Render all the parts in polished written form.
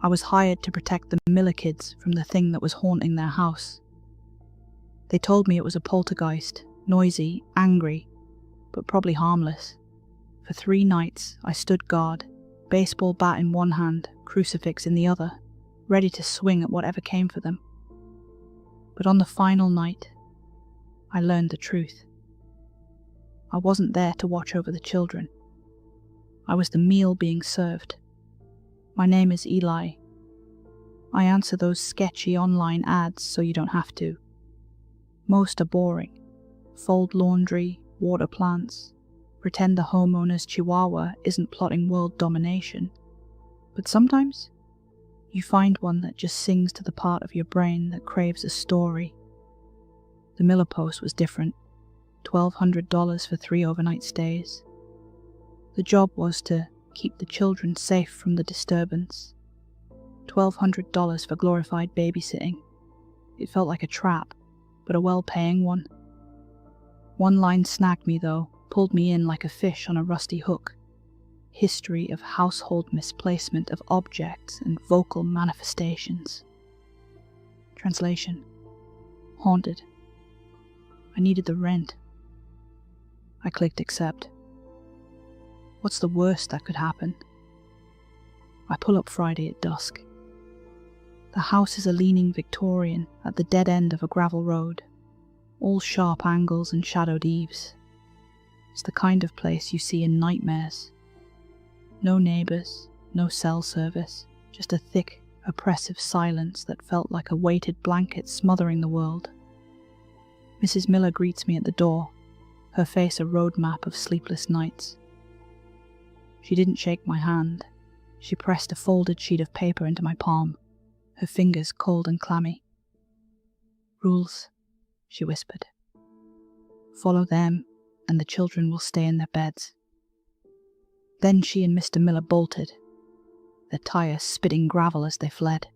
I was hired to protect the Miller kids from the thing that was haunting their house. They told me it was a poltergeist, noisy, angry, but probably harmless. For 3 nights, I stood guard, baseball bat in one hand, crucifix in the other, ready to swing at whatever came for them. But on the final night, I learned the truth. I wasn't there to watch over the children. I was the meal being served. My name is Eli. I answer those sketchy online ads so you don't have to. Most are boring. Fold laundry, water plants, pretend the homeowner's chihuahua isn't plotting world domination. But sometimes, you find one that just sings to the part of your brain that craves a story. The Miller post was different. $1,200 for 3 overnight stays. The job was to keep the children safe from the disturbance. $1,200 for glorified babysitting. It felt like a trap, but a well-paying one. One line snagged me though, pulled me in like a fish on a rusty hook. History of household misplacement of objects and vocal manifestations. Translation: haunted. I needed the rent. I clicked accept. What's the worst that could happen? I pull up Friday at dusk. The house is a leaning Victorian at the dead end of a gravel road, all sharp angles and shadowed eaves. It's the kind of place you see in nightmares. No neighbours, no cell service, just a thick, oppressive silence that felt like a weighted blanket smothering the world. Mrs. Miller greets me at the door, her face a roadmap of sleepless nights. She didn't shake my hand. She pressed a folded sheet of paper into my palm, her fingers cold and clammy. "Rules," she whispered. "Follow them, and the children will stay in their beds." Then she and Mr. Miller bolted, their tires spitting gravel as they fled.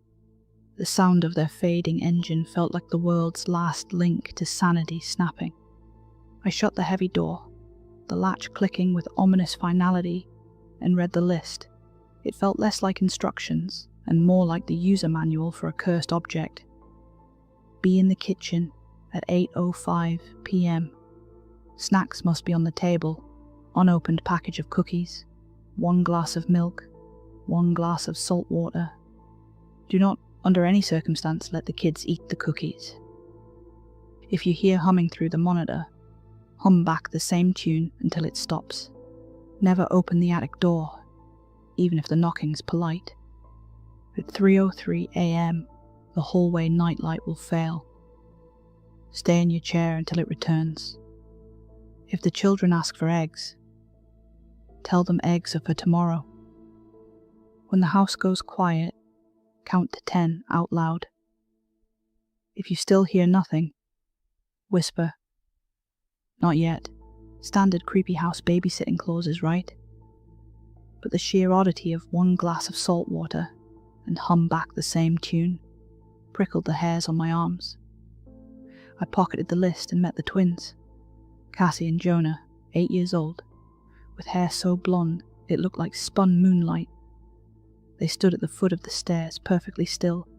The sound of their fading engine felt like the world's last link to sanity snapping. I shut the heavy door, the latch clicking with ominous finality, and read the list. It felt less like instructions and more like the user manual for a cursed object. Be in the kitchen at 8:05 p.m. Snacks must be on the table, unopened package of cookies, 1 glass of milk, 1 glass of salt water. Do not, under any circumstance, let the kids eat the cookies. If you hear humming through the monitor, hum back the same tune until it stops. Never open the attic door, even if the knocking's polite. At 3:03 a.m., the hallway nightlight will fail. Stay in your chair until it returns. If the children ask for eggs, tell them eggs are for tomorrow. When the house goes quiet, count to 10 out loud. If you still hear nothing, whisper, "Not yet." Standard creepy house babysitting clauses, right? But the sheer oddity of 1 glass of salt water and hum back the same tune prickled the hairs on my arms. I pocketed the list and met the twins, Cassie and Jonah, 8 years old, with hair so blonde it looked like spun moonlight. They stood at the foot of the stairs, perfectly still,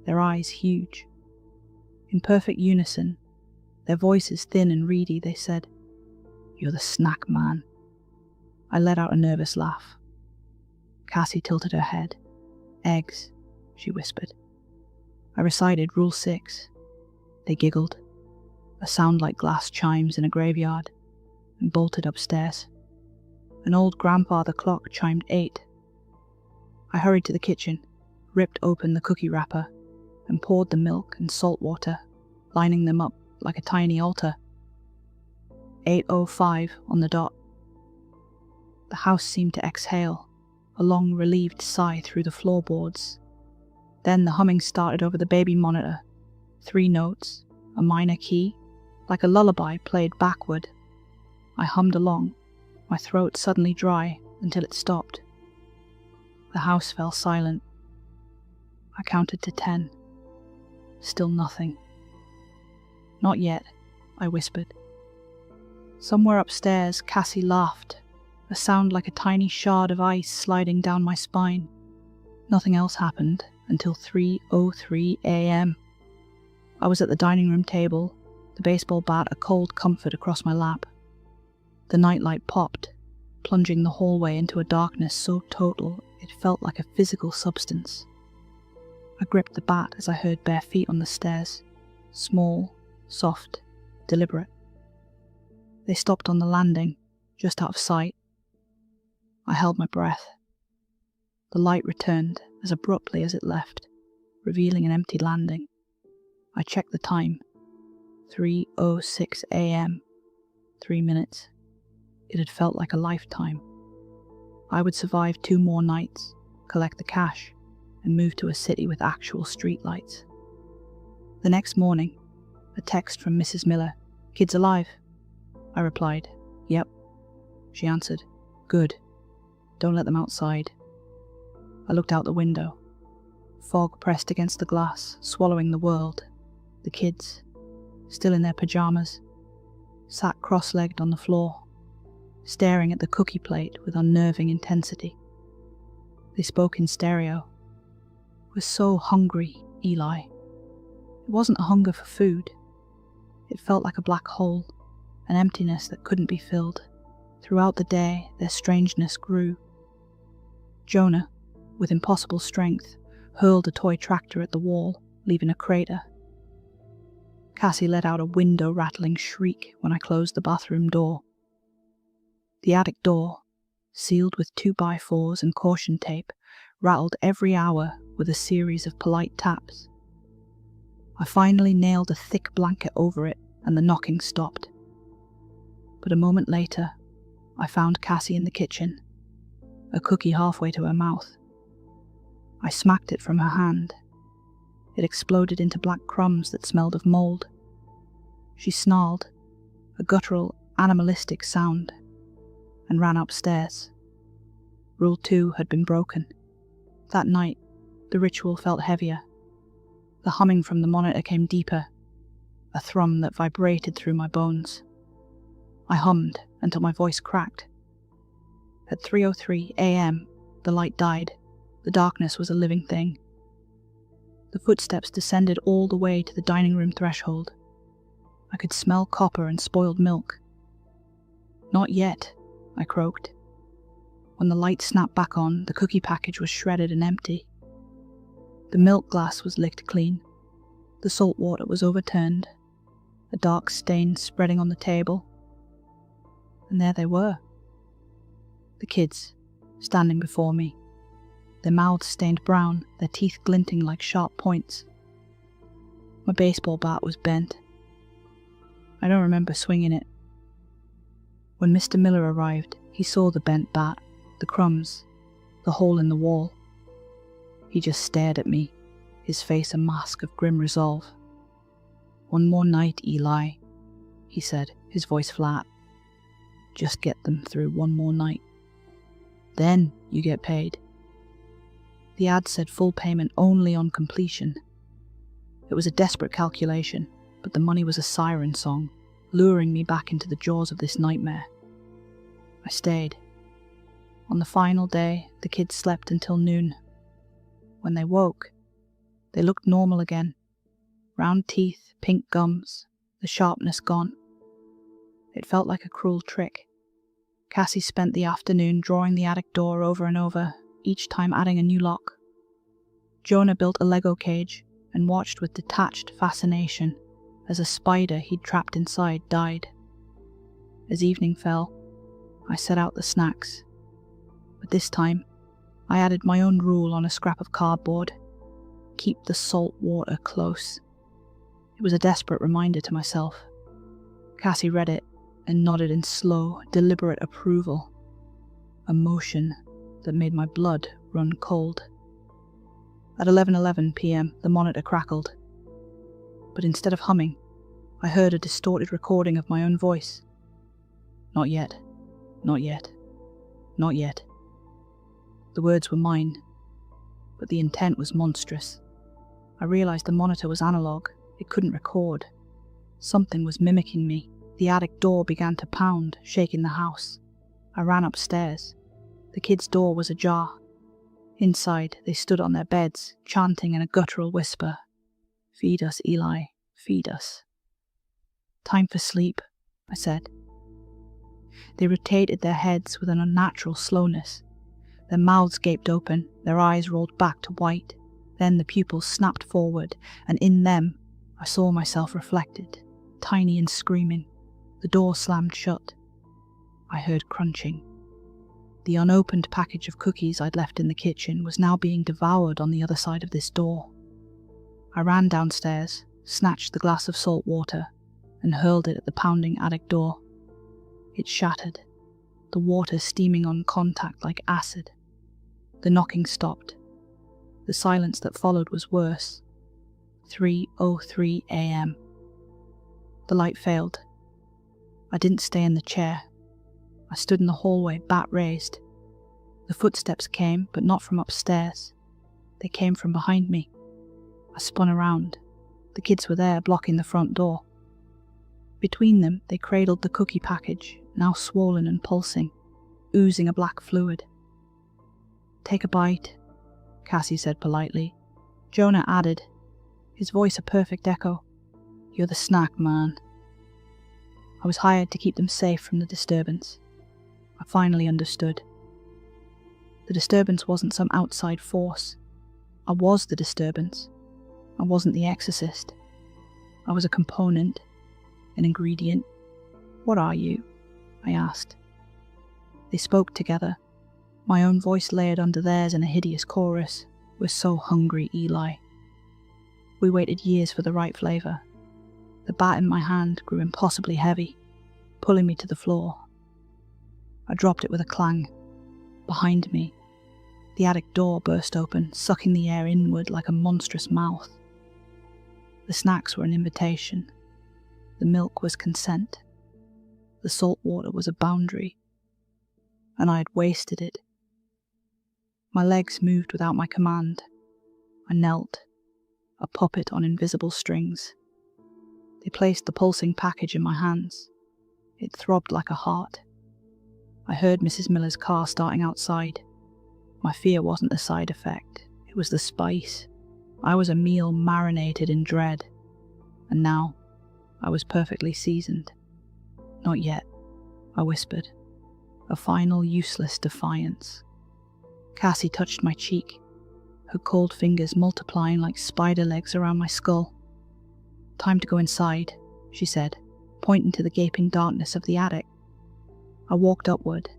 their eyes huge. In perfect unison, their voices thin and reedy, they said, "You're the snack man." I let out a nervous laugh. Cassie tilted her head. "Eggs," she whispered. I recited Rule 6. They giggled, a sound like glass chimes in a graveyard, and bolted upstairs. An old grandfather clock chimed 8. I hurried to the kitchen, ripped open the cookie wrapper, and poured the milk and salt water, lining them up like a tiny altar. 8:05 on the dot. The house seemed to exhale, a long relieved sigh through the floorboards. Then the humming started over the baby monitor. 3 notes, a minor key, like a lullaby played backward. I hummed along, my throat suddenly dry until it stopped. The house fell silent. I counted to 10. Still nothing. "Not yet," I whispered. Somewhere upstairs, Cassie laughed, a sound like a tiny shard of ice sliding down my spine. Nothing else happened until 3:03 a.m. I was at the dining room table, the baseball bat a cold comfort across my lap. The nightlight popped, plunging the hallway into a darkness so total it felt like a physical substance. I gripped the bat as I heard bare feet on the stairs, small, soft, deliberate. They stopped on the landing, just out of sight. I held my breath. The light returned as abruptly as it left, revealing an empty landing. I checked the time. 3:06 a.m. 3 minutes. It had felt like a lifetime. I would survive 2 more nights, collect the cash, and move to a city with actual streetlights. The next morning, a text from Mrs. Miller. "Kids alive?" I replied, "Yep." She answered, "Good. Don't let them outside." I looked out the window. Fog pressed against the glass, swallowing the world. The kids, still in their pajamas, sat cross-legged on the floor, staring at the cookie plate with unnerving intensity. They spoke in stereo. "We're so hungry, Eli." It wasn't a hunger for food. It felt like a black hole, an emptiness that couldn't be filled. Throughout the day, their strangeness grew. Jonah, with impossible strength, hurled a toy tractor at the wall, leaving a crater. Cassie let out a window-rattling shriek when I closed the bathroom door. The attic door, sealed with 2x4s and caution tape, rattled every hour with a series of polite taps. I finally nailed a thick blanket over it and the knocking stopped. But a moment later, I found Cassie in the kitchen, a cookie halfway to her mouth. I smacked it from her hand. It exploded into black crumbs that smelled of mold. She snarled, a guttural, animalistic sound, and ran upstairs. Rule 2 had been broken. That night, the ritual felt heavier. The humming from the monitor came deeper, a thrum that vibrated through my bones. I hummed until my voice cracked. At 3:03 a.m., the light died. The darkness was a living thing. The footsteps descended all the way to the dining room threshold. I could smell copper and spoiled milk. "Not yet," I croaked. When the light snapped back on, the cookie package was shredded and empty. The milk glass was licked clean. The salt water was overturned, a dark stain spreading on the table. And there they were. The kids, standing before me, their mouths stained brown, their teeth glinting like sharp points. My baseball bat was bent. I don't remember swinging it. When Mr. Miller arrived, he saw the bent bat, the crumbs, the hole in the wall. He just stared at me, his face a mask of grim resolve. "One more night, Eli," he said, his voice flat. "Just get them through one more night. Then you get paid." The ad said full payment only on completion. It was a desperate calculation, but the money was a siren song, luring me back into the jaws of this nightmare. I stayed. On the final day, the kids slept until noon. When they woke, they looked normal again. Round teeth, pink gums, the sharpness gone. It felt like a cruel trick. Cassie spent the afternoon drawing the attic door over and over, each time adding a new lock. Jonah built a Lego cage and watched with detached fascination as a spider he'd trapped inside died. As evening fell, I set out the snacks. But this time, I added my own rule on a scrap of cardboard. Keep the salt water close. It was a desperate reminder to myself. Cassie read it and nodded in slow, deliberate approval. A motion that made my blood run cold. At 11:11 p.m, the monitor crackled. But instead of humming, I heard a distorted recording of my own voice. "Not yet, not yet, not yet." The words were mine, but the intent was monstrous. I realized the monitor was analog. It couldn't record. Something was mimicking me. The attic door began to pound, shaking the house. I ran upstairs. The kid's door was ajar. Inside, they stood on their beds, chanting in a guttural whisper, "Feed us, Eli, feed us." "Time for sleep," I said. They rotated their heads with an unnatural slowness. Their mouths gaped open, their eyes rolled back to white. Then the pupils snapped forward, and in them I saw myself reflected, tiny and screaming. The door slammed shut. I heard crunching. The unopened package of cookies I'd left in the kitchen was now being devoured on the other side of this door. I ran downstairs, snatched the glass of salt water, and hurled it at the pounding attic door. It shattered, the water steaming on contact like acid. The knocking stopped. The silence that followed was worse. 3:03 a.m. The light failed. I didn't stay in the chair. I stood in the hallway, bat raised. The footsteps came, but not from upstairs. They came from behind me. I spun around. The kids were there, blocking the front door. Between them, they cradled the cookie package, now swollen and pulsing, oozing a black fluid. "Take a bite," Cassie said politely. Jonah added, his voice a perfect echo, "You're the snack man." I was hired to keep them safe from the disturbance. I finally understood. The disturbance wasn't some outside force. I was the disturbance. I wasn't the exorcist. I was a component, an ingredient. "What are you?" I asked. They spoke together, my own voice layered under theirs in a hideous chorus. "We're so hungry, Eli." We waited years for the right flavour. The bat in my hand grew impossibly heavy, pulling me to the floor. I dropped it with a clang. Behind me, the attic door burst open, sucking the air inward like a monstrous mouth. The snacks were an invitation. The milk was consent. The salt water was a boundary. And I had wasted it. My legs moved without my command. I knelt, a puppet on invisible strings. They placed the pulsing package in my hands. It throbbed like a heart. I heard Mrs. Miller's car starting outside. My fear wasn't the side effect, it was the spice. I was a meal marinated in dread. And now, I was perfectly seasoned. "Not yet," I whispered. A final useless defiance. Cassie touched my cheek, her cold fingers multiplying like spider legs around my skull. "Time to go inside," she said, pointing to the gaping darkness of the attic. I walked upward,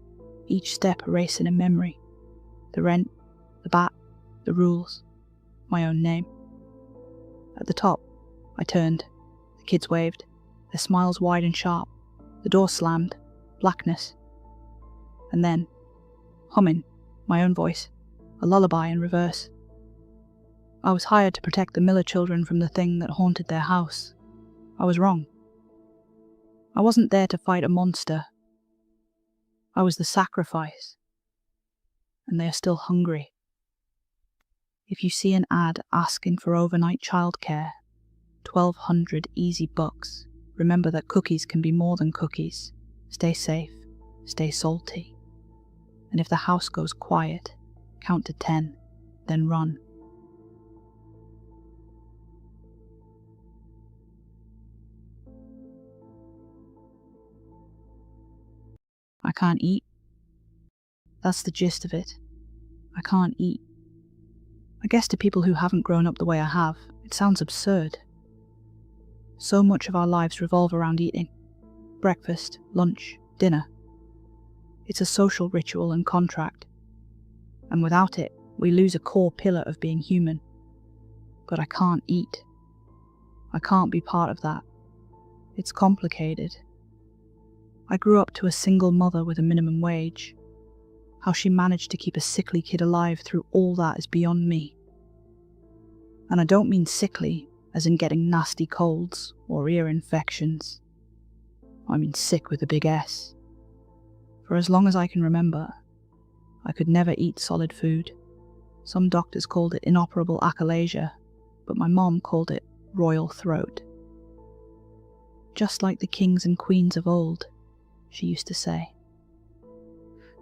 each step erasing a memory. The rent, the bat, the rules, my own name. At the top, I turned. The kids waved, their smiles wide and sharp. The door slammed, blackness. And then, humming, my own voice, a lullaby in reverse. I was hired to protect the Miller children from the thing that haunted their house. I was wrong. I wasn't there to fight a monster. I was the sacrifice. And they are still hungry. If you see an ad asking for overnight childcare, 1,200 easy bucks, remember that cookies can be more than cookies. Stay safe, stay salty. And if the house goes quiet, count to 10, then run. I can't eat. That's the gist of it. I can't eat. I guess to people who haven't grown up the way I have, it sounds absurd. So much of our lives revolve around eating. Breakfast, lunch, dinner. It's a social ritual and contract. And without it, we lose a core pillar of being human. But I can't eat. I can't be part of that. It's complicated. I grew up to a single mother with a minimum wage. How she managed to keep a sickly kid alive through all that is beyond me. And I don't mean sickly, as in getting nasty colds or ear infections. I mean sick with a big S. For as long as I can remember, I could never eat solid food. Some doctors called it inoperable achalasia, but my mom called it royal throat. Just like the kings and queens of old, she used to say.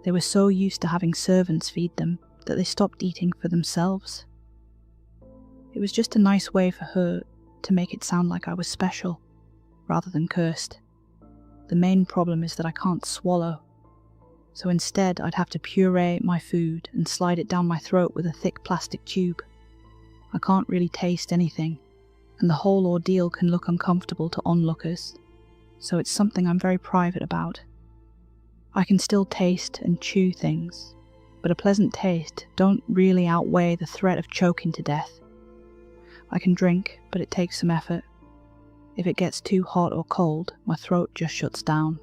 They were so used to having servants feed them, that they stopped eating for themselves. It was just a nice way for her to make it sound like I was special, rather than cursed. The main problem is that I can't swallow, so instead I'd have to puree my food and slide it down my throat with a thick plastic tube. I can't really taste anything, and the whole ordeal can look uncomfortable to onlookers, so it's something I'm very private about. I can still taste and chew things, but a pleasant taste don't really outweigh the threat of choking to death. I can drink, but it takes some effort. If it gets too hot or cold, my throat just shuts down.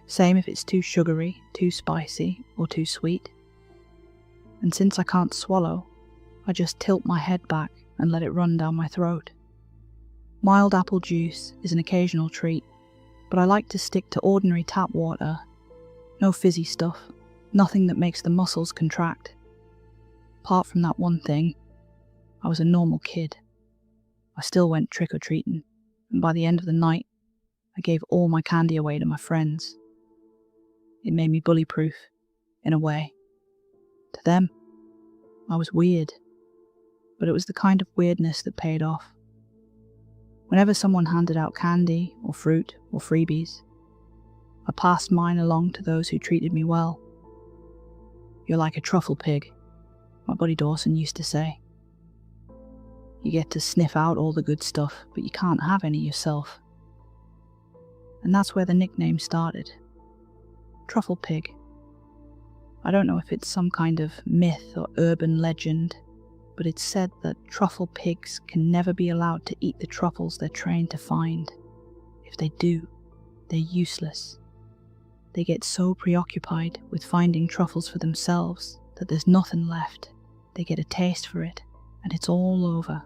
Same if it's too sugary, too spicy, or too sweet. And since I can't swallow, I just tilt my head back and let it run down my throat. Mild apple juice is an occasional treat, but I like to stick to ordinary tap water. No fizzy stuff, nothing that makes the muscles contract. Apart from that one thing, I was a normal kid. I still went trick-or-treating, and by the end of the night, I gave all my candy away to my friends. It made me bully-proof, in a way. To them, I was weird, but it was the kind of weirdness that paid off. Whenever someone handed out candy, or fruit, or freebies, I passed mine along to those who treated me well. "You're like a truffle pig," my buddy Dawson used to say. You get to sniff out all the good stuff, but you can't have any yourself. And that's where the nickname started. Truffle Pig. I don't know if it's some kind of myth or urban legend, but it's said that truffle pigs can never be allowed to eat the truffles they're trained to find. If they do, they're useless. They get so preoccupied with finding truffles for themselves that there's nothing left. They get a taste for it, and it's all over.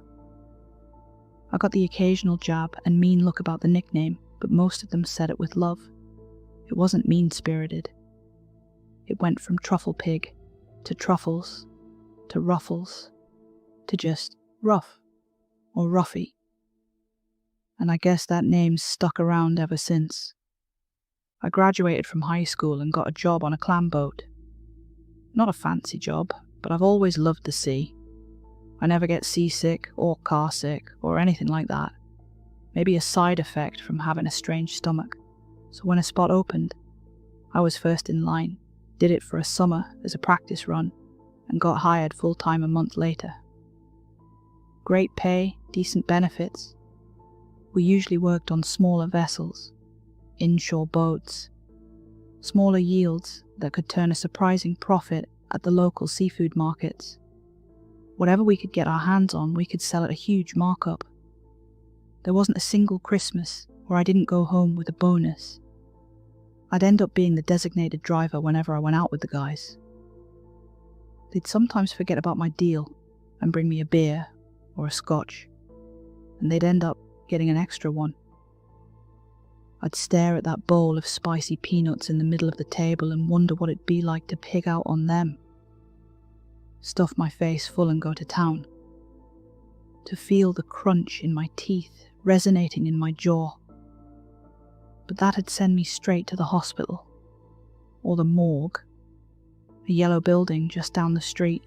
I got the occasional jab and mean look about the nickname, but most of them said it with love. It wasn't mean-spirited. It went from truffle pig, to truffles, to ruffles, to just rough, or ruffy. And I guess that name's stuck around ever since. I graduated from high school and got a job on a clam boat. Not a fancy job, but I've always loved the sea. I never get seasick or car sick or anything like that. Maybe a side effect from having a strange stomach. So when a spot opened, I was first in line, did it for a summer as a practice run, and got hired full-time a month later. Great pay, decent benefits. We usually worked on smaller vessels, inshore boats, smaller yields that could turn a surprising profit at the local seafood markets. Whatever we could get our hands on, we could sell at a huge markup. There wasn't a single Christmas where I didn't go home with a bonus. I'd end up being the designated driver whenever I went out with the guys. They'd sometimes forget about my deal and bring me a beer or a scotch, and they'd end up getting an extra one. I'd stare at that bowl of spicy peanuts in the middle of the table and wonder what it'd be like to pig out on them. Stuff my face full and go to town. To feel the crunch in my teeth resonating in my jaw. But that had sent me straight to the hospital, or the morgue, a yellow building just down the street.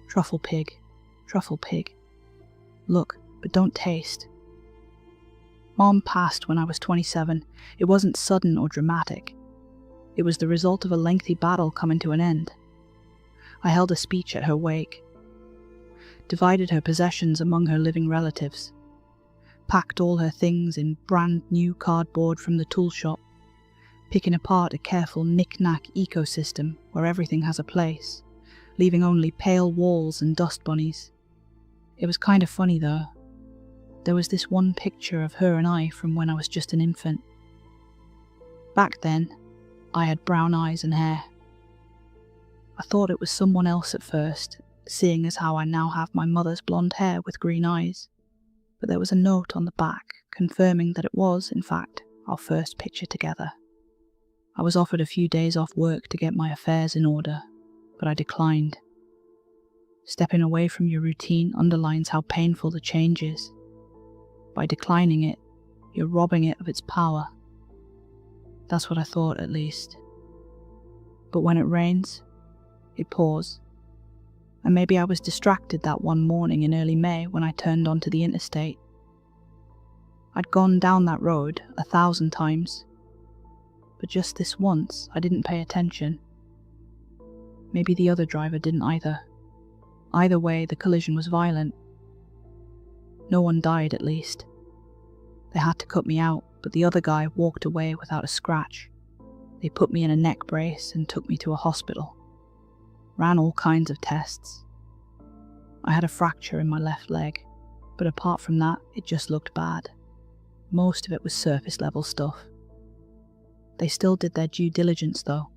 Truffle pig, truffle pig. Look, but don't taste. Mom passed when I was 27. It wasn't sudden or dramatic. It was the result of a lengthy battle coming to an end. I held a speech at her wake, divided her possessions among her living relatives, packed all her things in brand new cardboard from the tool shop, picking apart a careful knick-knack ecosystem where everything has a place, leaving only pale walls and dust bunnies. It was kind of funny though. There was this one picture of her and I from when I was just an infant. Back then, I had brown eyes and hair. I thought it was someone else at first, seeing as how I now have my mother's blonde hair with green eyes. But there was a note on the back confirming that it was, in fact, our first picture together. I was offered a few days off work to get my affairs in order, but I declined. Stepping away from your routine underlines how painful the change is. By declining it, you're robbing it of its power. That's what I thought, at least. But when it rains, it pours, And maybe I was distracted that one morning in early May when I turned onto the interstate. I'd gone down that road 1,000 times, but just this once I didn't pay attention. Maybe the other driver didn't either. Either way, the collision was violent. No one died, at least. They had to cut me out, but the other guy walked away without a scratch. They put me in a neck brace and took me to a hospital. Ran all kinds of tests. I had a fracture in my left leg, but apart from that, it just looked bad. Most of it was surface level stuff. They still did their due diligence though.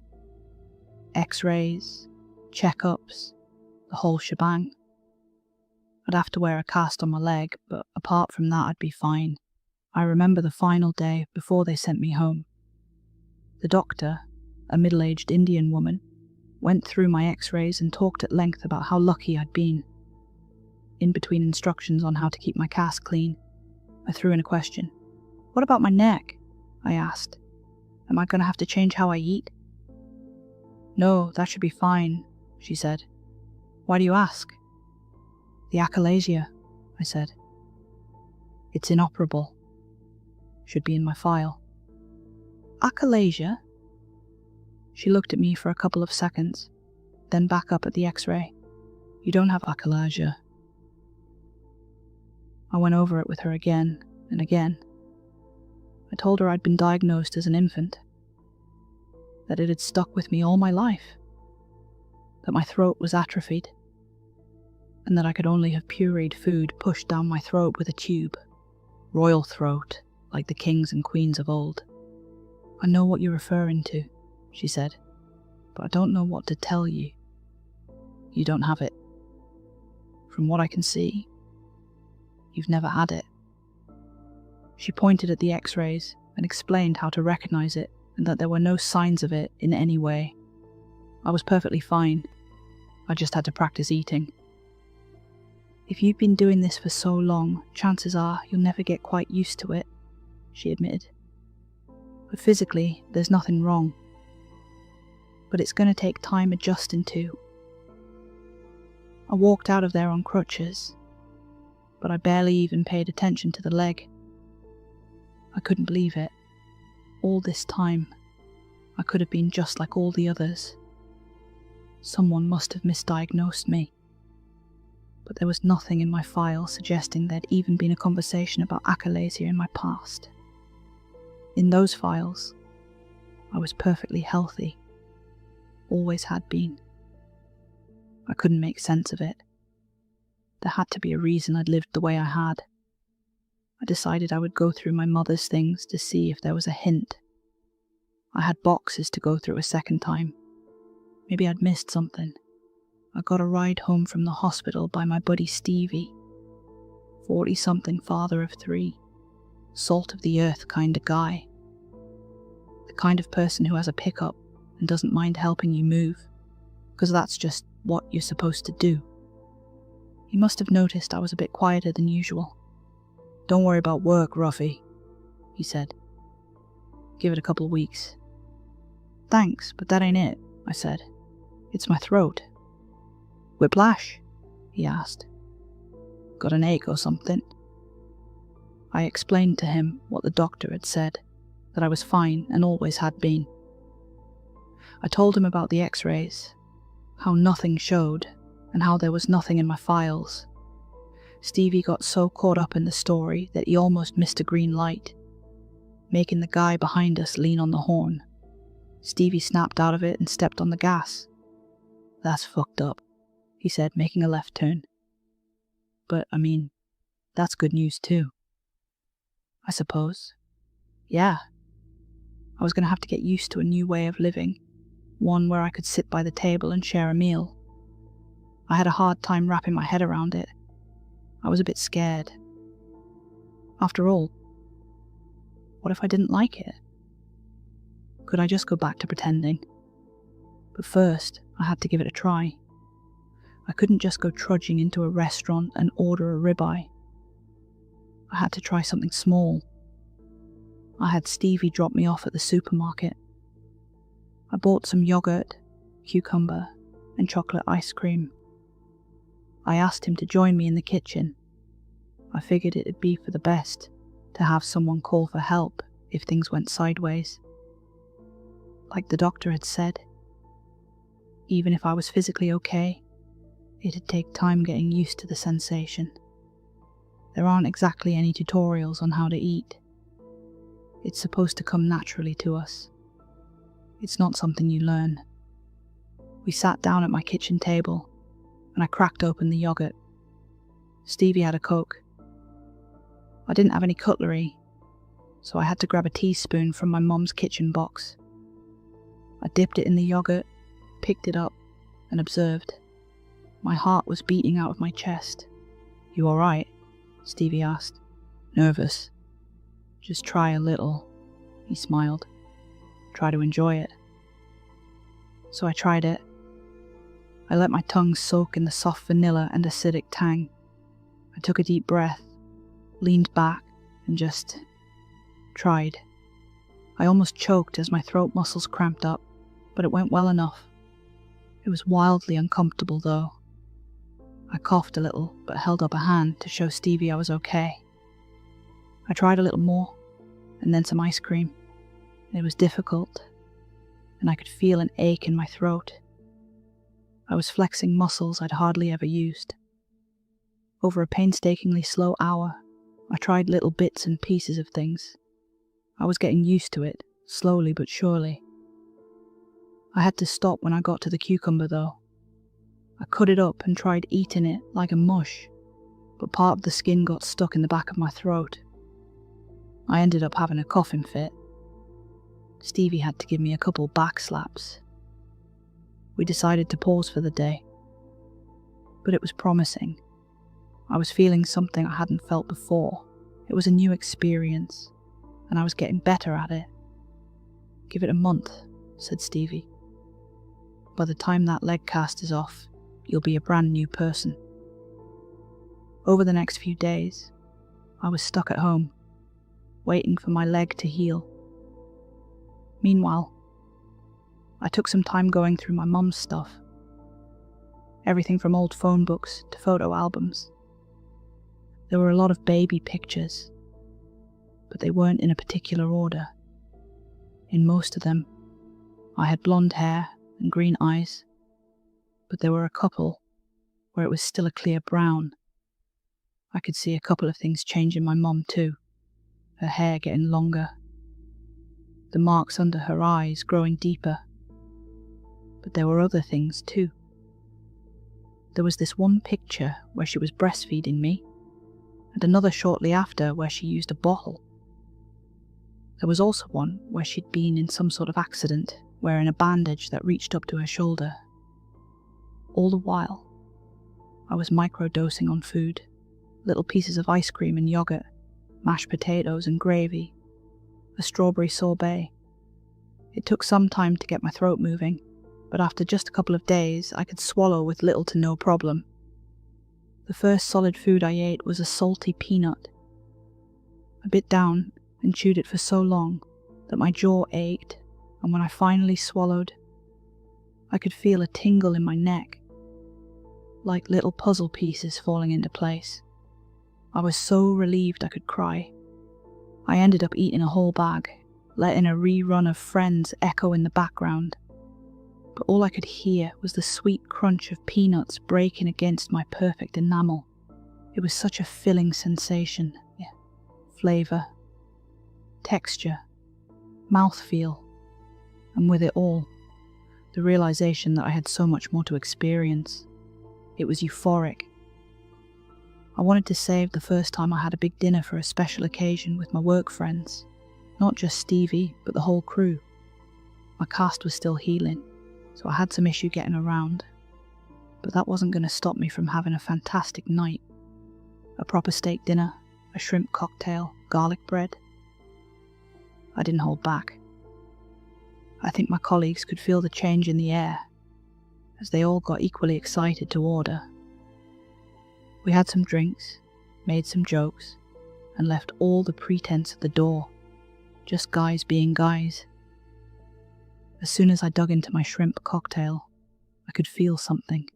X-rays, checkups, the whole shebang. I'd have to wear a cast on my leg, but apart from that I'd be fine. I remember the final day before they sent me home. The doctor, a middle-aged Indian woman, went through my x-rays and talked at length about how lucky I'd been. In between instructions on how to keep my cast clean, I threw in a question. "What about my neck?" I asked. "Am I going to have to change how I eat?" "No, that should be fine," she said. "Why do you ask?" "The achalasia," I said. "It's inoperable. Should be in my file." "Achalasia?" She looked at me for a couple of seconds, then back up at the x-ray. "You don't have achalasia." I went over it with her again and again. I told her I'd been diagnosed as an infant, that it had stuck with me all my life, that my throat was atrophied, and that I could only have pureed food pushed down my throat with a tube. Royal throat, like the kings and queens of old. "I know what you're referring to," she said, "but I don't know what to tell you. You don't have it. From what I can see, you've never had it." She pointed at the x-rays and explained how to recognize it and that there were no signs of it in any way. I was perfectly fine. I just had to practice eating. "If you've been doing this for so long, chances are you'll never get quite used to it," she admitted. "But physically, there's nothing wrong. But it's going to take time adjusting to." I walked out of there on crutches, but I barely even paid attention to the leg. I couldn't believe it. All this time, I could have been just like all the others. Someone must have misdiagnosed me. But there was nothing in my file suggesting there'd even been a conversation about achalasia in my past. In those files, I was perfectly healthy. Always had been. I couldn't make sense of it. There had to be a reason I'd lived the way I had. I decided I would go through my mother's things to see if there was a hint. I had boxes to go through a second time. Maybe I'd missed something. I got a ride home from the hospital by my buddy Stevie, 40-something father of 3, salt of the earth kind of guy. The kind of person who has a pickup and doesn't mind helping you move, because that's just what you're supposed to do. He must have noticed I was a bit quieter than usual. "Don't worry about work, Ruffy," he said. "Give it a couple of weeks." "Thanks, but that ain't it," I said. "It's my throat." "Whiplash?" he asked. "Got an ache or something?" I explained to him what the doctor had said, that I was fine and always had been. I told him about the x-rays, how nothing showed, and how there was nothing in my files. Stevie got so caught up in the story that he almost missed a green light, making the guy behind us lean on the horn. Stevie snapped out of it and stepped on the gas. "That's fucked up," he said, making a left turn. "But, I mean, that's good news too." "I suppose. Yeah. I was going to have to get used to a new way of living, one where I could sit by the table and share a meal. I had a hard time wrapping my head around it. I was a bit scared. After all, what if I didn't like it? Could I just go back to pretending? But first, I had to give it a try. I couldn't just go trudging into a restaurant and order a ribeye. I had to try something small. I had Stevie drop me off at the supermarket. I bought some yogurt, cucumber, and chocolate ice cream. I asked him to join me in the kitchen. I figured it'd be for the best to have someone call for help if things went sideways. Like the doctor had said, even if I was physically okay, it'd take time getting used to the sensation. There aren't exactly any tutorials on how to eat. It's supposed to come naturally to us. It's not something you learn. We sat down at my kitchen table, and I cracked open the yogurt. Stevie had a Coke. I didn't have any cutlery, so I had to grab a teaspoon from my mum's kitchen box. I dipped it in the yogurt, picked it up, and observed. My heart was beating out of my chest. "You alright?" Stevie asked. "Nervous." "Just try a little," he smiled. "Try to enjoy it." So I tried it. I let my tongue soak in the soft vanilla and acidic tang. I took a deep breath, leaned back, and just tried. I almost choked as my throat muscles cramped up, but it went well enough. It was wildly uncomfortable though. I coughed a little, but held up a hand to show Stevie I was okay. I tried a little more, and then some ice cream. It was difficult, and I could feel an ache in my throat. I was flexing muscles I'd hardly ever used. Over a painstakingly slow hour, I tried little bits and pieces of things. I was getting used to it, slowly but surely. I had to stop when I got to the cucumber though. I cut it up and tried eating it like a mush, but part of the skin got stuck in the back of my throat. I ended up having a coughing fit. Stevie had to give me a couple back slaps. We decided to pause for the day, but it was promising. I was feeling something I hadn't felt before. It was a new experience, and I was getting better at it. "Give it a month," said Stevie. "By the time that leg cast is off, you'll be a brand new person." Over the next few days, I was stuck at home, waiting for my leg to heal. Meanwhile, I took some time going through my mum's stuff. Everything from old phone books to photo albums. There were a lot of baby pictures, but they weren't in a particular order. In most of them, I had blonde hair and green eyes, but there were a couple where it was still a clear brown. I could see a couple of things change in my mum too, her hair getting longer, the marks under her eyes growing deeper. But there were other things too. There was this one picture where she was breastfeeding me, and another shortly after where she used a bottle. There was also one where she'd been in some sort of accident, wearing a bandage that reached up to her shoulder. All the while, I was microdosing on food, little pieces of ice cream and yogurt, mashed potatoes and gravy, a strawberry sorbet. It took some time to get my throat moving, but after just a couple of days, I could swallow with little to no problem. The first solid food I ate was a salty peanut. I bit down and chewed it for so long that my jaw ached, and when I finally swallowed, I could feel a tingle in my neck, like little puzzle pieces falling into place. I was so relieved I could cry. I ended up eating a whole bag, letting a rerun of Friends echo in the background. But all I could hear was the sweet crunch of peanuts breaking against my perfect enamel. It was such a filling sensation. Flavour, texture, mouthfeel, and with it all, the realisation that I had so much more to experience. It was euphoric. I wanted to save the first time I had a big dinner for a special occasion with my work friends. Not just Stevie, but the whole crew. My cast was still healing, so I had some issue getting around. But that wasn't going to stop me from having a fantastic night. A proper steak dinner, a shrimp cocktail, garlic bread. I didn't hold back. I think my colleagues could feel the change in the air, as they all got equally excited to order. We had some drinks, made some jokes, and left all the pretense at the door, just guys being guys. As soon as I dug into my shrimp cocktail, I could feel something.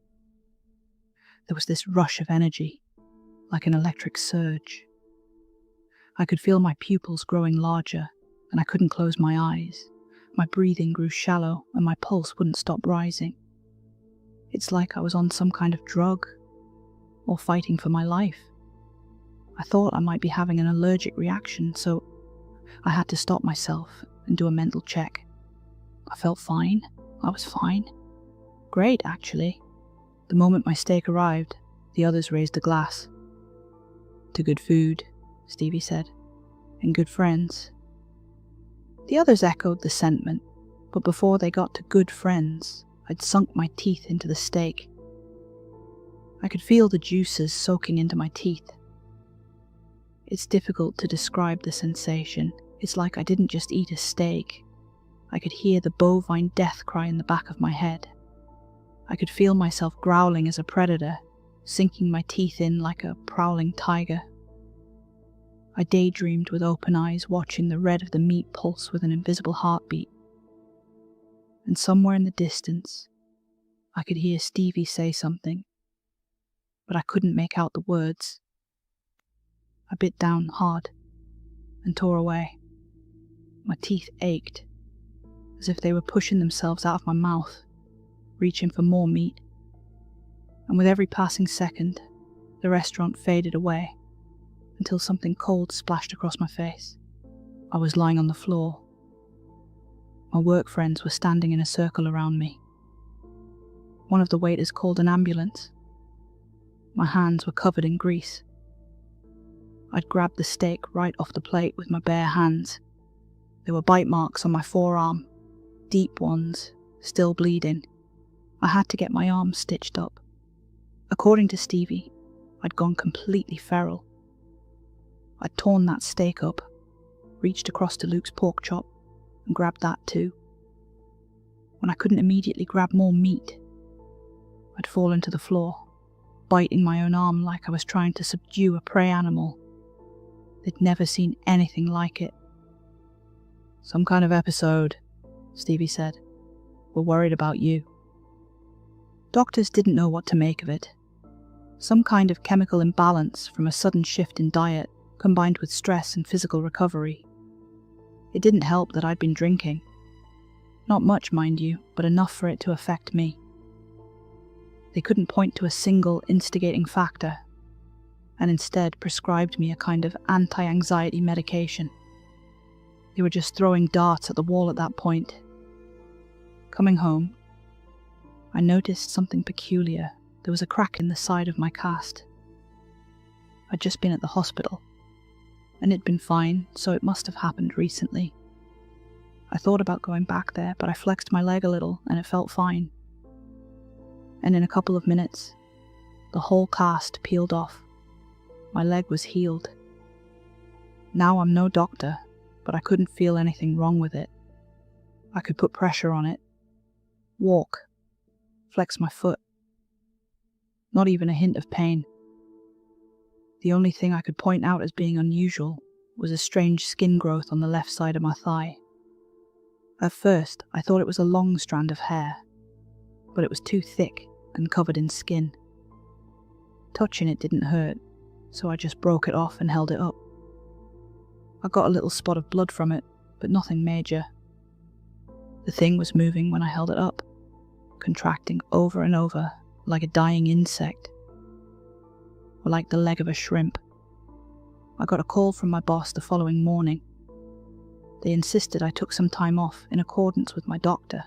There was this rush of energy, like an electric surge. I could feel my pupils growing larger, and I couldn't close my eyes. My breathing grew shallow, and my pulse wouldn't stop rising. It's like I was on some kind of drug, or fighting for my life. I thought I might be having an allergic reaction, so I had to stop myself and do a mental check. I felt fine. I was fine. Great, actually. The moment my steak arrived, the others raised a glass. To good food, Stevie said, and good friends. The others echoed the sentiment, but before they got to good friends, I'd sunk my teeth into the steak. I could feel the juices soaking into my teeth. It's difficult to describe the sensation. It's like I didn't just eat a steak. I could hear the bovine death cry in the back of my head. I could feel myself growling as a predator, sinking my teeth in like a prowling tiger. I daydreamed with open eyes, watching the red of the meat pulse with an invisible heartbeat. And somewhere in the distance, I could hear Stevie say something, but I couldn't make out the words. I bit down hard and tore away. My teeth ached, as if they were pushing themselves out of my mouth, reaching for more meat. And with every passing second, the restaurant faded away, until something cold splashed across my face. I was lying on the floor. My work friends were standing in a circle around me. One of the waiters called an ambulance. My hands were covered in grease. I'd grabbed the steak right off the plate with my bare hands. There were bite marks on my forearm, deep ones, still bleeding. I had to get my arm stitched up. According to Stevie, I'd gone completely feral. I'd torn that steak up, reached across to Luke's pork chop, and grabbed that too. When I couldn't immediately grab more meat, I'd fallen to the floor, biting my own arm like I was trying to subdue a prey animal. They'd never seen anything like it. "Some kind of episode," Stevie said. "We're worried about you." Doctors didn't know what to make of it. Some kind of chemical imbalance from a sudden shift in diet, combined with stress and physical recovery. It didn't help that I'd been drinking. Not much, mind you, but enough for it to affect me. They couldn't point to a single instigating factor, and instead prescribed me a kind of anti-anxiety medication. They were just throwing darts at the wall at that point. Coming home, I noticed something peculiar. There was a crack in the side of my cast. I'd just been at the hospital, and it'd been fine, so it must have happened recently. I thought about going back there, but I flexed my leg a little, and it felt fine. And in a couple of minutes, the whole cast peeled off. My leg was healed. Now I'm no doctor, but I couldn't feel anything wrong with it. I could put pressure on it, walk, flex my foot. Not even a hint of pain. The only thing I could point out as being unusual was a strange skin growth on the left side of my thigh. At first, I thought it was a long strand of hair, but it was too thick and covered in skin. Touching it didn't hurt, so I just broke it off and held it up. I got a little spot of blood from it, but nothing major. The thing was moving when I held it up, contracting over and over like a dying insect, or like the leg of a shrimp. I got a call from my boss the following morning. They insisted I took some time off in accordance with my doctor.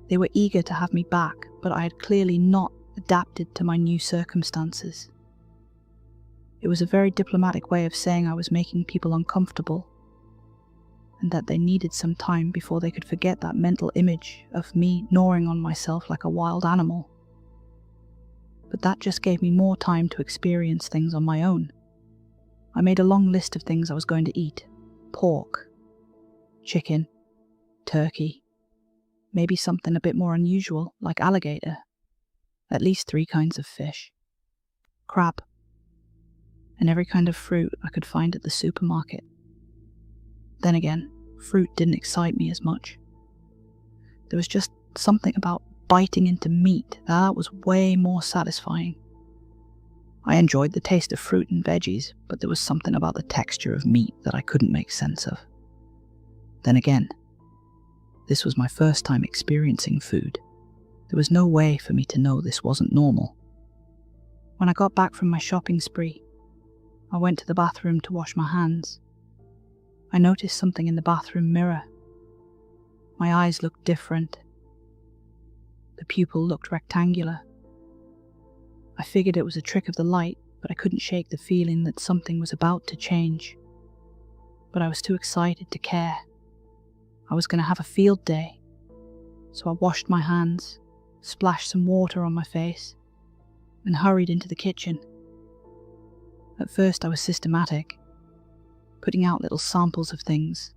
They were eager to have me back, but I had clearly not adapted to my new circumstances. It was a very diplomatic way of saying I was making people uncomfortable, and that they needed some time before they could forget that mental image of me gnawing on myself like a wild animal. But that just gave me more time to experience things on my own. I made a long list of things I was going to eat. Pork, chicken, turkey, maybe something a bit more unusual like alligator, at least 3 kinds of fish, crab, and every kind of fruit I could find at the supermarket. Then again, fruit didn't excite me as much. There was just something about biting into meat, that was way more satisfying. I enjoyed the taste of fruit and veggies, but there was something about the texture of meat that I couldn't make sense of. Then again, this was my first time experiencing food. There was no way for me to know this wasn't normal. When I got back from my shopping spree, I went to the bathroom to wash my hands. I noticed something in the bathroom mirror. My eyes looked different. The pupil looked rectangular. I figured it was a trick of the light, but I couldn't shake the feeling that something was about to change. But I was too excited to care. I was going to have a field day. So I washed my hands, splashed some water on my face, and hurried into the kitchen. At first I was systematic, putting out little samples of things,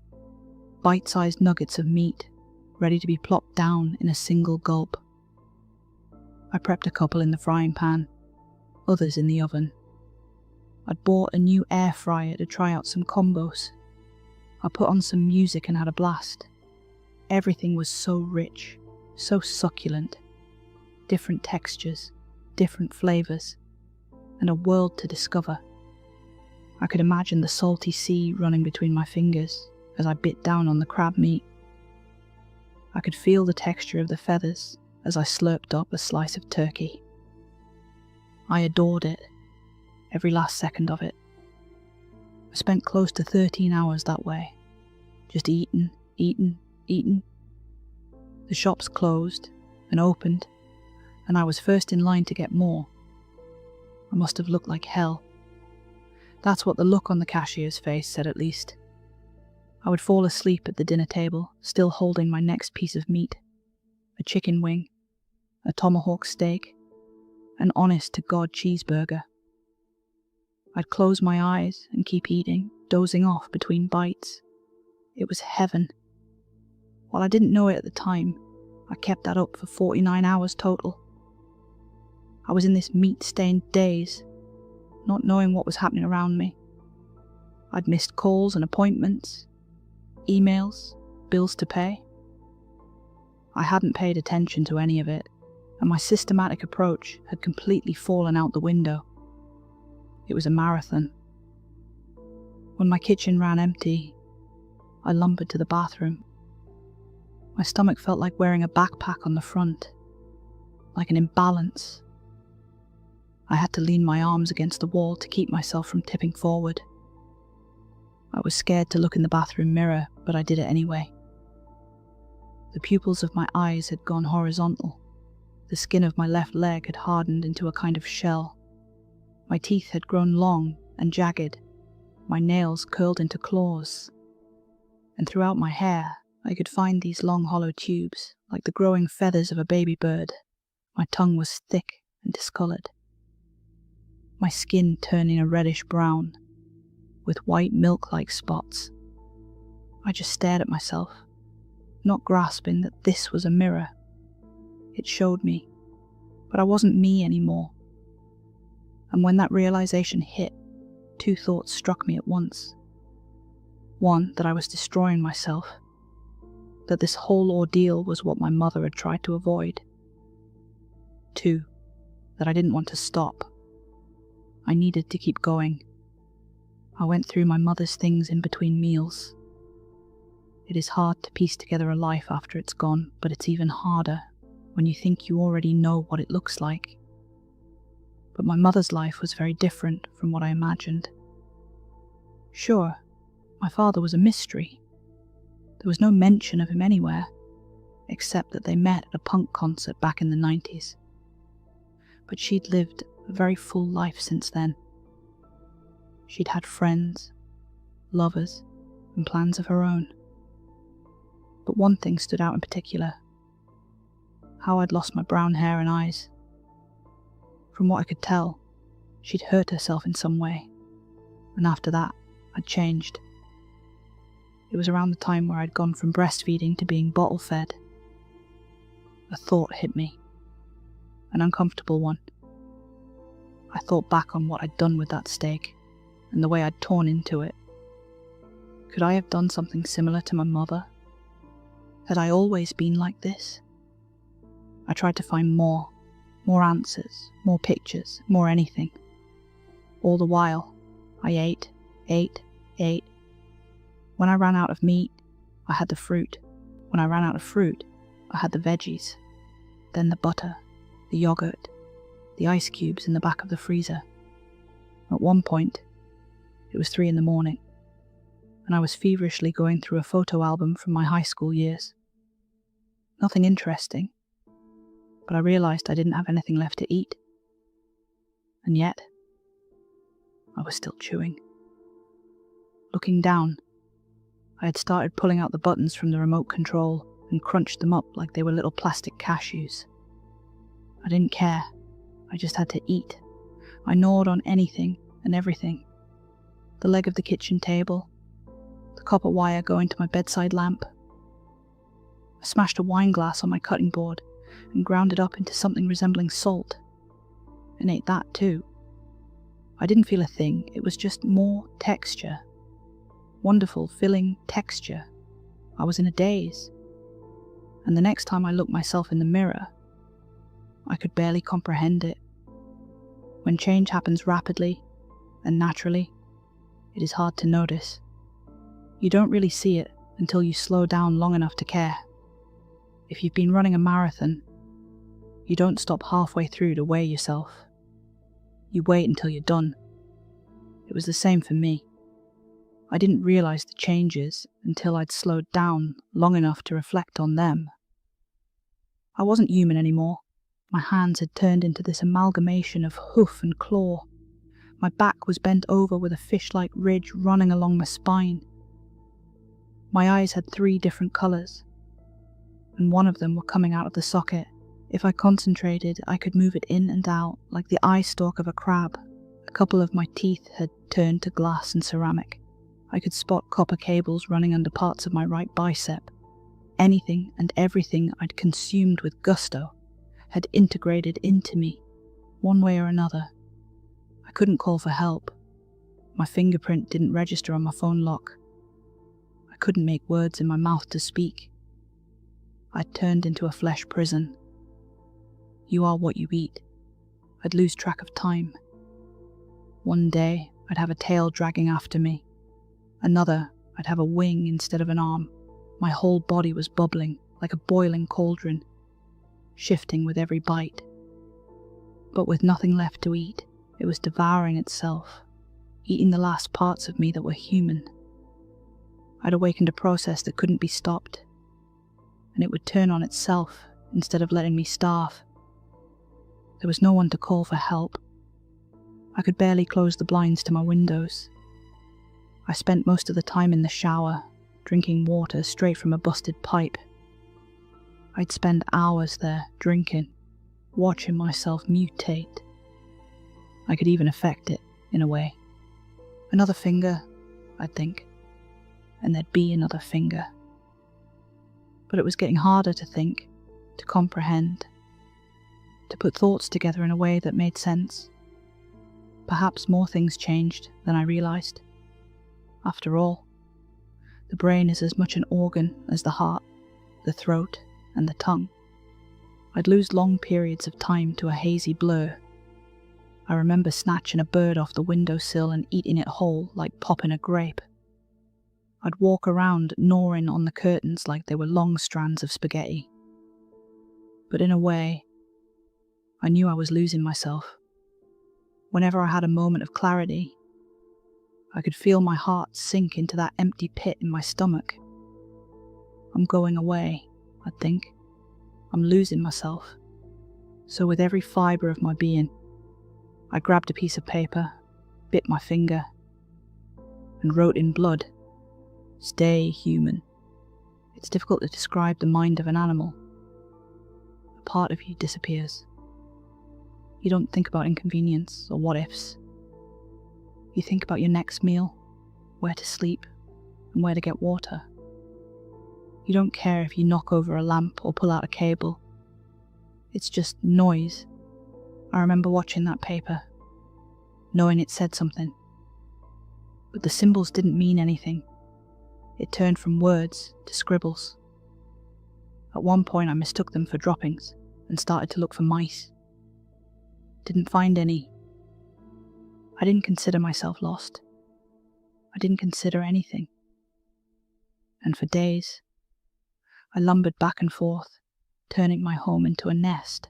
bite-sized nuggets of meat, ready to be plopped down in a single gulp. I prepped a couple in the frying pan, others in the oven. I'd bought a new air fryer to try out some combos. I put on some music and had a blast. Everything was so rich, so succulent. Different textures, different flavors, and a world to discover. I could imagine the salty sea running between my fingers as I bit down on the crab meat. I could feel the texture of the feathers as I slurped up a slice of turkey. I adored it, every last second of it. I spent close to 13 hours that way, just eating. The shops closed and opened, and I was first in line to get more. I must have looked like hell. That's what the look on the cashier's face said, at least. I would fall asleep at the dinner table, still holding my next piece of meat. A chicken wing, a tomahawk steak, an honest-to-God cheeseburger. I'd close my eyes and keep eating, dozing off between bites. It was heaven. While I didn't know it at the time, I kept that up for 49 hours total. I was in this meat-stained daze, not knowing what was happening around me. I'd missed calls and appointments, emails, bills to pay. I hadn't paid attention to any of it, and my systematic approach had completely fallen out the window. It was a marathon. When my kitchen ran empty, I lumbered to the bathroom. My stomach felt like wearing a backpack on the front, like an imbalance. I had to lean my arms against the wall to keep myself from tipping forward. I was scared to look in the bathroom mirror, but I did it anyway. The pupils of my eyes had gone horizontal. The skin of my left leg had hardened into a kind of shell. My teeth had grown long and jagged. My nails curled into claws. And throughout my hair, I could find these long hollow tubes, like the growing feathers of a baby bird. My tongue was thick and discoloured. My skin turning a reddish brown, with white milk-like spots. I just stared at myself, not grasping that this was a mirror. It showed me, but I wasn't me anymore. And when that realization hit, two thoughts struck me at once. One, that I was destroying myself, that this whole ordeal was what my mother had tried to avoid. Two, that I didn't want to stop. I needed to keep going. I went through my mother's things in between meals. It is hard to piece together a life after it's gone, but it's even harder when you think you already know what it looks like. But my mother's life was very different from what I imagined. Sure, my father was a mystery. There was no mention of him anywhere, except that they met at a punk concert back in the 90s. But she'd lived a very full life since then. She'd had friends, lovers, and plans of her own. But one thing stood out in particular: how I'd lost my brown hair and eyes. From what I could tell, she'd hurt herself in some way, and after that, I'd changed. It was around the time where I'd gone from breastfeeding to being bottle-fed. A thought hit me, an uncomfortable one. I thought back on what I'd done with that steak, and the way I'd torn into it. Could I have done something similar to my mother? Had I always been like this? I tried to find more answers, more pictures, more anything. All the while, I ate. When I ran out of meat, I had the fruit. When I ran out of fruit, I had the veggies. Then the butter, the yogurt, the ice cubes in the back of the freezer. At one point, it was 3 a.m, and I was feverishly going through a photo album from my high school years. Nothing interesting, but I realized I didn't have anything left to eat. And yet, I was still chewing. Looking down, I had started pulling out the buttons from the remote control and crunched them up like they were little plastic cashews. I didn't care. I just had to eat. I gnawed on anything and everything. The leg of the kitchen table, the copper wire going to my bedside lamp. I smashed a wine glass on my cutting board and ground it up into something resembling salt, and ate that too. I didn't feel a thing, it was just more texture. Wonderful, filling texture. I was in a daze. And the next time I looked myself in the mirror, I could barely comprehend it. When change happens rapidly and naturally, it is hard to notice. You don't really see it until you slow down long enough to care. If you've been running a marathon, you don't stop halfway through to weigh yourself. You wait until you're done. It was the same for me. I didn't realize the changes until I'd slowed down long enough to reflect on them. I wasn't human anymore. My hands had turned into this amalgamation of hoof and claw. My back was bent over with a fish-like ridge running along my spine. My eyes had 3 different colours, and one of them were coming out of the socket. If I concentrated, I could move it in and out like the eye stalk of a crab. A couple of my teeth had turned to glass and ceramic. I could spot copper cables running under parts of my right bicep. Anything and everything I'd consumed with gusto had integrated into me, one way or another. I couldn't call for help. My fingerprint didn't register on my phone lock. I couldn't make words in my mouth to speak. I'd turned into a flesh prison. You are what you eat. I'd lose track of time. One day, I'd have a tail dragging after me. Another, I'd have a wing instead of an arm. My whole body was bubbling, like a boiling cauldron, shifting with every bite. But with nothing left to eat, it was devouring itself, eating the last parts of me that were human. I'd awakened a process that couldn't be stopped, and it would turn on itself instead of letting me starve. There was no one to call for help. I could barely close the blinds to my windows. I spent most of the time in the shower, drinking water straight from a busted pipe. I'd spend hours there, drinking, watching myself mutate. I could even affect it, in a way. Another finger, I'd think, and there'd be another finger. But it was getting harder to think, to comprehend, to put thoughts together in a way that made sense. Perhaps more things changed than I realized. After all, the brain is as much an organ as the heart, the throat, and the tongue. I'd lose long periods of time to a hazy blur. I remember snatching a bird off the windowsill and eating it whole like popping a grape. I'd walk around gnawing on the curtains like they were long strands of spaghetti. But in a way, I knew I was losing myself. Whenever I had a moment of clarity, I could feel my heart sink into that empty pit in my stomach. I'm going away, I'd think. I'm losing myself. So with every fibre of my being, I grabbed a piece of paper, bit my finger, and wrote in blood, "Stay human." It's difficult to describe the mind of an animal. A part of you disappears. You don't think about inconvenience or what-ifs. You think about your next meal, where to sleep, and where to get water. You don't care if you knock over a lamp or pull out a cable. It's just noise. I remember watching that paper, knowing it said something. But the symbols didn't mean anything. It turned from words to scribbles. At one point I mistook them for droppings. and started to look for mice. Didn't find any. I didn't consider myself lost. I didn't consider anything. And for days, I lumbered back and forth, turning my home into a nest.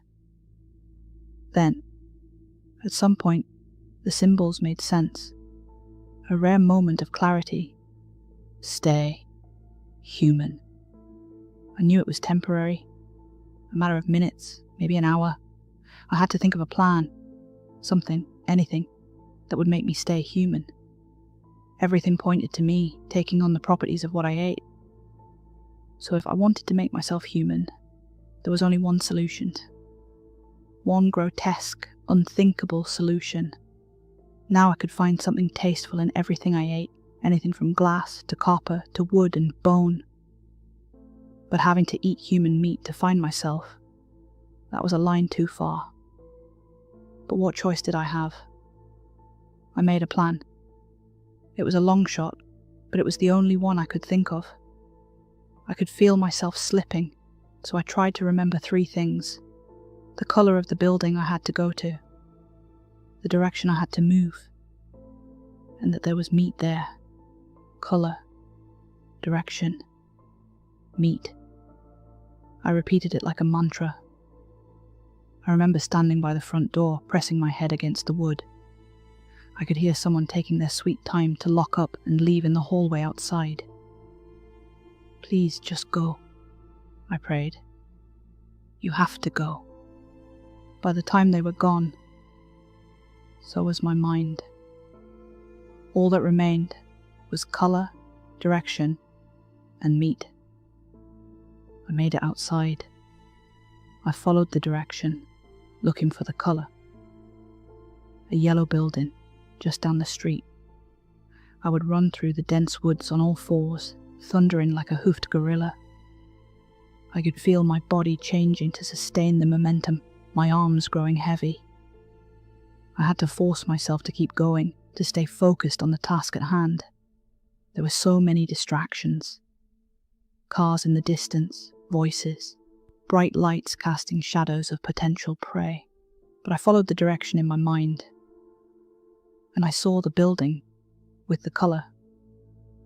Then, at some point, the symbols made sense. A rare moment of clarity. Stay human. I knew it was temporary, a matter of minutes, maybe an hour. I had to think of a plan, something, anything, that would make me stay human. Everything pointed to me taking on the properties of what I ate. So if I wanted to make myself human, there was only one solution. One grotesque, unthinkable solution. Now I could find something tasteful in everything I ate, anything from glass to copper to wood and bone. But having to eat human meat to find myself, that was a line too far. But what choice did I have? I made a plan. It was a long shot, but it was the only one I could think of. I could feel myself slipping, so I tried to remember 3 things. The colour of the building I had to go to, the direction I had to move, and that there was meat there. Colour, direction, meat. I repeated it like a mantra. I remember standing by the front door, pressing my head against the wood. I could hear someone taking their sweet time to lock up and leave in the hallway outside. Please just go, I prayed. You have to go. By the time they were gone, so was my mind. All that remained was colour, direction, and meat. I made it outside. I followed the direction, looking for the colour. A yellow building, just down the street. I would run through the dense woods on all fours, thundering like a hoofed gorilla. I could feel my body changing to sustain the momentum, my arms growing heavy. I had to force myself to keep going, to stay focused on the task at hand. There were so many distractions. Cars in the distance, voices, bright lights casting shadows of potential prey. But I followed the direction in my mind, and I saw the building with the colour,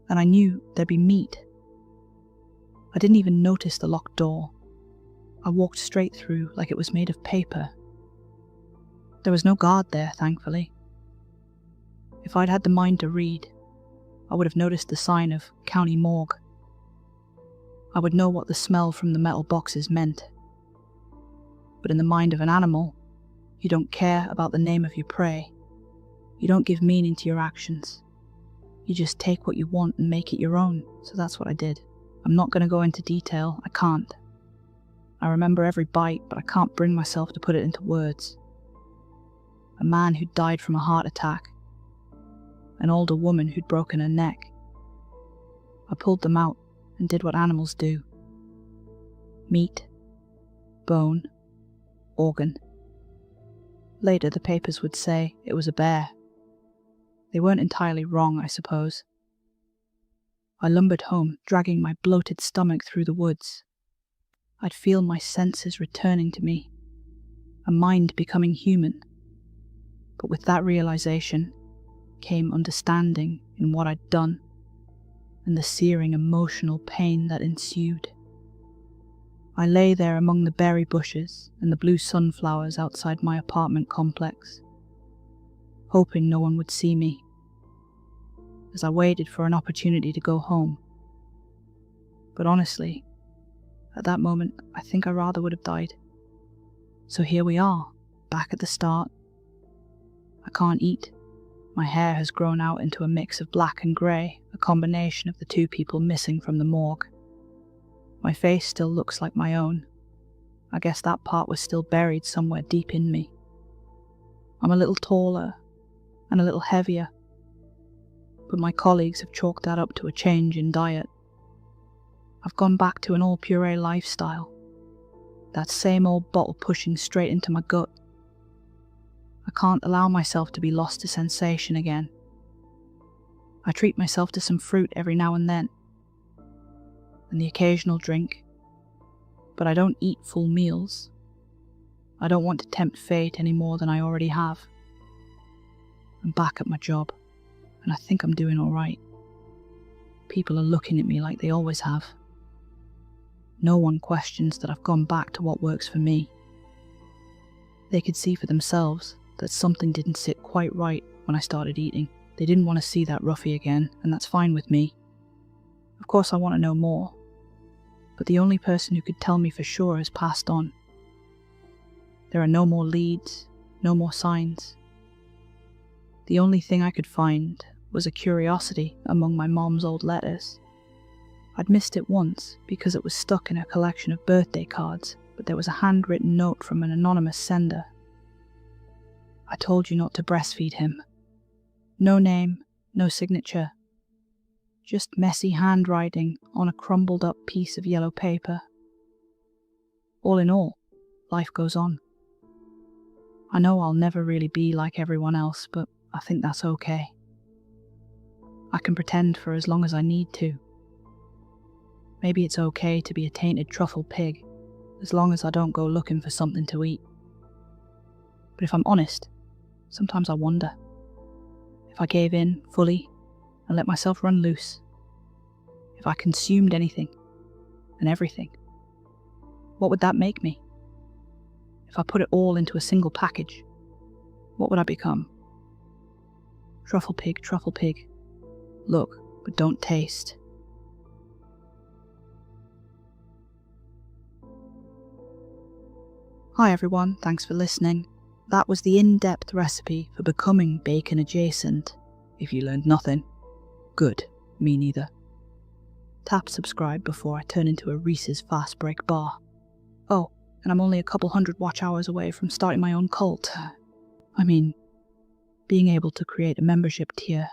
and I knew there'd be meat. I didn't even notice the locked door. I walked straight through like it was made of paper. There was no guard there, thankfully. If I'd had the mind to read, I would have noticed the sign of County Morgue. I would know what the smell from the metal boxes meant. But in the mind of an animal, you don't care about the name of your prey. You don't give meaning to your actions. You just take what you want and make it your own, so that's what I did. I'm not going to go into detail, I can't. I remember every bite, but I can't bring myself to put it into words. A man who'd died from a heart attack. An older woman who'd broken her neck. I pulled them out and did what animals do. Meat, bone, organ. Later the papers would say it was a bear. They weren't entirely wrong, I suppose. I lumbered home, dragging my bloated stomach through the woods. I'd feel my senses returning to me, a mind becoming human. But with that realization came understanding in what I'd done, and the searing emotional pain that ensued. I lay there among the berry bushes and the blue sunflowers outside my apartment complex, hoping no one would see me, as I waited for an opportunity to go home. But honestly, at that moment, I think I rather would have died. So here we are, back at the start. I can't eat. My hair has grown out into a mix of black and grey, a combination of the 2 people missing from the morgue. My face still looks like my own. I guess that part was still buried somewhere deep in me. I'm a little taller and a little heavier, but my colleagues have chalked that up to a change in diet. I've gone back to an all-puree lifestyle, that same old bottle pushing straight into my gut. I can't allow myself to be lost to sensation again. I treat myself to some fruit every now and then, and the occasional drink, but I don't eat full meals. I don't want to tempt fate any more than I already have. I'm back at my job, and I think I'm doing all right. People are looking at me like they always have. No one questions that I've gone back to what works for me. They could see for themselves that something didn't sit quite right when I started eating. They didn't want to see that roughie again, and that's fine with me. Of course I want to know more, but the only person who could tell me for sure has passed on. There are no more leads, no more signs. The only thing I could find was a curiosity among my mom's old letters. I'd missed it once because it was stuck in a collection of birthday cards, but there was a handwritten note from an anonymous sender. I told you not to breastfeed him. No name, no signature. Just messy handwriting on a crumbled up piece of yellow paper. All in all, life goes on. I know I'll never really be like everyone else, but I think that's okay. I can pretend for as long as I need to. Maybe it's okay to be a tainted truffle pig, as long as I don't go looking for something to eat. But if I'm honest, sometimes I wonder if I gave in fully and let myself run loose, if I consumed anything and everything, what would that make me? If I put it all into a single package, what would I become? Truffle pig, look, but don't taste. Hi everyone, thanks for listening. That was the in-depth recipe for becoming bacon adjacent. If you learned nothing, good, me neither. Tap subscribe before I turn into a Reese's fast break bar. Oh, and I'm only a couple hundred watch hours away from starting my own cult. I mean, being able to create a membership tier.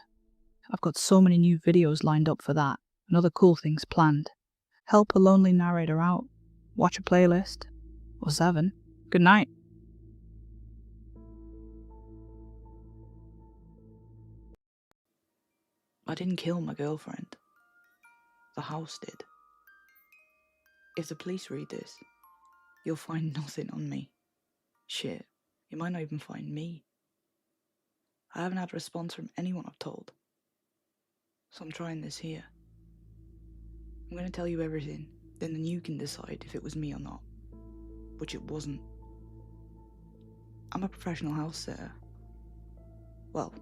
I've got so many new videos lined up for that, and other cool things planned. Help a lonely narrator out, watch a playlist, or 7. Good night. I didn't kill my girlfriend. The house did. If the police read this, you'll find nothing on me. Shit, you might not even find me. I haven't had a response from anyone I've told. So I'm trying this here. I'm gonna tell you everything, then you can decide if it was me or not. Which it wasn't. I'm a professional house sitter. Well,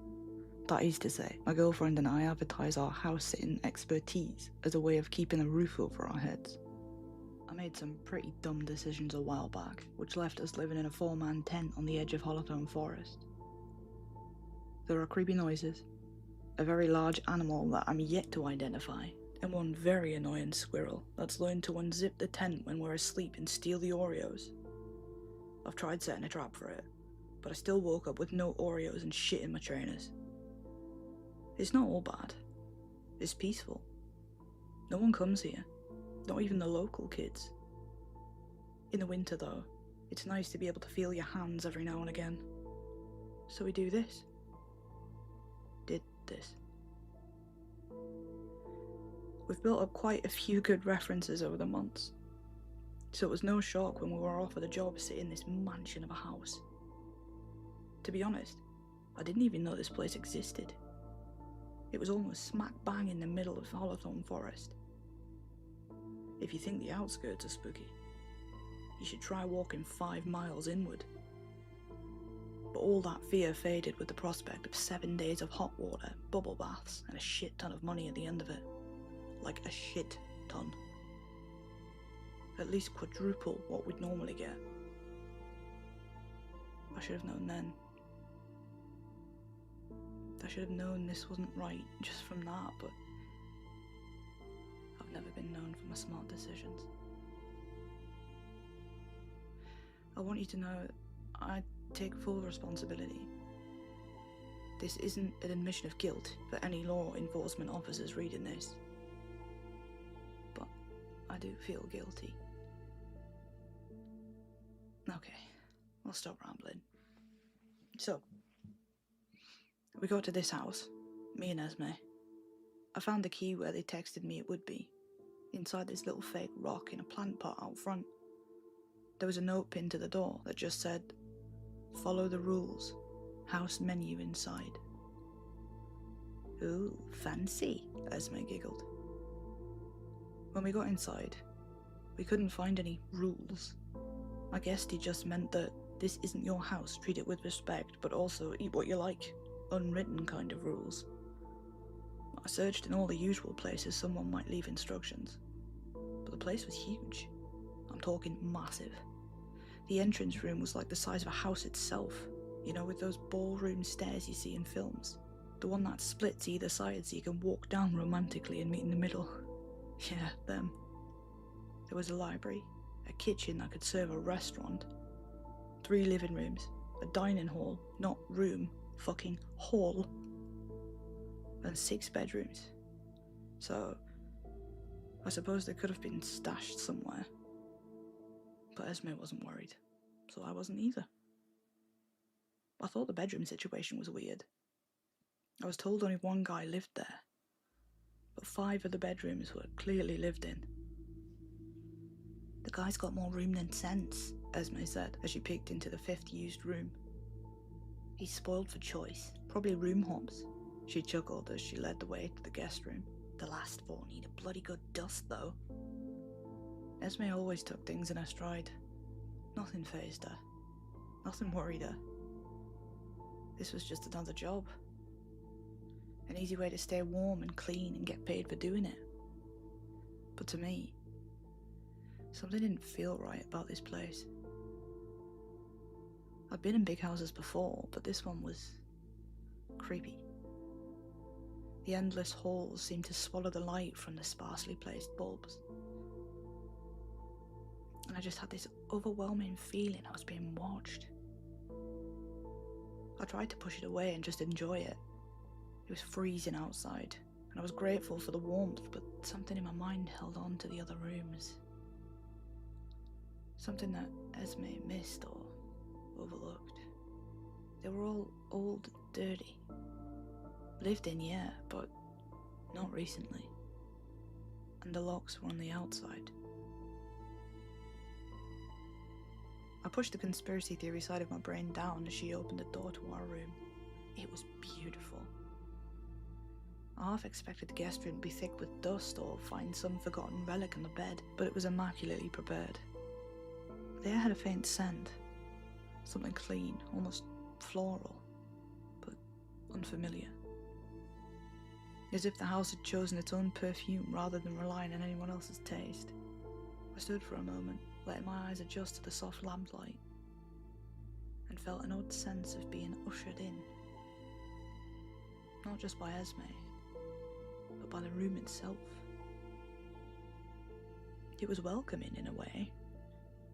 that is to say, my girlfriend and I advertise our house-sitting expertise as a way of keeping a roof over our heads. I made some pretty dumb decisions a while back, which left us living in a 4-man tent on the edge of Hollowthorne Forest. There are creepy noises, a very large animal that I'm yet to identify, and one very annoying squirrel that's learned to unzip the tent when we're asleep and steal the Oreos. I've tried setting a trap for it, but I still woke up with no Oreos and shit in my trainers. It's not all bad. It's peaceful. No one comes here, not even the local kids. In the winter though, it's nice to be able to feel your hands every now and again. So we do this. Did this. We've built up quite a few good references over the months, so it was no shock when we were offered a job sitting in this mansion of a house. To be honest, I didn't even know this place existed. It was almost smack bang in the middle of Hollowthorne Forest. If you think the outskirts are spooky, you should try walking 5 miles inward. But all that fear faded with the prospect of 7 days of hot water, bubble baths, and a shit ton of money at the end of it. Like a shit ton. At least quadruple what we'd normally get. I should have known then. I should have known this wasn't right just from that, but I've never been known for my smart decisions. I want you to know I take full responsibility. This isn't an admission of guilt for any law enforcement officers reading this. But I do feel guilty. Okay, I'll stop rambling. So, we got to this house, me and Esme. I found the key where they texted me it would be, inside this little fake rock in a plant pot out front. There was a note pinned to the door that just said, "Follow the rules. House menu inside." "Ooh, fancy," Esme giggled. When we got inside, we couldn't find any rules. I guessed he just meant that this isn't your house, treat it with respect, but also eat what you like. Unwritten kind of rules. I searched in all the usual places someone might leave instructions, but the place was huge. I'm talking massive. The entrance room was like the size of a house itself, you know, with those ballroom stairs you see in films. The one that splits either side so you can walk down romantically and meet in the middle. Yeah, them. There was a library, a kitchen that could serve a restaurant, 3 living rooms, a dining hall, not room, fucking hall, and 6 bedrooms. So, I suppose they could have been stashed somewhere. But Esme wasn't worried, so I wasn't either. I thought the bedroom situation was weird. I was told only one guy lived there, but 5 of the bedrooms were clearly lived in. "The guy's got more room than sense," Esme said as she peeked into the 5th used room. "He's spoiled for choice, probably room hops," she chuckled as she led the way to the guest room. "The last 4 need a bloody good dust though." Esme always took things in her stride. Nothing fazed her. Nothing worried her. This was just another job. An easy way to stay warm and clean and get paid for doing it. But to me, something didn't feel right about this place. I'd been in big houses before, but this one was creepy. The endless halls seemed to swallow the light from the sparsely placed bulbs. And I just had this overwhelming feeling I was being watched. I tried to push it away and just enjoy it. It was freezing outside, and I was grateful for the warmth, but something in my mind held on to the other rooms. Something that Esme missed or overlooked. They were all old and dirty. Lived in, yeah, but not recently. And the locks were on the outside. I pushed the conspiracy theory side of my brain down as she opened the door to our room. It was beautiful. I half expected the guest room to be thick with dust or find some forgotten relic on the bed, but it was immaculately prepared. The air had a faint scent. Something clean, almost floral, but unfamiliar. As if the house had chosen its own perfume rather than relying on anyone else's taste. I stood for a moment, letting my eyes adjust to the soft lamplight, and felt an odd sense of being ushered in. Not just by Esme, but by the room itself. It was welcoming in a way,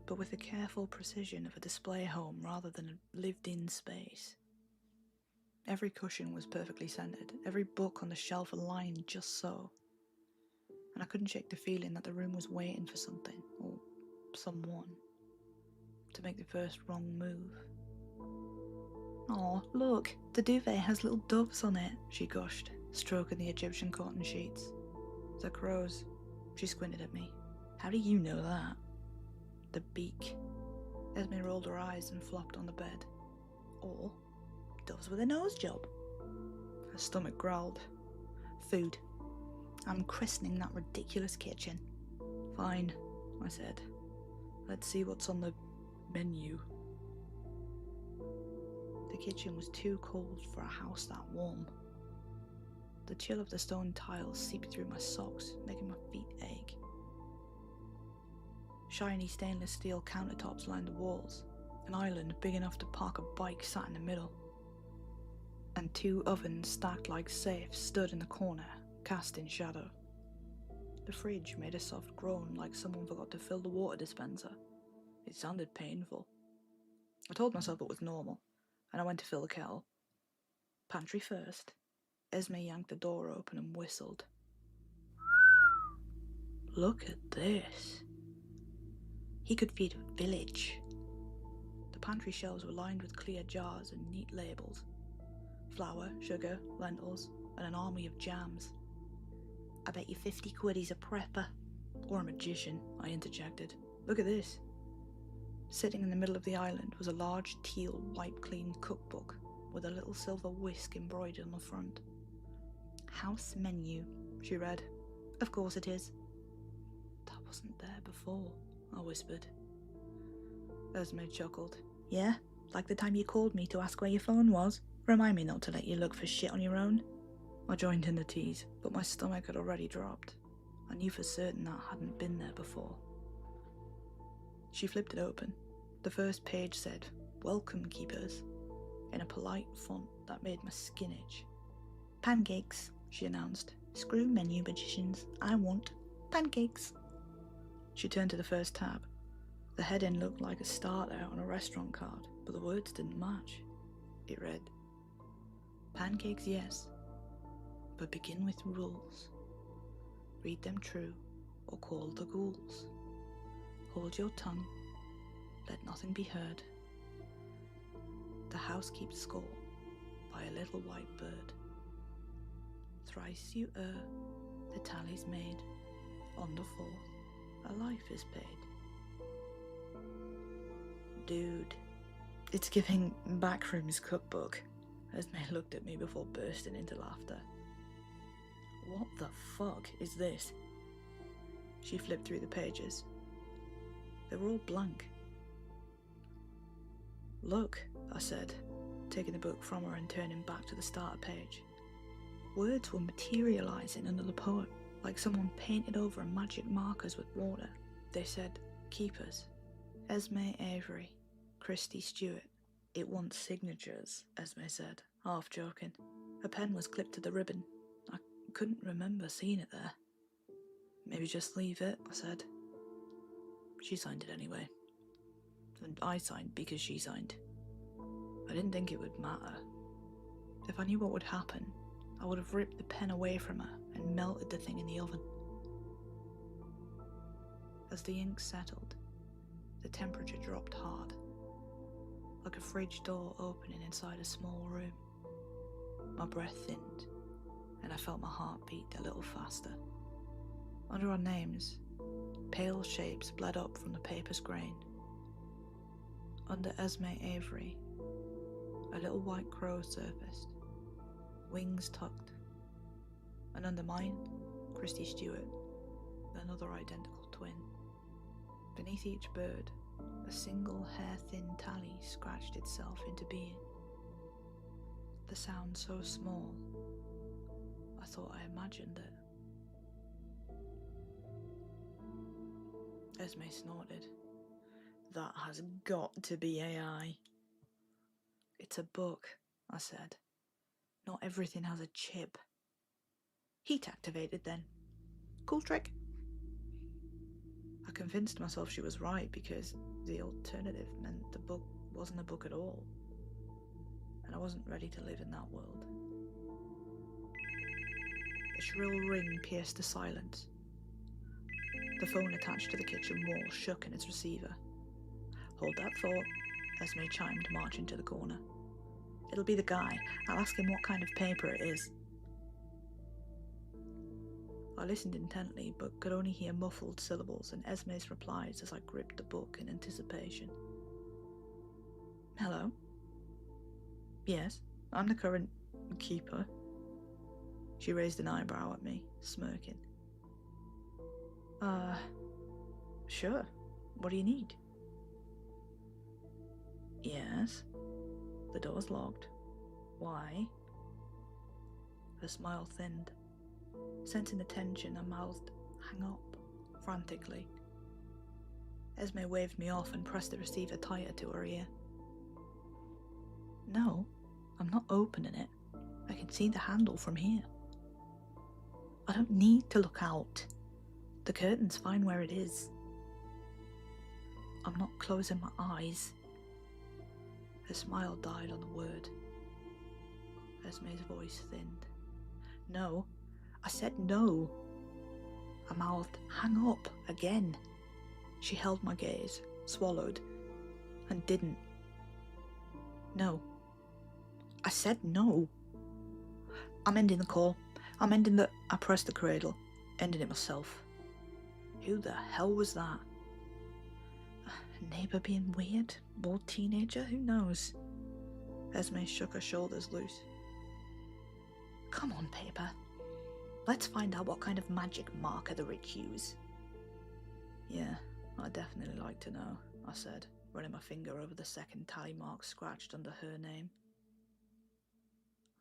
but with the careful precision of a display home rather than a lived-in space. Every cushion was perfectly scented, every book on the shelf aligned just so, and I couldn't shake the feeling that the room was waiting for something, or someone, to make the first wrong move. "Aw, look, the duvet has little doves on it," she gushed, stroking the Egyptian cotton sheets. "They're crows." She squinted at me. "How do you know that?" "The beak." Esme rolled her eyes and flopped on the bed. "Or doves with a nose job." Her stomach growled. "Food. I'm christening that ridiculous kitchen." "Fine," I said. "Let's see what's on the menu." The kitchen was too cold for a house that warm. The chill of the stone tiles seeped through my socks, making my feet ache. Shiny stainless steel countertops lined the walls. An island big enough to park a bike sat in the middle. And 2 ovens stacked like safes stood in the corner, cast in shadow. The fridge made a soft groan like someone forgot to fill the water dispenser. It sounded painful. I told myself it was normal, and I went to fill the kettle. Pantry first. Esme yanked the door open and whistled. "Look at this." He could feed a village. The pantry shelves were lined with clear jars and neat labels. Flour, sugar, lentils, and an army of jams. "I bet you 50 quid he's a prepper." "Or a magician," I interjected. "Look at this." Sitting in the middle of the island was a large teal wipe-clean cookbook with a little silver whisk embroidered on the front. "House menu," she read. "Of course it is." "That wasn't there before," I whispered. Esme chuckled. "Yeah, like the time you called me to ask where your phone was. Remind me not to let you look for shit on your own." I joined in the tease, but my stomach had already dropped. I knew for certain that hadn't been there before. She flipped it open. The first page said, "Welcome, keepers," in a polite font that made my skin itch. "Pancakes," she announced. "Screw menu magicians. I want pancakes." She turned to the first tab. The heading looked like a starter on a restaurant card, but the words didn't match. It read, "Pancakes, yes, but begin with rules. Read them true, or call the ghouls. Hold your tongue, let nothing be heard. The house keeps score by a little white bird. Thrice you err, the tally's made. On the fourth, a life is paid." Dude, it's giving Backrooms cookbook. Esme looked at me before bursting into laughter. "What the fuck is this?" She flipped through the pages. They were all blank. "Look," I said, taking the book from her and turning back to the starter page. Words were materialising under the poem, like someone painted over magic markers with water. They said, "Keepers, Esme Avery, Christy Stewart." "It wants signatures," Esme said, half joking. A pen was clipped to the ribbon. I couldn't remember seeing it there. "Maybe just leave it," I said. She signed it anyway. And I signed because she signed. I didn't think it would matter. If I knew what would happen, I would have ripped the pen away from her and melted the thing in the oven. As the ink settled, the temperature dropped hard, like a fridge door opening inside a small room. My breath thinned, and I felt my heart beat a little faster. Under our names, pale shapes bled up from the paper's grain. Under Esme Avery, a little white crow surfaced, wings tucked, and under mine, Christy Stewart, another identical twin. Beneath each bird, a single hair-thin tally scratched itself into being. The sound so small, I thought I imagined it. Esme snorted. "That has got to be AI." "It's a book," I said. "Not everything has a chip." "Heat activated then. Cool trick." I convinced myself she was right because the alternative meant the book wasn't a book at all, and I wasn't ready to live in that world. A shrill ring pierced the silence. The phone attached to the kitchen wall shook in its receiver. "Hold that thought," Esme chimed, marching to the corner. "It'll be the guy. I'll ask him what kind of paper it is." I listened intently, but could only hear muffled syllables and Esme's replies as I gripped the book in anticipation. "Hello? Yes, I'm the current keeper." She raised an eyebrow at me, smirking. Sure. What do you need?" "Yes." "The door's locked." "Why?" Her smile thinned. Sensing the tension, I mouthed, "Hang up," frantically. Esme waved me off and pressed the receiver tighter to her ear. "No, I'm not opening it. I can see the handle from here. I don't need to look out. The curtain's fine where it is. I'm not closing my eyes." Her smile died on the word. Esme's voice thinned. "No, I said no." I mouthed, "Hang up," again. She held my gaze, swallowed, and didn't. "No. I said no. I'm ending the call. I'm ending the..." I pressed the cradle, ending it myself. Who the hell was that? Neighbour being weird? Or teenager? Who knows? Esme shook her shoulders loose. Come on, paper. Let's find out what kind of magic marker the rich use. Yeah, I'd definitely like to know, I said, running my finger over the second tally mark scratched under her name.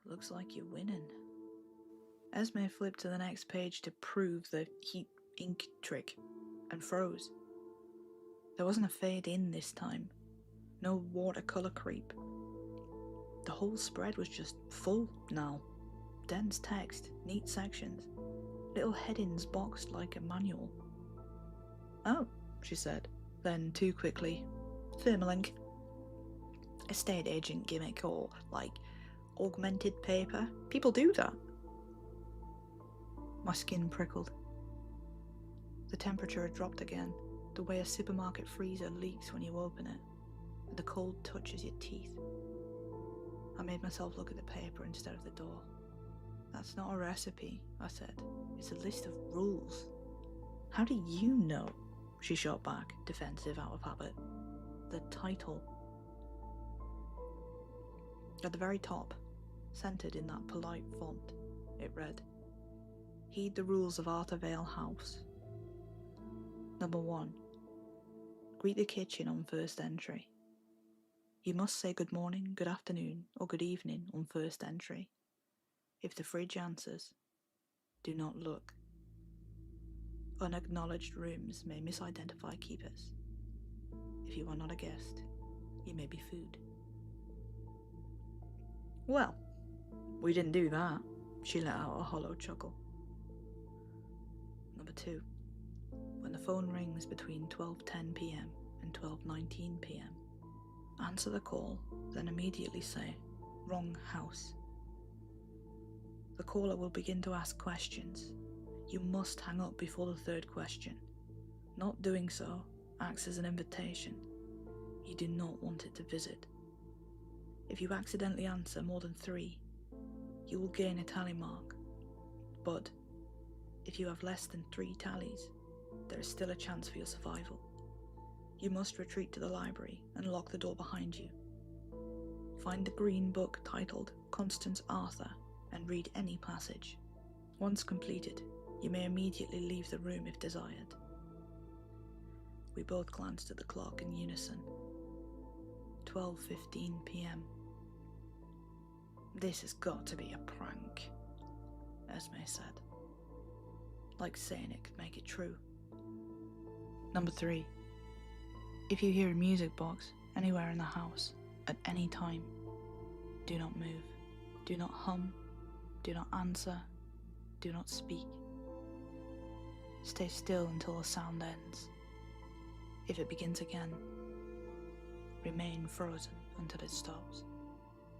Looks like you're winning. Esme flipped to the next page to prove the heat ink trick and froze. There wasn't a fade in this time. No watercolour creep. The whole spread was just full now. Dense text, neat sections, little headings boxed like a manual. Oh, she said, then too quickly. Thermalink. Estate agent gimmick or, like, augmented paper. People do that. My skin prickled. The temperature had dropped again, the way a supermarket freezer leaks when you open it, and the cold touches your teeth. I made myself look at the paper instead of the door. That's not a recipe, I said. It's a list of rules. How do you know? She shot back, defensive out of habit. The title. At the very top, centred in that polite font, it read, Heed the rules of Arthur Vale House. Number 1. Greet the kitchen on first entry. You must say good morning, good afternoon, or good evening on first entry. If the fridge answers, do not look. Unacknowledged rooms may misidentify keepers. If you are not a guest, you may be food. Well, we didn't do that, she let out a hollow chuckle. Number 2. When the phone rings between 12:10 p.m. and 12:19 p.m, answer the call, then immediately say, wrong house. The caller will begin to ask questions. You must hang up before the third question. Not doing so acts as an invitation. You do not want it to visit. If you accidentally answer more than 3, you will gain a tally mark. But if you have less than 3 tallies, there is still a chance for your survival. You must retreat to the library and lock the door behind you. Find the green book titled Constance Arthur and read any passage. Once completed, you may immediately leave the room if desired. We both glanced at the clock in unison. 12:15 p.m. This has got to be a prank, Esme said. Like saying it could make it true. Number 3. If you hear a music box anywhere in the house, at any time, do not move, do not hum, do not answer, do not speak. Stay still until the sound ends. If it begins again, remain frozen until it stops.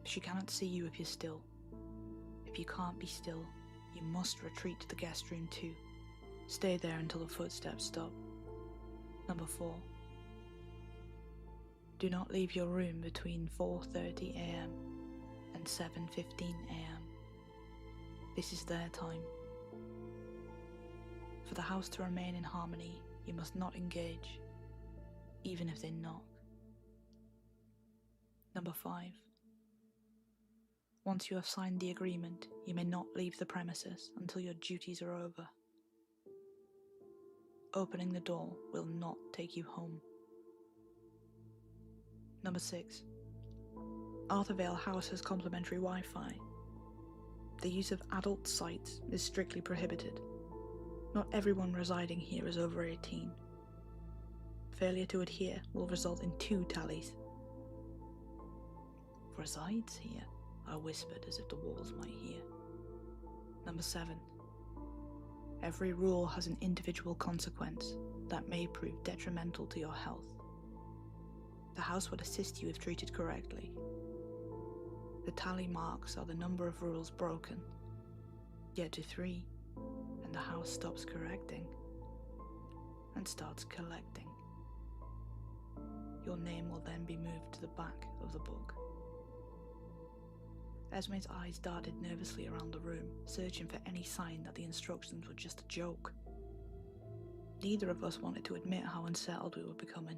She cannot see you if you're still. If you can't be still, you must retreat to the guest room too. Stay there until the footsteps stop. Number 4. Do not leave your room between 4:30 a.m. and 7:15 a.m. This is their time. For the house to remain in harmony, you must not engage, even if they knock. Number 5. Once you have signed the agreement, you may not leave the premises until your duties are over. Opening the door will not take you home. Number 6. Arthur Vale House has complimentary Wi-Fi. The use of adult sites is strictly prohibited. Not everyone residing here is over 18. Failure to adhere will result in 2 tallies. Resides here, I whispered as if the walls might hear. Number 7. Every rule has an individual consequence that may prove detrimental to your health. The house would assist you if treated correctly. The tally marks are the number of rules broken. Get to 3, and the house stops correcting and starts collecting. Your name will then be moved to the back of the book. Esme's eyes darted nervously around the room, searching for any sign that the instructions were just a joke. Neither of us wanted to admit how unsettled we were becoming.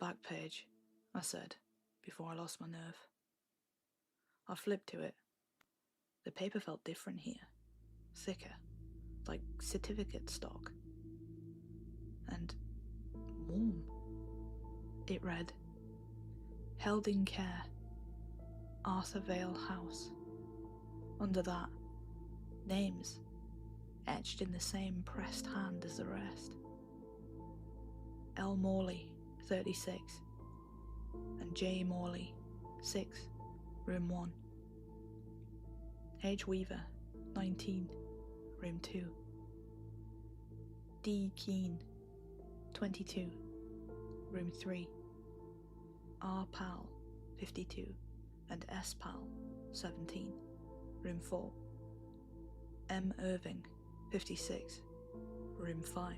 back page, I said, before I lost my nerve. I flipped to it. The paper felt different here, thicker, like certificate stock, and warm. It read, "Held in care, Arthur Vale House." Under that, names, etched in the same pressed hand as the rest. L. Morley, 36, and J. Morley, 6, room 1. H. Weaver, 19, room 2. D. Keane, 22, room 3. R. Powell, 52, and S. Powell, 17, room 4. M. Irving, 56, room 5.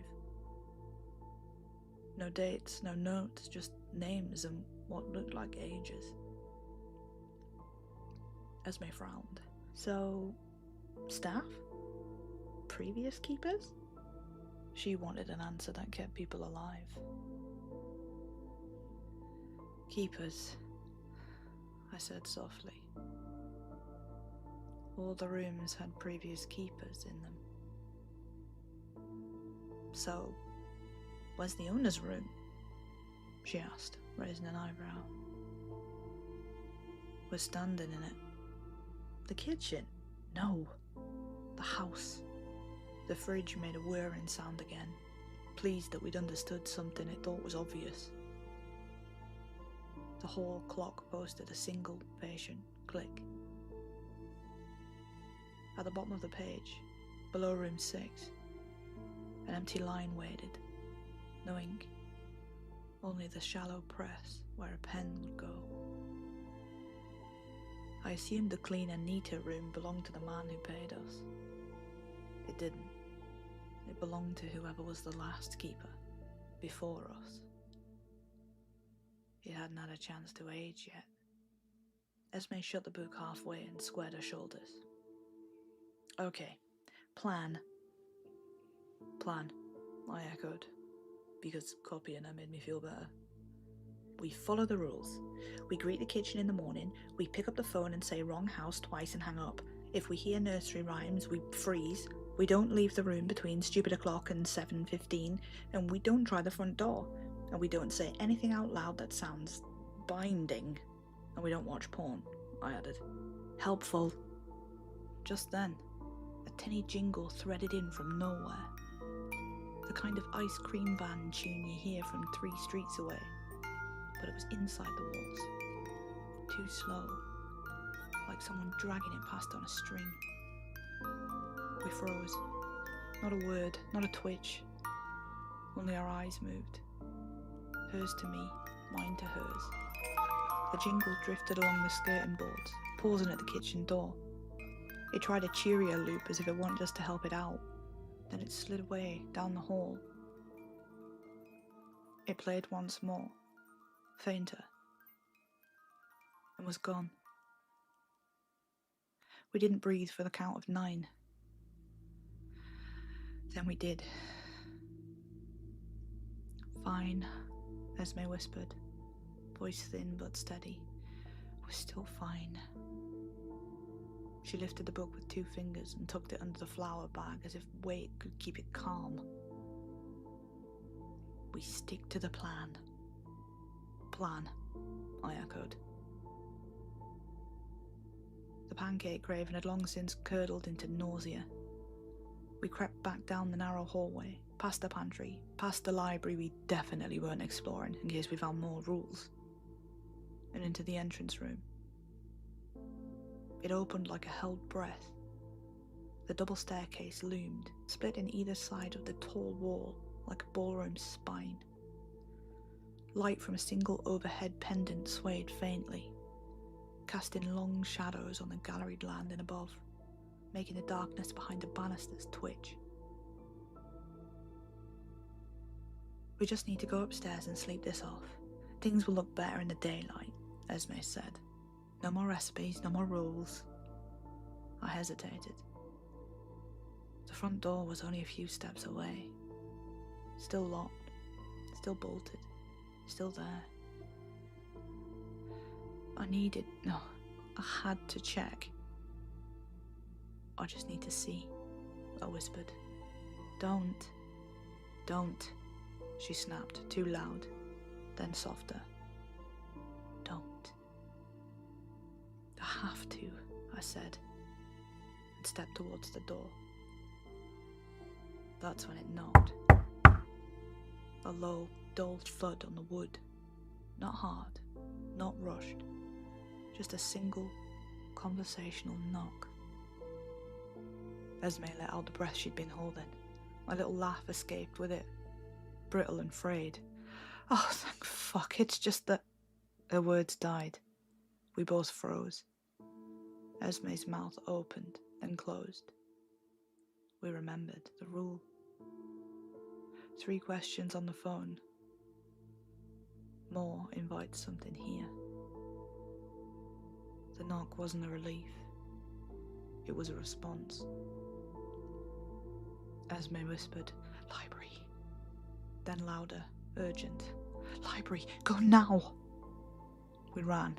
No dates, no notes, just names and what looked like ages. Esme frowned. So, staff? Previous keepers? She wanted an answer that kept people alive. Keepers, I said softly. All the rooms had previous keepers in them. So, where's the owner's room? She asked, raising an eyebrow. We're standing in it. The kitchen? No. The house. The fridge made a whirring sound again, pleased that we'd understood something it thought was obvious. The hall clock posted a single patient click. At the bottom of the page, below room 6, an empty line waited, no ink, only the shallow press where a pen would go. I assumed the cleaner, neater room belonged to the man who paid us. It didn't. It belonged to whoever was the last keeper, before us. It hadn't had a chance to age yet. Esme shut the book halfway and squared her shoulders. Okay, plan. Plan, I echoed, because copying her made me feel better. We follow the rules. We greet the kitchen in the morning, we pick up the phone and say wrong house twice and hang up. If we hear nursery rhymes, we freeze. We don't leave the room between stupid o'clock and 7:15, and we don't try the front door. And we don't say anything out loud that sounds binding. And we don't watch porn, I added. Helpful. Just then, a tinny jingle threaded in from nowhere. The kind of ice cream van tune you hear from 3 streets away. But it was inside the walls. Too slow. Like someone dragging it past on a string. We froze. Not a word, not a twitch. Only our eyes moved. Hers to me, mine to hers. The jingle drifted along the skirting boards, pausing at the kitchen door. It tried a cheerier loop as if it wanted us to help it out. Then it slid away down the hall. It played once more, fainter, and was gone. We didn't breathe for the count of 9. Then we did. Fine, Esme whispered, voice thin but steady. We're still fine. She lifted the book with 2 fingers and tucked it under the flour bag as if weight could keep it calm. We stick to the plan. Plan, I echoed. The pancake craving had long since curdled into nausea. We crept back down the narrow hallway, past the pantry, past the library we definitely weren't exploring in case we found more rules, and into the entrance room. It opened like a held breath. The double staircase loomed, split in either side of the tall wall like a ballroom spine. Light from a single overhead pendant swayed faintly, casting long shadows on the galleried landing above, making the darkness behind the banisters twitch. We just need to go upstairs and sleep this off. Things will look better in the daylight, Esme said. No more recipes, no more rules. I hesitated. The front door was only a few steps away. Still locked, still bolted, still there. I had to check. I just need to see, I whispered. Don't, she snapped, too loud, then softer. Don't. I have to, I said, and stepped towards the door. That's when it knocked. A low, dull thud on the wood. Not hard, not rushed, just a single, conversational knock. Esme let out the breath she'd been holding. My little laugh escaped with it, brittle and frayed. Oh, thank fuck, it's just that... Her words died. We both froze. Esme's mouth opened, then closed. We remembered the rule. 3 questions on the phone. More invites something here. The knock wasn't a relief. It was a response. Esme whispered, "Library." Then louder, urgent. "Library, go now!" We ran.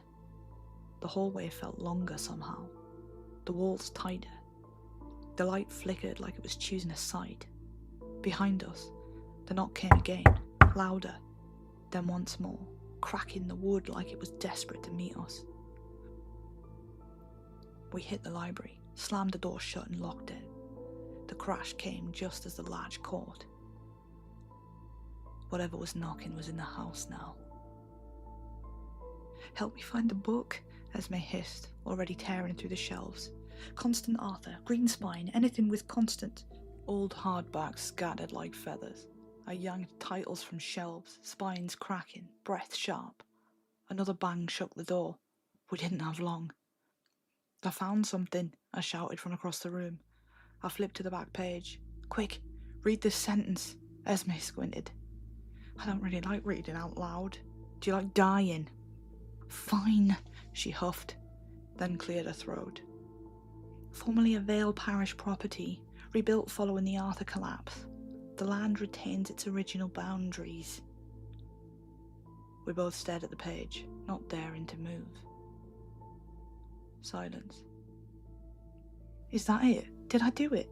The hallway felt longer somehow. The walls tighter. The light flickered like it was choosing a side. Behind us, the knock came again, louder. Then once more, cracking the wood like it was desperate to meet us. We hit the library, slammed the door shut and locked it. The crash came just as the latch caught. Whatever was knocking was in the house now. "Help me find the book," Esme hissed, already tearing through the shelves. "Constant Arthur, Green Spine, anything with Constant." Old hardbacks scattered like feathers. I yanked titles from shelves, spines cracking, breath sharp. Another bang shook the door. We didn't have long. "I found something," I shouted from across the room. I flipped to the back page. "Quick, read this sentence." Esme squinted. "I don't really like reading out loud. Do you like dying?" "Fine," she huffed, then cleared her throat. "Formerly a Vale Parish property, rebuilt following the Arthur collapse. The land retains its original boundaries." We both stared at the page, not daring to move. Silence. "Is that it? Did I do it?"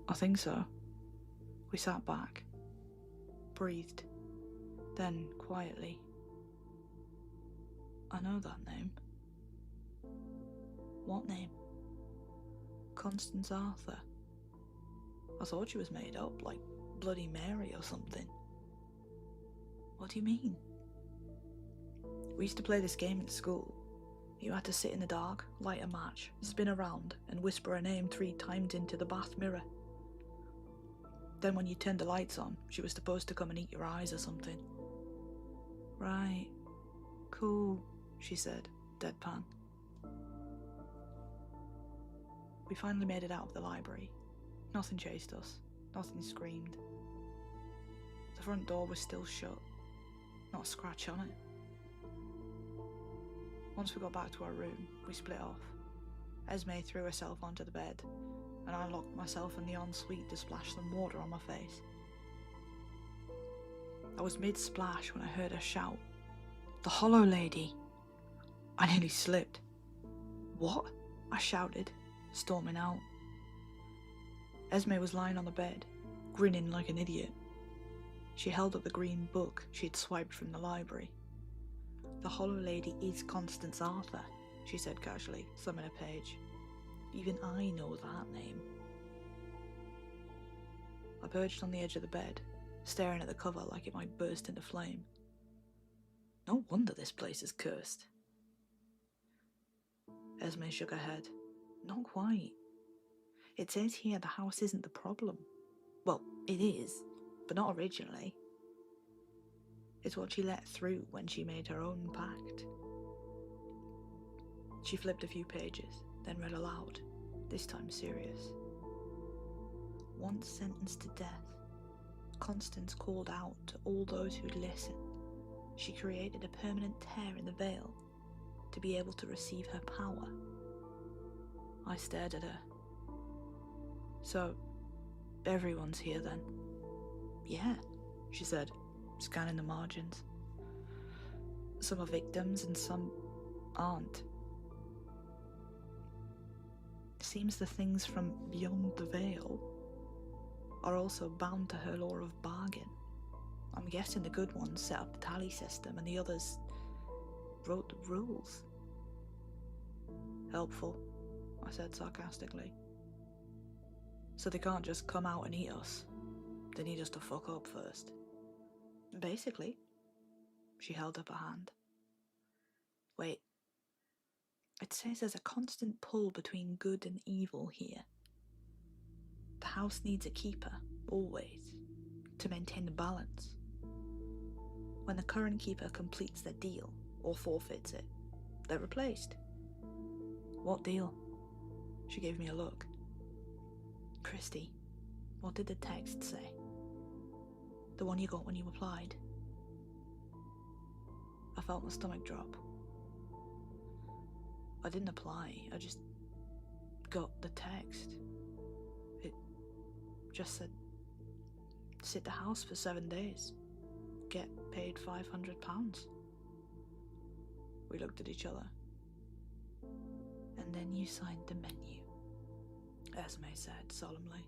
"I think so." We sat back, breathed, then quietly. "I know that name." "What name?" "Constance Arthur." "I thought she was made up, like Bloody Mary or something." "What do you mean?" "We used to play this game at school. You had to sit in the dark, light a match, spin around, and whisper her name 3 times into the bath mirror. Then when you turned the lights on, she was supposed to come and eat your eyes or something." "Right. Cool," she said, deadpan. We finally made it out of the library. Nothing chased us. Nothing screamed. The front door was still shut. Not a scratch on it. Once we got back to our room, we split off. Esme threw herself onto the bed, and I locked myself in the ensuite to splash some water on my face. I was mid-splash when I heard her shout, "The Hollow Lady!" I nearly slipped. "What?" I shouted, storming out. Esme was lying on the bed, grinning like an idiot. She held up the green book she'd swiped from the library. "The Hollow Lady is Constance Arthur," she said casually, thumbing a page. "Even I know that name." I perched on the edge of the bed, staring at the cover like it might burst into flame. No wonder this place is cursed. Esme shook her head. "Not quite. It says here the house isn't the problem. Well, it is, but not originally. It's what she let through when she made her own pact." She flipped a few pages, then read aloud, this time serious. "Once sentenced to death, Constance called out to all those who'd listen. She created a permanent tear in the veil to be able to receive her power." I stared at her. "So, everyone's here then?" "Yeah," she said, scanning the margins. "Some are victims and some aren't. Seems the things from beyond the veil are also bound to her law of bargain. I'm guessing the good ones set up the tally system and the others wrote the rules. Helpful, I said sarcastically. So they can't just come out and eat us. They need us to fuck up first. Basically. She held up a hand. Wait. It says there's a constant pull between good and evil here. The house needs a keeper, always, to maintain the balance. When the current keeper completes their deal, or forfeits it, they're replaced. What deal? She gave me a look. Christy, what did the text say? The one you got when you applied? I felt my stomach drop. I didn't apply, I just got the text. It just said, sit the house for 7 days, get paid £500. We looked at each other. And then you signed the menu, Esme said solemnly.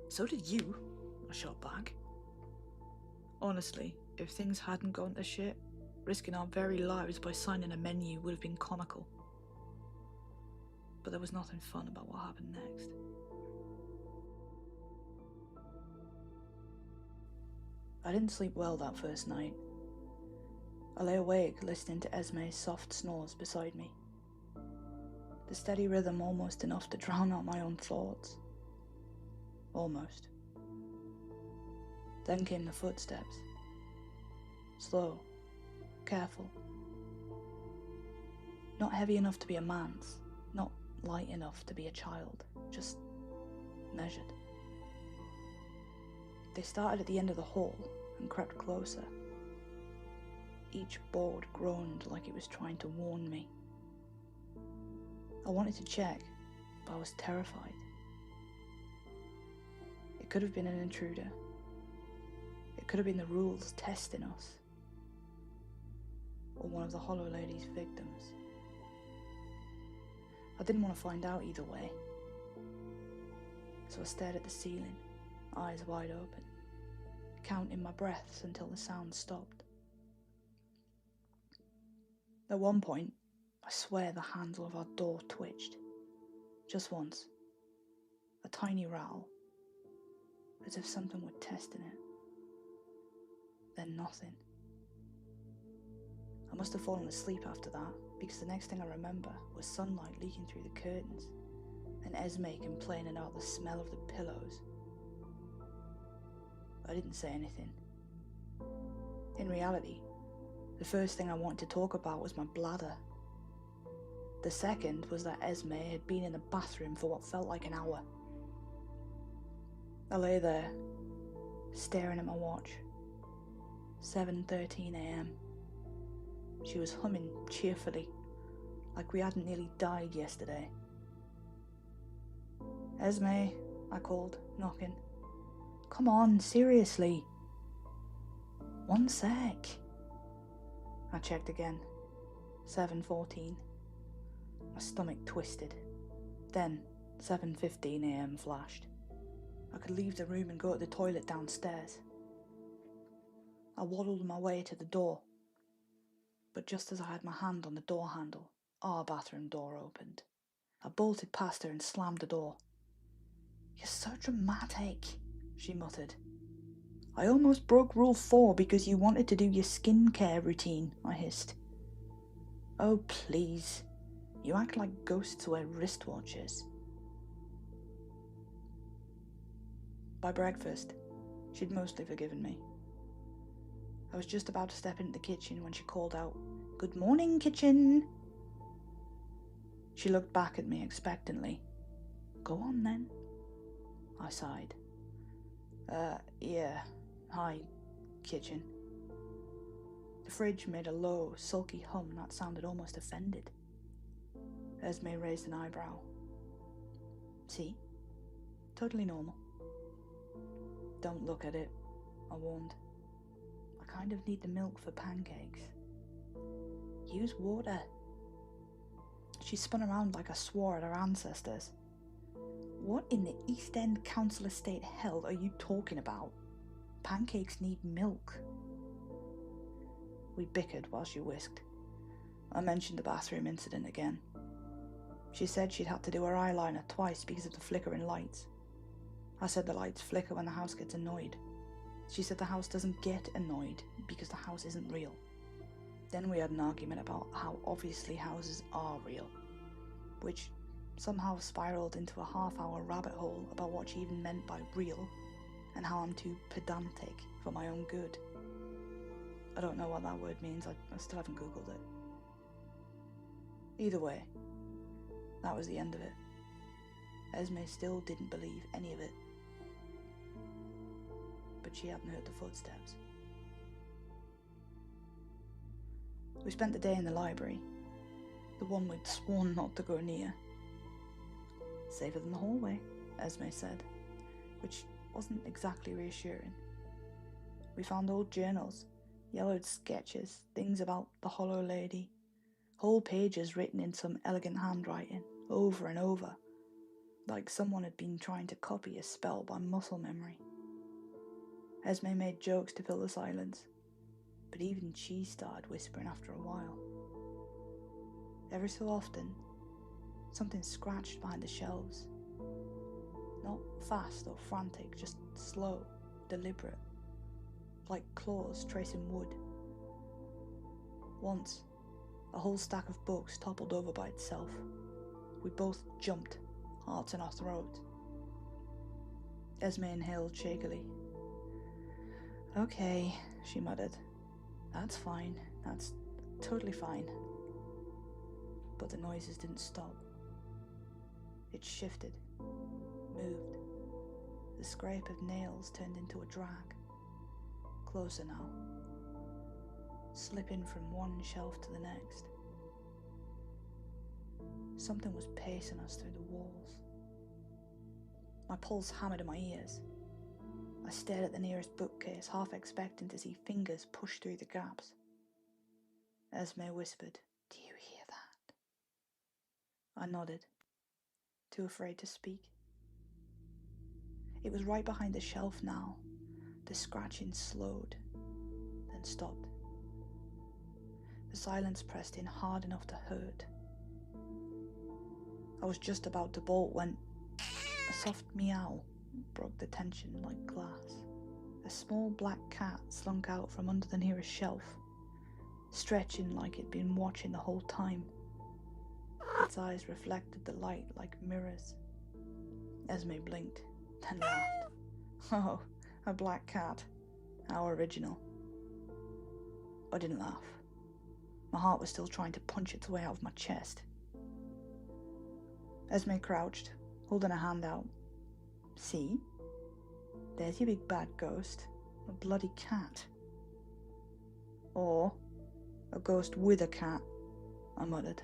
So did you, I shot back. Honestly, if things hadn't gone to shit, risking our very lives by signing a menu would have been comical. But there was nothing fun about what happened next. I didn't sleep well that first night. I lay awake listening to Esme's soft snores beside me. The steady rhythm almost enough to drown out my own thoughts. Almost. Then came the footsteps. Slow, careful. Not heavy enough to be a man's, not light enough to be a child, just measured. They started at the end of the hall and crept closer. Each board groaned like it was trying to warn me. I wanted to check, but I was terrified. It could have been an intruder. It could have been the rules testing us. Or one of the Hollow Lady's victims. I didn't want to find out either way. So I stared at the ceiling, eyes wide open, counting my breaths until the sound stopped. At one point, I swear the handle of our door twitched. Just once. A tiny rattle. As if something were testing it. Then nothing. I must have fallen asleep after that, because the next thing I remember was sunlight leaking through the curtains, and Esme complaining about the smell of the pillows. I didn't say anything. In reality, the first thing I wanted to talk about was my bladder. The second was that Esme had been in the bathroom for what felt like an hour. I lay there, staring at my watch. 7:13 a.m. She was humming cheerfully, like we hadn't nearly died yesterday. Esme, I called, knocking. Come on, seriously. 1 sec. I checked again. 7:14. My stomach twisted. Then 7:15 a.m. flashed. I could leave the room and go to the toilet downstairs. I waddled my way to the door. But just as I had my hand on the door handle, our bathroom door opened. I bolted past her and slammed the door. You're so dramatic, she muttered. I almost broke rule 4 because you wanted to do your skincare routine, I hissed. Oh, please. You act like ghosts wear wristwatches. By breakfast, she'd mostly forgiven me. I was just about to step into the kitchen when she called out, Good morning, kitchen. She looked back at me expectantly. Go on then. I sighed. Yeah. Hi, kitchen. The fridge made a low, sulky hum that sounded almost offended. Esme raised an eyebrow. See? Totally normal. Don't look at it, I warned. I kind of need the milk for pancakes. Use water, She spun around like I swore at her ancestors. What in the East End Council Estate hell are you talking about? Pancakes need milk. We bickered while she whisked. I mentioned the bathroom incident again. She said she'd had to do her eyeliner twice because of the flickering lights. I said the lights flicker when the house gets annoyed. She said the house doesn't get annoyed because the house isn't real. Then we had an argument about how obviously houses are real, which somehow spiraled into a half-hour rabbit hole about what she even meant by real and how I'm too pedantic for my own good. I don't know what that word means, I still haven't googled it. Either way, that was the end of it. Esme still didn't believe any of it. But she hadn't heard the footsteps. We spent the day in the library, the one we'd sworn not to go near. Safer than the hallway, Esme said, which wasn't exactly reassuring. We found old journals, yellowed sketches, things about the Hollow Lady, whole pages written in some elegant handwriting, over and over, like someone had been trying to copy a spell by muscle memory. Esme made jokes to fill the silence, but even she started whispering after a while. Every so often, something scratched behind the shelves. Not fast or frantic, just slow, deliberate, like claws tracing wood. Once, a whole stack of books toppled over by itself. We both jumped, hearts in our throats. Esme inhaled shakily. Okay, she muttered. That's fine. That's totally fine. But the noises didn't stop. It shifted, moved. The scrape of nails turned into a drag. Closer now. Slipping from one shelf to the next. Something was pacing us through the walls. My pulse hammered in my ears. I stared at the nearest bookcase, half expecting to see fingers push through the gaps. Esme whispered, "Do you hear that?" I nodded, too afraid to speak. It was right behind the shelf now. The scratching slowed, then stopped. The silence pressed in hard enough to hurt. I was just about to bolt when a soft meow broke the tension like glass. A small black cat slunk out from under the nearest shelf, stretching like it'd been watching the whole time. Its eyes reflected the light like mirrors. Esme blinked, then laughed. Oh, a black cat. How original. I didn't laugh. My heart was still trying to punch its way out of my chest. Esme crouched, holding a hand out. See? There's your big bad ghost. A bloody cat. Or a ghost with a cat, I muttered.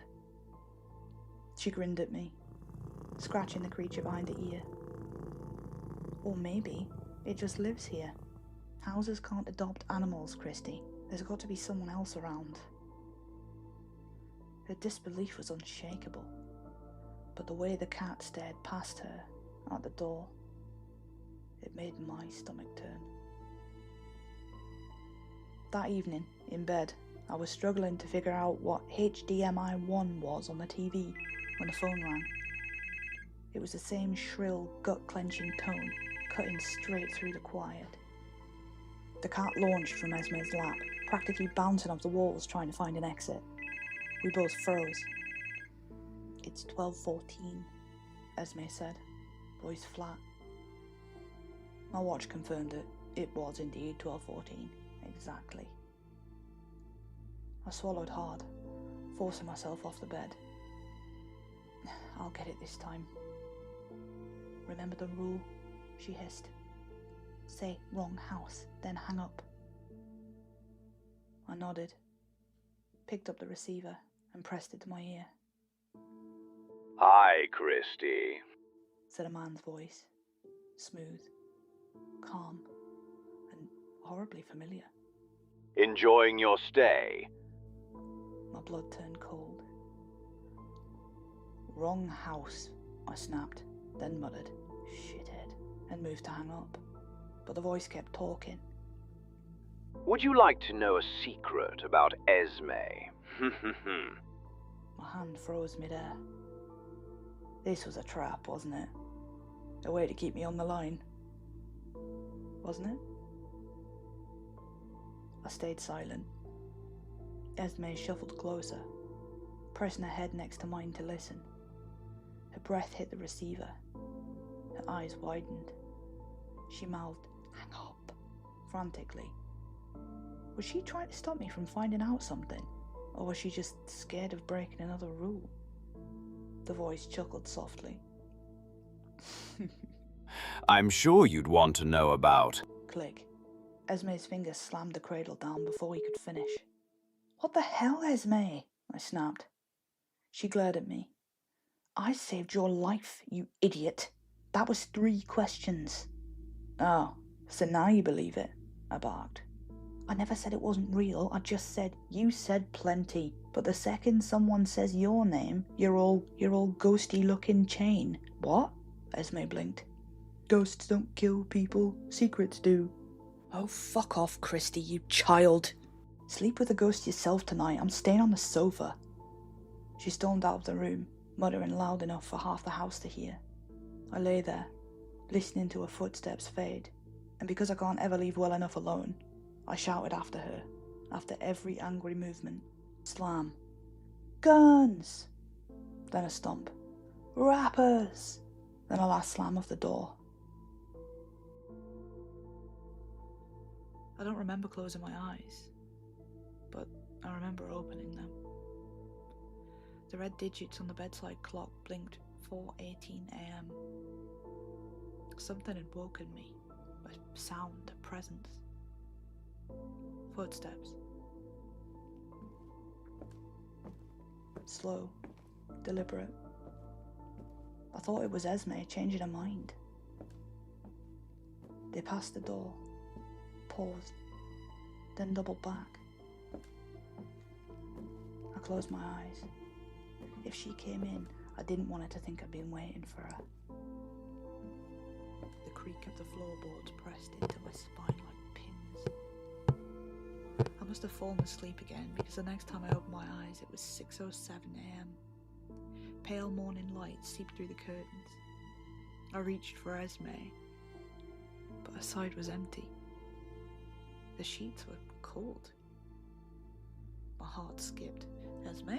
She grinned at me, scratching the creature behind the ear. Or maybe it just lives here. Houses can't adopt animals, Christy. There's got to be someone else around. Her disbelief was unshakable, but the way the cat stared past her at the door, it made my stomach turn. That evening, in bed, I was struggling to figure out what HDMI 1 was on the TV when the phone rang. It was the same shrill, gut-clenching tone, cutting straight through the quiet. The cat launched from Esme's lap, practically bouncing off the walls trying to find an exit. We both froze. It's 12:14, Esme said, voice flat. My watch confirmed it. It was indeed 12:14, exactly. I swallowed hard, forcing myself off the bed. I'll get it this time. Remember the rule? She hissed. Say wrong house, then hang up. I nodded, picked up the receiver and pressed it to my ear. Hi, Christy, said a man's voice, smooth, calm, and horribly familiar. Enjoying your stay? My blood turned cold. Wrong house, I snapped, then muttered, shithead, and moved to hang up. But the voice kept talking. Would you like to know a secret about Esme? My hand froze midair. This was a trap, wasn't it? A way to keep me on the line. Wasn't it? I stayed silent. Esme shuffled closer, pressing her head next to mine to listen. Her breath hit the receiver. Her eyes widened. She mouthed, "Hang up," frantically. Was she trying to stop me from finding out something? Or was she just scared of breaking another rule? The voice chuckled softly. I'm sure you'd want to know about... Click. Esme's fingers slammed the cradle down before he could finish. What the hell, Esme? I snapped. She glared at me. I saved your life, you idiot. That was 3 questions. Oh, so now you believe it, I barked. I never said it wasn't real, I just said you said plenty. But the second someone says your name, you're all ghosty looking chain. What? Esme blinked. Ghosts don't kill people, secrets do. Oh, fuck off, Christy, you child. Sleep with a ghost yourself tonight, I'm staying on the sofa. She stormed out of the room, muttering loud enough for half the house to hear. I lay there, listening to her footsteps fade, and because I can't ever leave well enough alone, I shouted after her, after every angry movement. Slam. Guns! Then a stomp. Rappers! Then a last slam of the door. I don't remember closing my eyes, but I remember opening them. The red digits on the bedside clock blinked 4:18 a.m. Something had woken me, a sound, a presence. Footsteps. Slow, deliberate. I thought it was Esme changing her mind. They passed the door, paused, then doubled back. I closed my eyes. If she came in, I didn't want her to think I'd been waiting for her. The creak of the floorboards pressed into my spine like pins. I must have fallen asleep again because the next time I opened my eyes it was 6:07 a.m. Pale morning light seeped through the curtains. I reached for Esme, but her side was empty. The sheets were cold. My heart skipped. Esme?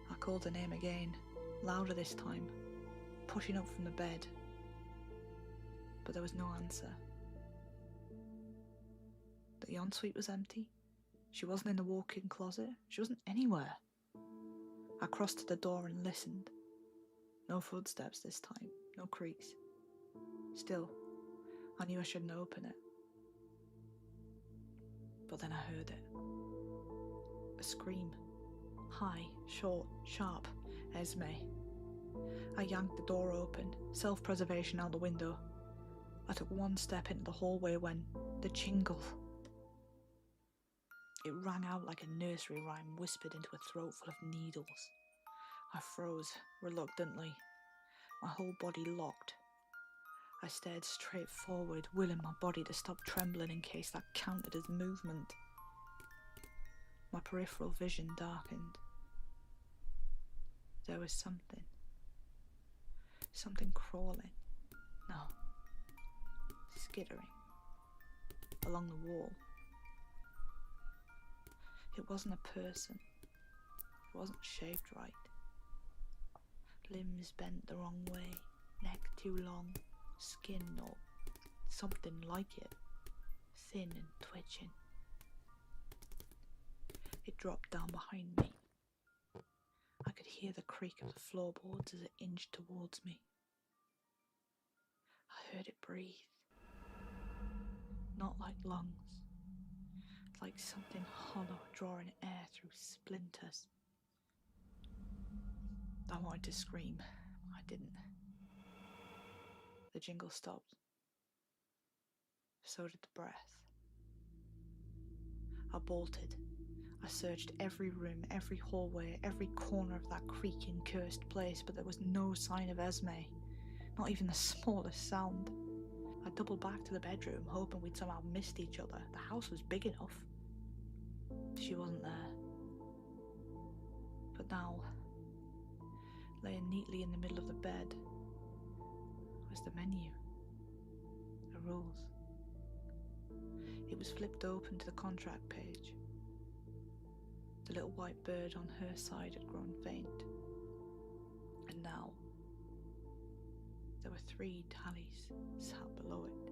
I called her name again, louder this time, pushing up from the bed. But there was no answer. The ensuite was empty. She wasn't in the walk-in closet. She wasn't anywhere. I crossed to the door and listened. No footsteps this time, no creaks. Still, I knew I shouldn't open it. But then I heard it. A scream. High, short, sharp. Esme. I yanked the door open, self-preservation out the window. I took one step into the hallway when the jingle. It rang out like a nursery rhyme whispered into a throat full of needles. I froze, reluctantly. My whole body locked. I stared straight forward, willing my body to stop trembling in case that counted as movement. My peripheral vision darkened. There was something. Something crawling. No. Skittering. Along the wall. It wasn't a person. It wasn't shaped right. Limbs bent the wrong way. Neck too long. Skin or something like it. Thin and twitching. It dropped down behind me. I could hear the creak of the floorboards as it inched towards me. I heard it breathe. Not like lungs. Like something hollow drawing air through splinters. I wanted to scream. I didn't. The jingle stopped. So did the breath. I bolted. I searched every room, every hallway, every corner of that creaking, cursed place, but there was no sign of Esme, not even the smallest sound. I doubled back to the bedroom, hoping we'd somehow missed each other. The house was big enough. She wasn't there. But now, laying neatly in the middle of the bed, was the menu. The rules. It was flipped open to the contract page. The little white bird on her side had grown faint. And now, there were 3 tallies sat below it.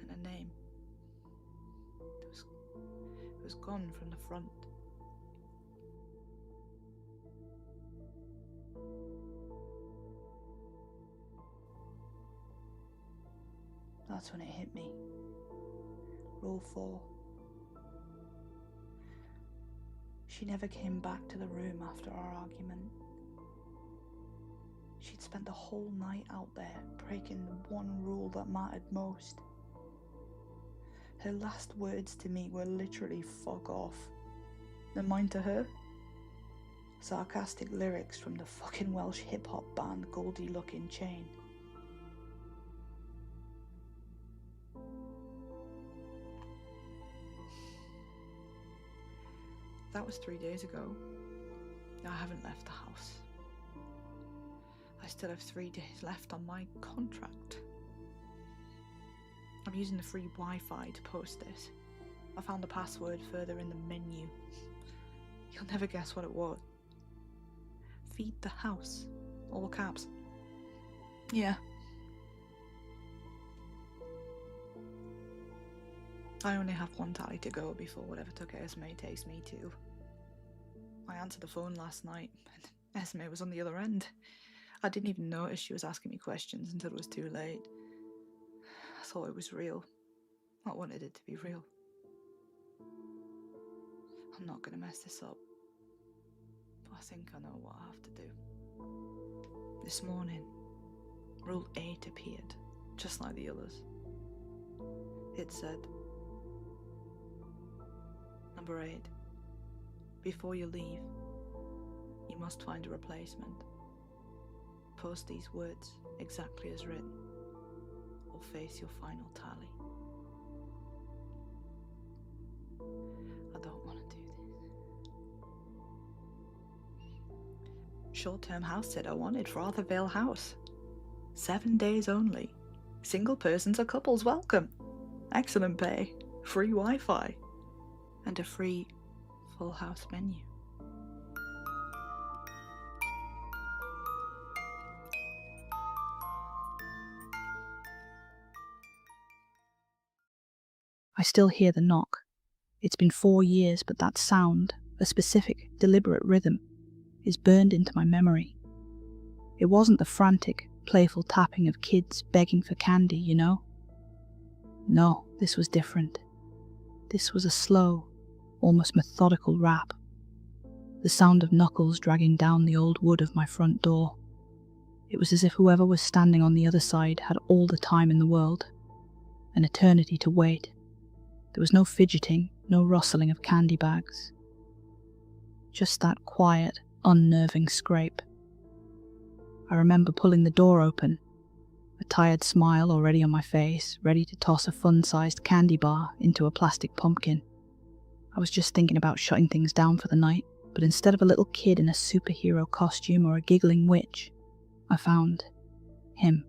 And a name. It was gone from the front. That's when it hit me. Rule 4. She never came back to the room after our argument. She'd spent the whole night out there, breaking the one rule that mattered most. Her last words to me were literally "fuck off." And mine to her? Sarcastic lyrics from the fucking Welsh hip-hop band Goldie Lookin' Chain. That was 3 days ago. I haven't left the house. I still have 3 days left on my contract. I'm using the free Wi-Fi to post this. I found the password further in the menu. You'll never guess what it was. Feed the house. All caps. Yeah. I only have 1 tally to go before whatever took Esme takes me to. I answered the phone last night, and Esme was on the other end. I didn't even notice she was asking me questions until it was too late. I thought it was real. I wanted it to be real. I'm not going to mess this up, but I think I know what I have to do. This morning, Rule 8 appeared, just like the others. It said, Number 8. Before you leave, you must find a replacement. Post these words exactly as written, or face your final tally. I don't want to do this. Short-term house sitter wanted for Arthur Vale House. 7 days only. Single persons or couples welcome. Excellent pay. Free Wi-Fi. And a free full house menu. I still hear the knock. It's been 4 years, but that sound, a specific, deliberate rhythm, is burned into my memory. It wasn't the frantic, playful tapping of kids begging for candy, you know? No, this was different. This was a slow, almost methodical rap. The sound of knuckles dragging down the old wood of my front door. It was as if whoever was standing on the other side had all the time in the world. An eternity to wait. There was no fidgeting, no rustling of candy bags. Just that quiet, unnerving scrape. I remember pulling the door open, a tired smile already on my face, ready to toss a fun-sized candy bar into a plastic pumpkin. I was just thinking about shutting things down for the night, but instead of a little kid in a superhero costume or a giggling witch, I found him.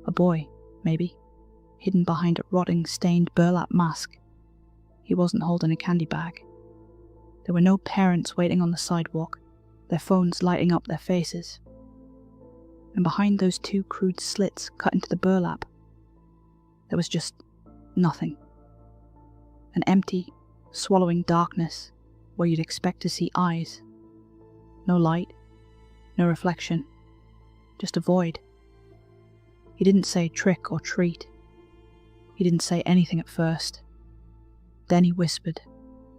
A boy, maybe, hidden behind a rotting, stained burlap mask. He wasn't holding a candy bag. There were no parents waiting on the sidewalk, their phones lighting up their faces. And behind those 2 crude slits cut into the burlap, there was just nothing. An empty, swallowing darkness where you'd expect to see eyes. No light, no reflection, just a void. He didn't say trick or treat. He didn't say anything at first. Then he whispered,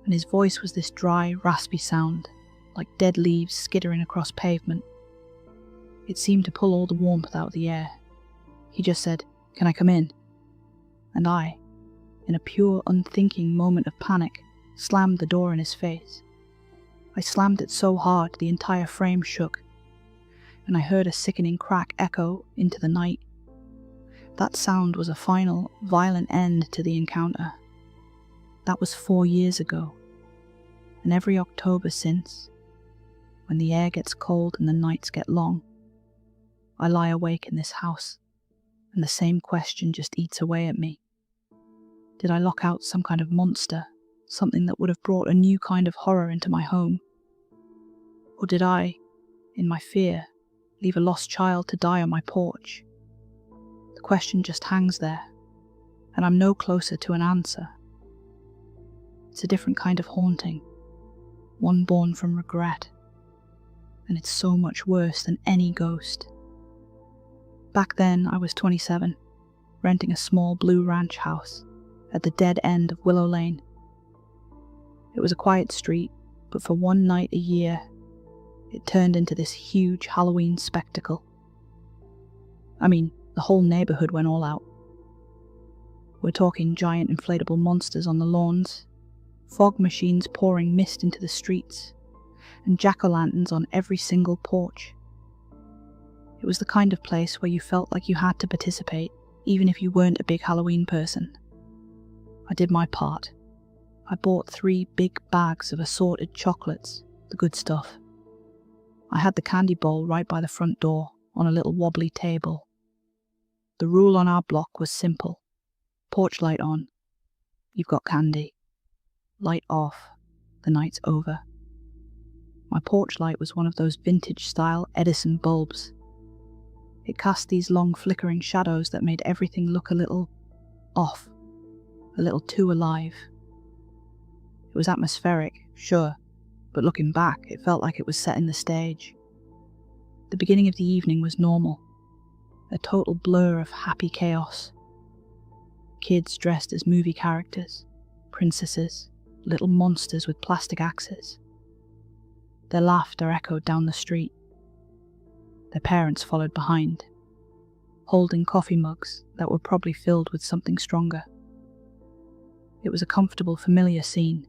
and his voice was this dry, raspy sound, like dead leaves skittering across pavement. It seemed to pull all the warmth out of the air. He just said, "Can I come in?" And I, in a pure, unthinking moment of panic, slammed the door in his face. I slammed it so hard the entire frame shook, and I heard a sickening crack echo into the night. That sound was a final, violent end to the encounter. That was 4 years ago, and every October since, when the air gets cold and the nights get long, I lie awake in this house, and the same question just eats away at me. Did I lock out some kind of monster, something that would have brought a new kind of horror into my home? Or did I, in my fear, leave a lost child to die on my porch? The question just hangs there, and I'm no closer to an answer. It's a different kind of haunting, one born from regret, and it's so much worse than any ghost. Back then, I was 27, renting a small blue ranch house at the dead end of Willow Lane. It was a quiet street, but for one night a year, it turned into this huge Halloween spectacle. I mean, the whole neighborhood went all out. We're talking giant inflatable monsters on the lawns, fog machines pouring mist into the streets, and jack-o'-lanterns on every single porch. It was the kind of place where you felt like you had to participate, even if you weren't a big Halloween person. I did my part. I bought 3 big bags of assorted chocolates, the good stuff. I had the candy bowl right by the front door, on a little wobbly table. The rule on our block was simple. Porch light on, you've got candy. Light off, the night's over. My porch light was one of those vintage-style Edison bulbs. It cast these long flickering shadows that made everything look a little off, a little too alive. It was atmospheric, sure, but looking back, it felt like it was setting the stage. The beginning of the evening was normal, a total blur of happy chaos. Kids dressed as movie characters, princesses, little monsters with plastic axes. Their laughter echoed down the street. Their parents followed behind, holding coffee mugs that were probably filled with something stronger. It was a comfortable, familiar scene,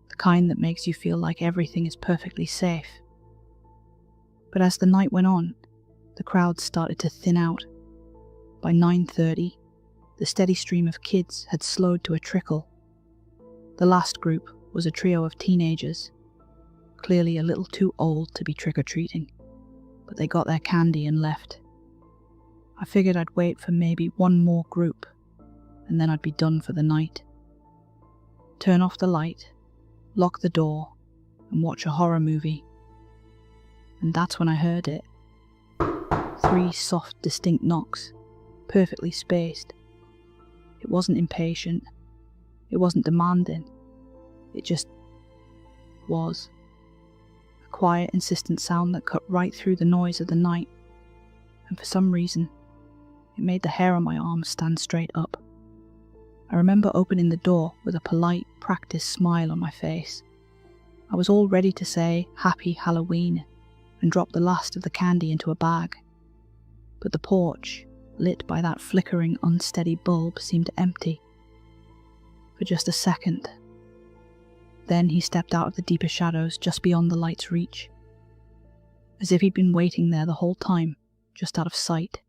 the kind that makes you feel like everything is perfectly safe. But as the night went on, the crowd started to thin out. By 9:30, the steady stream of kids had slowed to a trickle. The last group was a trio of teenagers, clearly a little too old to be trick-or-treating, but they got their candy and left. I figured I'd wait for maybe one more group, and then I'd be done for the night. Turn off the light, lock the door, and watch a horror movie. And that's when I heard it. 3 soft, distinct knocks, perfectly spaced. It wasn't impatient. It wasn't demanding. It just was. A quiet, insistent sound that cut right through the noise of the night. And for some reason, it made the hair on my arm stand straight up. I remember opening the door with a polite, practiced smile on my face. I was all ready to say, "Happy Halloween," and drop the last of the candy into a bag. But the porch, lit by that flickering, unsteady bulb, seemed empty. For just a second. Then he stepped out of the deeper shadows just beyond the light's reach. As if he'd been waiting there the whole time, just out of sight.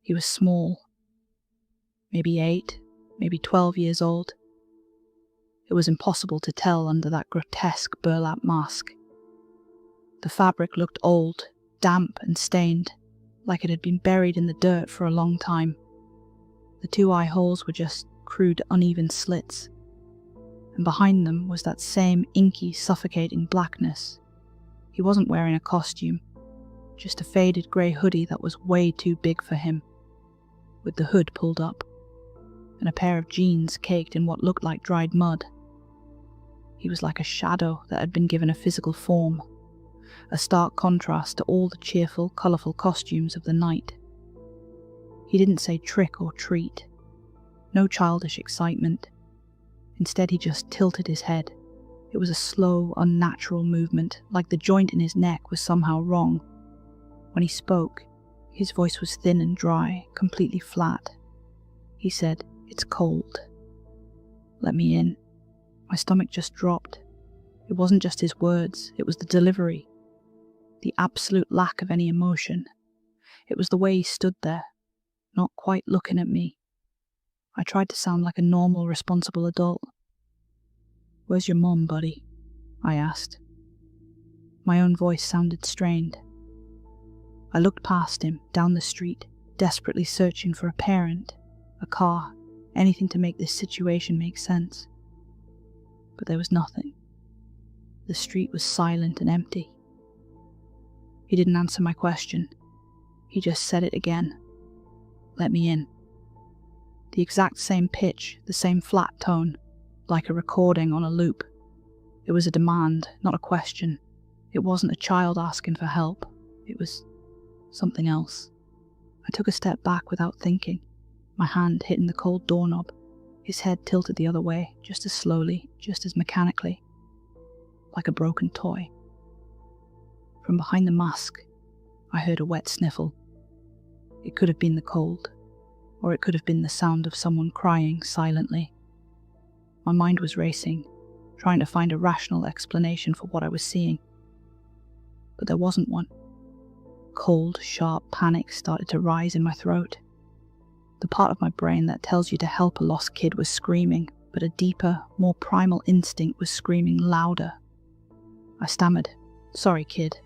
He was small. Maybe 8, maybe 12 years old. It was impossible to tell under that grotesque burlap mask. The fabric looked old, damp and stained, like it had been buried in the dirt for a long time. The 2 eye holes were just crude, uneven slits, and behind them was that same inky, suffocating blackness. He wasn't wearing a costume, just a faded grey hoodie that was way too big for him, with the hood pulled up, and a pair of jeans caked in what looked like dried mud. He was like a shadow that had been given a physical form, a stark contrast to all the cheerful, colourful costumes of the night. He didn't say trick or treat. No childish excitement. Instead, he just tilted his head. It was a slow, unnatural movement, like the joint in his neck was somehow wrong. When he spoke, his voice was thin and dry, completely flat. He said, "It's cold. Let me in." My stomach just dropped. It wasn't just his words, it was the delivery. The absolute lack of any emotion. It was the way he stood there, not quite looking at me. I tried to sound like a normal, responsible adult. "Where's your mom, buddy?" I asked. My own voice sounded strained. I looked past him, down the street, desperately searching for a parent, a car, anything to make this situation make sense. But there was nothing. The street was silent and empty. He didn't answer my question. He just said it again. "Let me in." The exact same pitch, the same flat tone, like a recording on a loop. It was a demand, not a question. It wasn't a child asking for help. It was something else. I took a step back without thinking, my hand hitting the cold doorknob, his head tilted the other way, just as slowly, just as mechanically, like a broken toy. From behind the mask, I heard a wet sniffle. It could have been the cold, or it could have been the sound of someone crying silently. My mind was racing, trying to find a rational explanation for what I was seeing. But there wasn't one. Cold, sharp panic started to rise in my throat. The part of my brain that tells you to help a lost kid was screaming, but a deeper, more primal instinct was screaming louder. I stammered, "Sorry, kid."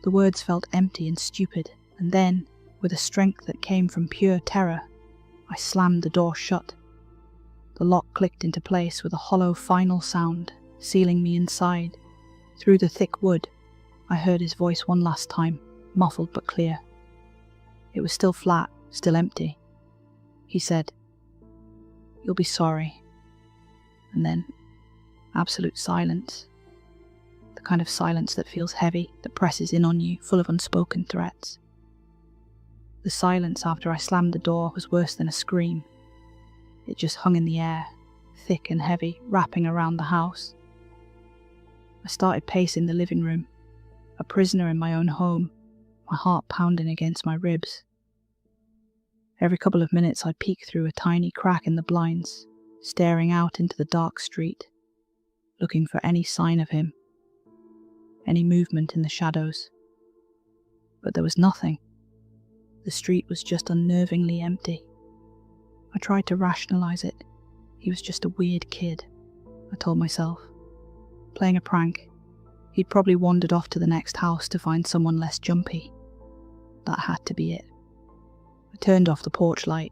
The words felt empty and stupid, and then, with a strength that came from pure terror, I slammed the door shut. The lock clicked into place with a hollow final sound, sealing me inside. Through the thick wood, I heard his voice one last time, muffled but clear. It was still flat, still empty. He said, "You'll be sorry." And then, absolute silence. The kind of silence that feels heavy, that presses in on you, full of unspoken threats. The silence after I slammed the door was worse than a scream. It just hung in the air, thick and heavy, wrapping around the house. I started pacing the living room, a prisoner in my own home, my heart pounding against my ribs. Every couple of minutes I'd peek through a tiny crack in the blinds, staring out into the dark street, looking for any sign of him, any movement in the shadows. But there was nothing. The street was just unnervingly empty. I tried to rationalize it. He was just a weird kid, I told myself. Playing a prank. He'd probably wandered off to the next house to find someone less jumpy. That had to be it. I turned off the porch light,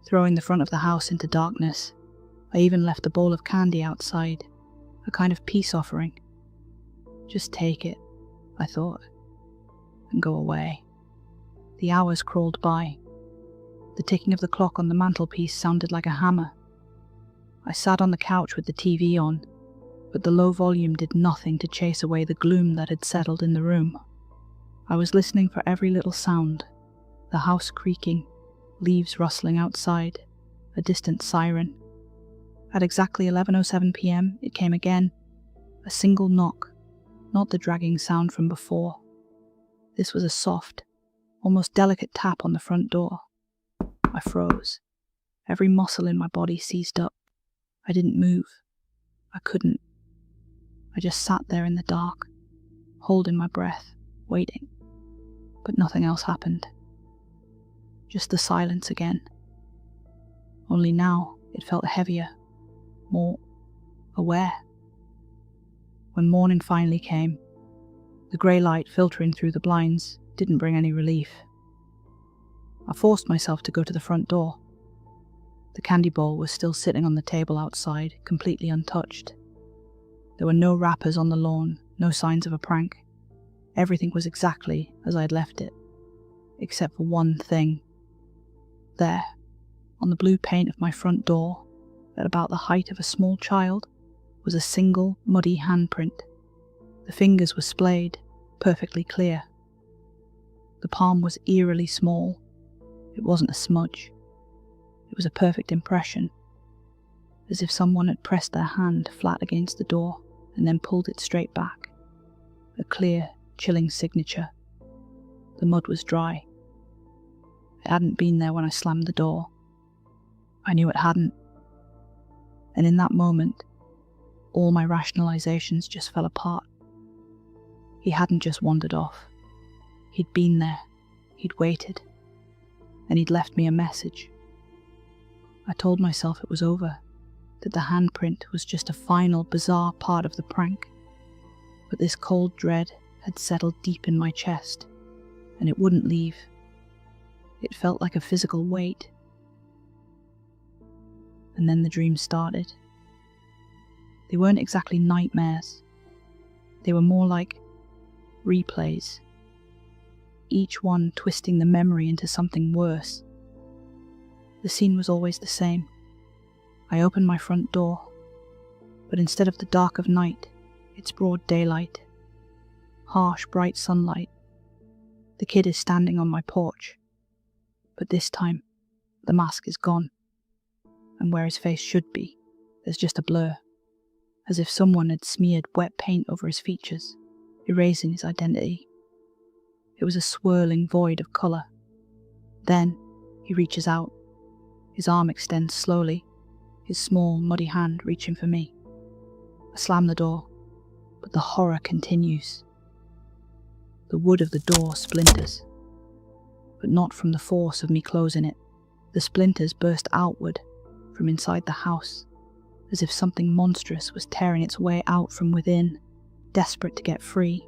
throwing the front of the house into darkness. I even left a bowl of candy outside, a kind of peace offering. Just take it, I thought, and go away. The hours crawled by. The ticking of the clock on the mantelpiece sounded like a hammer. I sat on the couch with the TV on, but the low volume did nothing to chase away the gloom that had settled in the room. I was listening for every little sound, the house creaking, leaves rustling outside, a distant siren. At exactly 11:07 p.m, it came again, a single knock, not the dragging sound from before. This was a soft, almost delicate tap on the front door. I froze. Every muscle in my body seized up. I didn't move. I couldn't. I just sat there in the dark, holding my breath, waiting. But nothing else happened. Just the silence again. Only now it felt heavier, more aware. When morning finally came, the grey light filtering through the blinds didn't bring any relief. I forced myself to go to the front door. The candy bowl was still sitting on the table outside, completely untouched. There were no wrappers on the lawn, no signs of a prank. Everything was exactly as I'd left it, except for one thing. There, on the blue paint of my front door, at about the height of a small child, was a single, muddy handprint. The fingers were splayed, perfectly clear. The palm was eerily small. It wasn't a smudge. It was a perfect impression, as if someone had pressed their hand flat against the door and then pulled it straight back. A clear, chilling signature. The mud was dry. It hadn't been there when I slammed the door. I knew it hadn't. And in that moment, all my rationalizations just fell apart. He hadn't just wandered off. He'd been there, he'd waited, and he'd left me a message. I told myself it was over, that the handprint was just a final, bizarre part of the prank. But this cold dread had settled deep in my chest, and it wouldn't leave. It felt like a physical weight. And then the dreams started. They weren't exactly nightmares. They were more like replays, each one twisting the memory into something worse. The scene was always the same. I opened my front door, but instead of the dark of night, it's broad daylight. Harsh, bright sunlight. The kid is standing on my porch, but this time, the mask is gone, and where his face should be, there's just a blur, as if someone had smeared wet paint over his features, erasing his identity. It was a swirling void of colour. Then, he reaches out. His arm extends slowly, his small, muddy hand reaching for me. I slam the door, but the horror continues. The wood of the door splinters, but not from the force of me closing it. The splinters burst outward from inside the house, as if something monstrous was tearing its way out from within, desperate to get free.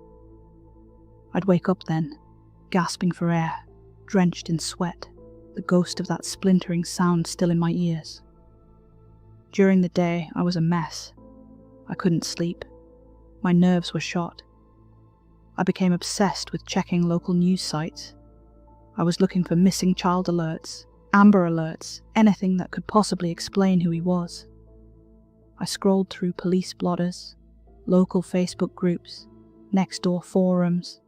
I'd wake up then, gasping for air, drenched in sweat, the ghost of that splintering sound still in my ears. During the day, I was a mess. I couldn't sleep. My nerves were shot. I became obsessed with checking local news sites. I was looking for missing child alerts, Amber alerts, anything that could possibly explain who he was. I scrolled through police blotters, local Facebook groups, next-door forums,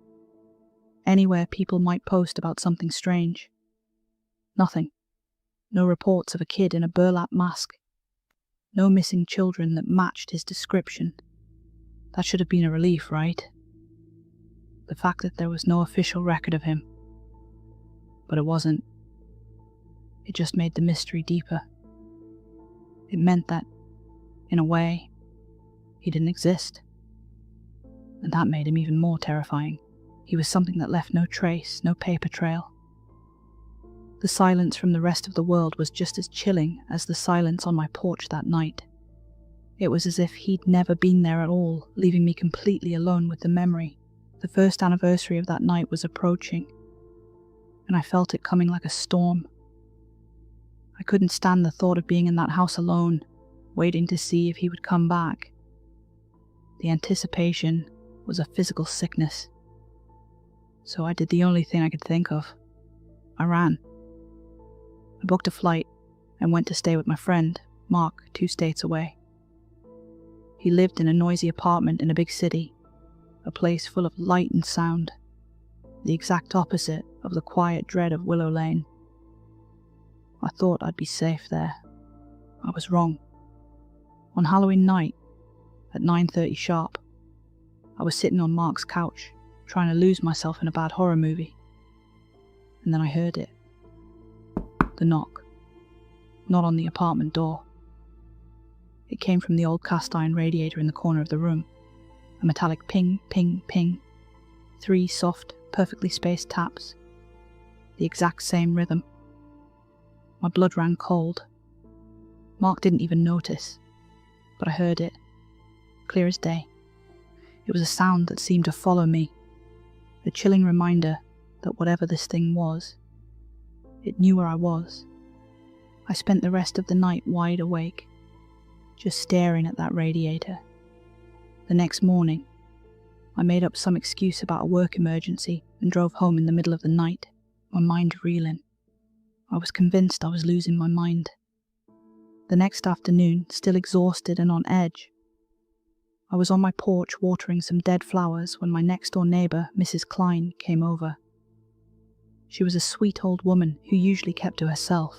anywhere people might post about something strange. Nothing. No reports of a kid in a burlap mask. No missing children that matched his description. That should have been a relief, right? The fact that there was no official record of him. But it wasn't. It just made the mystery deeper. It meant that, in a way, he didn't exist. And that made him even more terrifying. He was something that left no trace, no paper trail. The silence from the rest of the world was just as chilling as the silence on my porch that night. It was as if he'd never been there at all, leaving me completely alone with the memory. The first anniversary of that night was approaching, and I felt it coming like a storm. I couldn't stand the thought of being in that house alone, waiting to see if he would come back. The anticipation was a physical sickness. So I did the only thing I could think of. I ran. I booked a flight and went to stay with my friend, Mark, 2 states away. He lived in a noisy apartment in a big city, a place full of light and sound, the exact opposite of the quiet dread of Willow Lane. I thought I'd be safe there. I was wrong. On Halloween night, at 9:30 sharp, I was sitting on Mark's couch, trying to lose myself in a bad horror movie. And then I heard it. The knock. Not on the apartment door. It came from the old cast iron radiator in the corner of the room. A metallic ping, ping, ping. 3 soft, perfectly spaced taps. The exact same rhythm. My blood ran cold. Mark didn't even notice, but I heard it, clear as day. It was a sound that seemed to follow me, a chilling reminder that whatever this thing was, it knew where I was. I spent the rest of the night wide awake, just staring at that radiator. The next morning, I made up some excuse about a work emergency and drove home in the middle of the night, my mind reeling. I was convinced I was losing my mind. The next afternoon, still exhausted and on edge, I was on my porch watering some dead flowers when my next-door neighbour, Mrs. Klein, came over. She was a sweet old woman who usually kept to herself.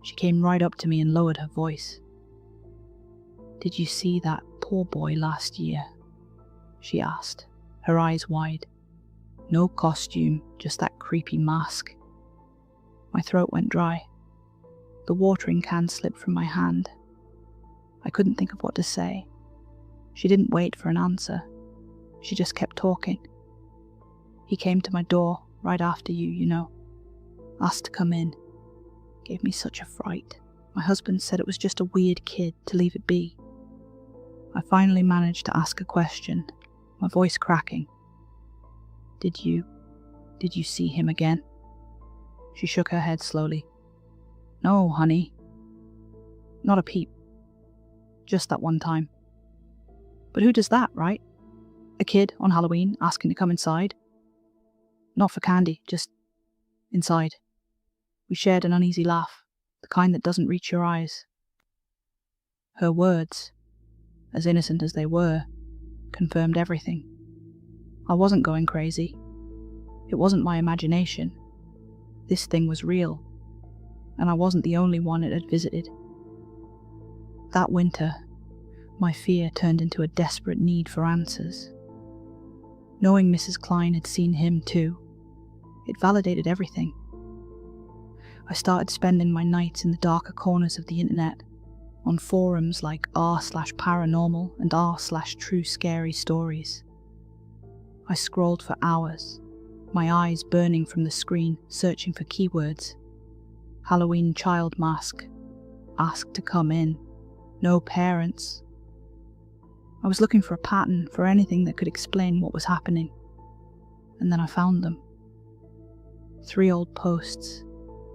She came right up to me and lowered her voice. "Did you see that poor boy last year?" she asked, her eyes wide. No costume, just that creepy mask. My throat went dry. The watering can slipped from my hand. I couldn't think of what to say. She didn't wait for an answer. She just kept talking. He came to my door right after you know. Asked to come in. Gave me such a fright. My husband said it was just a weird kid, to leave it be. I finally managed to ask a question, my voice cracking. Did you see him again? She shook her head slowly. No, honey. Not a peep. Just that one time. But who does that, right? A kid on Halloween asking to come inside? Not for candy, just inside. We shared an uneasy laugh, the kind that doesn't reach your eyes. Her words, as innocent as they were, confirmed everything. I wasn't going crazy. It wasn't my imagination. This thing was real, and I wasn't the only one it had visited. That winter, my fear turned into a desperate need for answers. Knowing Mrs. Klein had seen him too, it validated everything. I started spending my nights in the darker corners of the internet, on forums like r/paranormal and r/true scary stories. I scrolled for hours, my eyes burning from the screen, searching for keywords. Halloween child mask, asked to come in, no parents. I was looking for a pattern, for anything that could explain what was happening. And then I found them. 3 old posts,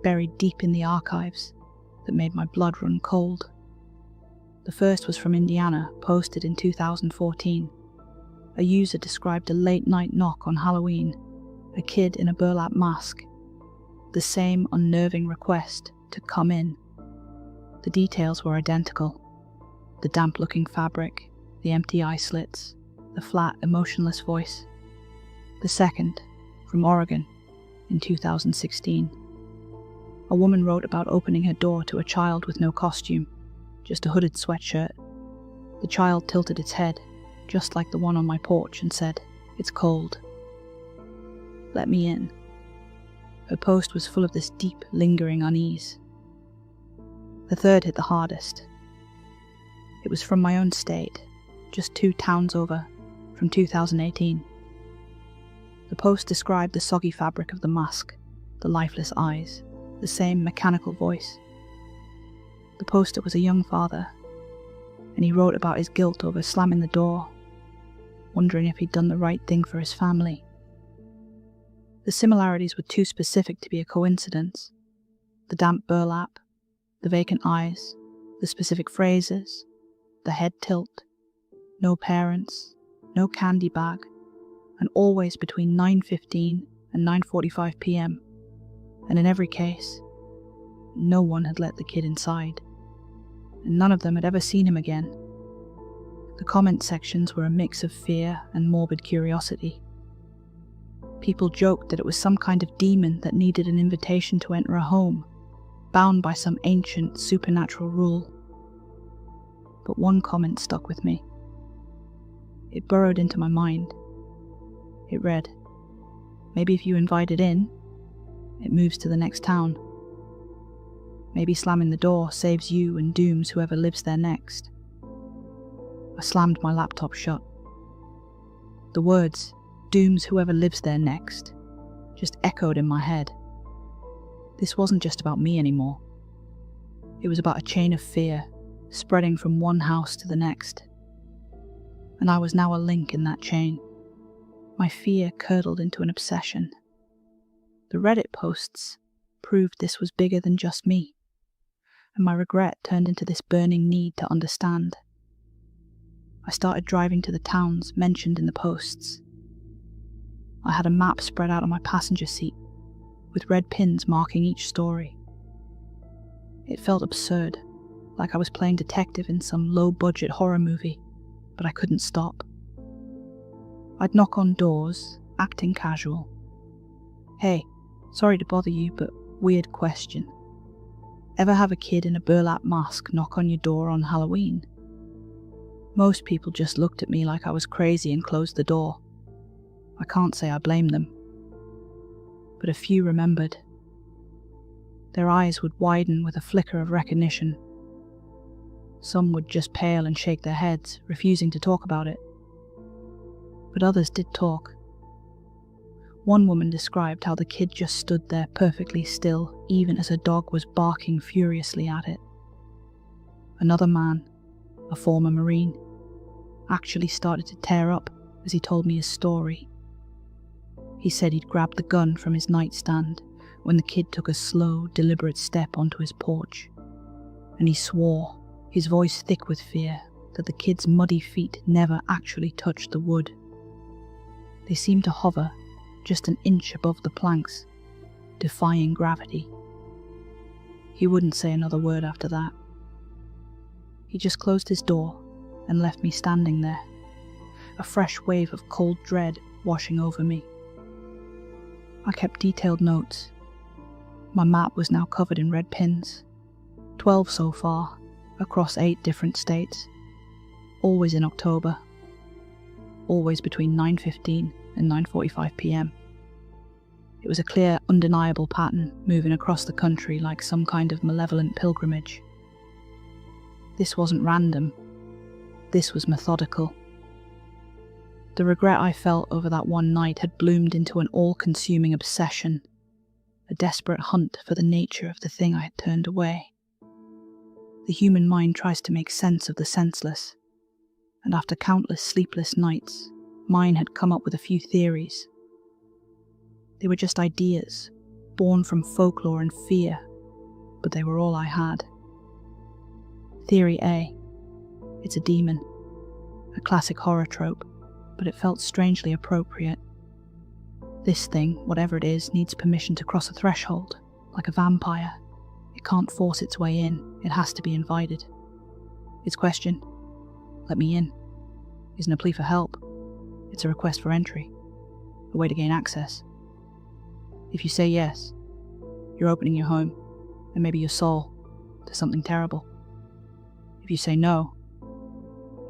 buried deep in the archives, that made my blood run cold. The first was from Indiana, posted in 2014. A user described a late-night knock on Halloween, a kid in a burlap mask. The same unnerving request to come in. The details were identical. The damp-looking fabric, the empty eye slits, the flat, emotionless voice. The second, from Oregon, in 2016. A woman wrote about opening her door to a child with no costume, just a hooded sweatshirt. The child tilted its head, just like the one on my porch, and said, "It's cold. Let me in." Her post was full of this deep, lingering unease. The third hit the hardest. It was from my own state, just 2 towns over, from 2018. The post described the soggy fabric of the mask, the lifeless eyes, the same mechanical voice. The poster was a young father, and he wrote about his guilt over slamming the door, wondering if he'd done the right thing for his family. The similarities were too specific to be a coincidence. The damp burlap, the vacant eyes, the specific phrases, the head tilt, no parents, no candy bag, and always between 9:15 and 9:45 p.m. And in every case, no one had let the kid inside, and none of them had ever seen him again. The comment sections were a mix of fear and morbid curiosity. People joked that it was some kind of demon that needed an invitation to enter a home, bound by some ancient supernatural rule. But one comment stuck with me. It burrowed into my mind. It read, "Maybe if you invite it in, it moves to the next town. Maybe slamming the door saves you and dooms whoever lives there next." I slammed my laptop shut. The words, "dooms whoever lives there next," just echoed in my head. This wasn't just about me anymore. It was about a chain of fear, spreading from one house to the next. And I was now a link in that chain. My fear curdled into an obsession. The Reddit posts proved this was bigger than just me, and my regret turned into this burning need to understand. I started driving to the towns mentioned in the posts. I had a map spread out on my passenger seat, with red pins marking each story. It felt absurd, like I was playing detective in some low-budget horror movie, but I couldn't stop. I'd knock on doors, acting casual. "Hey, sorry to bother you, but weird question. Ever have a kid in a burlap mask knock on your door on Halloween?" Most people just looked at me like I was crazy and closed the door. I can't say I blame them. But a few remembered. Their eyes would widen with a flicker of recognition. Some would just pale and shake their heads, refusing to talk about it. But others did talk. One woman described how the kid just stood there perfectly still, even as a dog was barking furiously at it. Another man, a former Marine, actually started to tear up as he told me his story. He said he'd grabbed the gun from his nightstand when the kid took a slow, deliberate step onto his porch, and he swore, his voice thick with fear, that the kid's muddy feet never actually touched the wood. They seemed to hover just an inch above the planks, defying gravity. He wouldn't say another word after that. He just closed his door and left me standing there, a fresh wave of cold dread washing over me. I kept detailed notes. My map was now covered in red pins, 12 so far, across 8 different states, always in October, always between 9:15 and 9:45 p.m. It was a clear, undeniable pattern moving across the country like some kind of malevolent pilgrimage. This wasn't random. This was methodical. The regret I felt over that one night had bloomed into an all-consuming obsession, a desperate hunt for the nature of the thing I had turned away. The human mind tries to make sense of the senseless, and after countless sleepless nights, mine had come up with a few theories. They were just ideas, born from folklore and fear, but they were all I had. Theory A. It's a demon. A classic horror trope, but it felt strangely appropriate. This thing, whatever it is, needs permission to cross a threshold, like a vampire. It can't force its way in, it has to be invited. Its question, let me in, isn't a plea for help. It's a request for entry, a way to gain access. If you say yes, you're opening your home, and maybe your soul, to something terrible. If you say no,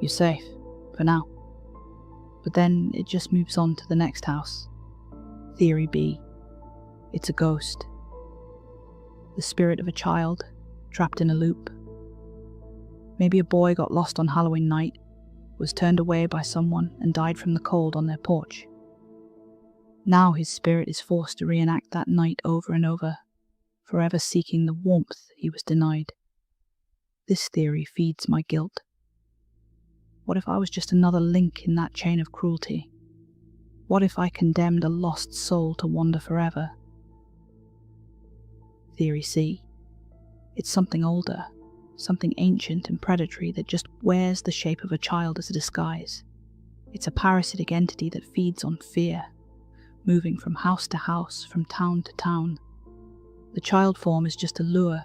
you're safe, for now. But then it just moves on to the next house. Theory B. It's a ghost. The spirit of a child, trapped in a loop. Maybe a boy got lost on Halloween night, was turned away by someone and died from the cold on their porch. Now his spirit is forced to reenact that night over and over, forever seeking the warmth he was denied. This theory feeds my guilt. What if I was just another link in that chain of cruelty? What if I condemned a lost soul to wander forever? Theory C. It's something older, something ancient and predatory that just wears the shape of a child as a disguise. It's a parasitic entity that feeds on fear, moving from house to house, from town to town. The child form is just a lure,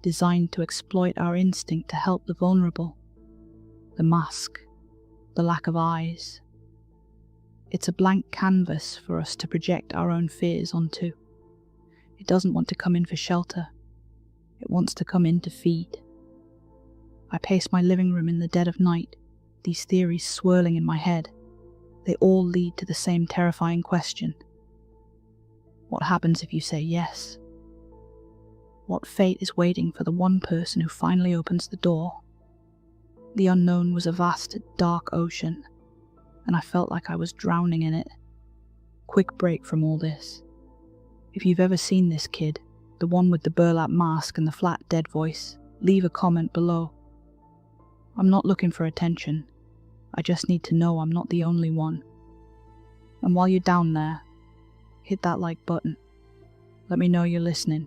designed to exploit our instinct to help the vulnerable. The mask, the lack of eyes. It's a blank canvas for us to project our own fears onto. It doesn't want to come in for shelter. It wants to come in to feed. I pace my living room in the dead of night, these theories swirling in my head. They all lead to the same terrifying question. What happens if you say yes? What fate is waiting for the one person who finally opens the door? The unknown was a vast, dark ocean, and I felt like I was drowning in it. Quick break from all this. If you've ever seen this kid, the one with the burlap mask and the flat, dead voice, leave a comment below. I'm not looking for attention. I just need to know I'm not the only one. And while you're down there, hit that like button. Let me know you're listening.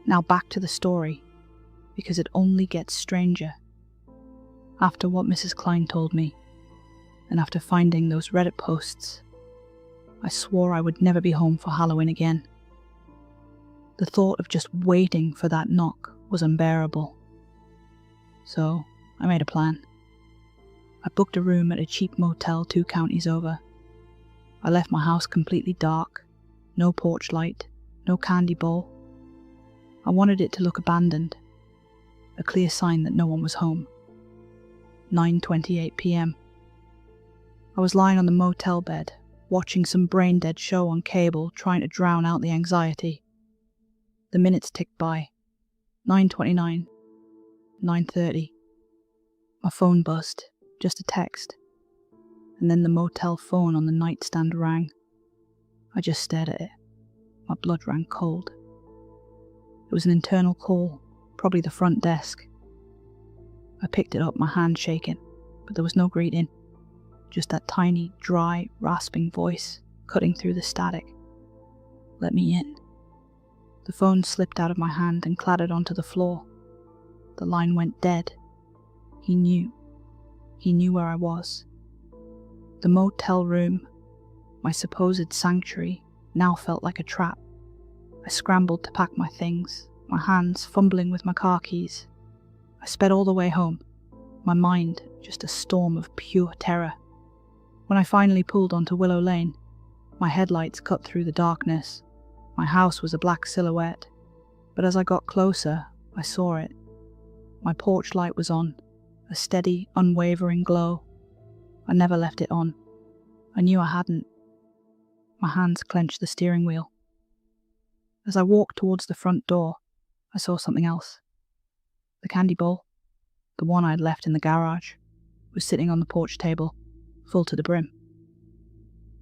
Now back to the story, because it only gets stranger. After what Mrs. Klein told me, and after finding those Reddit posts, I swore I would never be home for Halloween again. The thought of just waiting for that knock was unbearable. So I made a plan. I booked a room at a cheap motel 2 counties over. I left my house completely dark, no porch light, no candy bowl. I wanted it to look abandoned, a clear sign that no one was home. 9:28 p.m. I was lying on the motel bed, watching some brain-dead show on cable, trying to drown out the anxiety. The minutes ticked by. 9:29. 9:30. My phone buzzed, just a text. And then the motel phone on the nightstand rang. I just stared at it. My blood ran cold. It was an internal call, probably the front desk. I picked it up, my hand shaking, but there was no greeting. Just that tiny, dry, rasping voice cutting through the static. Let me in. The phone slipped out of my hand and clattered onto the floor. The line went dead. He knew. He knew where I was. The motel room, my supposed sanctuary, now felt like a trap. I scrambled to pack my things, my hands fumbling with my car keys. I sped all the way home, my mind just a storm of pure terror. When I finally pulled onto Willow Lane, my headlights cut through the darkness. My house was a black silhouette, but as I got closer, I saw it. My porch light was on, a steady, unwavering glow. I never left it on. I knew I hadn't. My hands clenched the steering wheel. As I walked towards the front door, I saw something else. The candy bowl, the one I had left in the garage, was sitting on the porch table, full to the brim.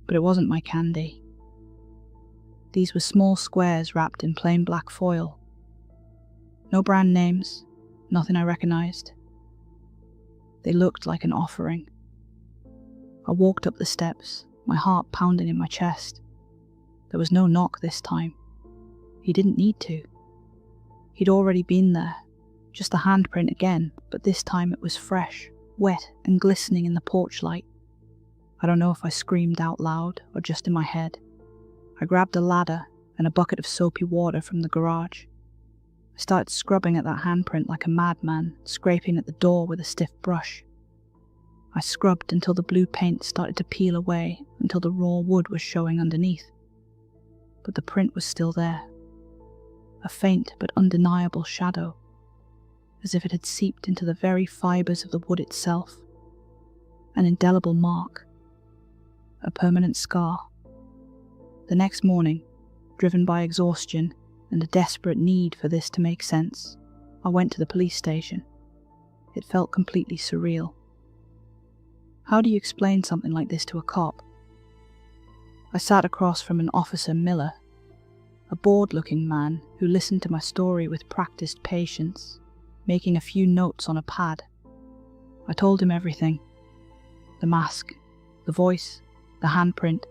But it wasn't my candy. These were small squares wrapped in plain black foil. No brand names, nothing I recognized. They looked like an offering. I walked up the steps, my heart pounding in my chest. There was no knock this time. He didn't need to. He'd already been there, just a handprint again, but this time it was fresh, wet and glistening in the porch light. I don't know if I screamed out loud or just in my head. I grabbed a ladder and a bucket of soapy water from the garage. I started scrubbing at that handprint like a madman, scraping at the door with a stiff brush. I scrubbed until the blue paint started to peel away, until the raw wood was showing underneath. But the print was still there. A faint but undeniable shadow, as if it had seeped into the very fibres of the wood itself. An indelible mark. A permanent scar. The next morning, driven by exhaustion and a desperate need for this to make sense, I went to the police station. It felt completely surreal. How do you explain something like this to a cop? I sat across from an Officer Miller, a bored-looking man who listened to my story with practiced patience, making a few notes on a pad. I told him everything. The mask, the voice, the handprint,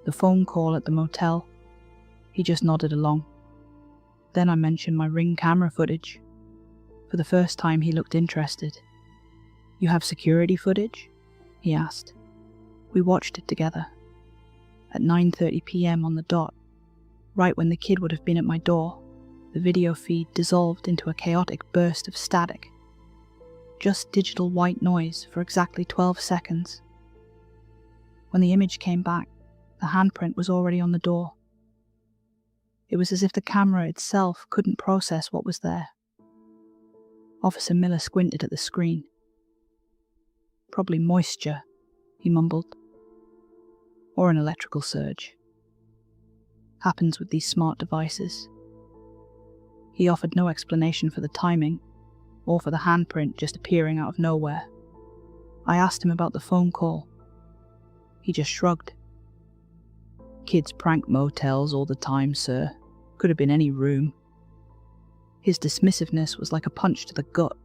the phone call at the motel. He just nodded along. Then I mentioned my Ring camera footage. For the first time he looked interested. You have security footage? He asked. We watched it together. At 9:30 p.m. on the dot, right when the kid would have been at my door, the video feed dissolved into a chaotic burst of static. Just digital white noise for exactly 12 seconds. When the image came back, the handprint was already on the door. It was as if the camera itself couldn't process what was there. Officer Miller squinted at the screen. Probably moisture, he mumbled. Or an electrical surge. Happens with these smart devices. He offered no explanation for the timing, or for the handprint just appearing out of nowhere. I asked him about the phone call. He just shrugged. Kids prank motels all the time, sir. Could have been any room. His dismissiveness was like a punch to the gut.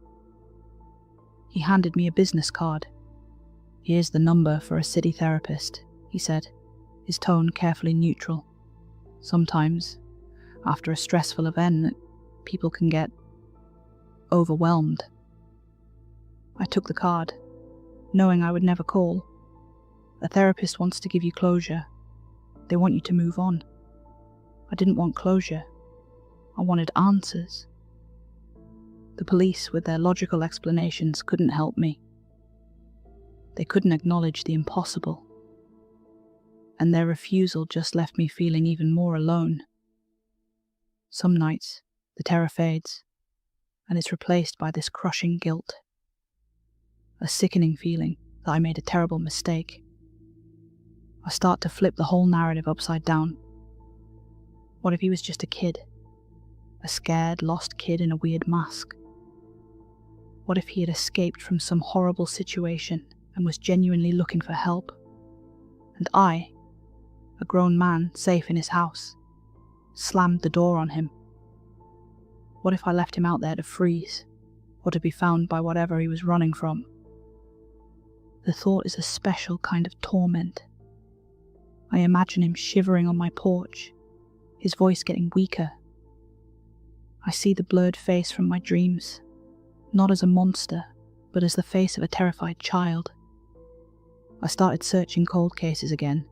He handed me a business card. Here's the number for a city therapist, he said, his tone carefully neutral. Sometimes, after a stressful event, people can get overwhelmed. I took the card, knowing I would never call. A therapist wants to give you closure. They want you to move on. I didn't want closure. I wanted answers. The police, with their logical explanations, couldn't help me. They couldn't acknowledge the impossible. And their refusal just left me feeling even more alone. Some nights, the terror fades, and it's replaced by this crushing guilt. A sickening feeling that I made a terrible mistake. I start to flip the whole narrative upside down. What if he was just a kid? A scared, lost kid in a weird mask? What if he had escaped from some horrible situation and was genuinely looking for help? And I, a grown man safe in his house, slammed the door on him. What if I left him out there to freeze, or to be found by whatever he was running from? The thought is a special kind of torment. I imagine him shivering on my porch, his voice getting weaker. I see the blurred face from my dreams, not as a monster, but as the face of a terrified child. I started searching cold cases again,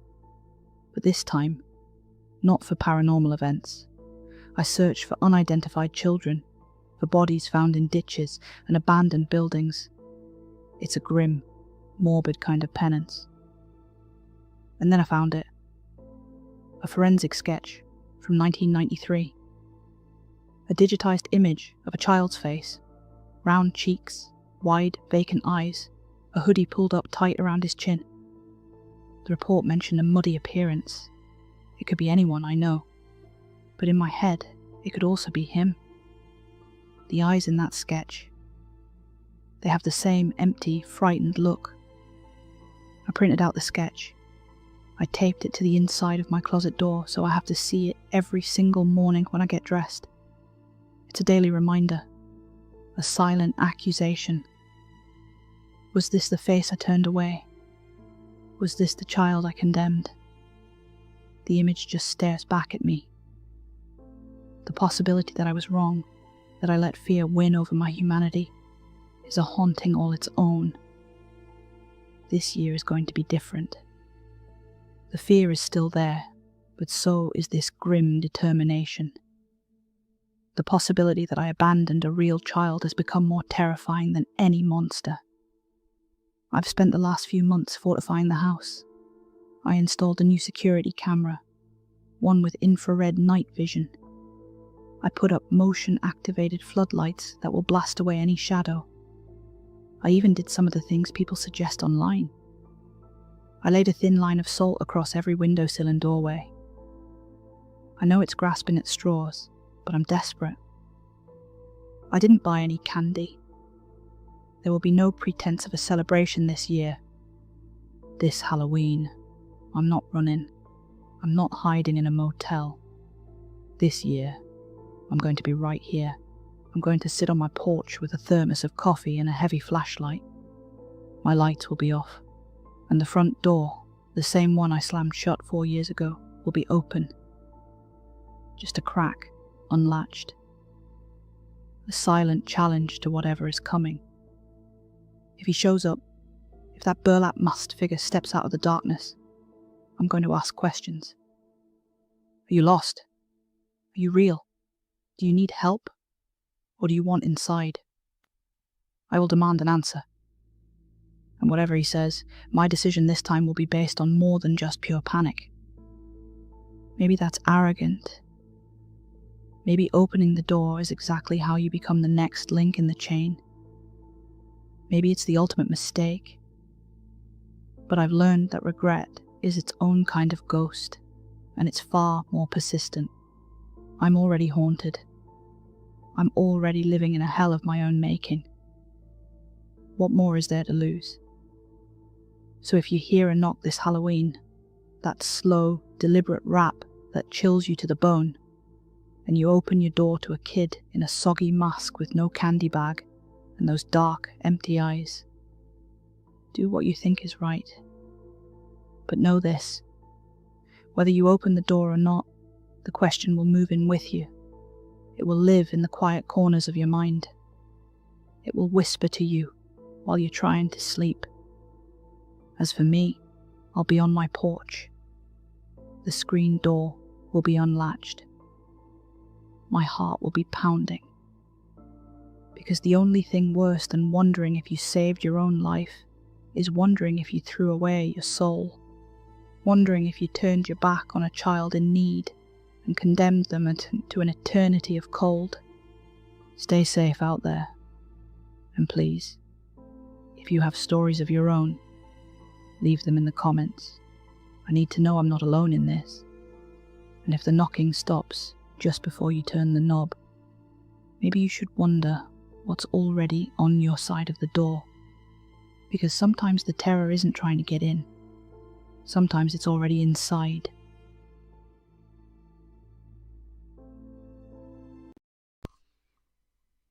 but this time, not for paranormal events. I searched for unidentified children, for bodies found in ditches and abandoned buildings. It's a grim, morbid kind of penance. And then I found it. A forensic sketch from 1993. A digitized image of a child's face, round cheeks, wide, vacant eyes, a hoodie pulled up tight around his chin. The report mentioned a muddy appearance. It could be anyone I know, but in my head, it could also be him. The eyes in that sketch. They have the same empty, frightened look. I printed out the sketch. I taped it to the inside of my closet door so I have to see it every single morning when I get dressed. It's a daily reminder, a silent accusation. Was this the face I turned away? Was this the child I condemned? The image just stares back at me. The possibility that I was wrong, that I let fear win over my humanity, is a haunting all its own. This year is going to be different. The fear is still there, but so is this grim determination. The possibility that I abandoned a real child has become more terrifying than any monster. I've spent the last few months fortifying the house. I installed a new security camera, one with infrared night vision. I put up motion-activated floodlights that will blast away any shadow. I even did some of the things people suggest online. I laid a thin line of salt across every windowsill and doorway. I know it's grasping at straws, but I'm desperate. I didn't buy any candy. There will be no pretense of a celebration this year. This Halloween, I'm not running. I'm not hiding in a motel. This year, I'm going to be right here. I'm going to sit on my porch with a thermos of coffee and a heavy flashlight. My lights will be off, and the front door, the same one I slammed shut 4 years ago, will be open. Just a crack, unlatched. A silent challenge to whatever is coming. If he shows up, if that burlap masked figure steps out of the darkness, I'm going to ask questions. Are you lost? Are you real? Do you need help? Or do you want inside? I will demand an answer. And whatever he says, my decision this time will be based on more than just pure panic. Maybe that's arrogant. Maybe opening the door is exactly how you become the next link in the chain. Maybe it's the ultimate mistake. But I've learned that regret is its own kind of ghost, and it's far more persistent. I'm already haunted. I'm already living in a hell of my own making. What more is there to lose? So if you hear a knock this Halloween, that slow, deliberate rap that chills you to the bone, and you open your door to a kid in a soggy mask with no candy bag and those dark, empty eyes, do what you think is right. But know this, whether you open the door or not, the question will move in with you. It will live in the quiet corners of your mind. It will whisper to you while you're trying to sleep. As for me, I'll be on my porch. The screen door will be unlatched. My heart will be pounding. Because the only thing worse than wondering if you saved your own life is wondering if you threw away your soul. Wondering if you turned your back on a child in need and condemned them to an eternity of cold. Stay safe out there. And please, if you have stories of your own, leave them in the comments. I need to know I'm not alone in this. And if the knocking stops just before you turn the knob, maybe you should wonder what's already on your side of the door. Because sometimes the terror isn't trying to get in. Sometimes it's already inside.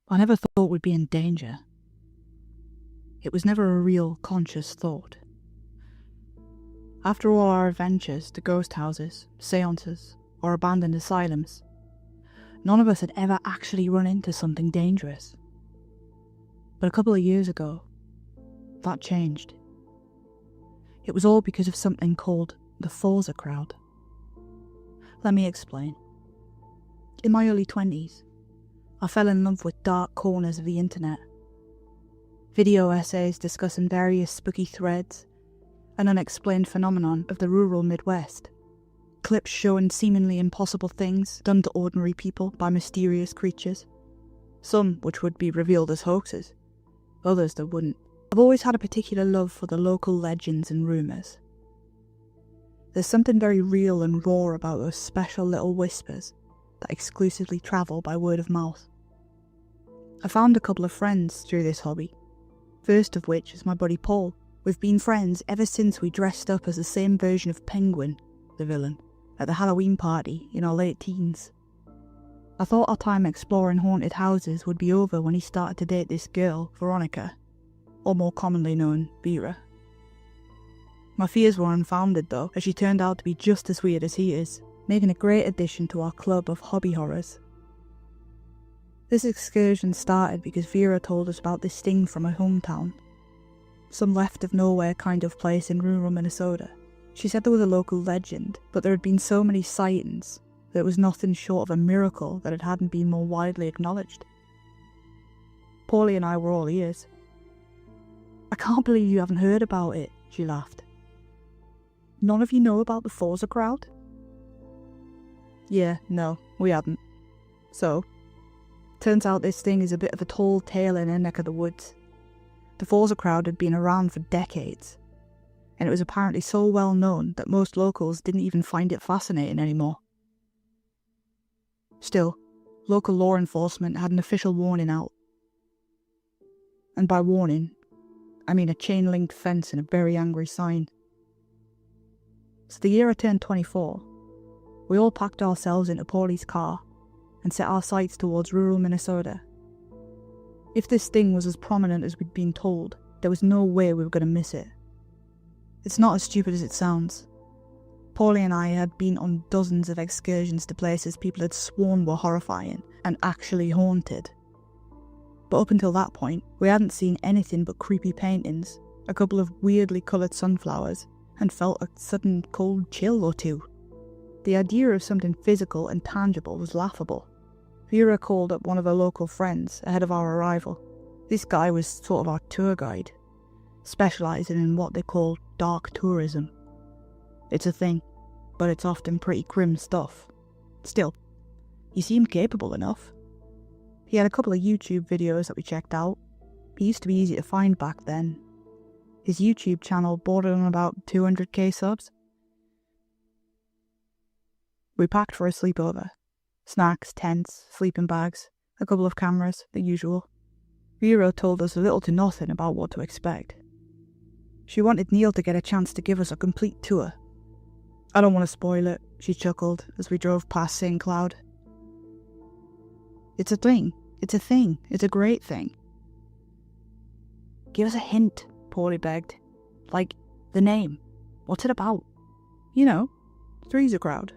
I never thought we'd be in danger. It was never a real, conscious thought. After all our adventures to ghost houses, seances, or abandoned asylums, none of us had ever actually run into something dangerous. But a couple of years ago, that changed. It was all because of something called the Forza crowd. Let me explain. In my early 20s, I fell in love with dark corners of the internet. Video essays discussing various spooky threads, an unexplained phenomenon of the rural Midwest. Clips showing seemingly impossible things done to ordinary people by mysterious creatures. Some which would be revealed as hoaxes, others that wouldn't. I've always had a particular love for the local legends and rumours. There's something very real and raw about those special little whispers that exclusively travel by word of mouth. I found a couple of friends through this hobby, first of which is my buddy Paul. We've been friends ever since we dressed up as the same version of Penguin, the villain, at the Halloween party in our late teens. I thought our time exploring haunted houses would be over when he started to date this girl, Veronica, or more commonly known, Vera. My fears were unfounded though, as she turned out to be just as weird as he is, making a great addition to our club of hobby horrors. This excursion started because Vera told us about this thing from her hometown, some left-of-nowhere kind of place in rural Minnesota. She said there was a local legend, but there had been so many sightings that it was nothing short of a miracle that it hadn't been more widely acknowledged. Paulie and I were all ears. "I can't believe you haven't heard about it," she laughed. "None of you know about the Forza crowd?" Yeah, no, we hadn't. So, turns out this thing is a bit of a tall tale in her neck of the woods. The Forza crowd had been around for decades, and it was apparently so well known that most locals didn't even find it fascinating anymore. Still, local law enforcement had an official warning out. And by warning, I mean a chain-linked fence and a very angry sign. So the year I turned 24, we all packed ourselves into Paulie's car and set our sights towards rural Minnesota. If this thing was as prominent as we'd been told, there was no way we were going to miss it. It's not as stupid as it sounds. Paulie and I had been on dozens of excursions to places people had sworn were horrifying and actually haunted. But up until that point, we hadn't seen anything but creepy paintings, a couple of weirdly coloured sunflowers, and felt a sudden cold chill or two. The idea of something physical and tangible was laughable. Vera called up one of her local friends ahead of our arrival. This guy was sort of our tour guide, specialising in what they call dark tourism. It's a thing, but it's often pretty grim stuff. Still, he seemed capable enough. He had a couple of YouTube videos that we checked out. He used to be easy to find back then. His YouTube channel bordered on about 200k subs. We packed for a sleepover. Snacks, tents, sleeping bags, a couple of cameras, the usual. Vera told us little to nothing about what to expect. She wanted Neil to get a chance to give us a complete tour. "I don't want to spoil it," she chuckled as we drove past St. Cloud. It's a thing. It's a thing. It's a great thing." "Give us a hint," Paulie begged. "Like, the name. What's it about?" "You know, three's a crowd.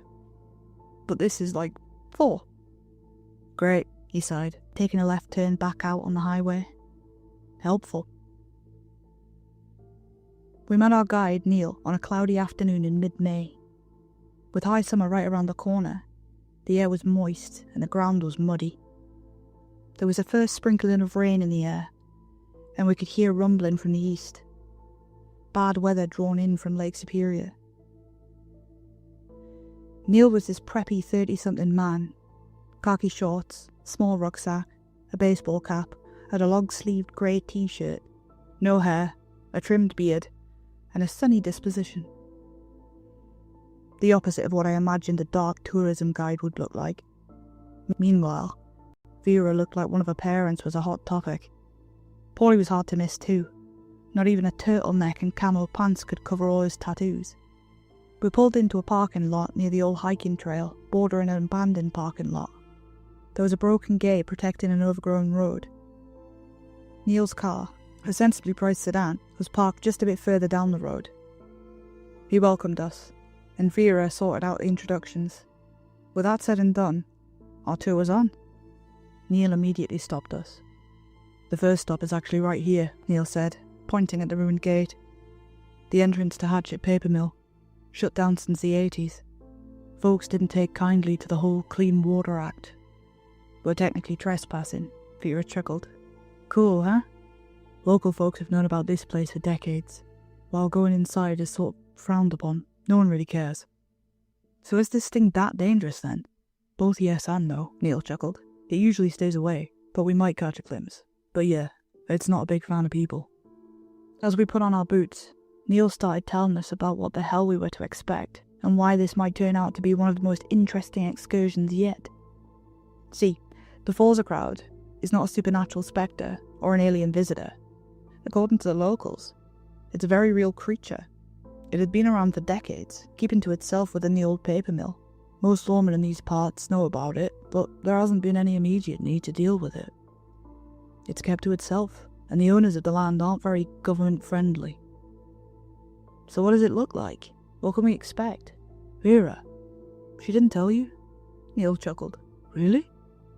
But this is like 4. "Great," he sighed, taking a left turn back out on the highway. "Helpful." We met our guide, Neil, on a cloudy afternoon in mid-May. With high summer right around the corner, the air was moist and the ground was muddy. There was a first sprinkling of rain in the air, and we could hear rumbling from the east. Bad weather drawn in from Lake Superior. Neil was this preppy 30-something man. Khaki shorts, small rucksack, a baseball cap, and a long-sleeved grey t-shirt. No hair, a trimmed beard, and a sunny disposition. The opposite of what I imagined a dark tourism guide would look like. Meanwhile, Vera looked like one of her parents was a hot topic. Paulie was hard to miss too. Not even a turtleneck and camo pants could cover all his tattoos. We pulled into a parking lot near the old hiking trail, bordering an abandoned parking lot. There was a broken gate protecting an overgrown road. Neil's car, a sensibly priced sedan, was parked just a bit further down the road. He welcomed us, and Vera sorted out the introductions. With that said and done, our tour was on. Neil immediately stopped us. "The first stop is actually right here," Neil said, pointing at the ruined gate. "The entrance to Hatchet Paper Mill, shut down since the 80s. Folks didn't take kindly to the whole Clean Water Act. We're technically trespassing," Vera chuckled. "Cool, huh? Local folks have known about this place for decades, while going inside is sort of frowned upon. No one really cares." "So is this thing that dangerous then?" "Both yes and no," Neil chuckled. "It usually stays away, but we might catch a glimpse. But yeah, it's not a big fan of people." As we put on our boots, Neil started telling us about what the hell we were to expect, and why this might turn out to be one of the most interesting excursions yet. See, the Forza crowd is not a supernatural spectre or an alien visitor. According to the locals, it's a very real creature. It had been around for decades, keeping to itself within the old paper mill. Most lawmen in these parts know about it, but there hasn't been any immediate need to deal with it. It's kept to itself, and the owners of the land aren't very government-friendly. "So what does it look like? What can we expect?" "Vera, she didn't tell you?" Neil chuckled. "Really?"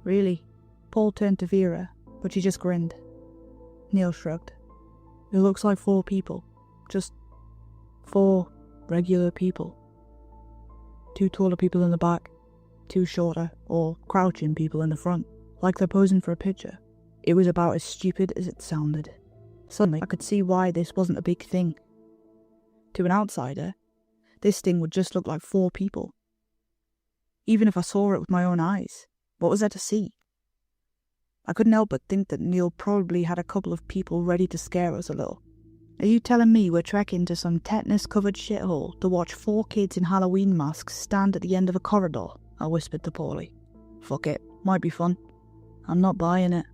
"Really." Paul turned to Vera, but she just grinned. Neil shrugged. "It looks like 4 people. Just 4 regular people. 2 taller people in the back, 2 shorter, or crouching people in the front, like they're posing for a picture." It was about as stupid as it sounded. Suddenly, I could see why this wasn't a big thing. To an outsider, this thing would just look like 4 people. Even if I saw it with my own eyes, what was there to see? I couldn't help but think that Neil probably had a couple of people ready to scare us a little. "Are you telling me we're trekking to some tetanus-covered shithole to watch 4 kids in Halloween masks stand at the end of a corridor?" I whispered to Paulie. "Fuck it, might be fun. I'm not buying it."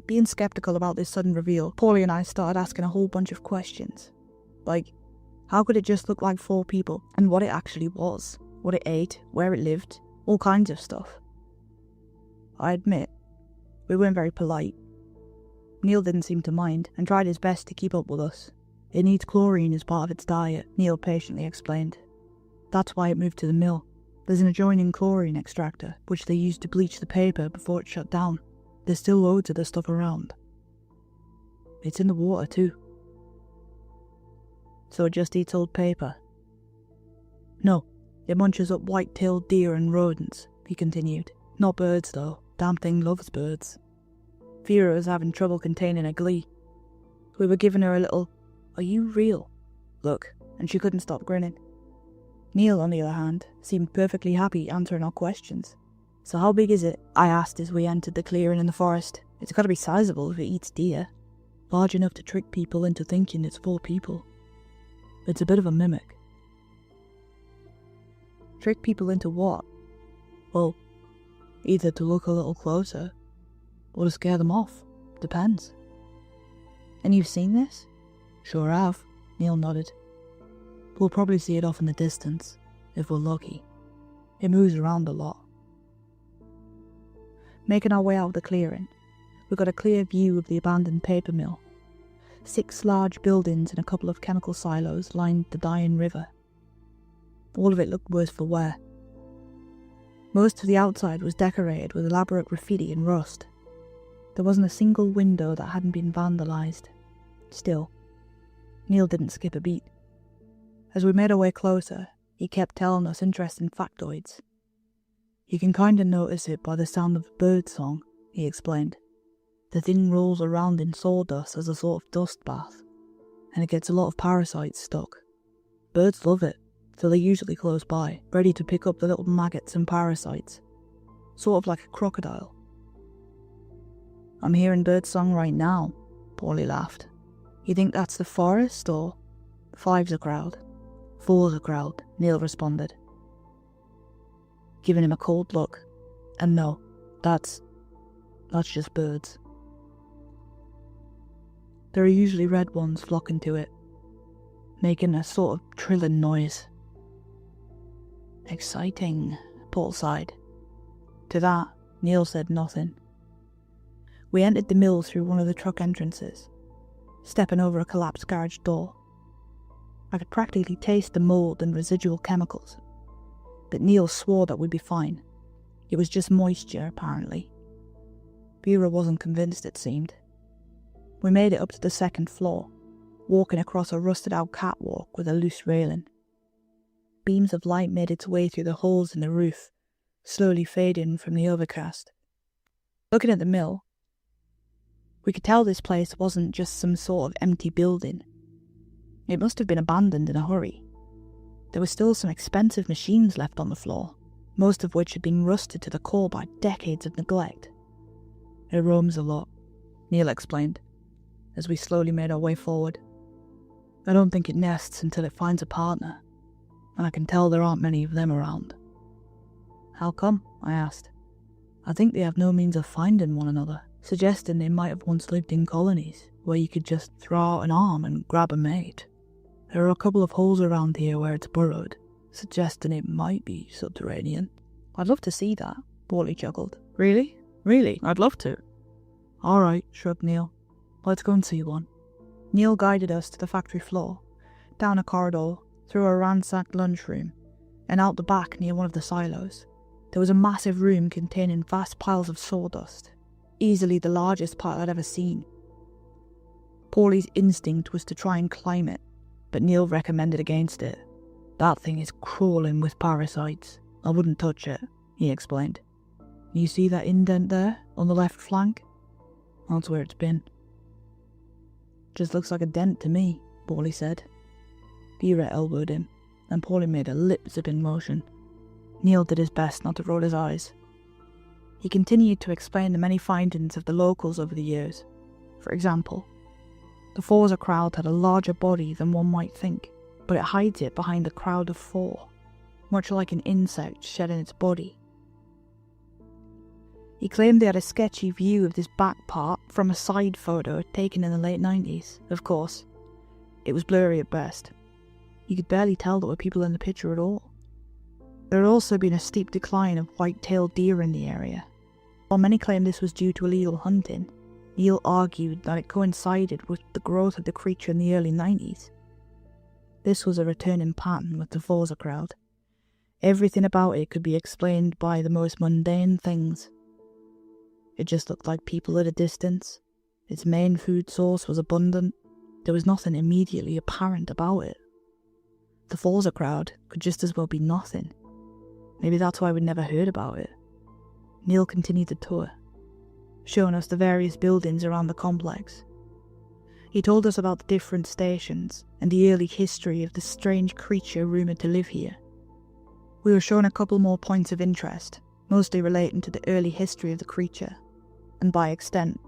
Being skeptical about this sudden reveal, Paulie and I started asking a whole bunch of questions. Like, how could it just look like 4 people, and what it actually was, what it ate, where it lived, all kinds of stuff. I admit, we weren't very polite. Neil didn't seem to mind, and tried his best to keep up with us. "It needs chlorine as part of its diet," Neil patiently explained. "That's why it moved to the mill. There's an adjoining chlorine extractor, which they used to bleach the paper before it shut down. There's still loads of this stuff around. It's in the water too." "So it just eats old paper?" "No, it munches up white-tailed deer and rodents," he continued. "Not birds though, damn thing loves birds." Vera was having trouble containing her glee. We were giving her a little, "Are you real?" look, and she couldn't stop grinning. Neil, on the other hand, seemed perfectly happy answering our questions. "So how big is it?" I asked as we entered the clearing in the forest. "It's got to be sizable if it eats deer. Large enough to trick people into thinking it's 4 people. It's a bit of a mimic." "Trick people into what?" "Well, either to look a little closer, or to scare them off. Depends." "And you've seen this?" "Sure have," Neil nodded. "We'll probably see it off in the distance, if we're lucky. It moves around a lot." Making our way out of the clearing, we got a clear view of the abandoned paper mill. 6 large buildings and a couple of chemical silos lined the dying river. All of it looked worse for wear. Most of the outside was decorated with elaborate graffiti and rust. There wasn't a single window that hadn't been vandalised. Still, Neil didn't skip a beat. As we made our way closer, he kept telling us interesting factoids. "You can kinda notice it by the sound of the bird song," he explained. "The thing rolls around in sawdust as a sort of dust bath, and it gets a lot of parasites stuck. Birds love it, so they're usually close by, ready to pick up the little maggots and parasites. Sort of like a crocodile." "I'm hearing birdsong right now," Paulie laughed. "You think that's the forest, or?" "5's a crowd. 4's a crowd," Neil responded, giving him a cold look. "And no, that's..." That's just birds. There are usually red ones flocking to it, making a sort of trilling noise. Exciting, Paul sighed. To that, Neil said nothing. We entered the mill through one of the truck entrances, stepping over a collapsed garage door. I could practically taste the mould and residual chemicals, but Neil swore that we'd be fine. It was just moisture, apparently. Vera wasn't convinced, it seemed. We made it up to the second floor, walking across a rusted-out catwalk with a loose railing. Beams of light made its way through the holes in the roof, slowly fading from the overcast. Looking at the mill, we could tell this place wasn't just some sort of empty building. It must have been abandoned in a hurry. There were still some expensive machines left on the floor, most of which had been rusted to the core by decades of neglect. It roams a lot, Neil explained, as we slowly made our way forward. I don't think it nests until it finds a partner, and I can tell there aren't many of them around. How come? I asked. I think they have no means of finding one another, suggesting they might have once lived in colonies, where you could just throw out an arm and grab a mate. There are a couple of holes around here where it's burrowed, suggesting it might be subterranean. I'd love to see that, Wally chuckled. Really? Really? I'd love to. Alright, shrugged Neil. Let's go and see one. Neil guided us to the factory floor, down a corridor, through a ransacked lunchroom, and out the back near one of the silos. There was a massive room containing vast piles of sawdust, easily the largest pile I'd ever seen. Paulie's instinct was to try and climb it, but Neil recommended against it. That thing is crawling with parasites. I wouldn't touch it, he explained. You see that indent there, on the left flank? That's where it's been. Just looks like a dent to me, Paulie said. Vera elbowed him, and Paulie made a lip-zipping motion. Neil did his best not to roll his eyes. He continued to explain the many findings of the locals over the years. For example, the Forza crowd had a larger body than one might think, but it hides it behind a crowd of four, much like an insect shedding its body. He claimed they had a sketchy view of this back part from a side photo taken in the late 90s. Of course, it was blurry at best. You could barely tell there were people in the picture at all. There had also been a steep decline of white-tailed deer in the area. While many claimed this was due to illegal hunting, Neil argued that it coincided with the growth of the creature in the early 90s. This was a returning pattern with the Forza crowd. Everything about it could be explained by the most mundane things. It just looked like people at a distance. Its main food source was abundant. There was nothing immediately apparent about it. The Forza crowd could just as well be nothing. Maybe that's why we'd never heard about it. Neil continued the tour, showing us the various buildings around the complex. He told us about the different stations and the early history of the strange creature rumoured to live here. We were shown a couple more points of interest, mostly relating to the early history of the creature, and by extent,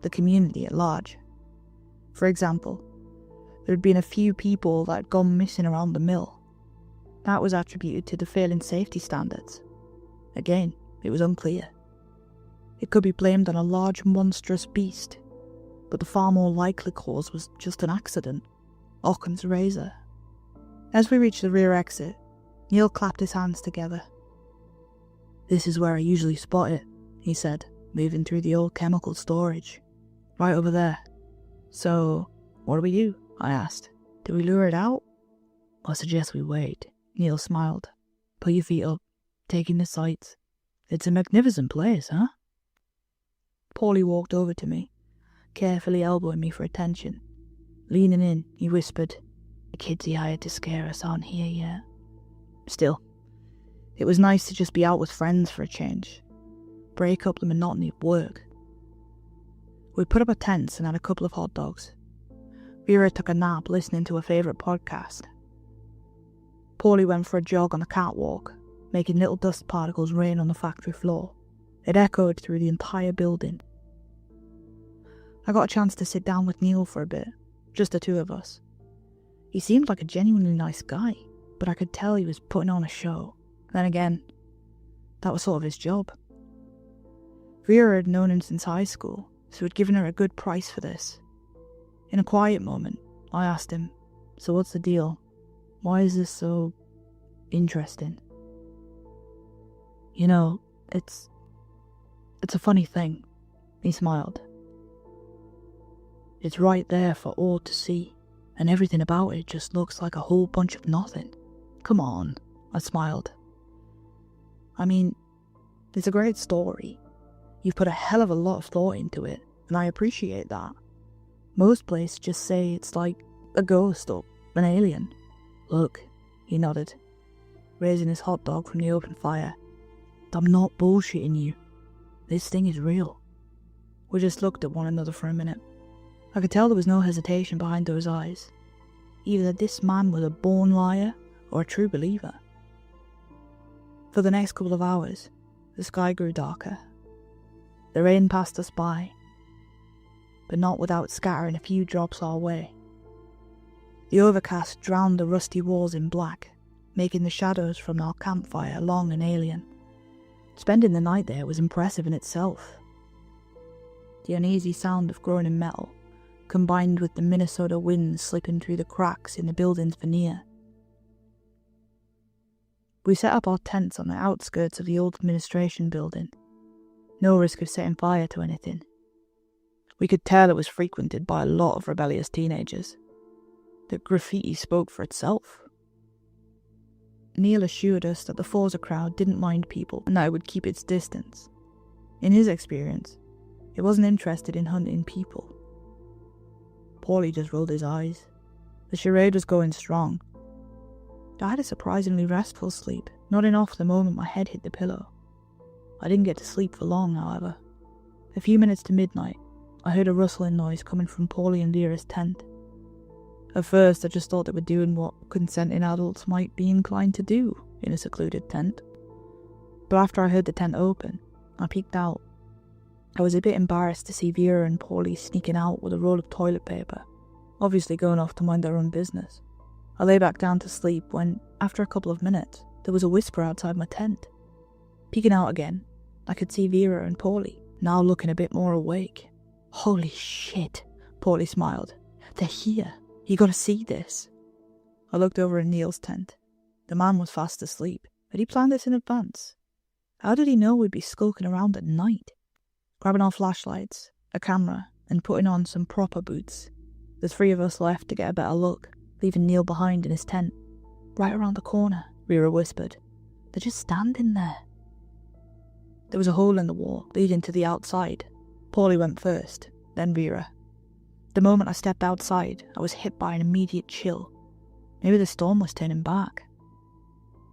the community at large. For example, there had been a few people that had gone missing around the mill. That was attributed to the failing safety standards. Again, it was unclear. It could be blamed on a large monstrous beast, but the far more likely cause was just an accident. Occam's razor. As we reached the rear exit, Neil clapped his hands together. This is where I usually spot it, he said, moving through the old chemical storage. Right over there. So, what do we do? I asked. Do we lure it out? I suggest we wait. Neil smiled. Put your feet up. Take in the sights. It's a magnificent place, huh? Paulie walked over to me, carefully elbowing me for attention. Leaning in, he whispered, The kids he hired to scare us aren't here yet. Still, it was nice to just be out with friends for a change. Break up the monotony of work. We put up a tent and had a couple of hot dogs. Vera took a nap listening to her favourite podcast. Paulie went for a jog on the catwalk, making little dust particles rain on the factory floor. It echoed through the entire building. I got a chance to sit down with Neil for a bit, just the two of us. He seemed like a genuinely nice guy, but I could tell he was putting on a show. Then again, that was sort of his job. Vera had known him since high school, so had given her a good price for this. In a quiet moment, I asked him, "So what's the deal? Why is this so interesting?" "You know, it's a funny thing," he smiled. "It's right there for all to see, and everything about it just looks like a whole bunch of nothing." "Come on," I smiled. "I mean, it's a great story. You've put a hell of a lot of thought into it, and I appreciate that. Most places just say it's like a ghost or an alien." "Look," he nodded, raising his hot dog from the open fire. "I'm not bullshitting you. This thing is real." We just looked at one another for a minute. I could tell there was no hesitation behind those eyes. Either that this man was a born liar or a true believer. For the next couple of hours, the sky grew darker. The rain passed us by, but not without scattering a few drops our way. The overcast drowned the rusty walls in black, making the shadows from our campfire long and alien. Spending the night there was impressive in itself. The uneasy sound of groaning metal, combined with the Minnesota wind slipping through the cracks in the building's veneer. We set up our tents on the outskirts of the old administration building. No risk of setting fire to anything. We could tell it was frequented by a lot of rebellious teenagers. The graffiti spoke for itself. Neil assured us that the Forza crowd didn't mind people and that it would keep its distance. In his experience, it wasn't interested in hunting people. Paulie just rolled his eyes. The charade was going strong. I had a surprisingly restful sleep, nodding off the moment my head hit the pillow. I didn't get to sleep for long, however. A few minutes to midnight, I heard a rustling noise coming from Paulie and Vera's tent. At first, I just thought they were doing what consenting adults might be inclined to do in a secluded tent. But after I heard the tent open, I peeked out. I was a bit embarrassed to see Vera and Paulie sneaking out with a roll of toilet paper, obviously going off to mind their own business. I lay back down to sleep when, after a couple of minutes, there was a whisper outside my tent. Peeking out again, I could see Vera and Paulie, now looking a bit more awake. "Holy shit," Paulie smiled. "They're here. You gotta see this." I looked over at Neil's tent. The man was fast asleep. Had he planned this in advance? How did he know we'd be skulking around at night? Grabbing our flashlights, a camera, and putting on some proper boots, the three of us left to get a better look, leaving Neil behind in his tent. "Right around the corner," Vera whispered. "They're just standing there." There was a hole in the wall leading to the outside. Paulie went first, then Vera. The moment I stepped outside, I was hit by an immediate chill. Maybe the storm was turning back.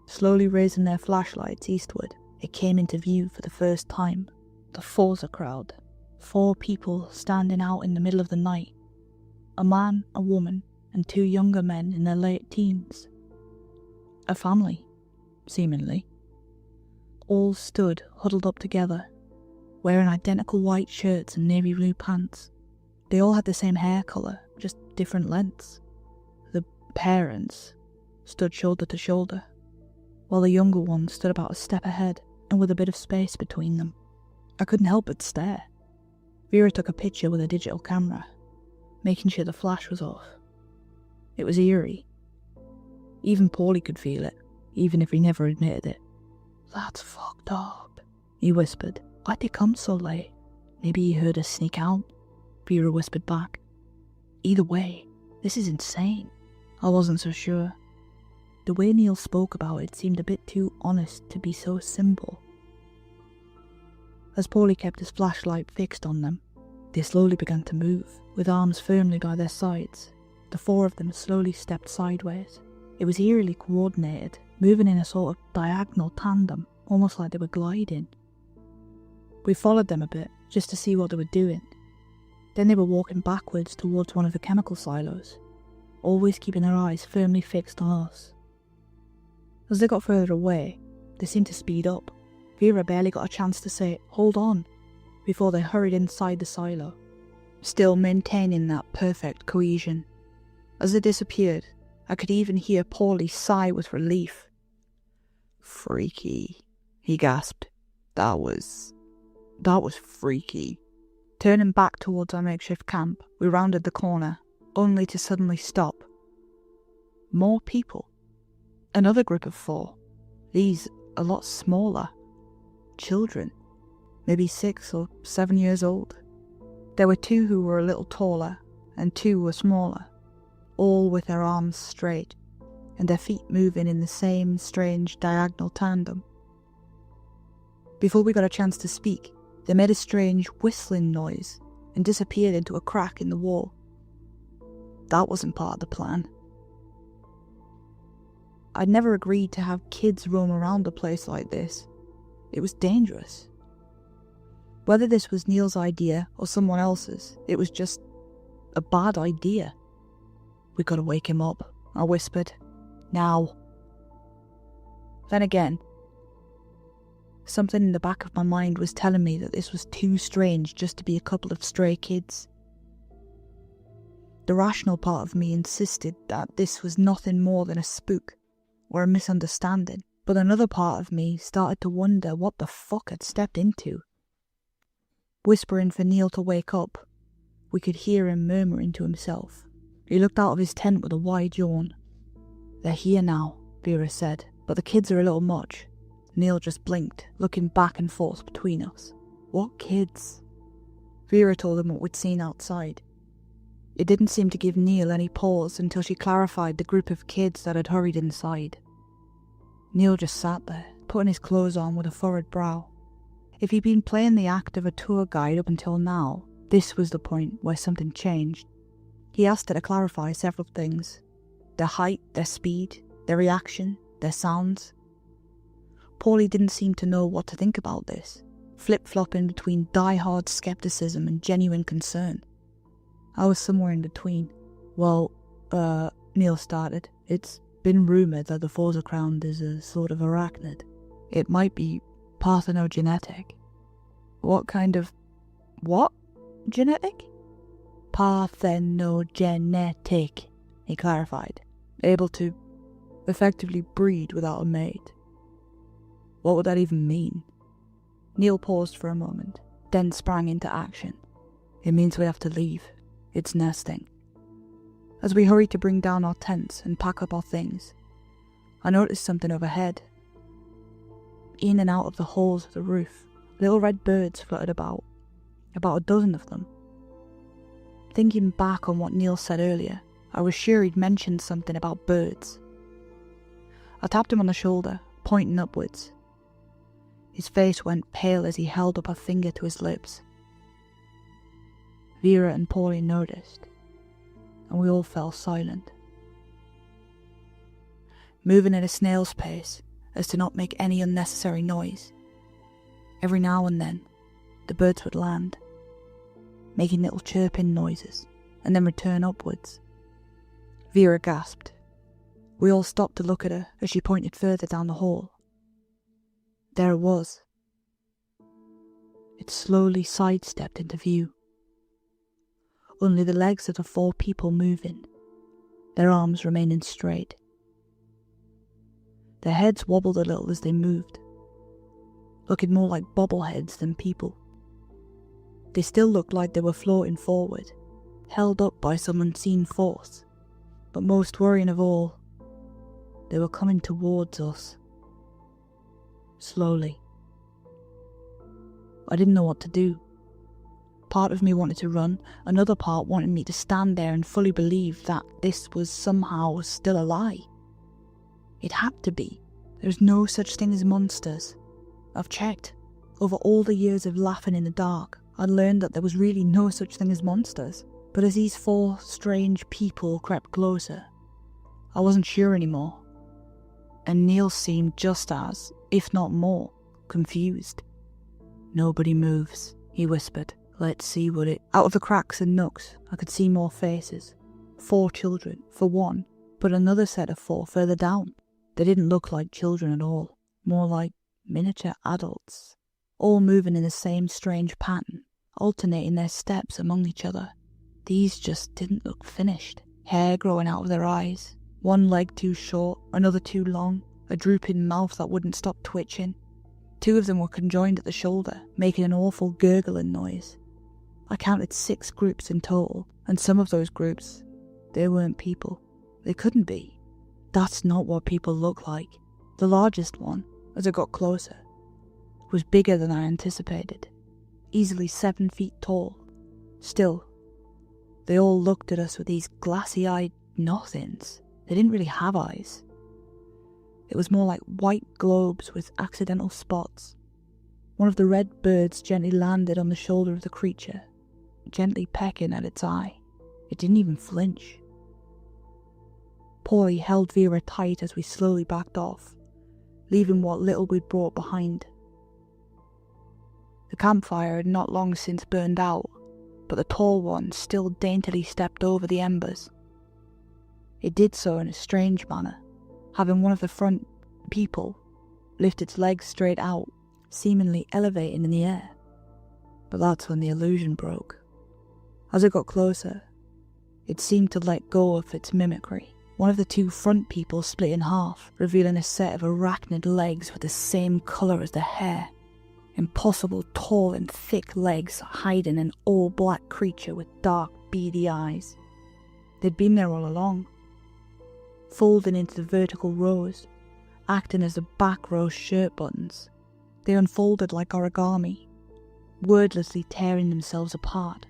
Slowly raising their flashlights eastward, it came into view for the first time. The Forza crowd. 4 people standing out in the middle of the night. A man, a woman, and 2 younger men in their late teens. A family, seemingly. All stood huddled up together, wearing identical white shirts and navy blue pants. They all had the same hair colour, just different lengths. The parents stood shoulder to shoulder, while the younger ones stood about a step ahead and with a bit of space between them. I couldn't help but stare. Vera took a picture with a digital camera, making sure the flash was off. It was eerie. Even Paulie could feel it, even if he never admitted it. "That's fucked up," he whispered. "Why'd they come so late?" "Maybe he heard us sneak out," Vera whispered back. "Either way, this is insane." I wasn't so sure. The way Neil spoke about it seemed a bit too honest to be so simple. As Paulie kept his flashlight fixed on them, they slowly began to move, with arms firmly by their sides. The 4 of them slowly stepped sideways. It was eerily coordinated, moving in a sort of diagonal tandem, almost like they were gliding. We followed them a bit, just to see what they were doing. Then they were walking backwards towards one of the chemical silos, always keeping their eyes firmly fixed on us. As they got further away, they seemed to speed up. Vera barely got a chance to say, "Hold on," before they hurried inside the silo, still maintaining that perfect cohesion. As they disappeared, I could even hear Paulie sigh with relief. "Freaky," he gasped. "That was That was freaky. Turning back towards our makeshift camp, we rounded the corner, only to suddenly stop. More people. Another group of 4. These a lot smaller. Children. Maybe 6 or 7 years old. There were 2 who were a little taller, and 2 were smaller, all with their arms straight, and their feet moving in the same strange diagonal tandem. Before we got a chance to speak, they made a strange whistling noise and disappeared into a crack in the wall. That wasn't part of the plan. I'd never agreed to have kids roam around a place like this. It was dangerous. Whether this was Neil's idea or someone else's, it was just a bad idea. We gotta wake him up, I whispered. Now. Then again, something in the back of my mind was telling me that this was too strange just to be a couple of stray kids. The rational part of me insisted that this was nothing more than a spook or a misunderstanding, but another part of me started to wonder what the fuck I'd stepped into. Whispering for Neil to wake up, we could hear him murmuring to himself. He looked out of his tent with a wide yawn. "They're here now," Vera said, "but the kids are a little much." Neil just blinked, looking back and forth between us. What kids? Vera told him what we'd seen outside. It didn't seem to give Neil any pause until she clarified the group of kids that had hurried inside. Neil just sat there, putting his clothes on with a furrowed brow. If he'd been playing the act of a tour guide up until now, this was the point where something changed. He asked her to clarify several things. Their height, their speed, their reaction, their sounds. Paulie didn't seem to know what to think about this, flip-flopping between die-hard skepticism and genuine concern. I was somewhere in between. "Well, Neil started. It's been rumoured that the Forzacround is a sort of arachnid. It might be parthenogenetic." "What kind of... what? Genetic?" "Parthenogenetic," he clarified. "Able to effectively breed without a mate." What would that even mean? Neil paused for a moment, then sprang into action. "It means we have to leave. It's nesting." As we hurried to bring down our tents and pack up our things, I noticed something overhead. In and out of the holes of the roof, little red birds fluttered about a dozen of them. Thinking back on what Neil said earlier, I was sure he'd mentioned something about birds. I tapped him on the shoulder, pointing upwards. His face went pale as he held up a finger to his lips. Vera and Paulie noticed, and we all fell silent. Moving at a snail's pace, as to not make any unnecessary noise. Every now and then, the birds would land, making little chirping noises, and then return upwards. Vera gasped. We all stopped to look at her as she pointed further down the hall. There it was. It slowly sidestepped into view. Only the legs of the 4 people moving, their arms remaining straight. Their heads wobbled a little as they moved, looking more like bobbleheads than people. They still looked like they were floating forward, held up by some unseen force, but most worrying of all, they were coming towards us. Slowly. I didn't know what to do. Part of me wanted to run, another part wanted me to stand there and fully believe that this was somehow still a lie. It had to be. There's no such thing as monsters. I've checked. Over all the years of laughing in the dark, I'd learned that there was really no such thing as monsters. But as these 4 strange people crept closer, I wasn't sure anymore. And Neil seemed just as, if not more, confused. "Nobody moves," he whispered. "Let's see what it..." Out of the cracks and nooks, I could see more faces. 4 children, for one, but another set of 4 further down. They didn't look like children at all, more like miniature adults, all moving in the same strange pattern, alternating their steps among each other. These just didn't look finished. Hair growing out of their eyes, one leg too short, another too long, a drooping mouth that wouldn't stop twitching. 2 of them were conjoined at the shoulder, making an awful gurgling noise. I counted 6 groups in total, and some of those groups, they weren't people. They couldn't be. That's not what people look like. The largest one, as I got closer, was bigger than I anticipated, easily 7 feet tall. Still, they all looked at us with these glassy-eyed nothings. They didn't really have eyes. It was more like white globes with accidental spots. One of the red birds gently landed on the shoulder of the creature, gently pecking at its eye. It didn't even flinch. Paulie held Vera tight as we slowly backed off, leaving what little we'd brought behind. The campfire had not long since burned out, but the tall one still daintily stepped over the embers. It did so in a strange manner, having one of the front people lift its legs straight out, seemingly elevating in the air. But that's when the illusion broke. As it got closer, it seemed to let go of its mimicry. One of the 2 front people split in half, revealing a set of arachnid legs with the same colour as the hair. Impossible tall and thick legs hiding an all-black creature with dark, beady eyes. They'd been there all along, folding into the vertical rows, acting as the back row shirt buttons. They unfolded like origami, wordlessly tearing themselves apart,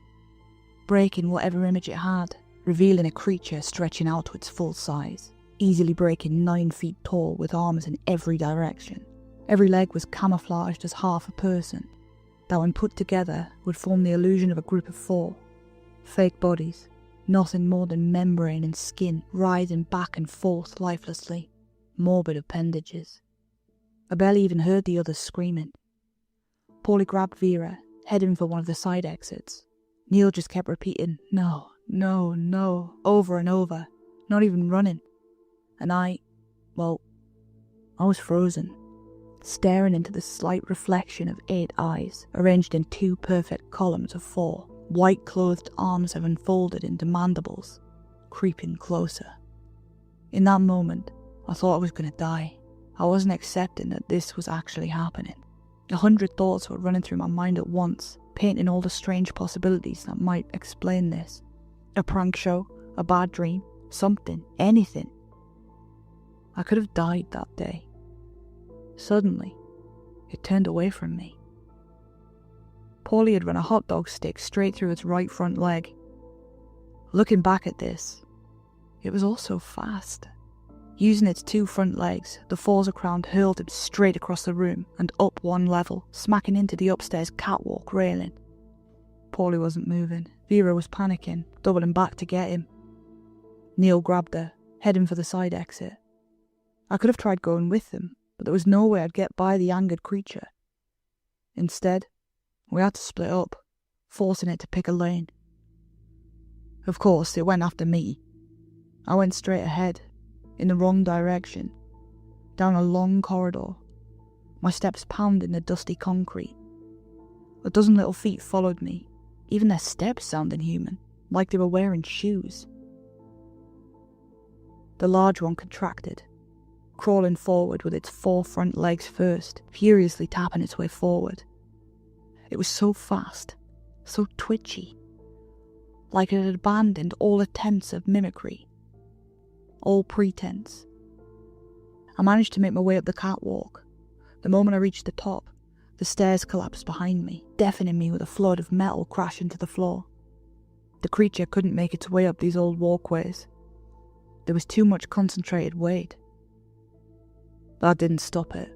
breaking whatever image it had, revealing a creature stretching out to its full size, easily breaking 9 feet tall with arms in every direction. Every leg was camouflaged as half a person, that when put together would form the illusion of a group of 4. Fake bodies, nothing more than membrane and skin writhing back and forth lifelessly, morbid appendages. I barely even heard the others screaming. Paulie grabbed Vera, heading for one of the side exits. Neil just kept repeating, "No, no, no," over and over, not even running. And I was frozen, staring into the slight reflection of 8 eyes, arranged in 2 perfect columns of 4. White-clothed arms have unfolded into mandibles, creeping closer. In that moment, I thought I was going to die. I wasn't accepting that this was actually happening. 100 thoughts were running through my mind at once, painting all the strange possibilities that might explain this. A prank show, a bad dream, something, anything. I could have died that day. Suddenly, it turned away from me. Paulie had run a hot dog stick straight through its right front leg. Looking back at this, it was all so fast. Using its 2 front legs, the Forza Crown hurled him straight across the room and up 1 level, smacking into the upstairs catwalk railing. Paulie wasn't moving. Vera was panicking, doubling back to get him. Neil grabbed her, heading for the side exit. I could have tried going with them, but there was no way I'd get by the angered creature. Instead, we had to split up, forcing it to pick a lane. Of course, it went after me. I went straight ahead, in the wrong direction, down a long corridor, my steps pounding the dusty concrete. A dozen little feet followed me, even their steps sounding human, like they were wearing shoes. The large one contracted, crawling forward with its 4 front legs first, furiously tapping its way forward. It was so fast, so twitchy, like it had abandoned all attempts of mimicry, all pretense. I managed to make my way up the catwalk. The moment I reached the top, the stairs collapsed behind me, deafening me with a flood of metal crashing to the floor. The creature couldn't make its way up these old walkways. There was too much concentrated weight. That didn't stop it.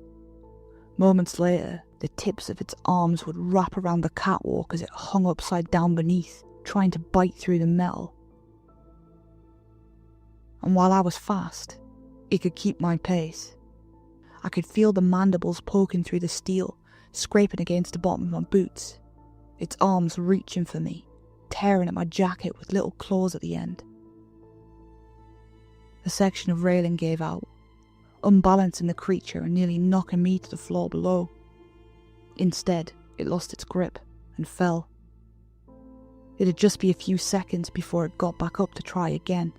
Moments later, the tips of its arms would wrap around the catwalk as it hung upside down beneath, trying to bite through the metal. And while I was fast, it could keep my pace. I could feel the mandibles poking through the steel, scraping against the bottom of my boots, its arms reaching for me, tearing at my jacket with little claws at the end. A section of railing gave out, unbalancing the creature and nearly knocking me to the floor below. Instead, it lost its grip and fell. It'd just be a few seconds before it got back up to try again.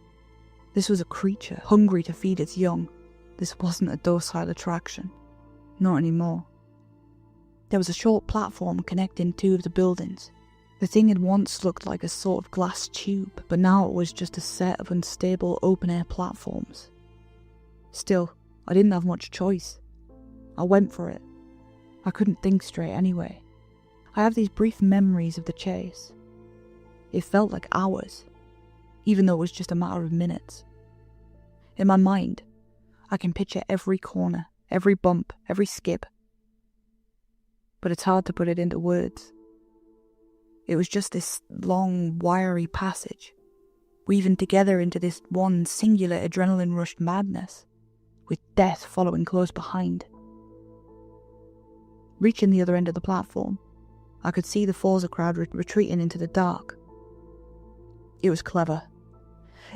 This was a creature hungry to feed its young. This wasn't a docile attraction. Not anymore. There was a short platform connecting two of the buildings. The thing had once looked like a sort of glass tube, but now it was just a set of unstable open-air platforms. Still, I didn't have much choice. I went for it. I couldn't think straight anyway. I have these brief memories of the chase. It felt like hours, even though it was just a matter of minutes. In my mind, I can picture every corner, every bump, every skip. But it's hard to put it into words. It was just this long, wiry passage, weaving together into this one singular adrenaline-rushed madness, with death following close behind. Reaching the other end of the platform, I could see the Forza crowd retreating into the dark. It was clever.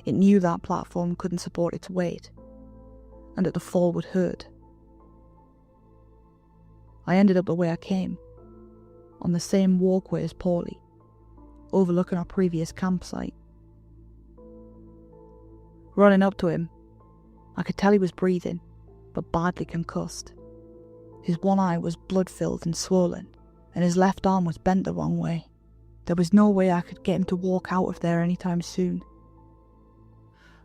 It knew that platform couldn't support its weight, and that the fall would hurt. I ended up the way I came, on the same walkway as Paulie, overlooking our previous campsite. Running up to him, I could tell he was breathing, but badly concussed. His one eye was blood-filled and swollen, and his left arm was bent the wrong way. There was no way I could get him to walk out of there anytime soon.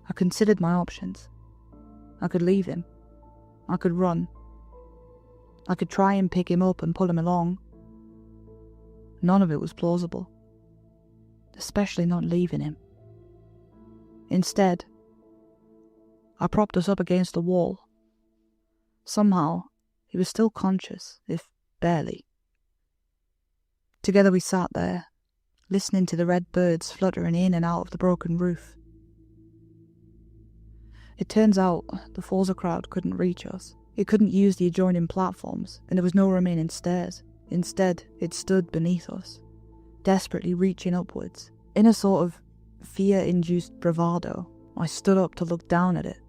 I considered my options. I could leave him. I could run. I could try and pick him up and pull him along. None of it was plausible, especially not leaving him. Instead, I propped us up against the wall. Somehow, he was still conscious, if barely. Together we sat there, listening to the red birds fluttering in and out of the broken roof. It turns out the Forza crowd couldn't reach us. It couldn't use the adjoining platforms, and there was no remaining stairs. Instead, it stood beneath us, desperately reaching upwards. In a sort of fear-induced bravado, I stood up to look down at it.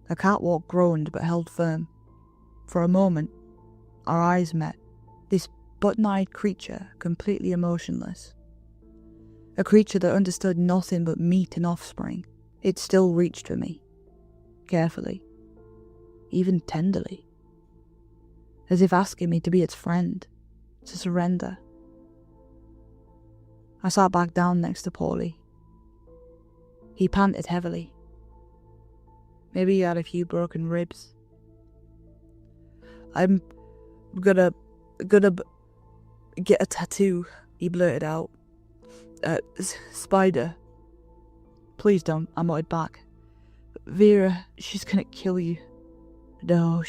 The catwalk groaned but held firm. For a moment, our eyes met. This button-eyed creature, completely emotionless. A creature that understood nothing but meat and offspring. It still reached for me. Carefully. Even tenderly. As if asking me to be its friend. To surrender. I sat back down next to Paulie. He panted heavily. Maybe he had a few broken ribs. I'm gonna get a tattoo, he blurted out. Spider. Please don't, I muttered back. Vera, she's gonna kill you. No,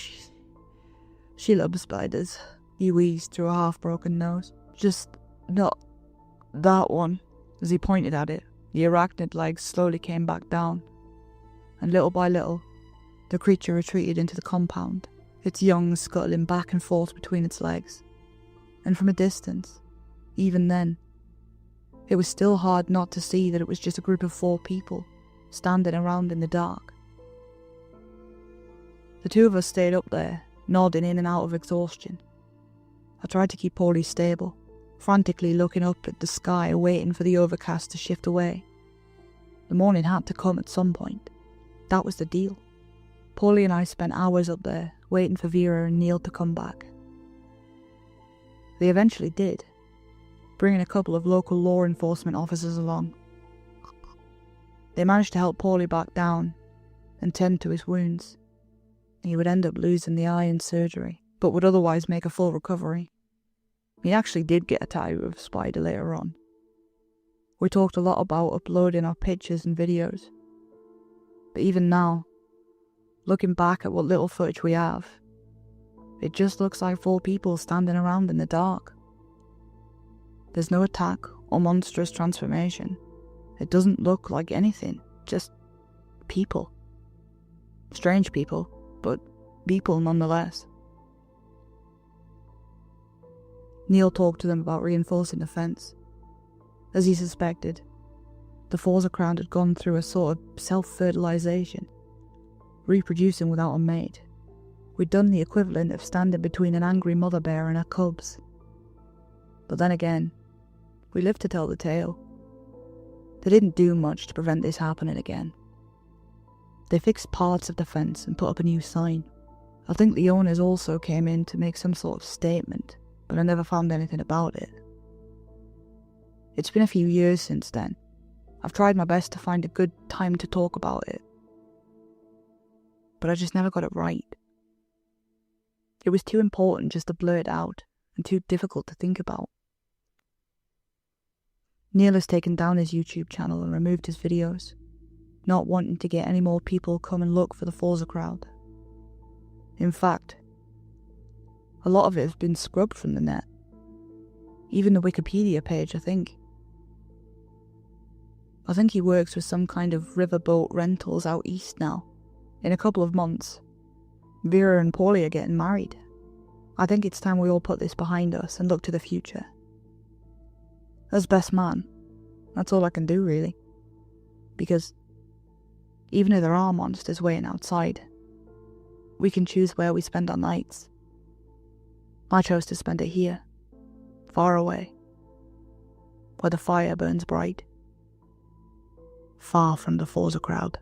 she loves spiders. He wheezed through a half-broken nose. Just not that one. As he pointed at it, the arachnid legs slowly came back down. And little by little, the creature retreated into the compound, its young scuttling back and forth between its legs. And from a distance, even then, it was still hard not to see that it was just a group of 4 people, standing around in the dark. The 2 of us stayed up there, nodding in and out of exhaustion. I tried to keep Paulie stable, frantically looking up at the sky, waiting for the overcast to shift away. The morning had to come at some point. That was the deal. Paulie and I spent hours up there, waiting for Vera and Neil to come back. They eventually did, bringing a couple of local law enforcement officers along. They managed to help Paulie back down and tend to his wounds. He would end up losing the eye in surgery, but would otherwise make a full recovery. He actually did get a tattoo of a spider later on. We talked a lot about uploading our pictures and videos. But even now, looking back at what little footage we have, it just looks like 4 people standing around in the dark. There's no attack or monstrous transformation. It doesn't look like anything, just people. Strange people, but people nonetheless. Neil talked to them about reinforcing the fence. As he suspected, the Forza crowd had gone through a sort of self-fertilization, reproducing without a mate. We'd done the equivalent of standing between an angry mother bear and her cubs. But then again, we lived to tell the tale. They didn't do much to prevent this happening again. They fixed parts of the fence and put up a new sign. I think the owners also came in to make some sort of statement, but I never found anything about it. It's been a few years since then. I've tried my best to find a good time to talk about it, but I just never got it right. It was too important just to blurt out, and too difficult to think about. Neil has taken down his YouTube channel and removed his videos, not wanting to get any more people come and look for the Forza crowd. In fact, a lot of it has been scrubbed from the net. Even the Wikipedia page, I think. I think he works with some kind of riverboat rentals out east now. In a couple of months, Vera and Paulie are getting married. I think it's time we all put this behind us and look to the future. As best man, that's all I can do really. Because even if there are monsters waiting outside, we can choose where we spend our nights. I chose to spend it here, far away, where the fire burns bright, far from the Forza crowd.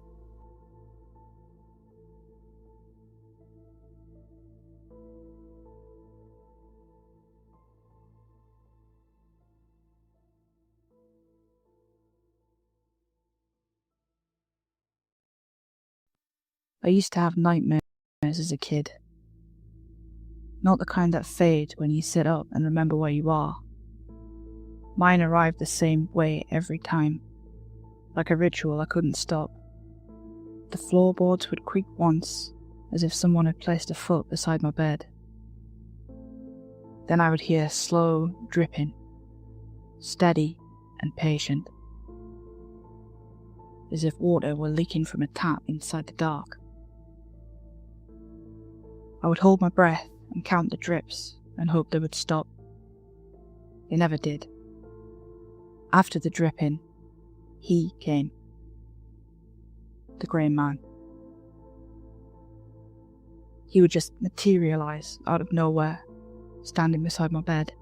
I used to have nightmares as a kid. Not the kind that fade when you sit up and remember where you are. Mine arrived the same way every time. Like a ritual I couldn't stop. The floorboards would creak once, as if someone had placed a foot beside my bed. Then I would hear slow dripping, steady and patient, as if water were leaking from a tap inside the dark. I would hold my breath and count the drips and hope they would stop. They never did. After the dripping, he came. The grey man. He would just materialise out of nowhere, standing beside my bed,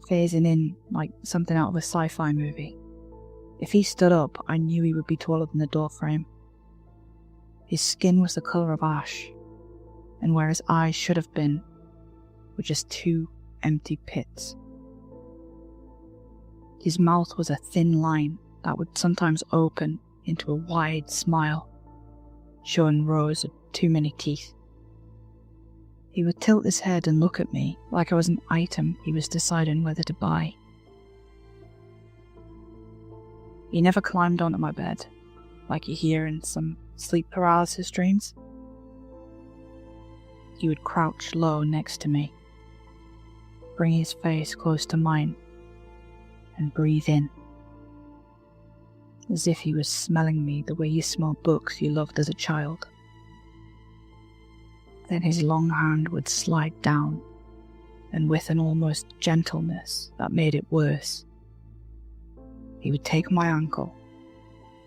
phasing in like something out of a sci-fi movie. If he stood up, I knew he would be taller than the doorframe. His skin was the colour of ash, and where his eyes should have been were just two empty pits. His mouth was a thin line that would sometimes open into a wide smile, showing rows of too many teeth. He would tilt his head and look at me like I was an item he was deciding whether to buy. He never climbed onto my bed, like you hear in some sleep paralysis dreams. He would crouch low next to me, bring his face close to mine, and breathe in, as if he was smelling me the way you smell books you loved as a child. Then his long hand would slide down, and with an almost gentleness that made it worse, he would take my ankle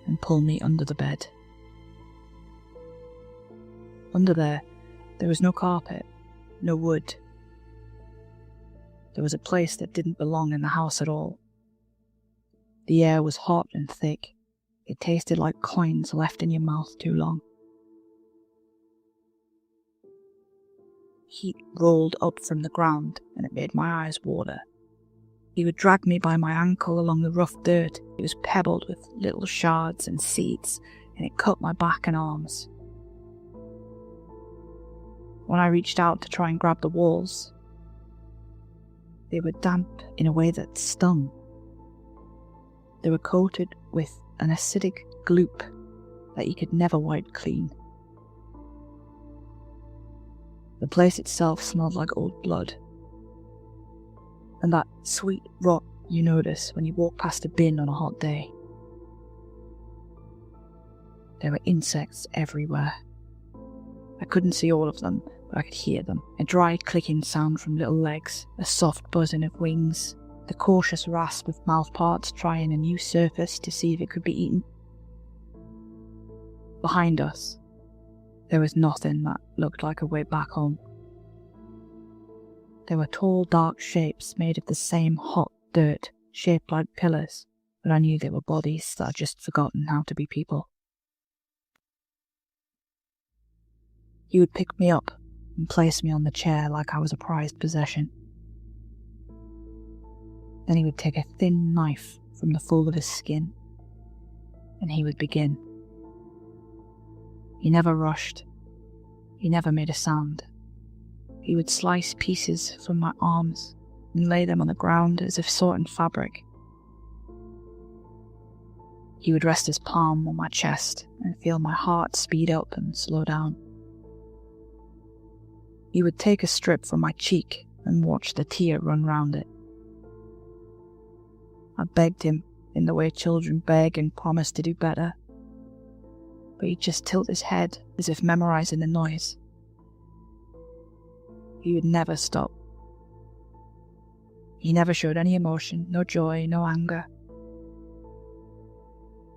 and pull me under the bed. Under there was no carpet, no wood. There was a place that didn't belong in the house at all. The air was hot and thick. It tasted like coins left in your mouth too long. Heat rolled up from the ground, and it made my eyes water. He would drag me by my ankle along the rough dirt. It was pebbled with little shards and seeds, and it cut my back and arms. When I reached out to try and grab the walls, they were damp in a way that stung. They were coated with an acidic gloop that you could never wipe clean. The place itself smelled like old blood, and that sweet rot you notice when you walk past a bin on a hot day. There were insects everywhere. I couldn't see all of them, but I could hear them. A dry clicking sound from little legs, a soft buzzing of wings, the cautious rasp of mouth parts trying a new surface to see if it could be eaten. Behind us, there was nothing that looked like a way back home. There were tall, dark shapes made of the same hot dirt, shaped like pillars, but I knew they were bodies that I'd just forgotten how to be people. He would pick me up and place me on the chair like I was a prized possession. Then he would take a thin knife from the fold of his skin, and he would begin. He never rushed. He never made a sound. He would slice pieces from my arms and lay them on the ground as if sorting fabric. He would rest his palm on my chest and feel my heart speed up and slow down. He would take a strip from my cheek and watch the tear run round it. I begged him in the way children beg and promise to do better, but he'd just tilt his head as if memorizing the noise. He would never stop. He never showed any emotion, no joy, no anger.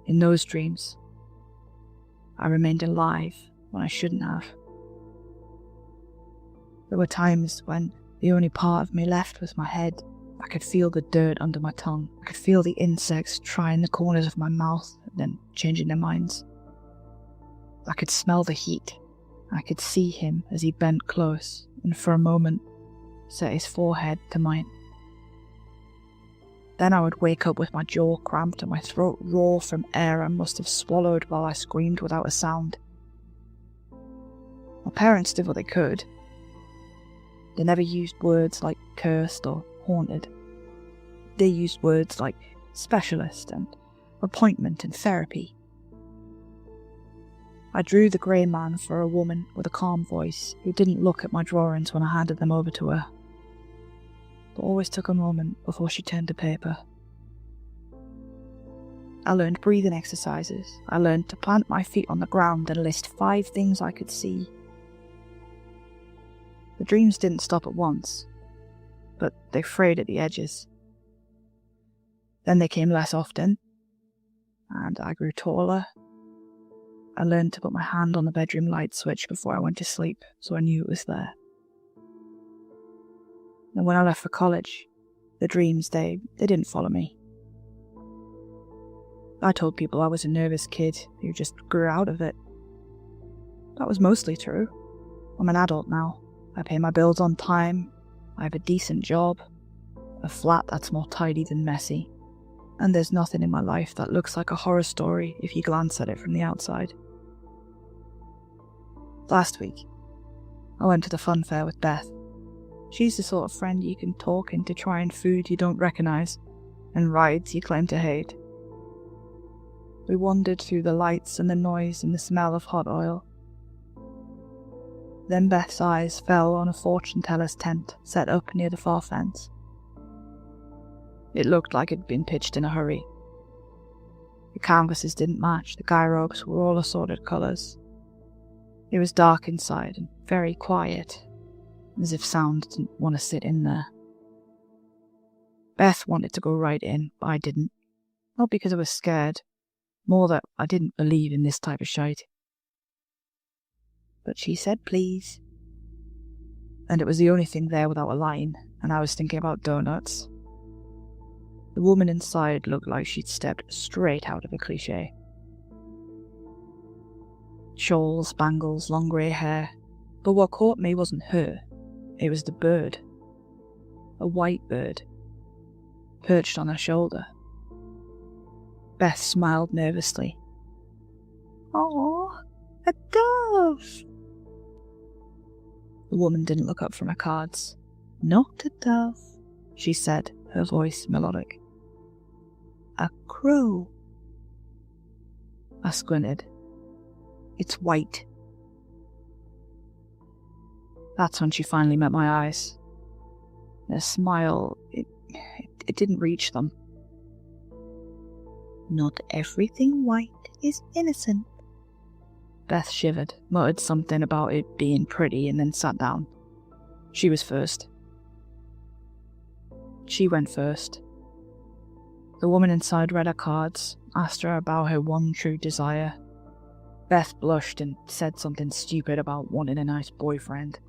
In those dreams, I remained alive when I shouldn't have. There were times when the only part of me left was my head. I could feel the dirt under my tongue. I could feel the insects trying the corners of my mouth and then changing their minds. I could smell the heat. I could see him as he bent close and for a moment set his forehead to mine. Then I would wake up with my jaw cramped and my throat raw from air I must have swallowed while I screamed without a sound. My parents did what they could. They never used words like cursed or haunted. They used words like specialist and appointment and therapy. I drew the grey man for a woman with a calm voice who didn't look at my drawings when I handed them over to her, but always took a moment before she turned to paper. I learned breathing exercises. I learned to plant my feet on the ground and list 5 things I could see. The dreams didn't stop at once, but they frayed at the edges. Then they came less often, and I grew taller. I learned to put my hand on the bedroom light switch before I went to sleep, so I knew it was there. And when I left for college, the dreams, they didn't follow me. I told people I was a nervous kid who just grew out of it. That was mostly true. I'm an adult now. I pay my bills on time. I have a decent job, a flat that's more tidy than messy, and there's nothing in my life that looks like a horror story if you glance at it from the outside. Last week, I went to the fun fair with Beth. She's the sort of friend you can talk into trying food you don't recognise, and rides you claim to hate. We wandered through the lights and the noise and the smell of hot oil. Then Beth's eyes fell on a fortune-teller's tent set up near the far fence. It looked like it had been pitched in a hurry. The canvases didn't match, the guy ropes were all assorted colours. It was dark inside and very quiet, as if sound didn't want to sit in there. Beth wanted to go right in, but I didn't. Not because I was scared, more that I didn't believe in this type of shite. But she said please. And it was the only thing there without a line, and I was thinking about donuts. The woman inside looked like she'd stepped straight out of a cliché. Shawls, bangles, long grey hair. But what caught me wasn't her. It was the bird. A white bird. Perched on her shoulder. Beth smiled nervously. "Aw, a dove!" The woman didn't look up from her cards. "Not a dove," she said, her voice melodic. "A crow." I squinted. "It's white." That's when she finally met my eyes. Her smile, it didn't reach them. "Not everything white is innocent." Beth shivered, muttered something about it being pretty, and then sat down. She was first. She went first. The woman inside read her cards, asked her about her one true desire. Beth blushed and said something stupid about wanting a nice boyfriend.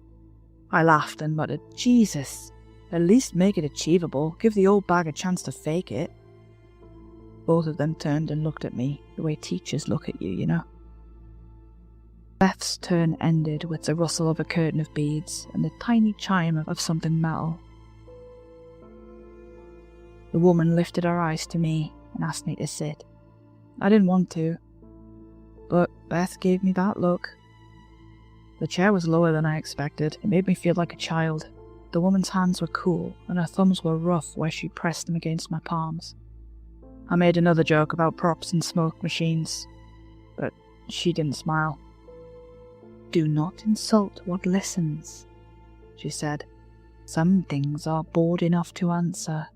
I laughed and muttered, "Jesus, at least make it achievable, give the old bag a chance to fake it." Both of them turned and looked at me, the way teachers look at you, you know. Beth's turn ended with the rustle of a curtain of beads and the tiny chime of something metal. The woman lifted her eyes to me and asked me to sit. I didn't want to, but Beth gave me that look. The chair was lower than I expected. It made me feel like a child. The woman's hands were cool, and her thumbs were rough where she pressed them against my palms. I made another joke about props and smoke machines, but she didn't smile. "Do not insult what listens," she said. "Some things are bored enough to answer."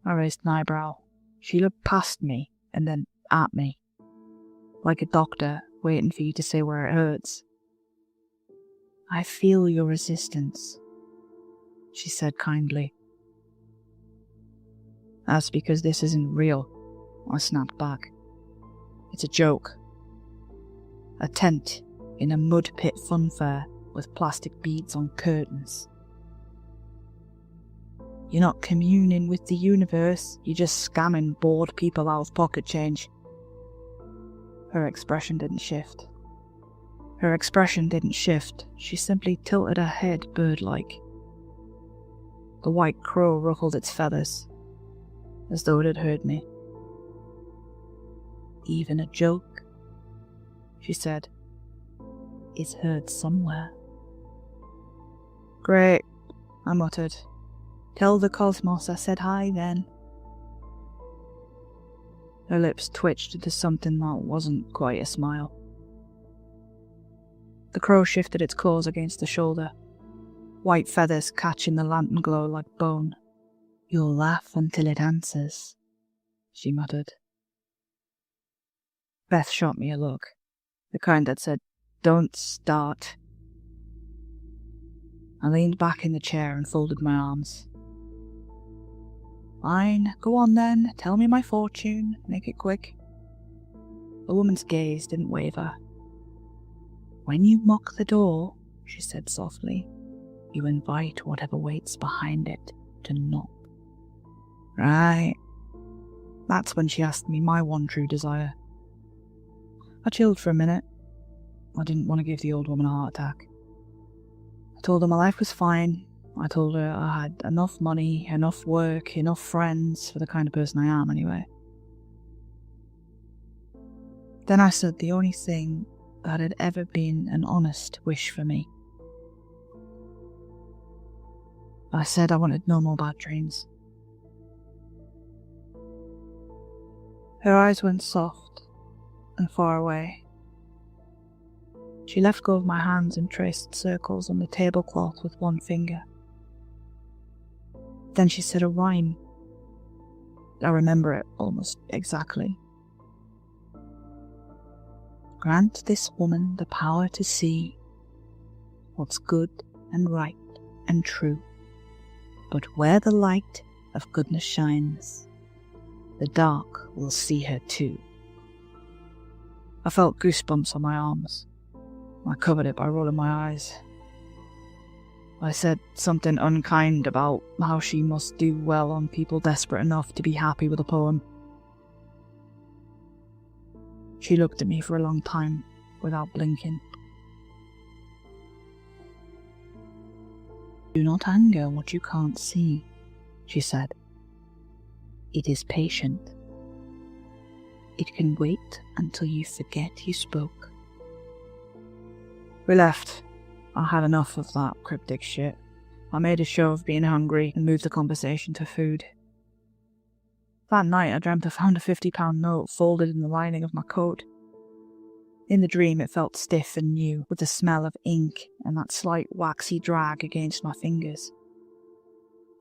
I raised an eyebrow. She looked past me and then at me, like a doctor waiting for you to say where it hurts. "I feel your resistance," she said kindly. "That's because this isn't real," I snapped back. "It's a joke. A tent in a mud pit funfair with plastic beads on curtains. You're not communing with the universe, you're just scamming bored people out of pocket change." Her expression didn't shift. She simply tilted her head bird-like. The white crow ruffled its feathers, as though it had heard me. "Even a joke," she said, "is heard somewhere." "Great," I muttered. "Tell the cosmos I said hi then." Her lips twitched into something that wasn't quite a smile. The crow shifted its claws against the shoulder, white feathers catching the lantern glow like bone. "You'll laugh until it answers," she muttered. Beth shot me a look, the kind that said, "Don't start." I leaned back in the chair and folded my arms. "Fine, go on then, tell me my fortune, make it quick." The woman's gaze didn't waver. "When you mock the door," she said softly, "you invite whatever waits behind it to knock." Right. That's when she asked me my one true desire. I chilled for a minute. I didn't want to give the old woman a heart attack. I told her my life was fine. I told her I had enough money, enough work, enough friends for the kind of person I am anyway. Then I said the only thing that had ever been an honest wish for me. I said I wanted no more bad dreams. Her eyes went soft and far away. She let go of my hands and traced circles on the tablecloth with one finger. Then she said a rhyme. I remember it almost exactly. "Grant this woman the power to see what's good and right and true. But where the light of goodness shines, the dark will see her too." I felt goosebumps on my arms. I covered it by rolling my eyes. I said something unkind about how she must do well on people desperate enough to be happy with a poem. She looked at me for a long time without blinking. "Do not anger what you can't see," she said. "It is patient. It can wait until you forget you spoke." We left. I had enough of that cryptic shit. I made a show of being hungry and moved the conversation to food. That night I dreamt I found a £50 note folded in the lining of my coat. In the dream it felt stiff and new, with the smell of ink and that slight waxy drag against my fingers.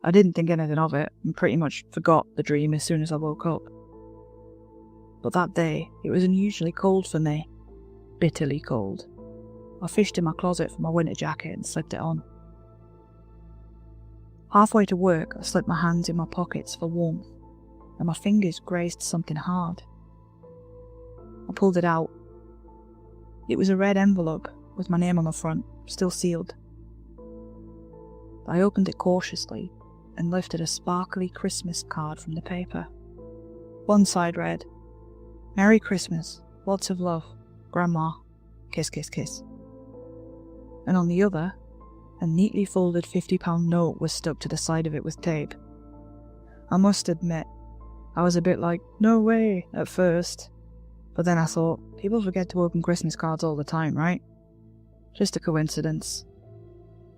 I didn't think anything of it and pretty much forgot the dream as soon as I woke up. But that day it was unusually cold for me. Bitterly cold. I fished in my closet for my winter jacket and slipped it on. Halfway to work, I slipped my hands in my pockets for warmth, and my fingers grazed something hard. I pulled it out. It was a red envelope with my name on the front, still sealed. I opened it cautiously and lifted a sparkly Christmas card from the paper. One side read, "Merry Christmas, lots of love, Grandma." kiss, kiss, kiss. And on the other, a neatly folded £50 note was stuck to the side of it with tape. I must admit, I was a bit like, no way, at first. But then I thought, people forget to open Christmas cards all the time, right? Just a coincidence.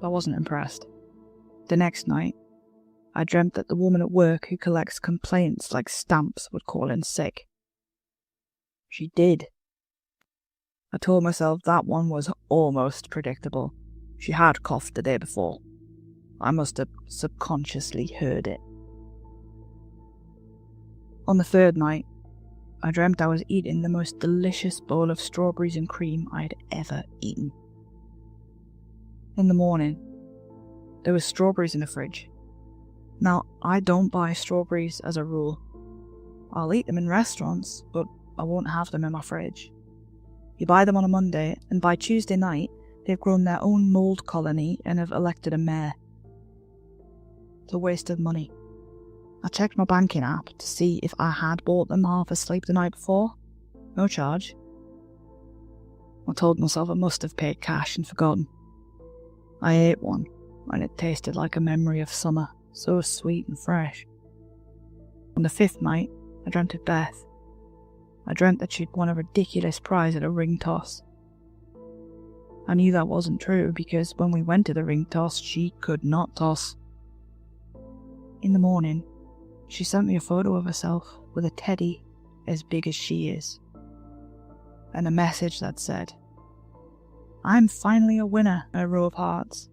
I wasn't impressed. The next night, I dreamt that the woman at work who collects complaints like stamps would call in sick. She did. I told myself that one was almost predictable. She had coughed the day before. I must have subconsciously heard it. On the third night, I dreamt I was eating the most delicious bowl of strawberries and cream I had ever eaten. In the morning, there was strawberries in the fridge. Now, I don't buy strawberries as a rule. I'll eat them in restaurants, but I won't have them in my fridge. You buy them on a Monday, and by Tuesday night, they've grown their own mould colony and have elected a mayor. It's a waste of money. I checked my banking app to see if I had bought them half asleep the night before. No charge. I told myself I must have paid cash and forgotten. I ate one, and it tasted like a memory of summer, so sweet and fresh. On the fifth night, I dreamt of Beth. I dreamt that she'd won a ridiculous prize at a ring toss. I knew that wasn't true because when we went to the ring toss, she could not toss. In the morning, she sent me a photo of herself with a teddy as big as she is, and a message that said, "I'm finally a winner," a row of hearts.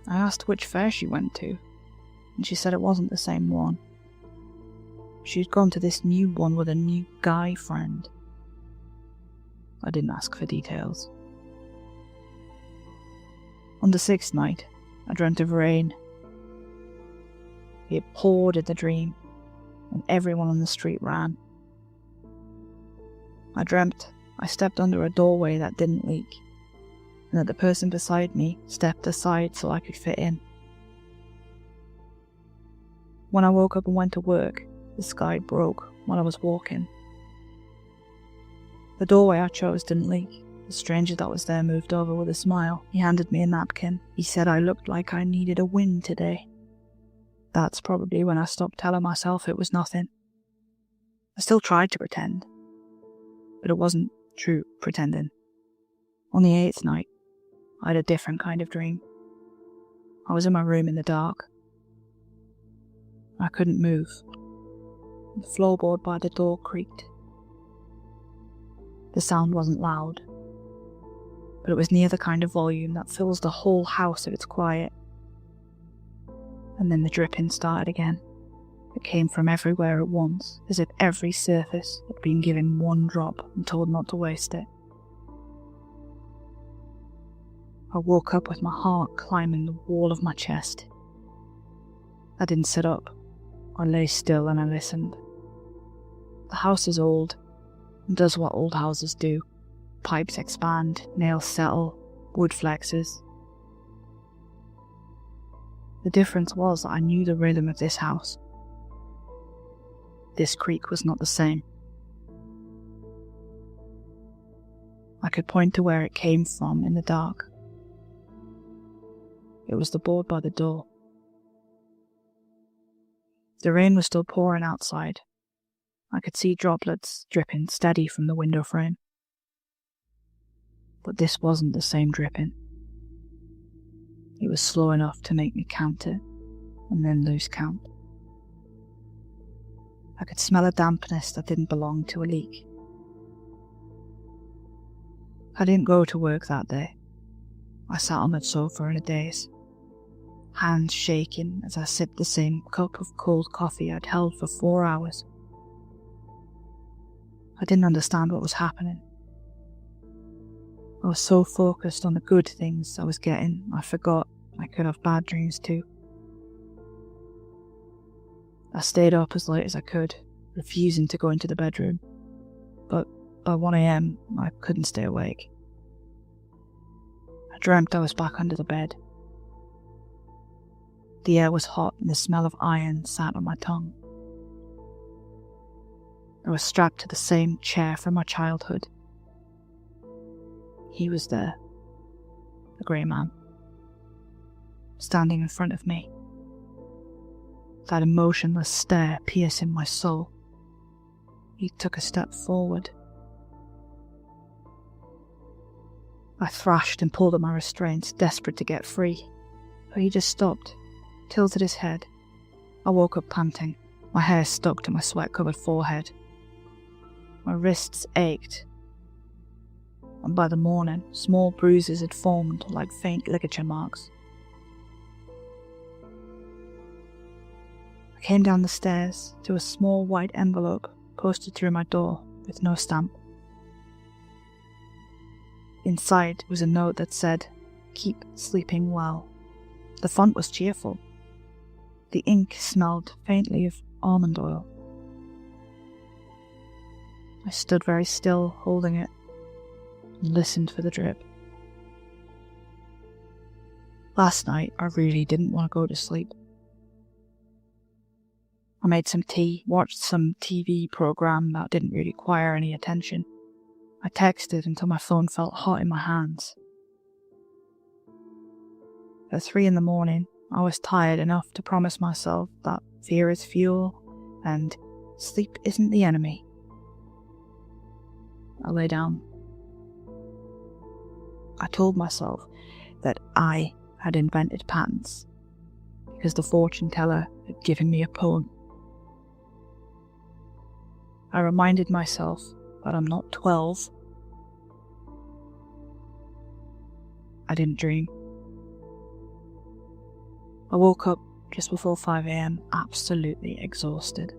I asked which fair she went to, and she said it wasn't the same one. She'd gone to this new one with a new guy friend. I didn't ask for details. On the sixth night, I dreamt of rain. It poured in the dream, and everyone on the street ran. I dreamt I stepped under a doorway that didn't leak, and that the person beside me stepped aside so I could fit in. When I woke up and went to work, the sky broke while I was walking. The doorway I chose didn't leak. The stranger that was there moved over with a smile. He handed me a napkin. He said I looked like I needed a win today. That's probably when I stopped telling myself it was nothing. I still tried to pretend, but it wasn't true pretending. On the eighth night, I had a different kind of dream. I was in my room in the dark. I couldn't move. The floorboard by the door creaked. The sound wasn't loud, but it was near the kind of volume that fills the whole house if it's quiet. And then the dripping started again. It came from everywhere at once, as if every surface had been given one drop and told not to waste it. I woke up with my heart climbing the wall of my chest. I didn't sit up. I lay still and I listened. The house is old, and does what old houses do. Pipes expand, nails settle, wood flexes. The difference was that I knew the rhythm of this house. This creak was not the same. I could point to where it came from in the dark. It was the board by the door. The rain was still pouring outside. I could see droplets dripping steady from the window frame. But this wasn't the same dripping. It was slow enough to make me count it, and then lose count. I could smell a dampness that didn't belong to a leak. I didn't go to work that day. I sat on the sofa in a daze, hands shaking as I sipped the same cup of cold coffee I'd held for 4 hours. I didn't understand what was happening. I was so focused on the good things I was getting, I forgot I could have bad dreams too. I stayed up as late as I could, refusing to go into the bedroom, but by 1 a.m. I couldn't stay awake. I dreamt I was back under the bed. The air was hot and the smell of iron sat on my tongue. I was strapped to the same chair from my childhood. He was there, the grey man, standing in front of me. That emotionless stare piercing my soul. He took a step forward. I thrashed and pulled at my restraints, desperate to get free, but he just stopped, tilted his head. I woke up panting, my hair stuck to my sweat-covered forehead. My wrists ached, and by the morning, small bruises had formed like faint ligature marks. I came down the stairs to a small white envelope posted through my door with no stamp. Inside was a note that said, "Keep sleeping well." The font was cheerful. The ink smelled faintly of almond oil. I stood very still, holding it, and listened for the drip. Last night, I really didn't want to go to sleep. I made some tea, watched some TV program that didn't really require any attention. I texted until my phone felt hot in my hands. At 3 a.m, I was tired enough to promise myself that fear is fuel and sleep isn't the enemy. I lay down. I told myself that I had invented patterns because the fortune teller had given me a poem. I reminded myself that I'm not 12. I didn't dream. I woke up just before 5 a.m, absolutely exhausted.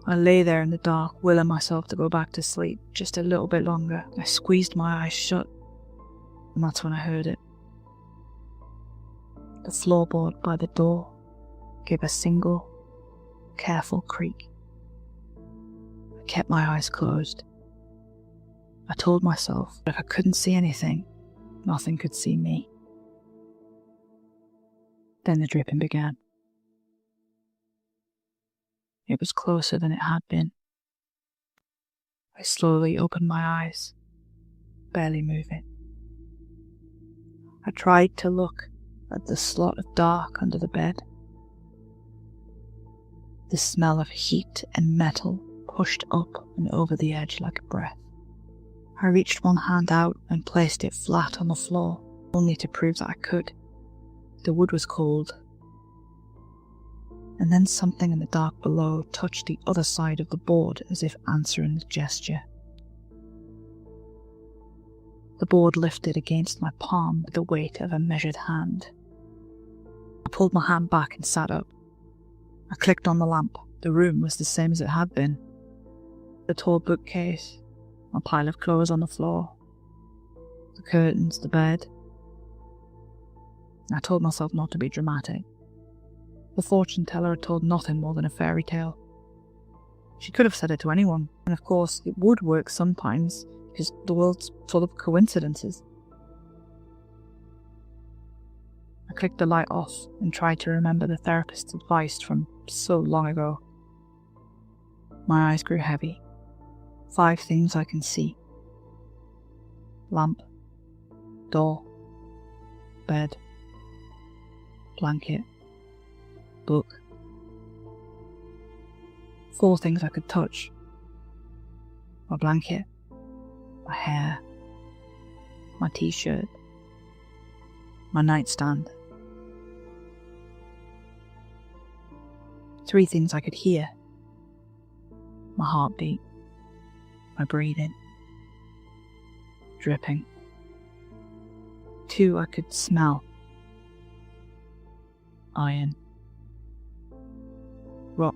I lay there in the dark, willing myself to go back to sleep just a little bit longer. I squeezed my eyes shut, and that's when I heard it. The floorboard by the door gave a single, careful creak. I kept my eyes closed. I told myself that if I couldn't see anything, nothing could see me. Then the dripping began. It was closer than it had been. I slowly opened my eyes, barely moving. I tried to look at the slot of dark under the bed. The smell of heat and metal pushed up and over the edge like a breath. I reached one hand out and placed it flat on the floor, only to prove that I could. The wood was cold. And then something in the dark below touched the other side of the board as if answering the gesture. The board lifted against my palm with the weight of a measured hand. I pulled my hand back and sat up. I clicked on the lamp. The room was the same as it had been. The tall bookcase, a pile of clothes on the floor, the curtains, the bed. I told myself not to be dramatic. The fortune teller had told nothing more than a fairy tale. She could have said it to anyone, and of course it would work sometimes, because the world's full of coincidences. I clicked the light off and tried to remember the therapist's advice from so long ago. My eyes grew heavy. 5 things I can see. Lamp, door, bed, blanket, book. 4 things I could touch. My blanket, my hair, my t-shirt, my nightstand. 3 things I could hear. My heartbeat, my breathing, dripping. 2 I could smell. Iron. Rot.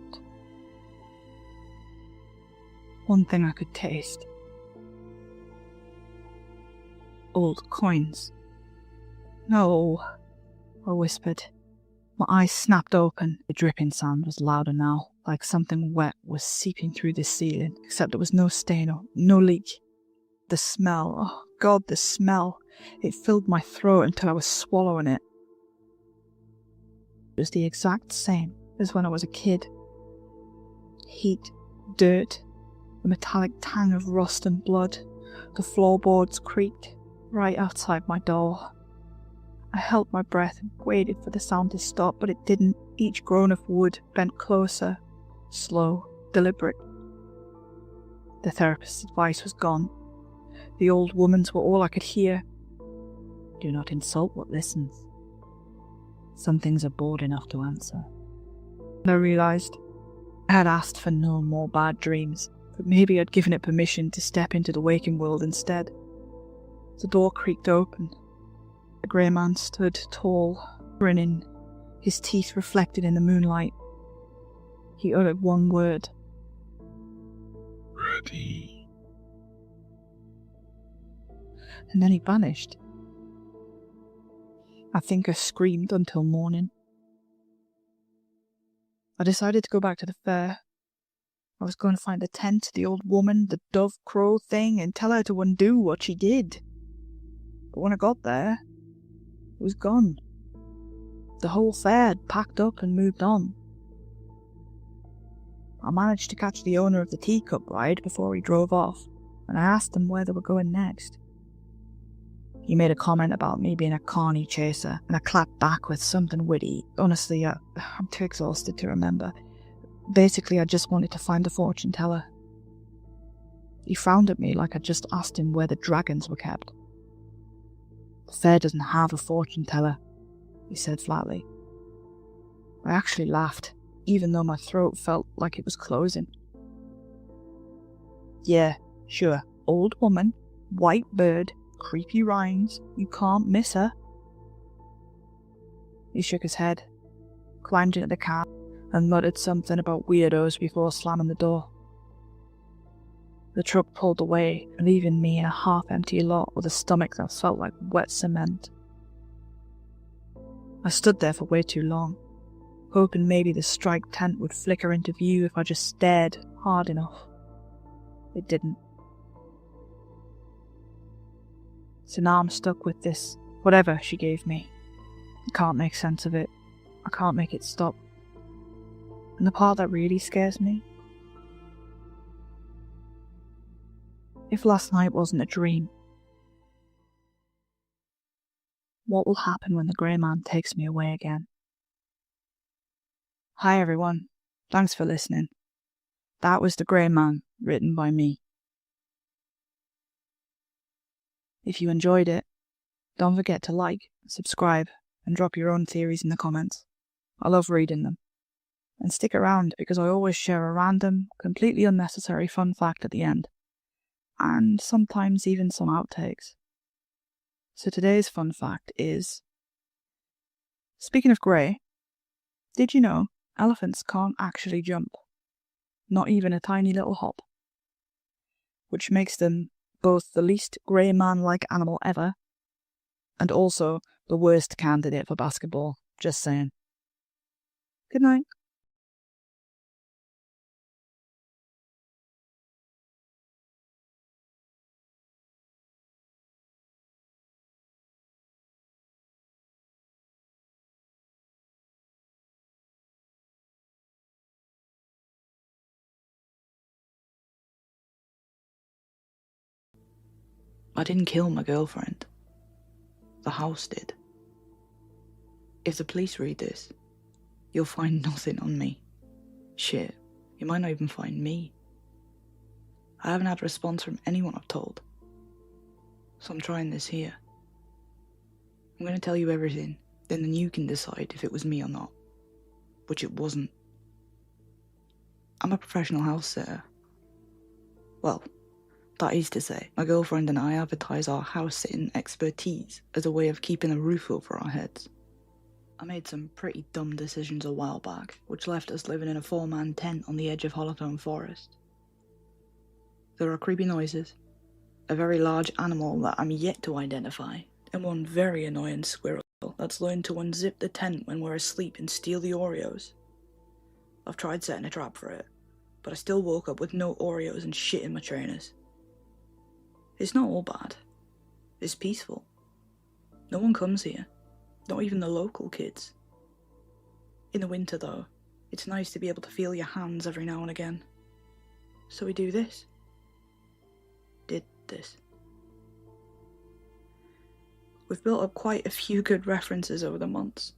1 thing I could taste. Old coins. No, I whispered. My eyes snapped open. The dripping sound was louder now, like something wet was seeping through the ceiling, except there was no stain or no leak. The smell, oh God, the smell. It filled my throat until I was swallowing it. It was the exact same as when I was a kid. Heat, dirt, the metallic tang of rust and blood. The floorboards creaked right outside my door. I held my breath and waited for the sound to stop, but it didn't. Each groan of wood bent closer, slow, deliberate. The therapist's advice was gone. The old woman's were all I could hear. Do not insult what listens. Some things are bored enough to answer. And I realised I had asked for no more bad dreams, but maybe I'd given it permission to step into the waking world instead. The door creaked open. The grey man stood tall, grinning, his teeth reflected in the moonlight. He uttered one word. Ready. And then he vanished. I think I screamed until morning. I decided to go back to the fair. I was going to find the tent, the old woman, the dove crow thing, and tell her to undo what she did. But when I got there, it was gone. The whole fair had packed up and moved on. I managed to catch the owner of the teacup ride before he drove off, and I asked him where they were going next. He made a comment about me being a carny chaser, and I clapped back with something witty. Honestly, I'm too exhausted to remember. Basically, I just wanted to find the fortune teller. He frowned at me like I'd just asked him where the dragons were kept. The fair doesn't have a fortune teller, he said flatly. I actually laughed, even though my throat felt like it was closing. Yeah, sure, old woman, white bird, creepy rhymes, you can't miss her. He shook his head, climbed into the cab, and muttered something about weirdos before slamming the door. The truck pulled away, leaving me in a half-empty lot with a stomach that felt like wet cement. I stood there for way too long, hoping maybe the strike tent would flicker into view if I just stared hard enough. It didn't. So now I'm stuck with this, whatever she gave me. I can't make sense of it. I can't make it stop. And the part that really scares me? If last night wasn't a dream, what will happen when the grey man takes me away again? Hi everyone, thanks for listening. That was The Grey Man, written by me. If you enjoyed it, don't forget to like, subscribe, and drop your own theories in the comments. I love reading them. And stick around because I always share a random, completely unnecessary fun fact at the end. And sometimes even some outtakes. So today's fun fact is... Speaking of grey, did you know elephants can't actually jump? Not even a tiny little hop. Which makes them both the least grey man-like animal ever, and also the worst candidate for basketball, just saying. Good night. I didn't kill my girlfriend. The house did. If the police read this, you'll find nothing on me. Shit, you might not even find me. I haven't had a response from anyone I've told. So I'm trying this here. I'm going to tell you everything, then you can decide if it was me or not. Which it wasn't. I'm a professional house sitter. Well, that is to say, my girlfriend and I advertise our house-sitting expertise as a way of keeping a roof over our heads. I made some pretty dumb decisions a while back, which left us living in a 4-man tent on the edge of Hollowtone Forest. There are creepy noises, a very large animal that I'm yet to identify, and one very annoying squirrel that's learned to unzip the tent when we're asleep and steal the Oreos. I've tried setting a trap for it, but I still woke up with no Oreos and shit in my trainers. It's not all bad. It's peaceful. No one comes here. Not even the local kids. In the winter though, it's nice to be able to feel your hands every now and again. So we do this. Did this. We've built up quite a few good references over the months,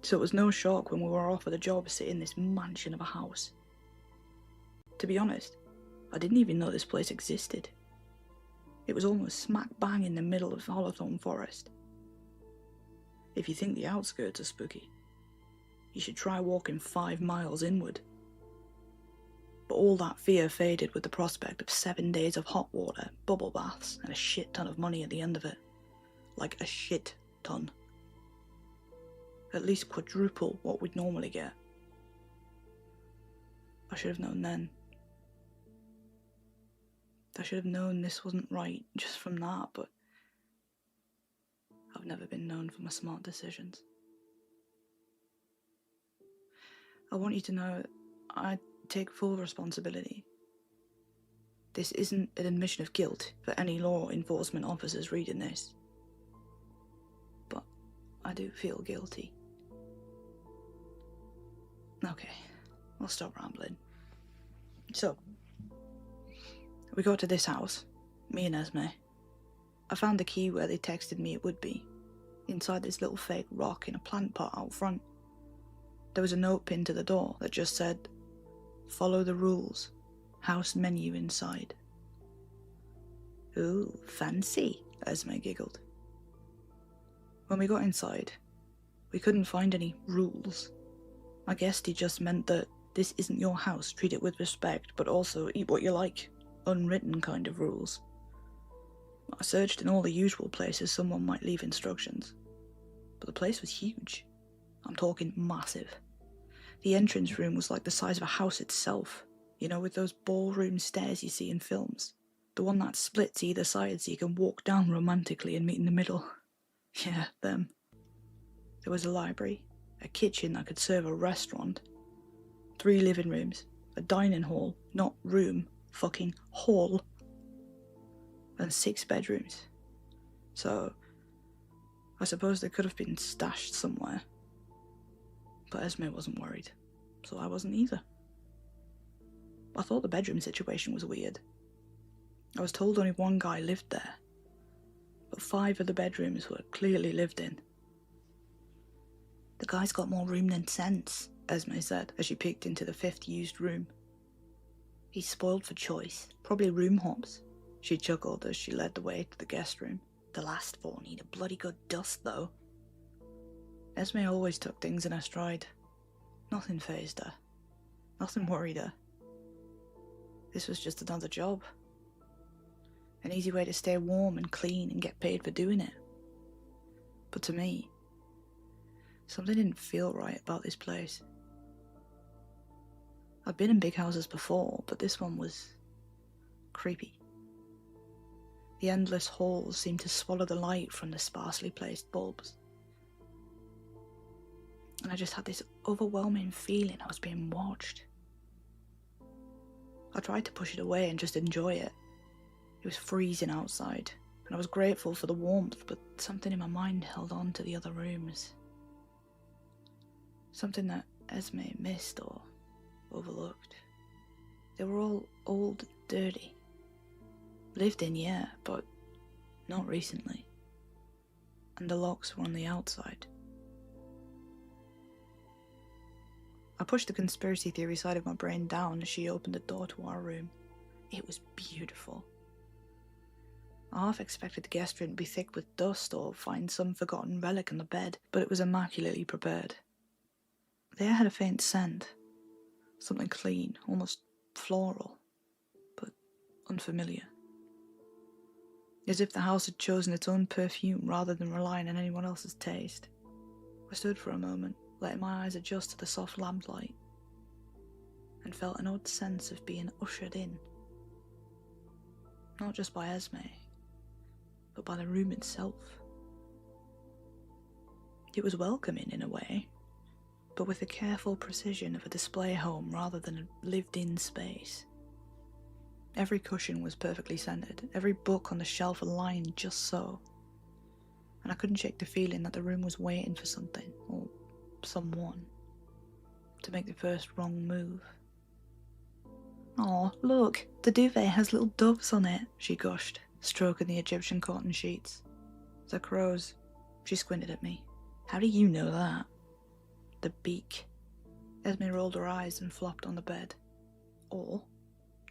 so it was no shock when we were offered a job sitting in this mansion of a house. To be honest, I didn't even know this place existed. It was almost smack bang in the middle of Holothorn Forest. If you think the outskirts are spooky, you should try walking 5 miles inward. But all that fear faded with the prospect of 7 days of hot water, bubble baths, and a shit ton of money at the end of it. Like a shit ton. At least quadruple what we'd normally get. I should have known then. I should have known this wasn't right just from that, but I've never been known for my smart decisions. I want you to know I take full responsibility. This isn't an admission of guilt for any law enforcement officers reading this. But I do feel guilty. Okay, I'll stop rambling. So, we got to this house, me and Esme. I found the key where they texted me it would be, inside this little fake rock in a plant pot out front. There was a note pinned to the door that just said, "Follow the rules. House menu inside." Ooh, fancy, Esme giggled. When we got inside, we couldn't find any rules. I guessed he just meant that this isn't your house, treat it with respect, but also eat what you like. Unwritten kind of rules. I searched in all the usual places someone might leave instructions, but the place was huge. I'm talking massive. The entrance room was like the size of a house itself, you know, with those ballroom stairs you see in films. The one that splits either side so you can walk down romantically and meet in the middle. Yeah, them. There was a library, a kitchen that could serve a restaurant, 3 living rooms, a dining hall, not room, fucking hall, and 6 bedrooms. So, I suppose they could have been stashed somewhere. But Esme wasn't worried, so I wasn't either. I thought the bedroom situation was weird. I was told only one guy lived there, but 5 of the bedrooms were clearly lived in. "The guy's got more room than sense," Esme said as she peeked into the 5th used room. "He's spoiled for choice, probably room hops," she chuckled as she led the way to the guest room. "The last 4 need a bloody good dust, though." Esme always took things in her stride. Nothing fazed her. Nothing worried her. This was just another job. An easy way to stay warm and clean and get paid for doing it. But to me, something didn't feel right about this place. I've been in big houses before, but this one was creepy. The endless halls seemed to swallow the light from the sparsely placed bulbs. And I just had this overwhelming feeling I was being watched. I tried to push it away and just enjoy it. It was freezing outside, and I was grateful for the warmth, but something in my mind held on to the other rooms. Something that Esme missed or overlooked. They were all old and dirty. Lived in, yeah, but not recently. And the locks were on the outside. I pushed the conspiracy theory side of my brain down as she opened the door to our room. It was beautiful. I half expected the guest room to be thick with dust or find some forgotten relic on the bed, but it was immaculately prepared. The air had a faint scent. Something clean, almost floral, but unfamiliar. As if the house had chosen its own perfume rather than relying on anyone else's taste. I stood for a moment, letting my eyes adjust to the soft lamplight, and felt an odd sense of being ushered in. Not just by Esme, but by the room itself. It was welcoming in a way, but with the careful precision of a display home rather than a lived-in space. Every cushion was perfectly centered, every book on the shelf aligned just so, and I couldn't shake the feeling that the room was waiting for something, or someone, to make the first wrong move. "Aw, look, the duvet has little doves on it," she gushed, stroking the Egyptian cotton sheets. The crows. She squinted at me. How do you know that? The beak. Esme rolled her eyes and flopped on the bed. Or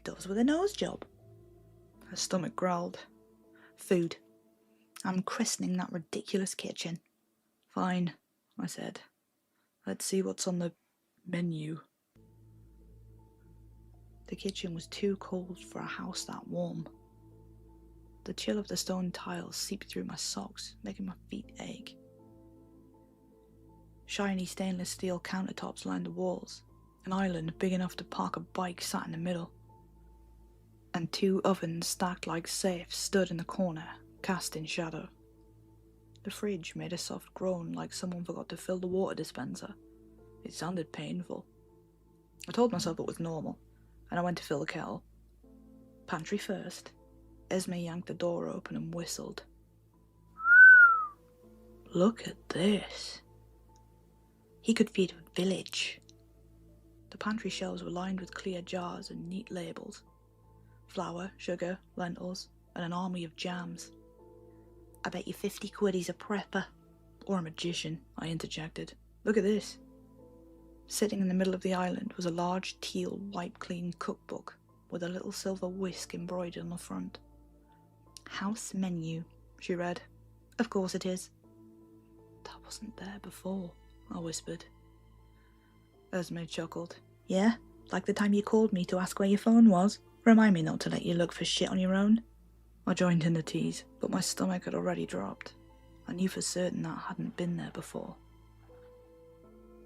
doves with a nose job. Her stomach growled. Food. I'm christening that ridiculous kitchen. Fine, I said. Let's see what's on the menu. The kitchen was too cold for a house that warm. The chill of the stone tiles seeped through my socks, making my feet ache. Shiny stainless steel countertops lined the walls. An island big enough to park a bike sat in the middle. And 2 ovens stacked like safes stood in the corner, cast in shadow. The fridge made a soft groan like someone forgot to fill the water dispenser. It sounded painful. I told myself it was normal, and I went to fill the kettle. Pantry first. Esme yanked the door open and whistled. Look at this. He could feed a village. The pantry shelves were lined with clear jars and neat labels. Flour, sugar, lentils, and an army of jams. I bet you 50 quid he's a prepper. Or a magician, I interjected. Look at this. Sitting in the middle of the island was a large teal wipe-clean cookbook with a little silver whisk embroidered on the front. House menu, she read. Of course it is. That wasn't there before, I whispered. Esme chuckled. Yeah, like the time you called me to ask where your phone was. Remind me not to let you look for shit on your own. I joined in the tease, but my stomach had already dropped. I knew for certain that hadn't been there before.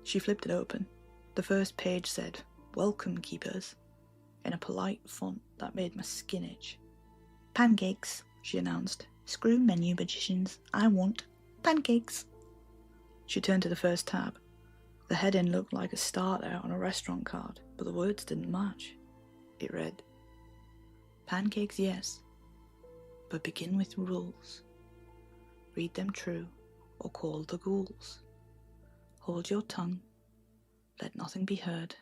She flipped it open. The first page said, Welcome, keepers, in a polite font that made my skin itch. Pancakes, she announced. Screw menu, magicians. I want pancakes. She turned to the first tab. The heading looked like a starter on a restaurant card, but the words didn't match. It read, Pancakes, yes, but begin with rules. Read them true, or call the ghouls. Hold your tongue. Let nothing be heard.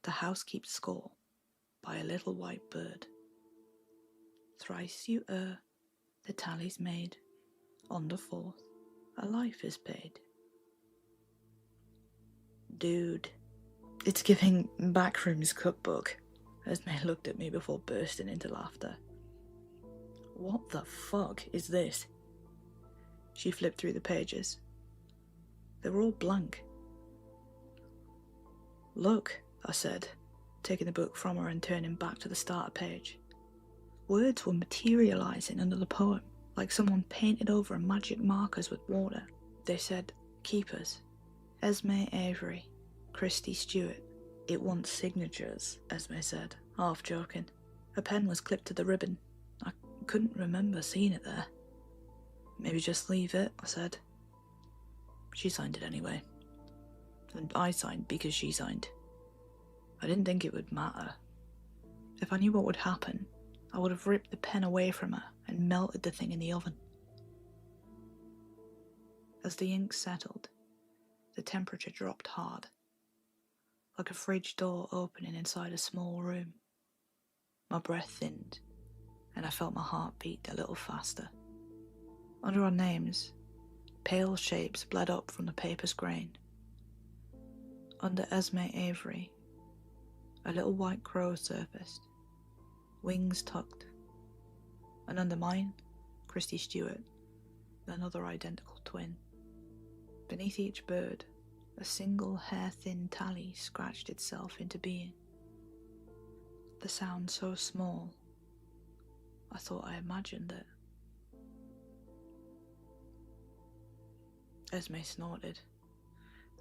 The house keeps score by a little white bird. Thrice you err, the tally's made. On the 4th, a life is paid. Dude, it's giving Backrooms cookbook. Esme looked at me before bursting into laughter. What the fuck is this? She flipped through the pages. They were all blank. Look, I said, taking the book from her and turning back to the starter page. Words were materializing under the poem, like someone painted over a magic markers with water. They said, Keepers. Esme Avery. Christy Stewart. It wants signatures, Esme said, half joking. A pen was clipped to the ribbon. I couldn't remember seeing it there. Maybe just leave it, I said. She signed it anyway. And I signed because she signed. I didn't think it would matter. If I knew what would happen, I would have ripped the pen away from her and melted the thing in the oven. As the ink settled, the temperature dropped hard, like a fridge door opening inside a small room. My breath thinned, and I felt my heart beat a little faster. Under our names, pale shapes bled up from the paper's grain. Under Esme Avery, a little white crow surfaced, wings tucked, and under mine, Christy Stewart, another identical twin. Beneath each bird, a single hair-thin tally scratched itself into being. The sound so small, I thought I imagined it. Esme snorted.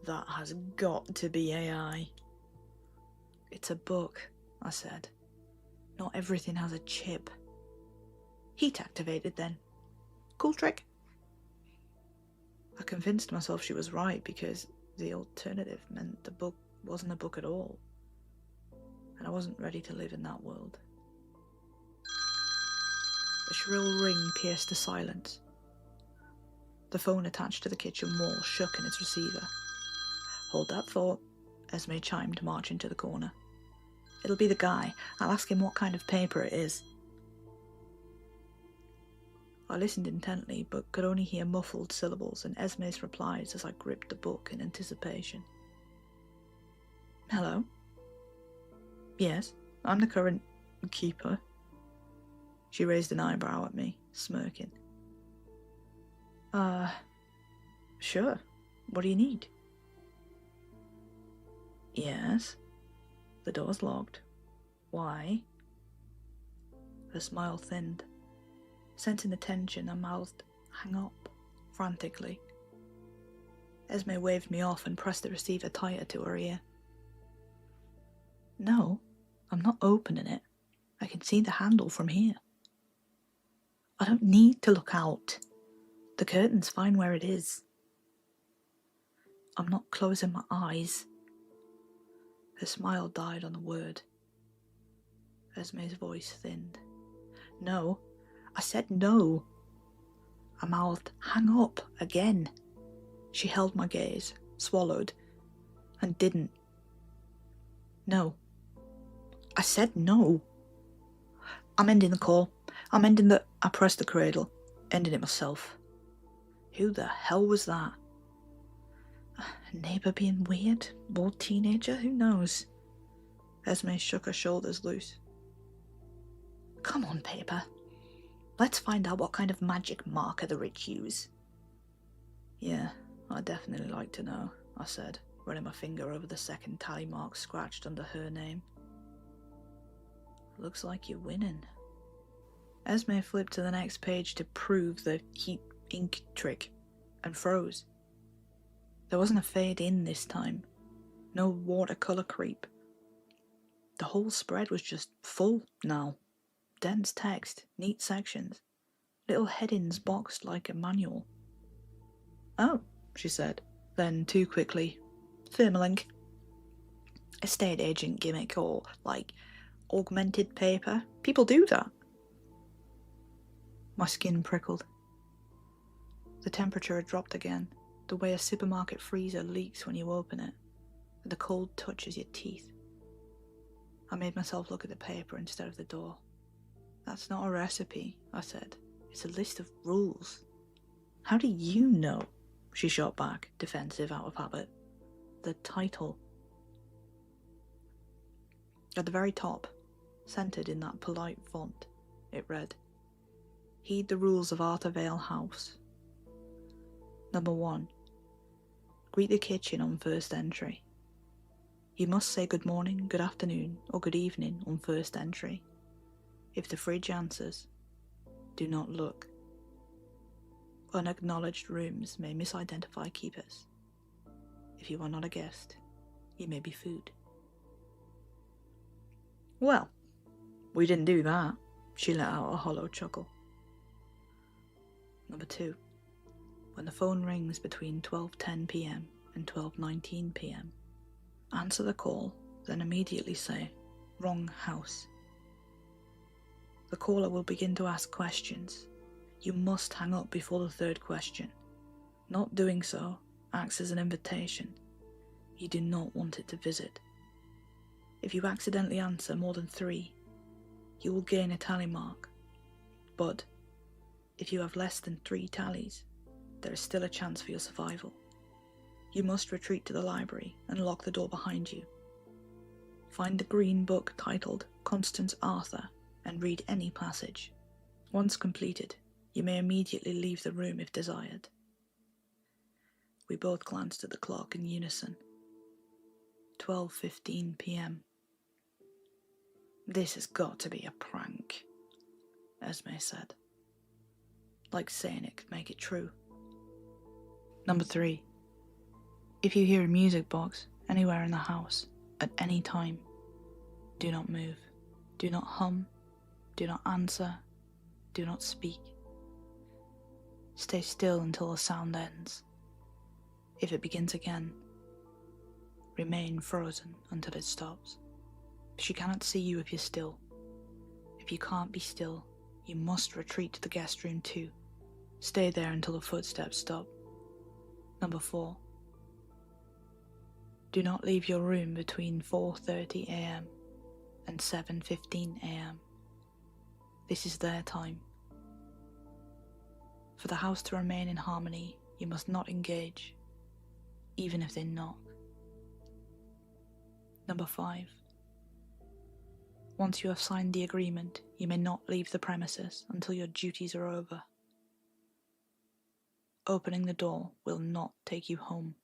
That has got to be AI. It's a book, I said. Not everything has a chip. Heat activated then. Cool trick. I convinced myself she was right because the alternative meant the book wasn't a book at all. And I wasn't ready to live in that world. A shrill ring pierced the silence. The phone attached to the kitchen wall shook in its receiver. Hold that thought, Esme chimed, marching to the corner. It'll be the guy. I'll ask him what kind of paper it is. I listened intently, but could only hear muffled syllables and Esme's replies as I gripped the book in anticipation. Hello? Yes, I'm the current keeper. She raised an eyebrow at me, smirking. Sure. What do you need? Yes. The door's locked. Why? Her smile thinned. Sensing the tension, I mouthed, hang up, frantically. Esme waved me off and pressed the receiver tighter to her ear. No, I'm not opening it. I can see the handle from here. I don't need to look out. The curtain's fine where it is. I'm not closing my eyes. Her smile died on the word. Esme's voice thinned. No, I said no. I mouthed, hang up, again. She held my gaze, swallowed, and didn't. No. I said no. I'm ending the call. I pressed the cradle, ending it myself. Who the hell was that? A neighbour being weird? Or teenager? Who knows? Esme shook her shoulders loose. Come on, paper. Let's find out what kind of magic marker the rich use. Yeah, I'd definitely like to know, I said, running my finger over the second tally mark scratched under her name. Looks like you're winning. Esme flipped to the next page to prove the heat ink trick, and froze. There wasn't a fade in this time. No watercolour creep. The whole spread was just full now. Dense text, neat sections, little headings boxed like a manual. Oh, she said, then too quickly. Thermalink. Estate agent gimmick or, like, augmented paper. People do that. My skin prickled. The temperature had dropped again, the way a supermarket freezer leaks when you open it, and the cold touches your teeth. I made myself look at the paper instead of the door. That's not a recipe, I said. It's a list of rules. How do you know? She shot back, defensive out of habit. The title. At the very top, centred in that polite font, it read, Heed the rules of Arthur Vale House. Number 1. Greet the kitchen on first entry. You must say good morning, good afternoon, or good evening on first entry. If the fridge answers, do not look. Unacknowledged rooms may misidentify keepers. If you are not a guest, you may be food. Well, we didn't do that, she let out a hollow chuckle. Number 2. When the phone rings between 12:10 p.m. and 12:19 p.m., answer the call, then immediately say, wrong house. The caller will begin to ask questions. You must hang up before the third question. Not doing so acts as an invitation. You do not want it to visit. If you accidentally answer more than 3, you will gain a tally mark. But if you have less than 3 tallies, there is still a chance for your survival. You must retreat to the library and lock the door behind you. Find the green book titled Constance Arthur and read any passage. Once completed, you may immediately leave the room if desired. We both glanced at the clock in unison. 12:15 p.m. This has got to be a prank, Esme said. Like saying it could make it true. Number 3. If you hear a music box anywhere in the house, at any time, do not move. Do not hum. Do not answer. Do not speak. Stay still until the sound ends. If it begins again, remain frozen until it stops. She cannot see you if you're still. If you can't be still, you must retreat to the guest room too. Stay there until the footsteps stop. Number 4. Do not leave your room between 4:30 a.m. and 7:15 a.m. This is their time. For the house to remain in harmony, you must not engage, even if they knock. Number 5. Once you have signed the agreement, you may not leave the premises until your duties are over. Opening the door will not take you home.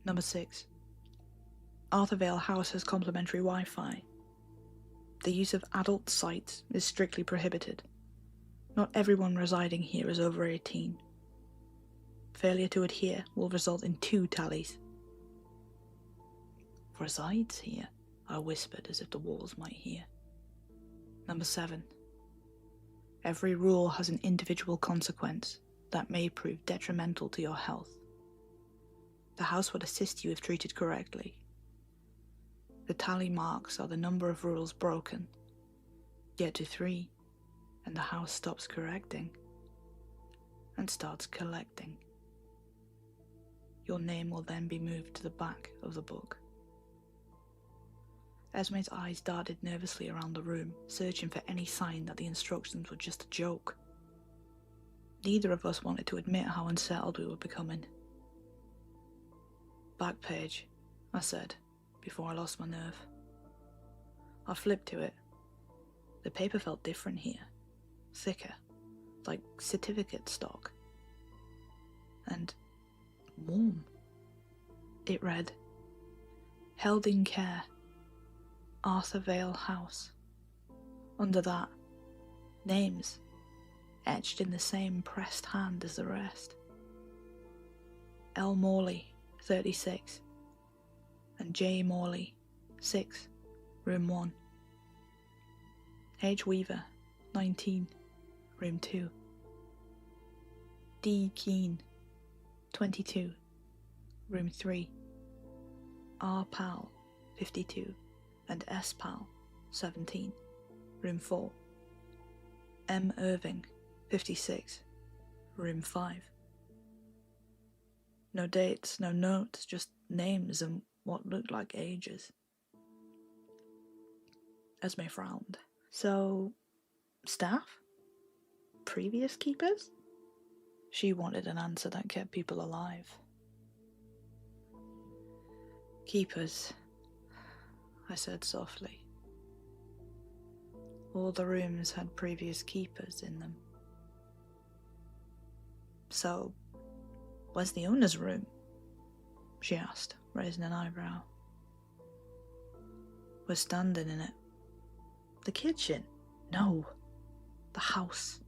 Number 6. Arthur Vale House has complimentary Wi-Fi. The use of adult sites is strictly prohibited. Not everyone residing here is over 18. Failure to adhere will result in 2 tallies. Resides here, I whispered as if the walls might hear. Number 7. Every rule has an individual consequence that may prove detrimental to your health. The house would assist you if treated correctly. The tally marks are the number of rules broken. Get to 3, and the house stops correcting and starts collecting. Your name will then be moved to the back of the book. Esme's eyes darted nervously around the room, searching for any sign that the instructions were just a joke. Neither of us wanted to admit how unsettled we were becoming. Back page, I said, before I lost my nerve. I flipped to it. The paper felt different here, thicker, like certificate stock, and warm. It read, "Held in care, Arthur Vale House." Under that, names, etched in the same pressed hand as the rest. L. Morley, 36, and J. Morley, 6, room 1. H. Weaver, 19, room 2. D. Keane, 22, room 3. R. Powell, 52, and S. Powell, 17, room 4. M. Irving, 56, room 5. No dates, no notes, just names and what looked like ages. Esme frowned. So, staff? Previous keepers? She wanted an answer that kept people alive. Keepers, I said softly. All the rooms had previous keepers in them. So, where's the owner's room? She asked, raising an eyebrow. We're standing in it. The kitchen? No. The house.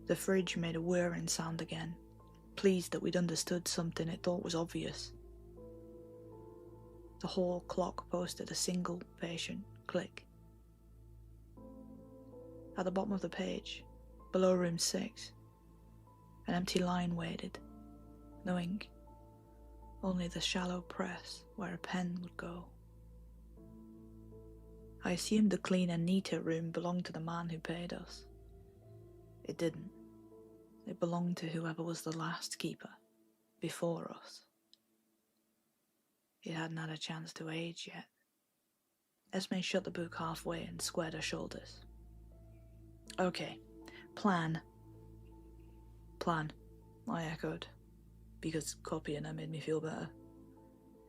The fridge made a whirring sound again, pleased that we'd understood something it thought was obvious. The hall clock posted a single patient click. At the bottom of the page, below room 6, an empty line waited. No ink, only the shallow press where a pen would go. I assumed the cleaner, neater room belonged to the man who paid us. It didn't. It belonged to whoever was the last keeper, before us. It hadn't had a chance to age yet. Esme shut the book halfway and squared her shoulders. Okay, plan, I echoed, because copying her made me feel better.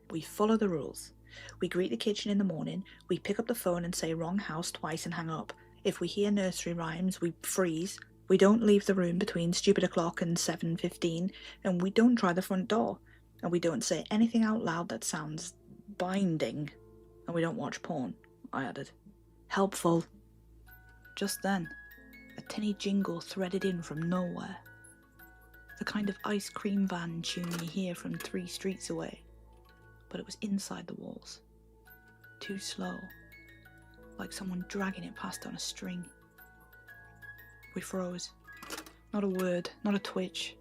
We follow the rules. We greet the kitchen in the morning, we pick up the phone and say wrong house twice and hang up. If we hear nursery rhymes, we freeze. We don't leave the room between stupid o'clock and 7:15, and we don't try the front door. And we don't say anything out loud that sounds binding. And we don't watch porn, I added. Helpful. Just then, a tinny jingle threaded in from nowhere. The kind of ice cream van tune you hear from 3 streets away. But it was inside the walls. Too slow. Like someone dragging it past on a string. We froze. Not a word, not a twitch.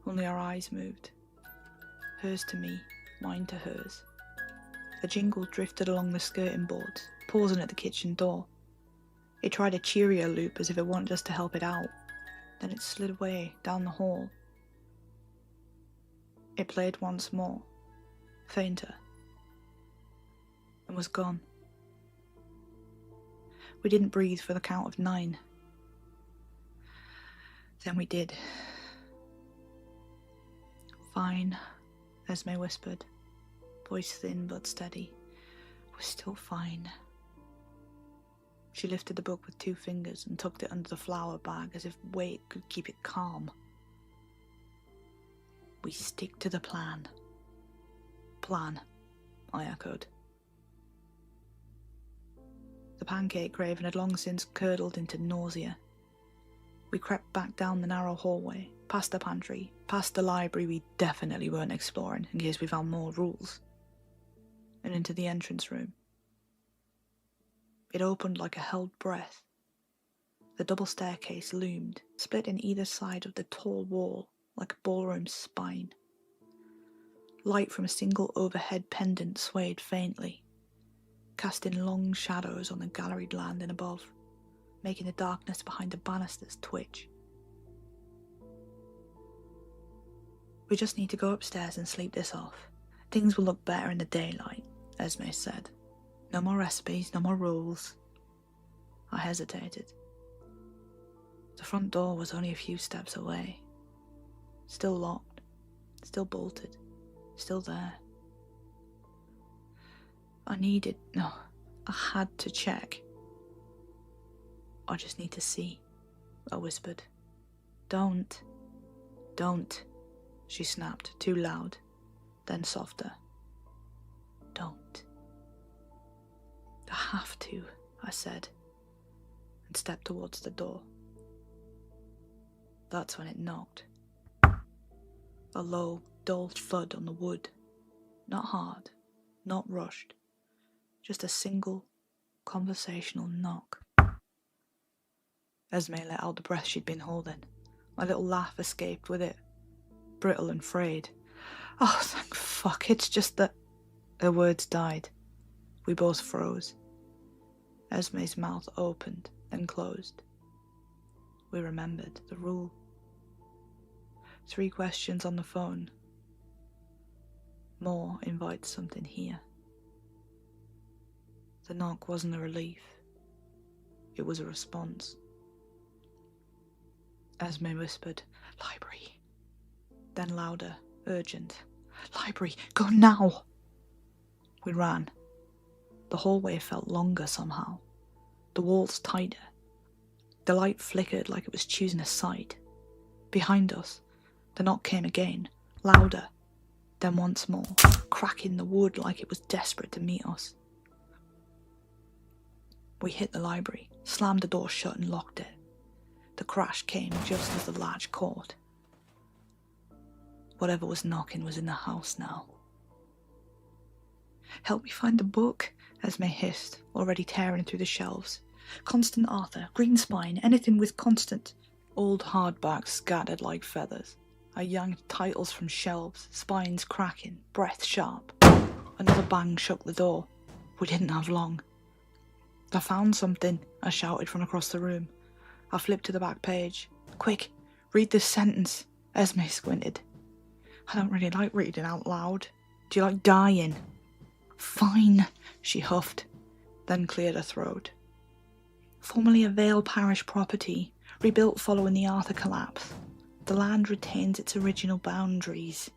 Only our eyes moved. Hers to me, mine to hers. The jingle drifted along the skirting boards, pausing at the kitchen door. It tried a cheerier loop as if it wanted us to help it out. Then it slid away down the hall. It played once more, fainter, and was gone. We didn't breathe for the count of 9. Then we did. Fine, Esme whispered, voice thin but steady. We're still fine. She lifted the book with 2 fingers and tucked it under the flour bag as if weight could keep it calm. We stick to the plan. Plan, I echoed. The pancake craving had long since curdled into nausea. We crept back down the narrow hallway, past the pantry, past the library we definitely weren't exploring in case we found more rules, and into the entrance room. It opened like a held breath. The double staircase loomed, split in either side of the tall wall like a ballroom's spine. Light from a single overhead pendant swayed faintly, casting long shadows on the galleried landing above, making the darkness behind the banisters twitch. We just need to go upstairs and sleep this off. Things will look better in the daylight, Esme said. No more recipes, no more rules. I hesitated. The front door was only a few steps away. Still locked, still bolted, still there. I had to check. I just need to see, I whispered. Don't, she snapped, too loud, then softer. Don't. I have to, I said, and stepped towards the door. That's when it knocked. A low, dull thud on the wood. Not hard, not rushed, just a single, conversational knock. Esme let out the breath she'd been holding. My little laugh escaped with it, brittle and frayed. Oh, thank fuck, it's just that... Her words died. We both froze. Esme's mouth opened, then closed. We remembered the rule. 3 questions on the phone. More invites something here. The knock wasn't a relief. It was a response. Esme whispered, "Library." Then louder, urgent. "Library, go now!" We ran. The hallway felt longer somehow. The walls tighter. The light flickered like it was choosing a side. Behind us, the knock came again, louder, then once more, cracking the wood like it was desperate to meet us. We hit the library, slammed the door shut and locked it. The crash came just as the latch caught. Whatever was knocking was in the house now. "Help me find the book," Esme hissed, already tearing through the shelves. "Constant Arthur, Green Spine, anything with Constant." Old hardbacks scattered like feathers. I yanked titles from shelves, spines cracking, breath sharp. Another bang shook the door. We didn't have long. "I found something," I shouted from across the room. I flipped to the back page. "Quick, read this sentence." Esme squinted. "I don't really like reading out loud. Do you like dying?" "Fine," she huffed, then cleared her throat. "Formerly a Vale Parish property, rebuilt following the Arthur collapse. The land retains its original boundaries."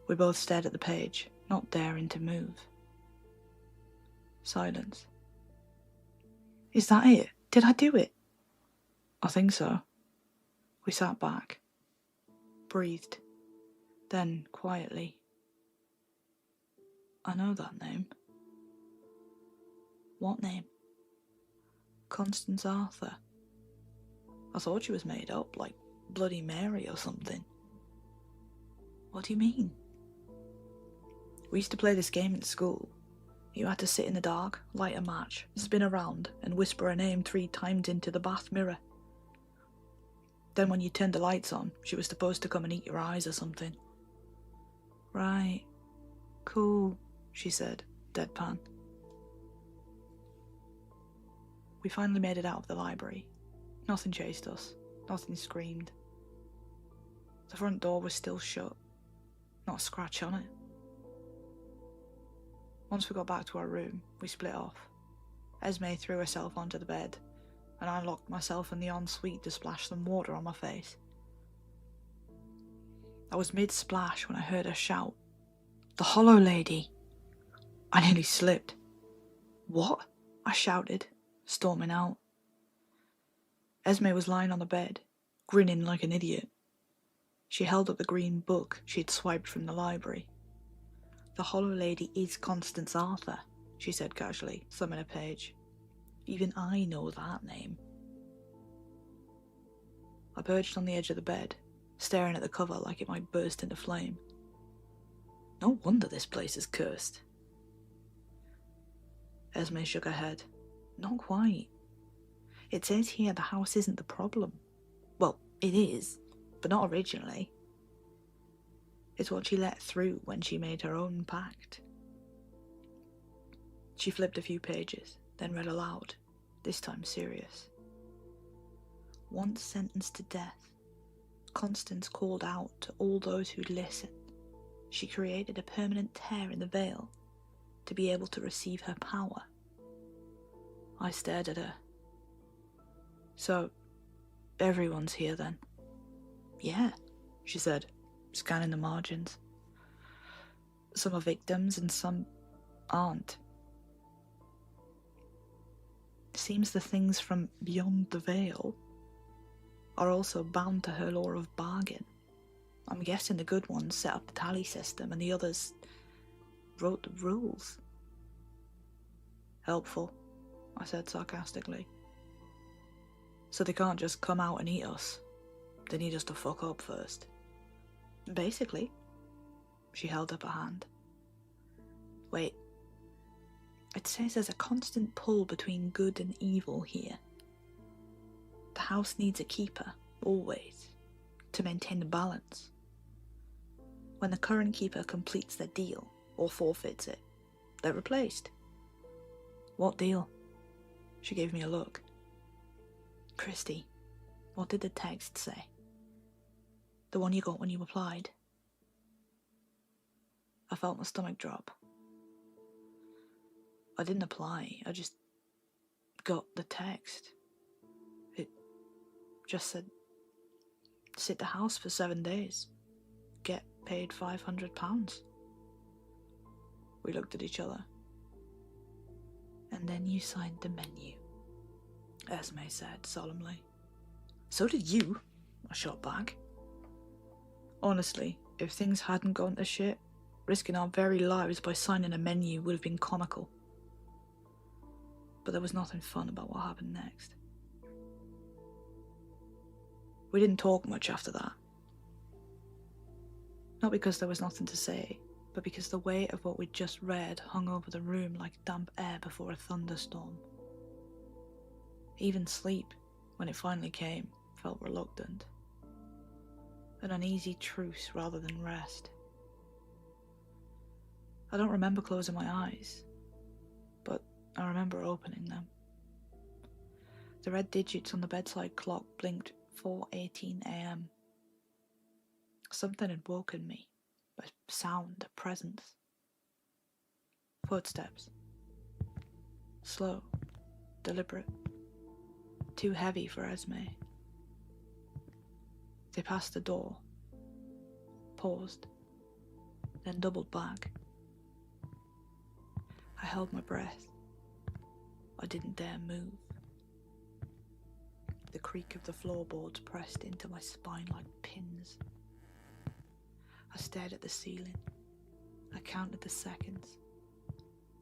We both stared at the page, not daring to move. Silence. "Is that it? Did I do it?" "I think so." We sat back, breathed, then quietly. "I know that name." "What name?" "Constance Arthur." "I thought she was made up, like Bloody Mary or something." "What do you mean?" "We used to play this game at school. You had to sit in the dark, light a match, spin around, and whisper her name 3 times into the bath mirror. Then when you turned the lights on, she was supposed to come and eat your eyes or something." "Right. Cool," she said, deadpan. We finally made it out of the library. Nothing chased us. Nothing screamed. The front door was still shut. Not a scratch on it. Once we got back to our room, we split off. Esme threw herself onto the bed. and I locked myself in the ensuite to splash some water on my face. I was mid-splash when I heard her shout, "The Hollow Lady!" I nearly slipped. "What?" I shouted, storming out. Esme was lying on the bed, grinning like an idiot. She held up the green book she'd swiped from the library. "The Hollow Lady is Constance Arthur," she said casually, thumbing a page. "Even I know that name." I perched on the edge of the bed, staring at the cover like it might burst into flame. No wonder this place is cursed. Esme shook her head. "Not quite. It says here the house isn't the problem. Well, it is, but not originally. It's what she let through when she made her own pact." She flipped a few pages, then read aloud, this time serious. "Once sentenced to death, Constance called out to all those who'd listen. She created a permanent tear in the veil to be able to receive her power." I stared at her. "So, everyone's here then?" "Yeah," she said, scanning the margins. "Some are victims and some aren't. Seems the things from beyond the veil are also bound to her law of bargain. I'm guessing the good ones set up the tally system and the others wrote the rules." "Helpful," I said sarcastically. "So they can't just come out and eat us. They need us to fuck up first." "Basically." She held up a hand. "Wait. It says there's a constant pull between good and evil here. The house needs a keeper, always, to maintain the balance. When the current keeper completes their deal, or forfeits it, they're replaced." "What deal?" She gave me a look. "Christy, what did the text say? The one you got when you applied?" I felt my stomach drop. "I didn't apply, I just got the text. It just said, sit the house for 7 days. Get paid £500. We looked at each other. "And then you signed the menu," Esme said solemnly. "So did you," I shot back. Honestly, if things hadn't gone to shit, risking our very lives by signing a menu would have been comical. But there was nothing fun about what happened next. We didn't talk much after that. Not because there was nothing to say, but because the weight of what we'd just read hung over the room like damp air before a thunderstorm. Even sleep, when it finally came, felt reluctant. An uneasy truce rather than rest. I don't remember closing my eyes, but I remember opening them. The red digits on the bedside clock blinked 4:18 a.m. Something had woken me, a sound, a presence. Footsteps. Slow, deliberate, too heavy for Esme. They passed the door, paused, then doubled back. I held my breath. I didn't dare move. The creak of the floorboards pressed into my spine like pins. I stared at the ceiling. I counted the seconds.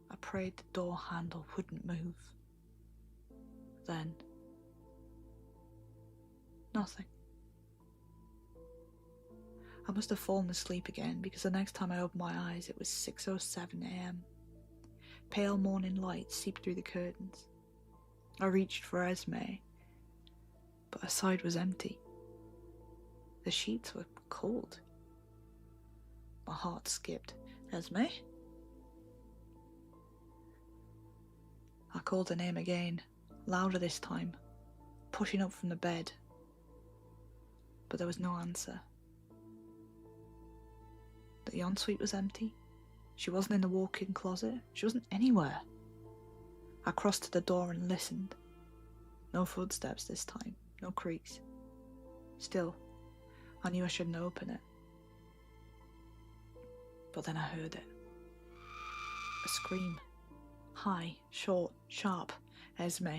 I prayed the door handle wouldn't move. Then, nothing. I must have fallen asleep again because the next time I opened my eyes it was 6:07 a.m. Pale morning light seeped through the curtains. I reached for Esme, but her side was empty. The sheets were cold. My heart skipped. "Esme?" I called her name again, louder this time, pushing up from the bed. But there was no answer. The ensuite was empty. She wasn't in the walk-in closet. She wasn't anywhere. I crossed to the door and listened. No footsteps this time, no creaks. Still, I knew I shouldn't open it. But then I heard it. A scream. High, short, sharp. Esme.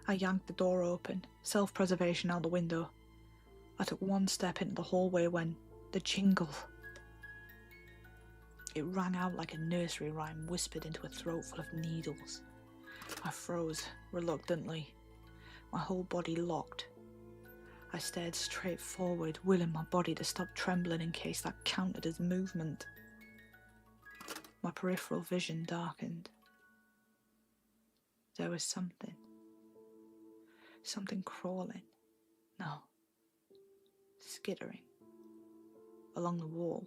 I yanked the door open, self-preservation out the window. I took one step into the hallway when the jingle. It rang out like a nursery rhyme whispered into a throat full of needles. I froze, reluctantly. My whole body locked. I stared straight forward, willing my body to stop trembling in case that counted as movement. My peripheral vision darkened. There was something. Something crawling. No. Skittering. Along the wall.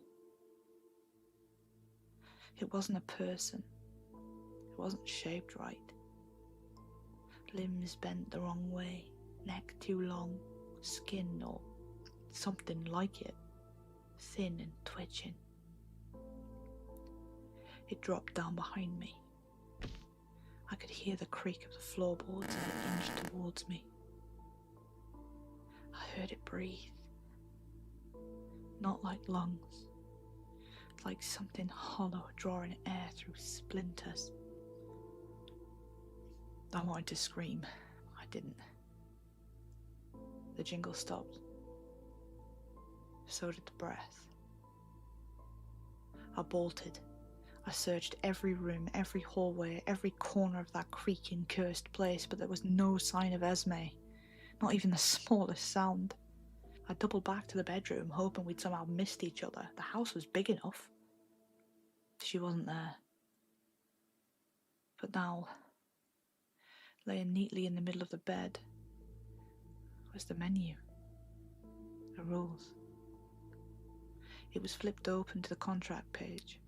It wasn't a person. It wasn't shaped right. Limbs bent the wrong way. Neck too long. Skin or something like it. Thin and twitching. It dropped down behind me. I could hear the creak of the floorboards as it inched towards me. I heard it breathe. Not like lungs. Like something hollow drawing air through splinters. I wanted to scream. I didn't. The jingle stopped. So did the breath. I bolted. I searched every room, every hallway, every corner of that creaking, cursed place, but there was no sign of Esme. Not even the smallest sound. I doubled back to the bedroom, hoping we'd somehow missed each other. The house was big enough. She wasn't there. But now, laying neatly in the middle of the bed, was the menu. The rules. It was flipped open to the contract page.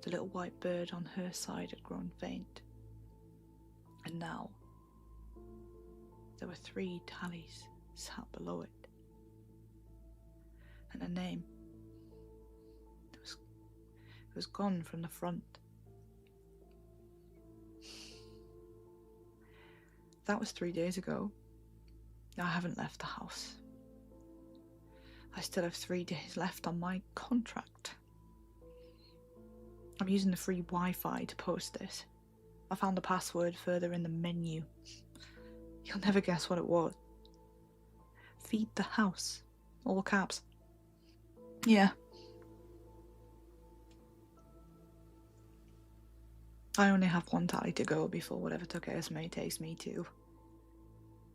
The little white bird on her side had grown faint. And now, there were 3 tallies sat below it. And a name. It was gone from the front. That was 3 days ago. I haven't left the house. I still have 3 days left on my contract. I'm using the free Wi-Fi to post this. I found the password further in the menu. You'll never guess what it was. Feed the house. All caps. Yeah. I only have 1 tally to go before whatever took Esme takes me to.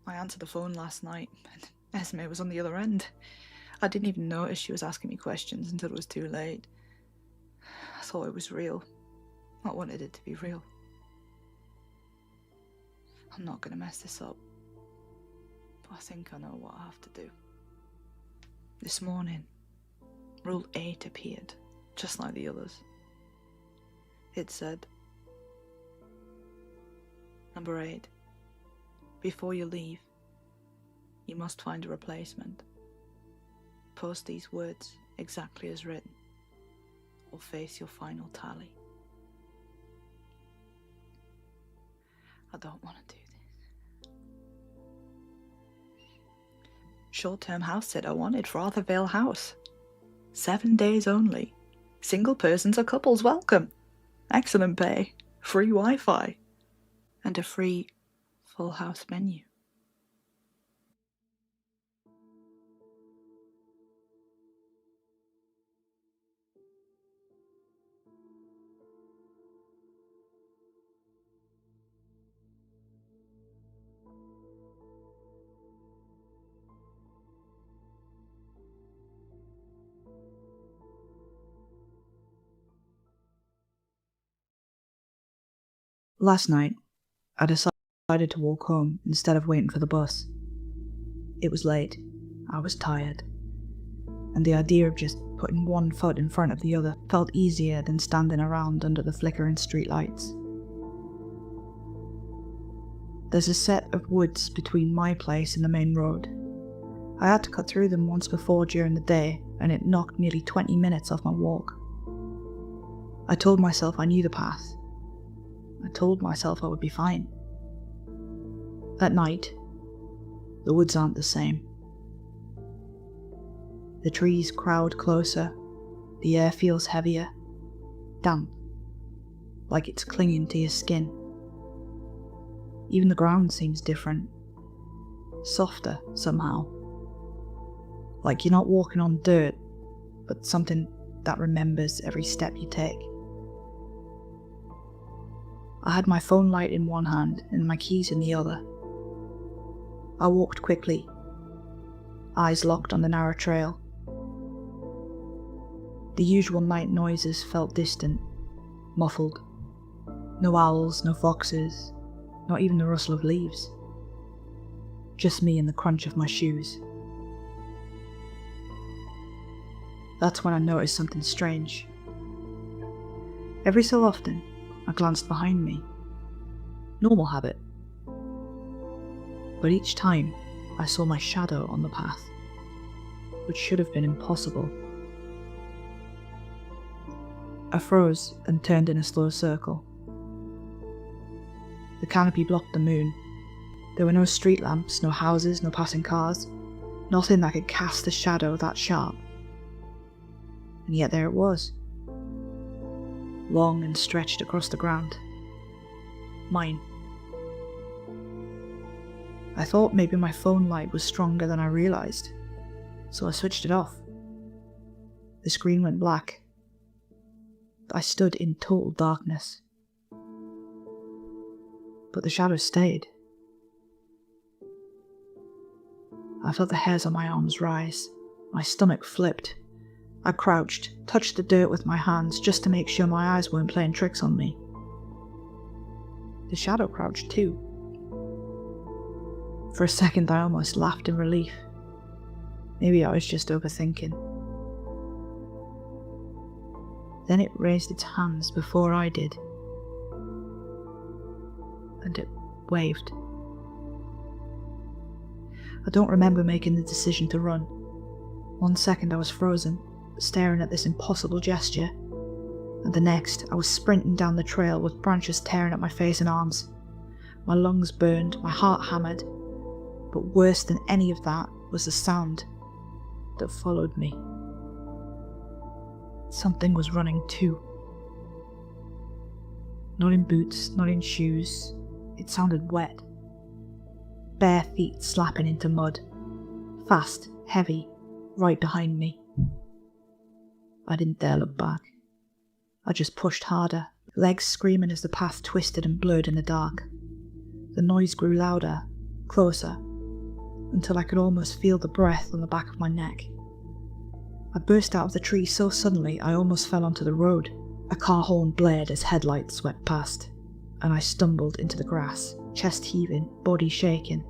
I answered the phone last night, and Esme was on the other end. I didn't even notice she was asking me questions until it was too late. I thought it was real. I wanted it to be real. I'm not going to mess this up. But I think I know what I have to do. This morning, Rule 8 appeared, just like the others. It said, Number 8. Before you leave, you must find a replacement. Post these words exactly as written, or face your final tally. I don't want to do this. Short-term house sitter wanted for Arthur Vale House. 7 days only. Single persons or couples welcome. Excellent pay. Free Wi-Fi. And a free full house menu. Last night, I decided to walk home instead of waiting for the bus. It was late, I was tired, and the idea of just putting one foot in front of the other felt easier than standing around under the flickering streetlights. There's a set of woods between my place and the main road. I had to cut through them once before during the day, and it knocked nearly 20 minutes off my walk. I told myself I knew the path. I told myself I would be fine. At night, the woods aren't the same. The trees crowd closer, the air feels heavier, damp, like it's clinging to your skin. Even the ground seems different, softer somehow. Like you're not walking on dirt, but something that remembers every step you take. I had my phone light in one hand and my keys in the other. I walked quickly, eyes locked on the narrow trail. The usual night noises felt distant, muffled. No owls, no foxes, not even the rustle of leaves. Just me and the crunch of my shoes. That's when I noticed something strange. Every so often, I glanced behind me. Normal habit. But each time, I saw my shadow on the path, which should have been impossible. I froze and turned in a slow circle. The canopy blocked the moon. There were no street lamps, no houses, no passing cars, nothing that could cast a shadow that sharp. And yet there it was, long and stretched across the ground. Mine. I thought maybe my phone light was stronger than I realised, so I switched it off. The screen went black. I stood in total darkness. But the shadow stayed. I felt the hairs on my arms rise. My stomach flipped. I crouched, touched the dirt with my hands just to make sure my eyes weren't playing tricks on me. The shadow crouched too. For a second I almost laughed in relief. Maybe I was just overthinking. Then it raised its hands before I did. And it waved. I don't remember making the decision to run. 1 second I was frozen, staring at this impossible gesture, and the next I was sprinting down the trail with branches tearing at my face and arms. My lungs burned, my heart hammered, but worse than any of that was the sound that followed me. Something was running too. Not in boots, not in shoes. It sounded wet. Bare feet slapping into mud. Fast, heavy, right behind me. I didn't dare look back. I just pushed harder, legs screaming as the path twisted and blurred in the dark. The noise grew louder, closer, until I could almost feel the breath on the back of my neck. I burst out of the tree so suddenly I almost fell onto the road. A car horn blared as headlights swept past, and I stumbled into the grass, chest heaving, body shaking.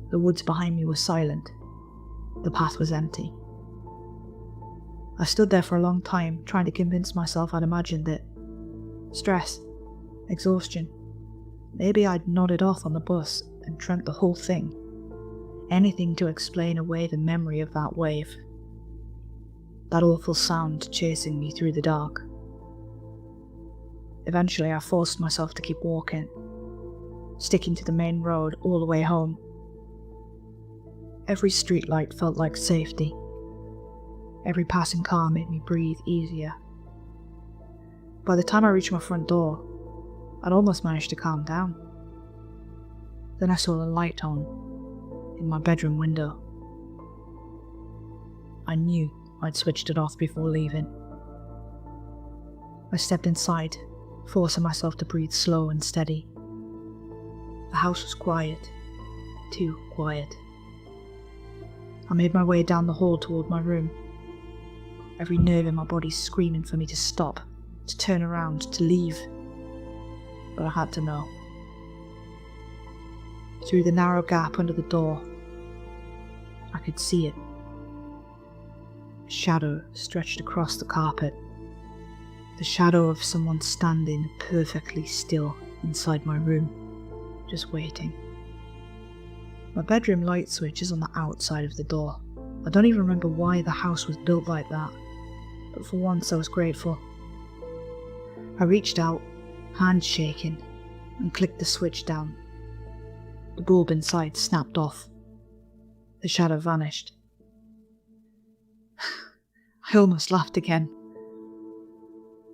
The woods behind me were silent. The path was empty. I stood there for a long time, trying to convince myself I'd imagined it. Stress, exhaustion. Maybe I'd nodded off on the bus and dreamt the whole thing. Anything to explain away the memory of that wave. That awful sound chasing me through the dark. Eventually I forced myself to keep walking, sticking to the main road all the way home. Every streetlight felt like safety. Every passing car made me breathe easier. By the time I reached my front door, I'd almost managed to calm down. Then I saw the light on in my bedroom window. I knew I'd switched it off before leaving. I stepped inside, forcing myself to breathe slow and steady. The house was quiet, too quiet. I made my way down the hall toward my room. Every nerve in my body screaming for me to stop, to turn around, to leave. But I had to know. Through the narrow gap under the door, I could see it. A shadow stretched across the carpet. The shadow of someone standing perfectly still inside my room, just waiting. My bedroom light switch is on the outside of the door. I don't even remember why the house was built like that, but for once I was grateful. I reached out, hands shaking, and clicked the switch down. The bulb inside snapped off. The shadow vanished. I almost laughed again.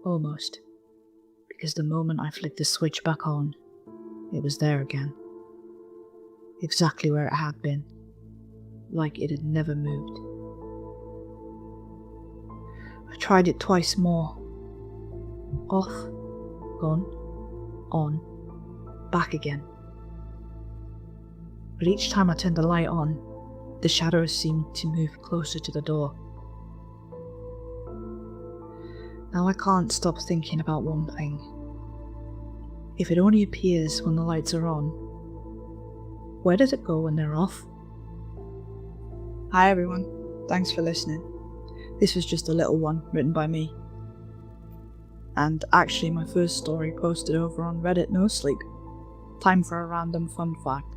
Almost. Because the moment I flicked the switch back on, it was there again. Exactly where it had been. Like it had never moved. I tried it twice more. Off, on, back again. But each time I turned the light on, the shadows seemed to move closer to the door. Now I can't stop thinking about one thing. If it only appears when the lights are on, where does it go when they're off? Hi everyone, thanks for listening. This was just a little one written by me. And actually my first story posted over on Reddit No Sleep. Time for a random fun fact.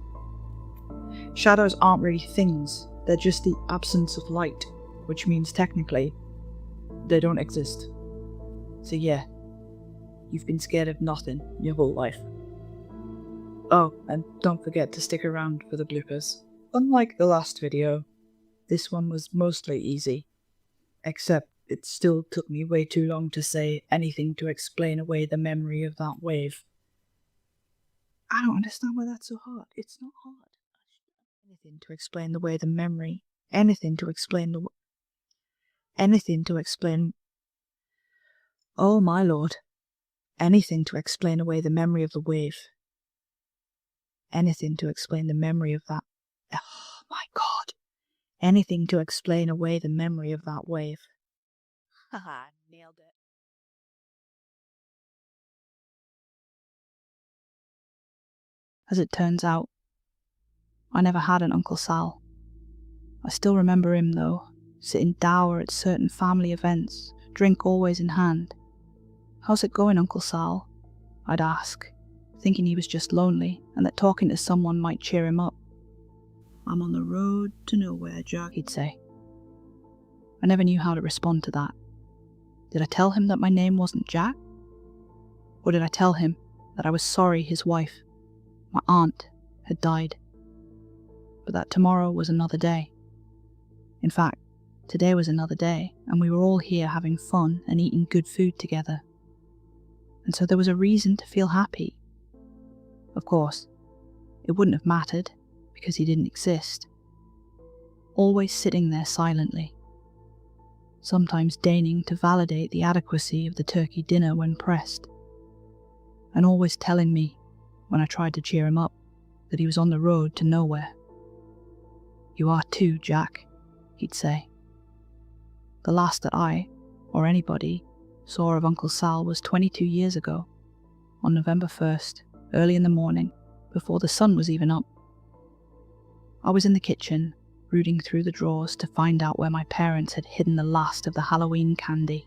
Shadows aren't really things, they're just the absence of light, which means technically, they don't exist. So yeah, you've been scared of nothing your whole life. Oh, and don't forget to stick around for the bloopers. Unlike the last video, this one was mostly easy. Except it still took me way too long to say anything to explain away the memory of that wave. I don't understand why that's so hard. It's not hard. Anything to explain the way the memory. Anything to explain the. Anything to explain. Oh my lord. Anything to explain away the memory of the wave. Anything to explain the memory of that. Oh my god. Anything to explain away the memory of that wave. Haha, nailed it. As it turns out, I never had an Uncle Sal. I still remember him though, sitting dour at certain family events, drink always in hand. How's it going, Uncle Sal? I'd ask, thinking he was just lonely and that talking to someone might cheer him up. I'm on the road to nowhere, Jack, he'd say. I never knew how to respond to that. Did I tell him that my name wasn't Jack? Or did I tell him that I was sorry his wife, my aunt, had died? But that tomorrow was another day. In fact, today was another day, and we were all here having fun and eating good food together. And so there was a reason to feel happy. Of course, it wouldn't have mattered, because he didn't exist. Always sitting there silently, sometimes deigning to validate the adequacy of the turkey dinner when pressed, and always telling me, when I tried to cheer him up, that he was on the road to nowhere. You are too, Jack, he'd say. The last that I, or anybody, saw of Uncle Sal was 22 years ago, on November 1st, early in the morning, before the sun was even up. I was in the kitchen, rooting through the drawers to find out where my parents had hidden the last of the Halloween candy.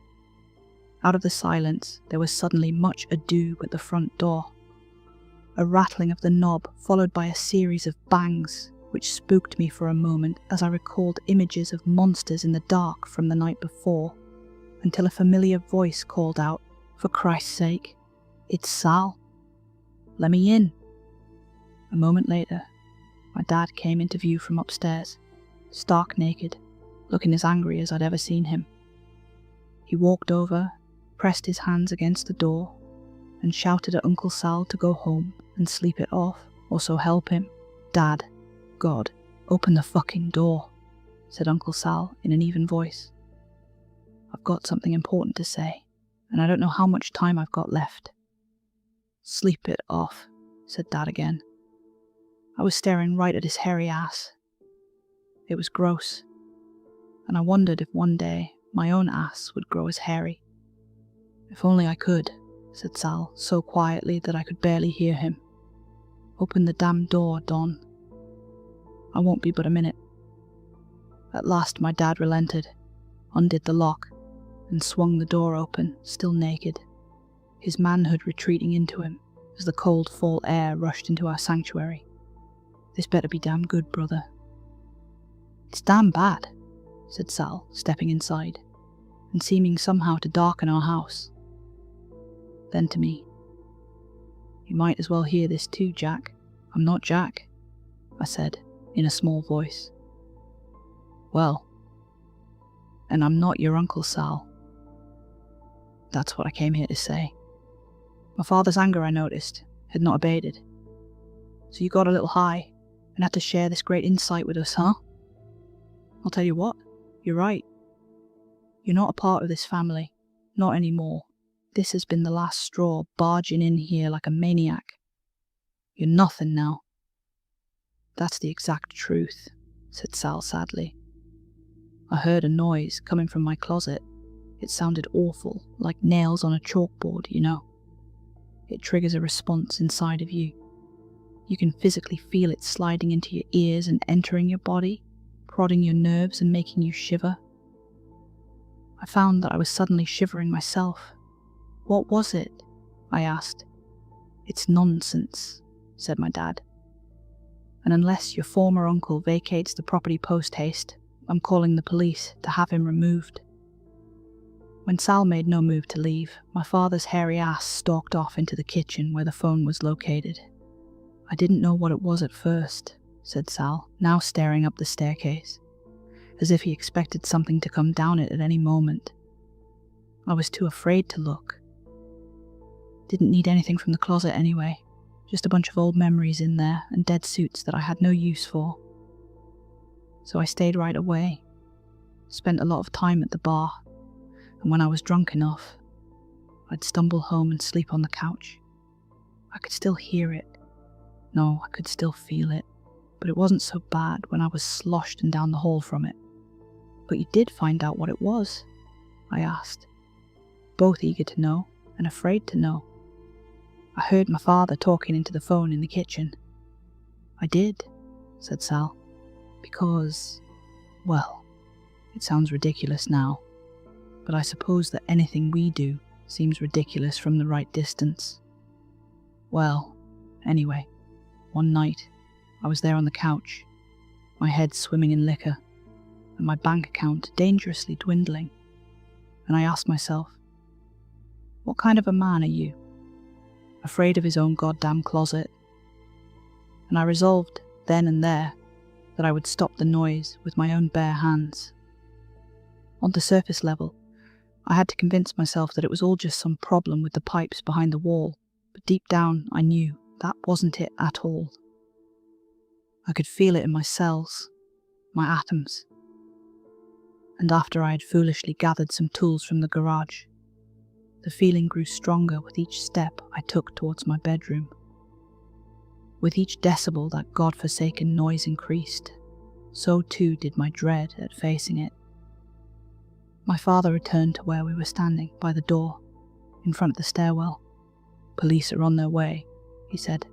Out of the silence, there was suddenly much ado at the front door. A rattling of the knob followed by a series of bangs, which spooked me for a moment as I recalled images of monsters in the dark from the night before, until a familiar voice called out, "For Christ's sake, it's Sal. Let me in." A moment later, my dad came into view from upstairs, stark naked, looking as angry as I'd ever seen him. He walked over, pressed his hands against the door, and shouted at Uncle Sal to go home and sleep it off, or so help him. "Dad, God, open the fucking door," said Uncle Sal in an even voice. "I've got something important to say, and I don't know how much time I've got left." "Sleep it off," said Dad again. I was staring right at his hairy ass. It was gross, and I wondered if one day my own ass would grow as hairy. "If only I could," said Sal, so quietly that I could barely hear him. "Open the damn door, Don. I won't be but a minute." At last my dad relented, undid the lock, and swung the door open, still naked, his manhood retreating into him as the cold fall air rushed into our sanctuary. "This better be damn good, brother." "It's damn bad," said Sal, stepping inside, and seeming somehow to darken our house. Then to me, "You might as well hear this too, Jack. I'm not Jack. I said, in a small voice. Well, and I'm not your Uncle Sal. That's what I came here to say. My father's anger, I noticed, had not abated. So you got a little high and had to share this great insight with us, huh? I'll tell you what, you're right. You're not a part of this family, not anymore. This has been the last straw, barging in here like a maniac. You're nothing now. That's the exact truth, said Sal sadly. I heard a noise coming from my closet. It sounded awful, like nails on a chalkboard, you know. It triggers a response inside of you. You can physically feel it sliding into your ears and entering your body, prodding your nerves and making you shiver. I found that I was suddenly shivering myself. What was it? I asked. It's nonsense, said my dad. And unless your former uncle vacates the property post-haste, I'm calling the police to have him removed. When Sal made no move to leave, my father's hairy ass stalked off into the kitchen where the phone was located. I didn't know what it was at first, said Sal, now staring up the staircase, as if he expected something to come down it at any moment. I was too afraid to look. Didn't need anything from the closet anyway, just a bunch of old memories in there and dead suits that I had no use for. So I stayed right away, spent a lot of time at the bar, and when I was drunk enough, I'd stumble home and sleep on the couch. I could still hear it. No, I could still feel it, but it wasn't so bad when I was sloshed and down the hall from it. But you did find out what it was? I asked, both eager to know and afraid to know. I heard my father talking into the phone in the kitchen. I did, said Sal, because, well, it sounds ridiculous now, but I suppose that anything we do seems ridiculous from the right distance. Well, anyway, one night, I was there on the couch, my head swimming in liquor, and my bank account dangerously dwindling, and I asked myself, what kind of a man are you? Afraid of his own goddamn closet? And I resolved, then and there, that I would stop the noise with my own bare hands. On the surface level, I had to convince myself that it was all just some problem with the pipes behind the wall, but deep down I knew that wasn't it at all. I could feel it in my cells, my atoms. And after I had foolishly gathered some tools from the garage, the feeling grew stronger with each step I took towards my bedroom. With each decibel that godforsaken noise increased, so too did my dread at facing it. My father returned to where we were standing, by the door, in front of the stairwell. Police are on their way, he said.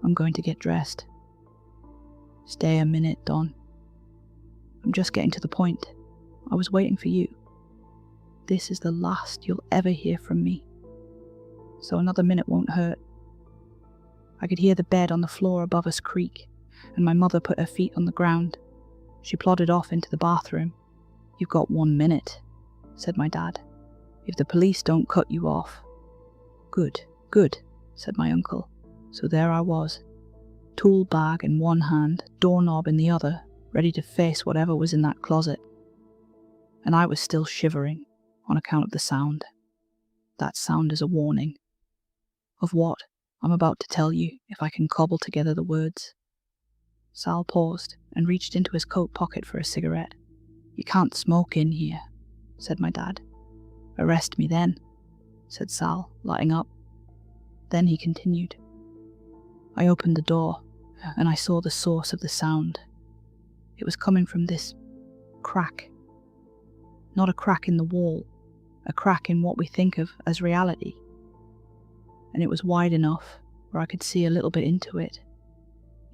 I'm going to get dressed. Stay a minute, Don. I'm just getting to the point. I was waiting for you. This is the last you'll ever hear from me, so another minute won't hurt. I could hear the bed on the floor above us creak, and my mother put her feet on the ground. She plodded off into the bathroom. You've got 1 minute, said my dad. If the police don't cut you off. Good, good, said my uncle. So there I was, tool bag in one hand, doorknob in the other, ready to face whatever was in that closet. And I was still shivering on account of the sound. That sound is a warning. Of what? I'm about to tell you, if I can cobble together the words. Sal paused and reached into his coat pocket for a cigarette. You can't smoke in here, said my dad. Arrest me then, said Sal, lighting up. Then he continued. I opened the door, and I saw the source of the sound. It was coming from this crack. Not a crack in the wall, a crack in what we think of as reality. And it was wide enough where I could see a little bit into it,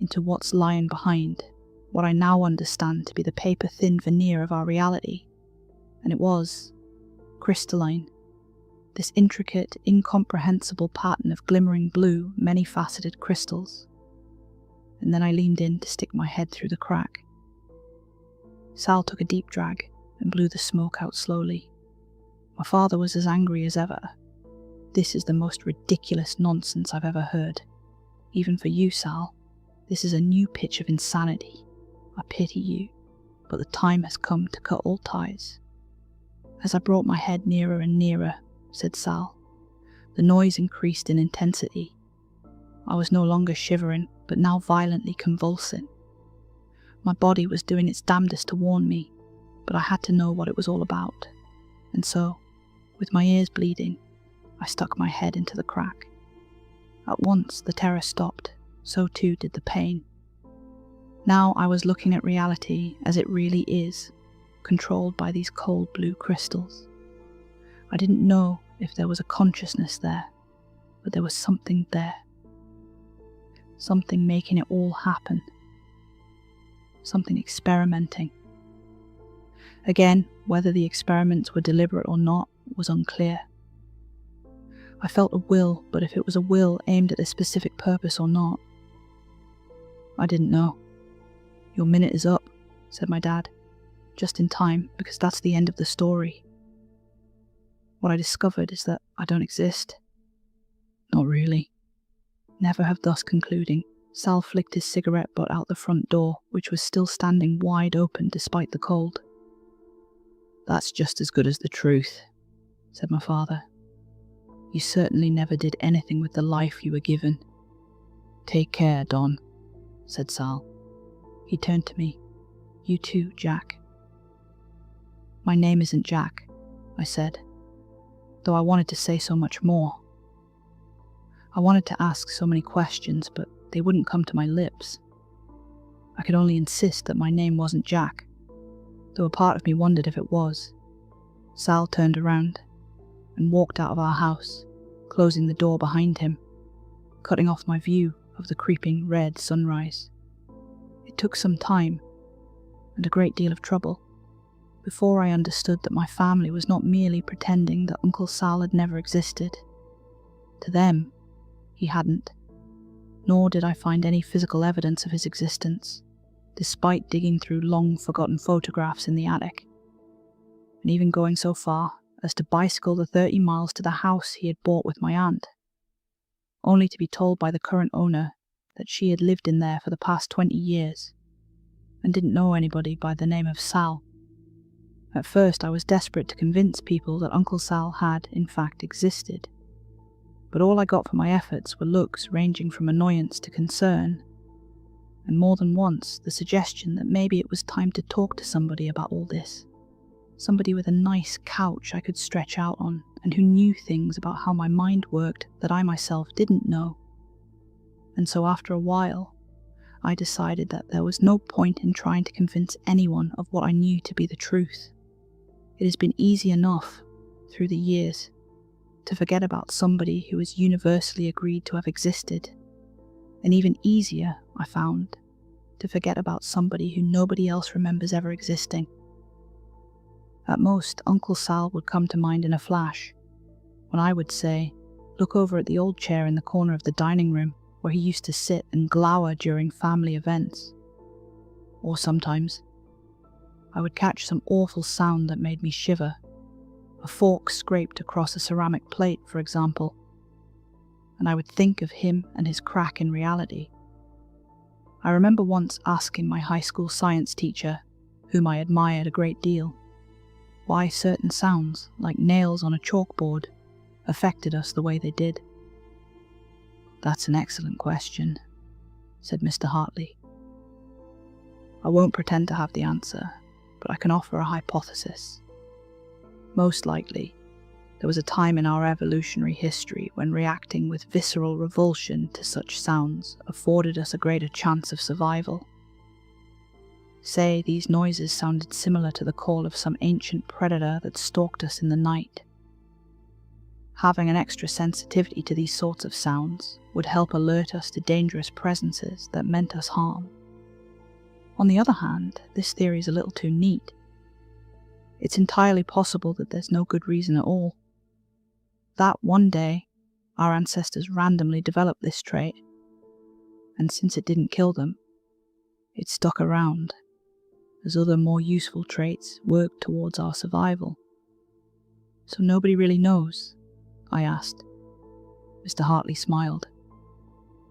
into what's lying behind, what I now understand to be the paper-thin veneer of our reality. And it was crystalline, this intricate, incomprehensible pattern of glimmering blue, many-faceted crystals. And then I leaned in to stick my head through the crack. Sal took a deep drag and blew the smoke out slowly. My father was as angry as ever. This is the most ridiculous nonsense I've ever heard. Even for you, Sal. This is a new pitch of insanity. I pity you, but the time has come to cut all ties." As I brought my head nearer and nearer, said Sal, the noise increased in intensity. I was no longer shivering, but now violently convulsing. My body was doing its damnedest to warn me, but I had to know what it was all about. And so, with my ears bleeding, I stuck my head into the crack. At once the terror stopped, so too did the pain. Now I was looking at reality as it really is, controlled by these cold blue crystals. I didn't know if there was a consciousness there, but there was something there. Something making it all happen. Something experimenting. Again, whether the experiments were deliberate or not was unclear. I felt a will, but if it was a will aimed at a specific purpose or not, I didn't know. "Your minute is up," said my dad, just in time, because that's the end of the story. What I discovered is that I don't exist. Not really. Never have thus concluding, Sal flicked his cigarette butt out the front door, which was still standing wide open despite the cold. "That's just as good as the truth," said my father. "You certainly never did anything with the life you were given." "Take care, Don," said Sal. He turned to me. "You too, Jack." "My name isn't Jack," I said, though I wanted to say so much more. I wanted to ask so many questions, but they wouldn't come to my lips. I could only insist that my name wasn't Jack, though a part of me wondered if it was. Sal turned around and walked out of our house, closing the door behind him, cutting off my view of the creeping red sunrise. It took some time, and a great deal of trouble, before I understood that my family was not merely pretending that Uncle Sal had never existed. To them, he hadn't, nor did I find any physical evidence of his existence, despite digging through long-forgotten photographs in the attic, and even going so far as to bicycle the 30 miles to the house he had bought with my aunt, only to be told by the current owner that she had lived in there for the past 20 years, and didn't know anybody by the name of Sal. At first I was desperate to convince people that Uncle Sal had, in fact, existed, but all I got for my efforts were looks ranging from annoyance to concern, and more than once the suggestion that maybe it was time to talk to somebody about all this. Somebody with a nice couch I could stretch out on, and who knew things about how my mind worked that I myself didn't know. And so after a while, I decided that there was no point in trying to convince anyone of what I knew to be the truth. It has been easy enough, through the years, to forget about somebody who was universally agreed to have existed, and even easier, I found, to forget about somebody who nobody else remembers ever existing. At most, Uncle Sal would come to mind in a flash, when I would say, "Look over at the old chair in the corner of the dining room, where he used to sit and glower during family events." Or sometimes, I would catch some awful sound that made me shiver. A fork scraped across a ceramic plate, for example, and I would think of him and his crack in reality. I remember once asking my high school science teacher, whom I admired a great deal, why certain sounds, like nails on a chalkboard, affected us the way they did. "That's an excellent question," said Mr. Hartley. "I won't pretend to have the answer, but I can offer a hypothesis. Most likely, there was a time in our evolutionary history when reacting with visceral revulsion to such sounds afforded us a greater chance of survival. Say these noises sounded similar to the call of some ancient predator that stalked us in the night. Having an extra sensitivity to these sorts of sounds would help alert us to dangerous presences that meant us harm. On the other hand, this theory is a little too neat. It's entirely possible that there's no good reason at all. That one day, our ancestors randomly developed this trait, and since it didn't kill them, it stuck around, as other more useful traits worked towards our survival. So nobody really knows?" I asked. Mr. Hartley smiled.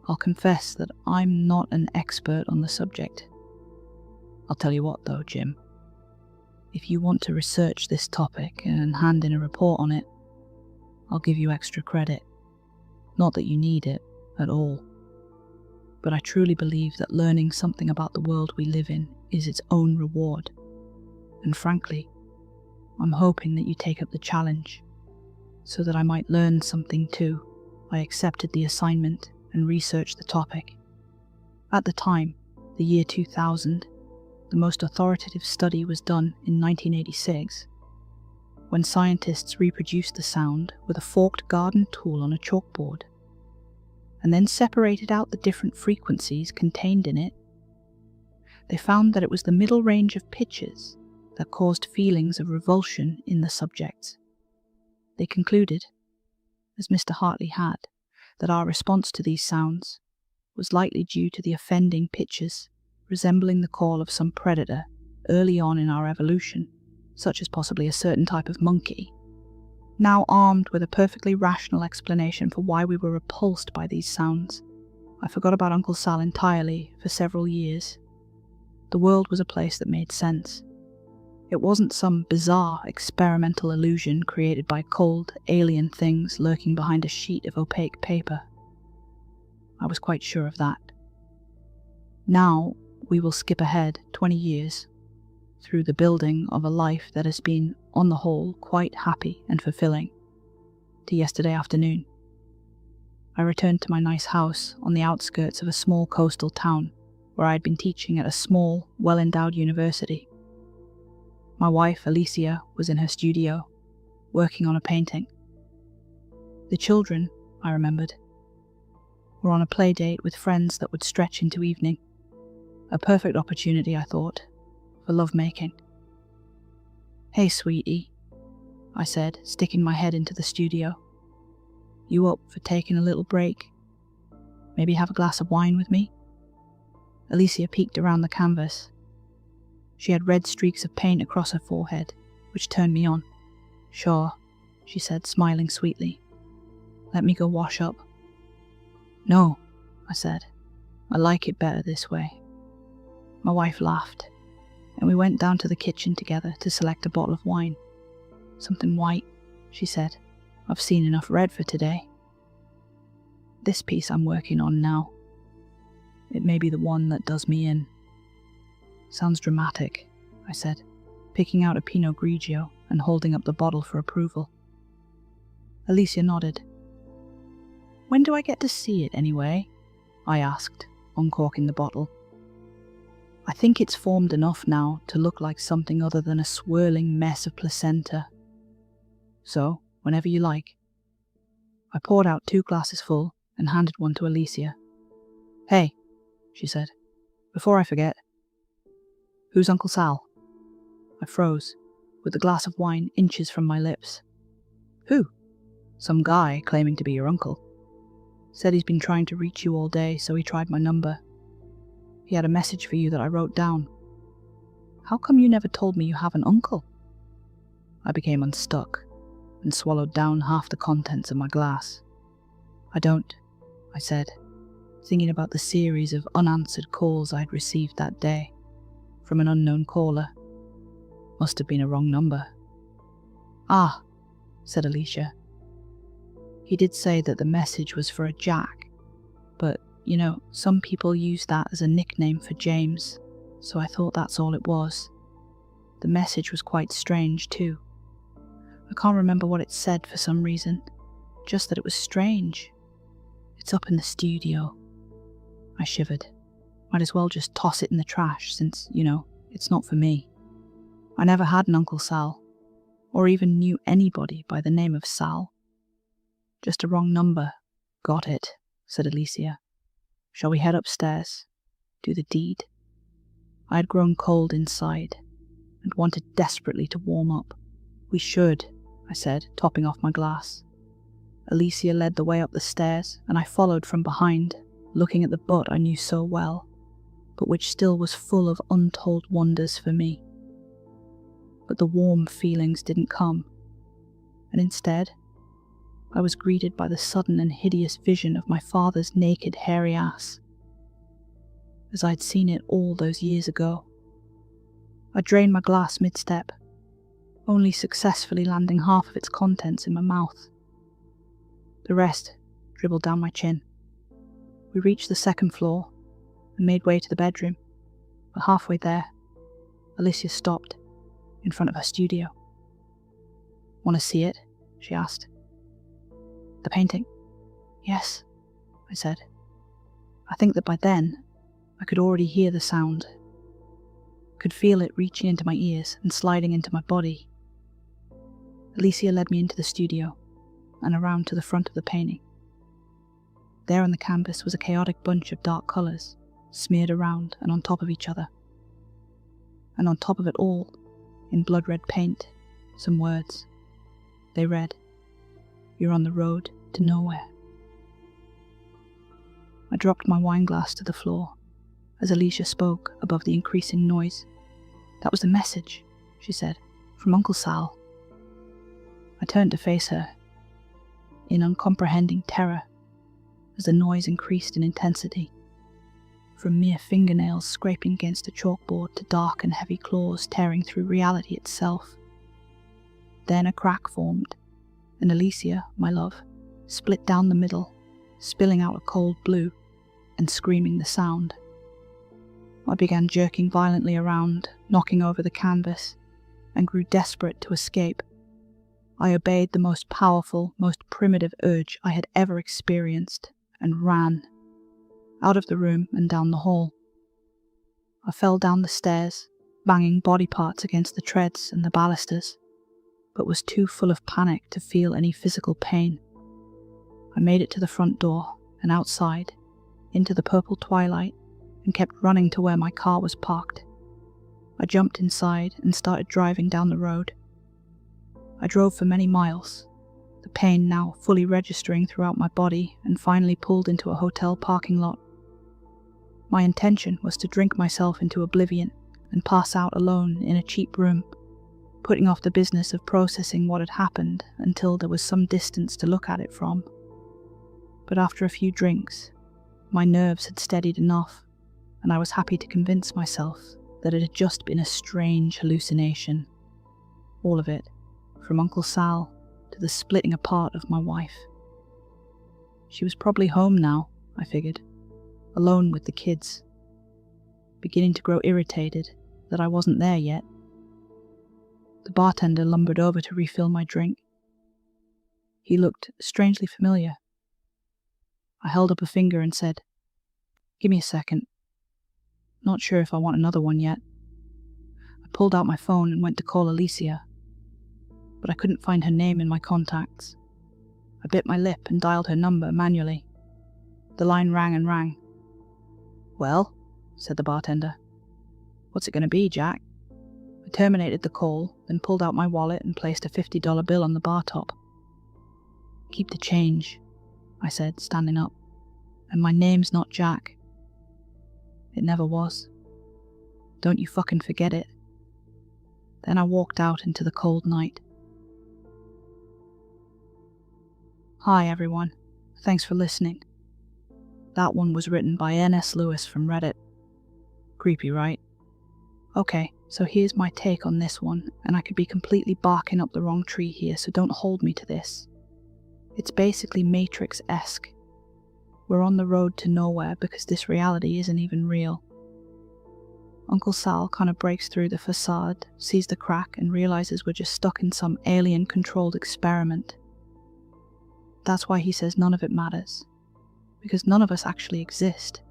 I'll confess that I'm not an expert on the subject. I'll tell you what though, Jim. If you want to research this topic and hand in a report on it, I'll give you extra credit. Not that you need it at all. But I truly believe that learning something about the world we live in is its own reward. And frankly, I'm hoping that you take up the challenge, so that I might learn something too. I accepted the assignment and researched the topic. At the time, the year 2000, the most authoritative study was done in 1986, when scientists reproduced the sound with a forked garden tool on a chalkboard, and then separated out the different frequencies contained in it. They found that it was the middle range of pitches that caused feelings of revulsion in the subjects. They concluded, as Mr. Hartley had, that our response to these sounds was likely due to the offending pitches resembling the call of some predator early on in our evolution, such as possibly a certain type of monkey. Now armed with a perfectly rational explanation for why we were repulsed by these sounds, I forgot about Uncle Sal entirely for several years. The world was a place that made sense. It wasn't some bizarre experimental illusion created by cold, alien things lurking behind a sheet of opaque paper. I was quite sure of that. Now we will skip ahead 20 years through the building of a life that has been, on the whole, quite happy and fulfilling, to yesterday afternoon. I returned to my nice house on the outskirts of a small coastal town where I had been teaching at a small, well-endowed university. My wife, Alicia, was in her studio, working on a painting. The children, I remembered, were on a play date with friends that would stretch into evening. A perfect opportunity, I thought, for lovemaking. "Hey, sweetie," I said, sticking my head into the studio. "You up for taking a little break? Maybe have a glass of wine with me?" Alicia peeked around the canvas. She had red streaks of paint across her forehead, which turned me on. "Sure," she said, smiling sweetly. "Let me go wash up." "No," I said. "I like it better this way." My wife laughed, and we went down to the kitchen together to select a bottle of wine. "Something white," she said. "I've seen enough red for today. This piece I'm working on now. It may be the one that does me in." "Sounds dramatic," I said, picking out a Pinot Grigio and holding up the bottle for approval. Alicia nodded. "When do I get to see it, anyway?" I asked, uncorking the bottle. "I think it's formed enough now to look like something other than a swirling mess of placenta. So, whenever you like." I poured out 2 glasses full and handed one to Alicia. "Hey," she said, "before I forget, who's Uncle Sal?" I froze, with the glass of wine inches from my lips. "Who?" "Some guy claiming to be your uncle. Said he's been trying to reach you all day, so he tried my number. He had a message for you that I wrote down." "How come you never told me you have an uncle?" I became unstuck and swallowed down half the contents of my glass. "I don't," I said, thinking about the series of unanswered calls I'd received that day from an unknown caller. Must have been a wrong number. "Ah," said Alicia. "He did say that the message was for a Jack, but, you know, some people use that as a nickname for James, so I thought that's all it was. The message was quite strange, too. I can't remember what it said for some reason, just that it was strange. It's up in the studio." I shivered. Might as well just toss it in the trash since, you know, it's not for me. I never had an Uncle Sal, or even knew anybody by the name of Sal. "Just a wrong number. Got it," said Alicia. "Shall we head upstairs? Do the deed?" I had grown cold inside and wanted desperately to warm up. "We should," I said, topping off my glass. Alicia led the way up the stairs, and I followed from behind, looking at the butt I knew so well, but which still was full of untold wonders for me. But the warm feelings didn't come, and instead, I was greeted by the sudden and hideous vision of my father's naked, hairy ass, as I'd seen it all those years ago. I drained my glass mid-step, only successfully landing half of its contents in my mouth. The rest dribbled down my chin. We reached the second floor and made way to the bedroom, but halfway there, Alicia stopped in front of her studio. "Want to see it?" she asked. "The painting?" "Yes," I said. I think that by then, I could already hear the sound, could feel it reaching into my ears and sliding into my body. Alicia led me into the studio and around to the front of the painting. There on the canvas was a chaotic bunch of dark colours, smeared around and on top of each other. And on top of it all, in blood-red paint, some words. They read, "You're on the road to nowhere." I dropped my wine glass to the floor as Alicia spoke above the increasing noise. "That was the message," she said, "from Uncle Sal." I turned to face her, in uncomprehending terror, as the noise increased in intensity, from mere fingernails scraping against a chalkboard to dark and heavy claws tearing through reality itself. Then a crack formed, and Alicia, my love, split down the middle, spilling out a cold blue and screaming the sound. I began jerking violently around, knocking over the canvas, and grew desperate to escape. I obeyed the most powerful, most primitive urge I had ever experienced, and ran, out of the room and down the hall. I fell down the stairs, banging body parts against the treads and the balusters, but was too full of panic to feel any physical pain. I made it to the front door, and outside, into the purple twilight, and kept running to where my car was parked. I jumped inside and started driving down the road. I drove for many miles, the pain now fully registering throughout my body, and finally pulled into a hotel parking lot. My intention was to drink myself into oblivion and pass out alone in a cheap room, putting off the business of processing what had happened until there was some distance to look at it from. But after a few drinks, my nerves had steadied enough, and I was happy to convince myself that it had just been a strange hallucination. All of it, from Uncle Sal to the splitting apart of my wife. She was probably home now, I figured, alone with the kids, beginning to grow irritated that I wasn't there yet. The bartender lumbered over to refill my drink. He looked strangely familiar. I held up a finger and said, "Give me a second. Not sure if I want another one yet." I pulled out my phone and went to call Alicia, but I couldn't find her name in my contacts. I bit my lip and dialed her number manually. The line rang and rang. "Well," said the bartender. "What's it going to be, Jack?" I terminated the call, then pulled out my wallet and placed a $50 bill on the bar top. "Keep the change," I said, standing up. "And my name's not Jack. It never was. Don't you fucking forget it." Then I walked out into the cold night. Hi everyone, thanks for listening. That one was written by N.S. Lewis from Reddit. Creepy, right? Okay, so here's my take on this one, and I could be completely barking up the wrong tree here, so don't hold me to this. It's basically Matrix-esque. We're on the road to nowhere because this reality isn't even real. Uncle Sal kind of breaks through the facade, sees the crack, and realizes we're just stuck in some alien-controlled experiment. That's why he says none of it matters, because none of us actually exist.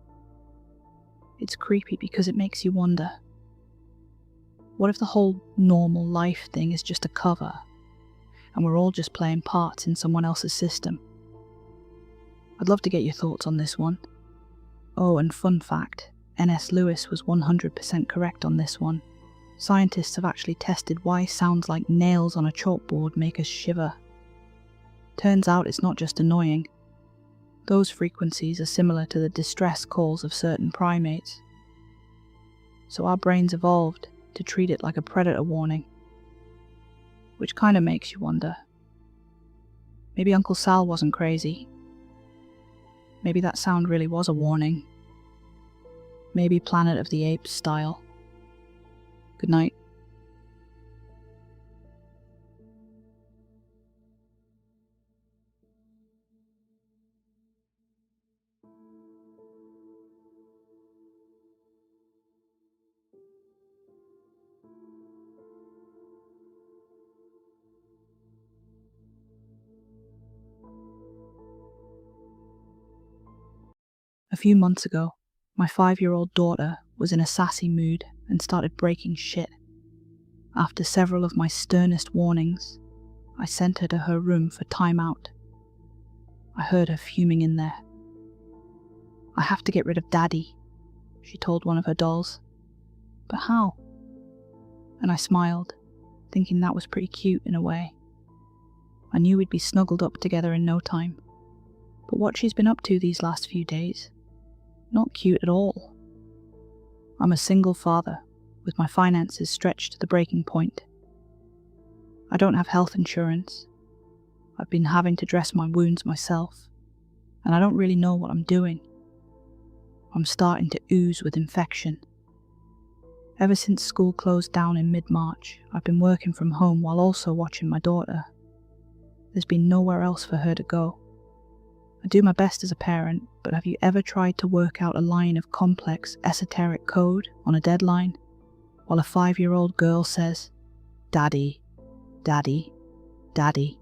It's creepy because it makes you wonder, what if the whole normal life thing is just a cover, and we're all just playing parts in someone else's system? I'd love to get your thoughts on this one. Oh, and fun fact, N.S. Lewis was 100% correct on this one. Scientists have actually tested why sounds like nails on a chalkboard make us shiver. Turns out it's not just annoying. Those frequencies are similar to the distress calls of certain primates. So our brains evolved to treat it like a predator warning. Which kind of makes you wonder, Maybe Uncle Sal wasn't crazy. Maybe that sound really was a warning. Maybe Planet of the Apes style. Good night. A few months ago, my 5-year-old daughter was in a sassy mood and started breaking shit. After several of my sternest warnings, I sent her to her room for time out. I heard her fuming in there. "I have to get rid of Daddy," she told one of her dolls. "But how?" And I smiled, thinking that was pretty cute in a way. I knew we'd be snuggled up together in no time. But what she's been up to these last few days, not cute at all. I'm a single father, with my finances stretched to the breaking point. I don't have health insurance. I've been having to dress my wounds myself, and I don't really know what I'm doing. I'm starting to ooze with infection. Ever since school closed down in mid-March, I've been working from home while also watching my daughter. There's been nowhere else for her to go. I do my best as a parent, but have you ever tried to work out a line of complex, esoteric code on a deadline, while a 5-year-old girl says, "Daddy, Daddy, Daddy,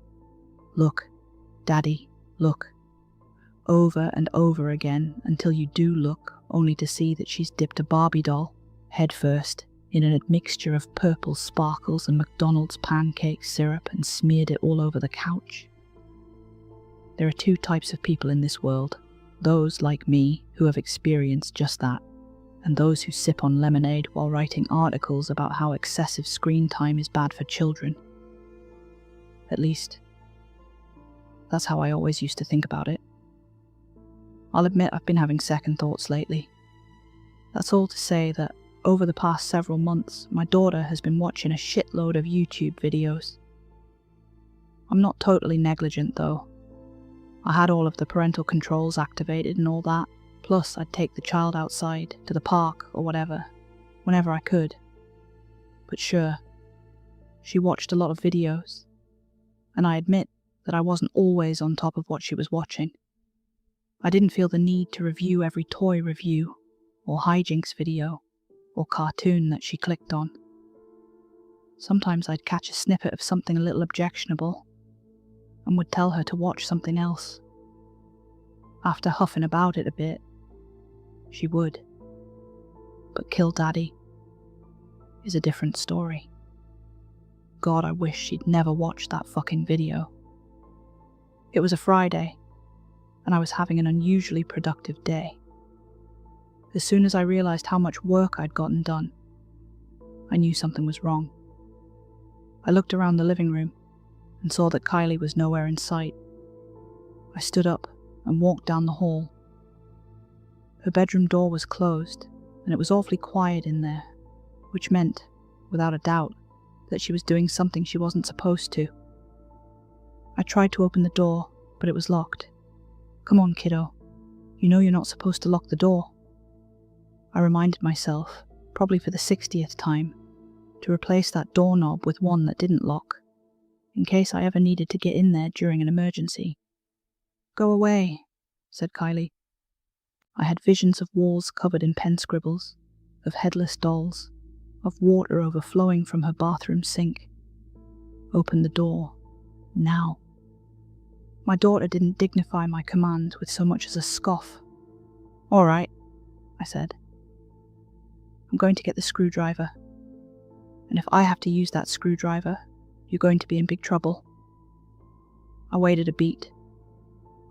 look, Daddy, look," over and over again until you do look, only to see that she's dipped a Barbie doll, head first, in an admixture of purple sparkles and McDonald's pancake syrup and smeared it all over the couch? There are two types of people in this world, those like me who have experienced just that, and those who sip on lemonade while writing articles about how excessive screen time is bad for children. At least, that's how I always used to think about it. I'll admit I've been having second thoughts lately. That's all to say that over the past several months, my daughter has been watching a shitload of YouTube videos. I'm not totally negligent though. I had all of the parental controls activated and all that, plus I'd take the child outside, to the park or whatever, whenever I could. But sure, she watched a lot of videos, and I admit that I wasn't always on top of what she was watching. I didn't feel the need to review every toy review, or hijinks video, or cartoon that she clicked on. Sometimes I'd catch a snippet of something a little objectionable, and would tell her to watch something else. After huffing about it a bit, she would. But Kill Daddy is a different story. God, I wish she'd never watched that fucking video. It was a Friday, and I was having an unusually productive day. As soon as I realized how much work I'd gotten done, I knew something was wrong. I looked around the living room and saw that Kylie was nowhere in sight. I stood up and walked down the hall. Her bedroom door was closed, and it was awfully quiet in there, which meant, without a doubt, that she was doing something she wasn't supposed to. I tried to open the door, but it was locked. "Come on, kiddo. You know you're not supposed to lock the door." I reminded myself, probably for the 60th time, to replace that doorknob with one that didn't lock, in case I ever needed to get in there during an emergency. "Go away," said Kylie. I had visions of walls covered in pen scribbles, of headless dolls, of water overflowing from her bathroom sink. Open the door, now. My daughter didn't dignify my command with so much as a scoff. "All right," I said. "I'm going to get the screwdriver. And if I have to use that screwdriver, you're going to be in big trouble." I waited a beat,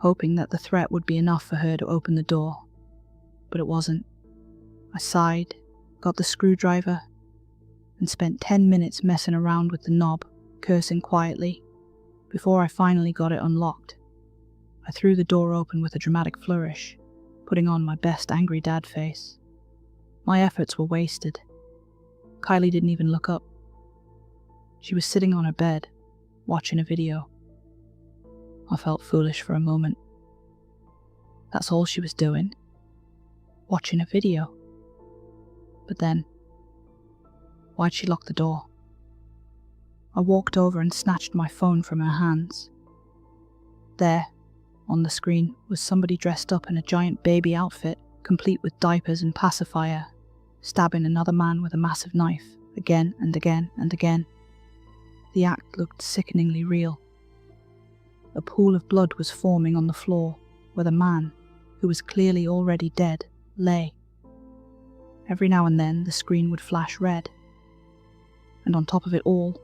hoping that the threat would be enough for her to open the door, but it wasn't. I sighed, got the screwdriver, and spent 10 minutes messing around with the knob, cursing quietly, before I finally got it unlocked. I threw the door open with a dramatic flourish, putting on my best angry dad face. My efforts were wasted. Kylie didn't even look up. She was sitting on her bed, watching a video. I felt foolish for a moment. That's all she was doing. Watching a video. But then, why'd she lock the door? I walked over and snatched my phone from her hands. There, on the screen, was somebody dressed up in a giant baby outfit, complete with diapers and pacifier, stabbing another man with a massive knife, again and again and again. The act looked sickeningly real. A pool of blood was forming on the floor, where the man, who was clearly already dead, lay. Every now and then the screen would flash red. And on top of it all,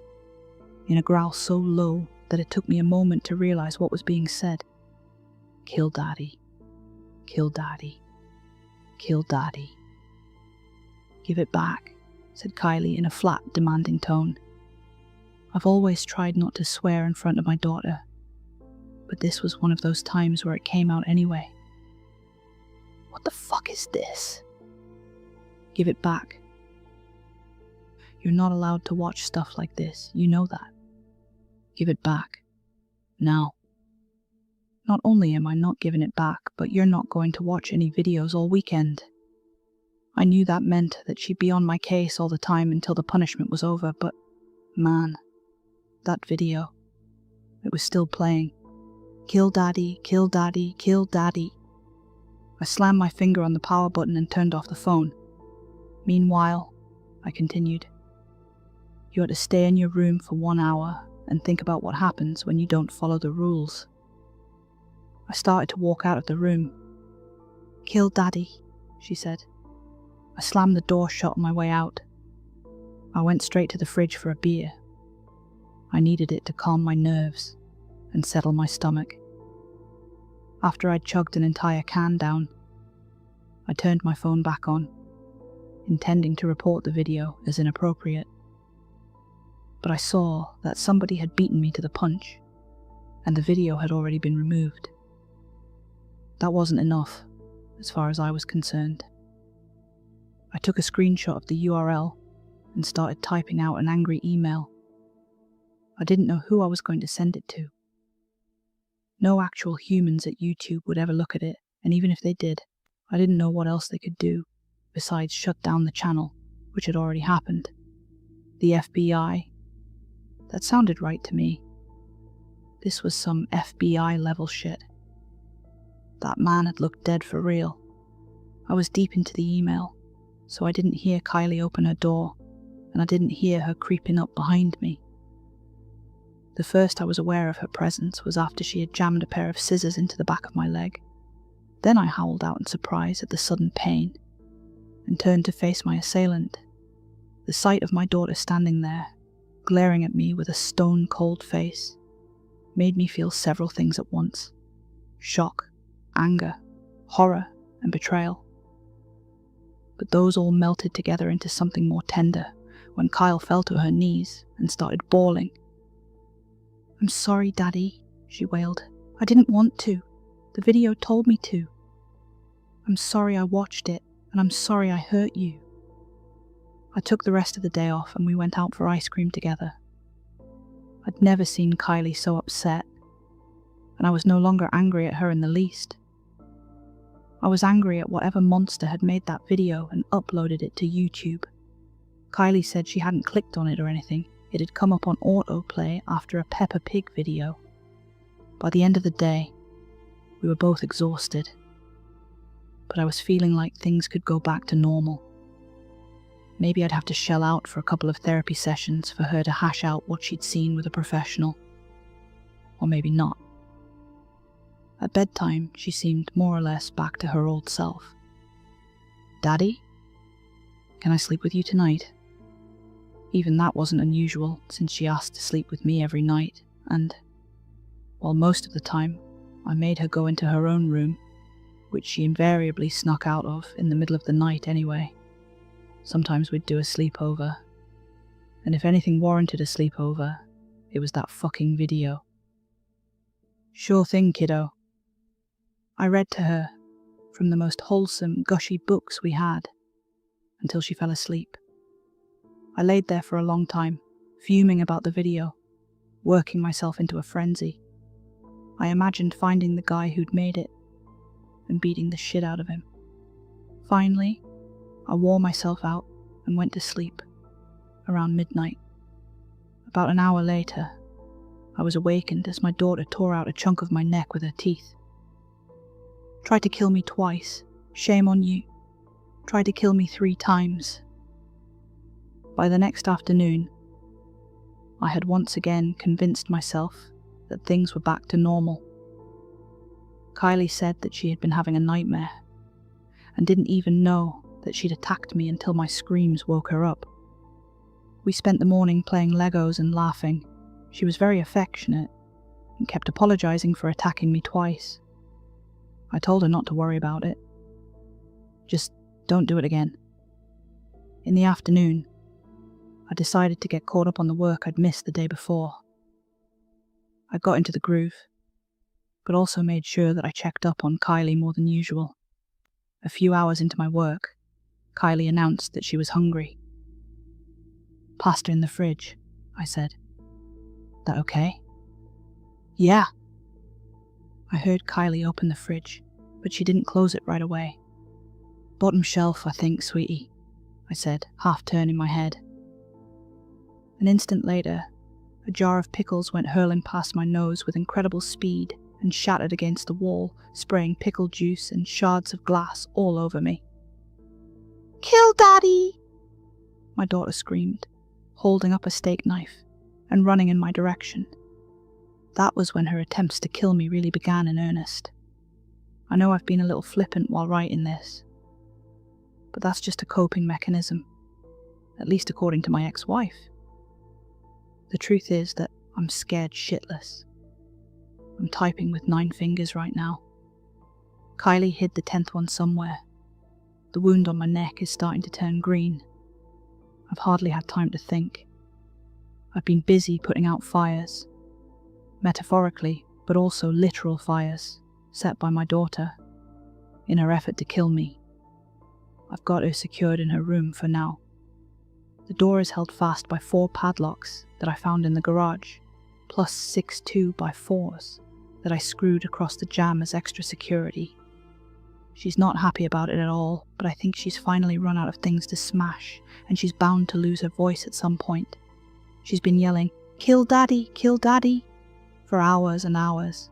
in a growl so low that it took me a moment to realize what was being said, "Kill Daddy. Kill Daddy. Kill Daddy." "Give it back," said Kylie in a flat, demanding tone. I've always tried not to swear in front of my daughter, but this was one of those times where it came out anyway. "What the fuck is this?" "Give it back. You're not allowed to watch stuff like this, you know that. Give it back. Now." Not only am I not giving it back, but you're not going to watch any videos all weekend. I knew that meant that she'd be on my case all the time until the punishment was over, but man, that video, it was still playing. "Kill Daddy, kill Daddy, kill Daddy." I slammed my finger on the power button and turned off the phone. "Meanwhile," I continued, "you ought to stay in your room for 1 hour and think about what happens when you don't follow the rules." I started to walk out of the room. "Kill Daddy," she said. I slammed the door shut on my way out. I went straight to the fridge for a beer. I needed it to calm my nerves and settle my stomach. After I'd chugged an entire can down, I turned my phone back on, intending to report the video as inappropriate. But I saw that somebody had beaten me to the punch, and the video had already been removed. That wasn't enough, as far as I was concerned. I took a screenshot of the URL and started typing out an angry email. I didn't know who I was going to send it to. No actual humans at YouTube would ever look at it, and even if they did, I didn't know what else they could do besides shut down the channel, which had already happened. The FBI? That sounded right to me. This was some FBI level shit. That man had looked dead for real. I was deep into the email, so I didn't hear Kylie open her door, and I didn't hear her creeping up behind me. The first I was aware of her presence was after she had jammed a pair of scissors into the back of my leg. Then I howled out in surprise at the sudden pain, and turned to face my assailant. The sight of my daughter standing there, glaring at me with a stone-cold face, made me feel several things at once: shock, anger, horror, and betrayal. But those all melted together into something more tender when Kyle fell to her knees and started bawling. "I'm sorry, Daddy," she wailed. "I didn't want to. The video told me to. I'm sorry I watched it, and I'm sorry I hurt you." I took the rest of the day off and we went out for ice cream together. I'd never seen Kylie so upset, and I was no longer angry at her in the least. I was angry at whatever monster had made that video and uploaded it to YouTube. Kylie said she hadn't clicked on it or anything. It had come up on autoplay after a Peppa Pig video. By the end of the day, we were both exhausted, but I was feeling like things could go back to normal. Maybe I'd have to shell out for a couple of therapy sessions for her to hash out what she'd seen with a professional. Or maybe not. At bedtime, she seemed more or less back to her old self. "Daddy? Can I sleep with you tonight?" Even that wasn't unusual, since she asked to sleep with me every night, and, while most of the time I made her go into her own room, which she invariably snuck out of in the middle of the night anyway, sometimes we'd do a sleepover. And if anything warranted a sleepover, it was that fucking video. "Sure thing, kiddo." I read to her from the most wholesome, gushy books we had, until she fell asleep. I laid there for a long time, fuming about the video, working myself into a frenzy. I imagined finding the guy who'd made it and beating the shit out of him. Finally, I wore myself out and went to sleep around midnight. About an hour later, I was awakened as my daughter tore out a chunk of my neck with her teeth. Tried to kill me twice. Shame on you. Tried to kill me 3 times. By the next afternoon, I had once again convinced myself that things were back to normal. Kylie said that she had been having a nightmare and didn't even know that she'd attacked me until my screams woke her up. We spent the morning playing Legos and laughing. She was very affectionate and kept apologizing for attacking me twice. I told her not to worry about it. Just don't do it again. In the afternoon, I decided to get caught up on the work I'd missed the day before. I got into the groove, but also made sure that I checked up on Kylie more than usual. A few hours into my work, Kylie announced that she was hungry. "Pasta in the fridge," I said. "That okay?" "Yeah." I heard Kylie open the fridge, but she didn't close it right away. "Bottom shelf, I think, sweetie," I said, half turning my head. An instant later, a jar of pickles went hurling past my nose with incredible speed and shattered against the wall, spraying pickle juice and shards of glass all over me. "Kill Daddy!" my daughter screamed, holding up a steak knife and running in my direction. That was when her attempts to kill me really began in earnest. I know I've been a little flippant while writing this, but that's just a coping mechanism, at least according to my ex-wife. The truth is that I'm scared shitless. I'm typing with 9 fingers right now. Kylie hid the 10th one somewhere. The wound on my neck is starting to turn green. I've hardly had time to think. I've been busy putting out fires, metaphorically, but also literal fires, set by my daughter, in her effort to kill me. I've got her secured in her room for now. The door is held fast by 4 padlocks that I found in the garage, plus 6 2x4s that I screwed across the jamb as extra security. She's not happy about it at all, but I think she's finally run out of things to smash, and she's bound to lose her voice at some point. She's been yelling, "Kill Daddy, kill Daddy," for hours and hours.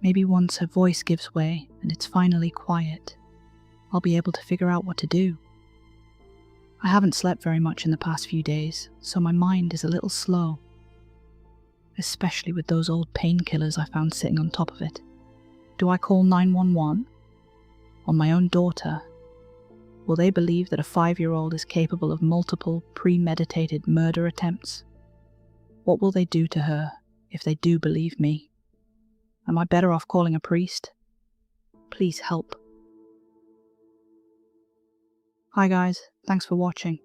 Maybe once her voice gives way and it's finally quiet, I'll be able to figure out what to do. I haven't slept very much in the past few days, so my mind is a little slow. Especially with those old painkillers I found sitting on top of it. Do I call 911? On my own daughter? Will they believe that a 5-year-old is capable of multiple premeditated murder attempts? What will they do to her if they do believe me? Am I better off calling a priest? Please help. Hi guys, thanks for watching.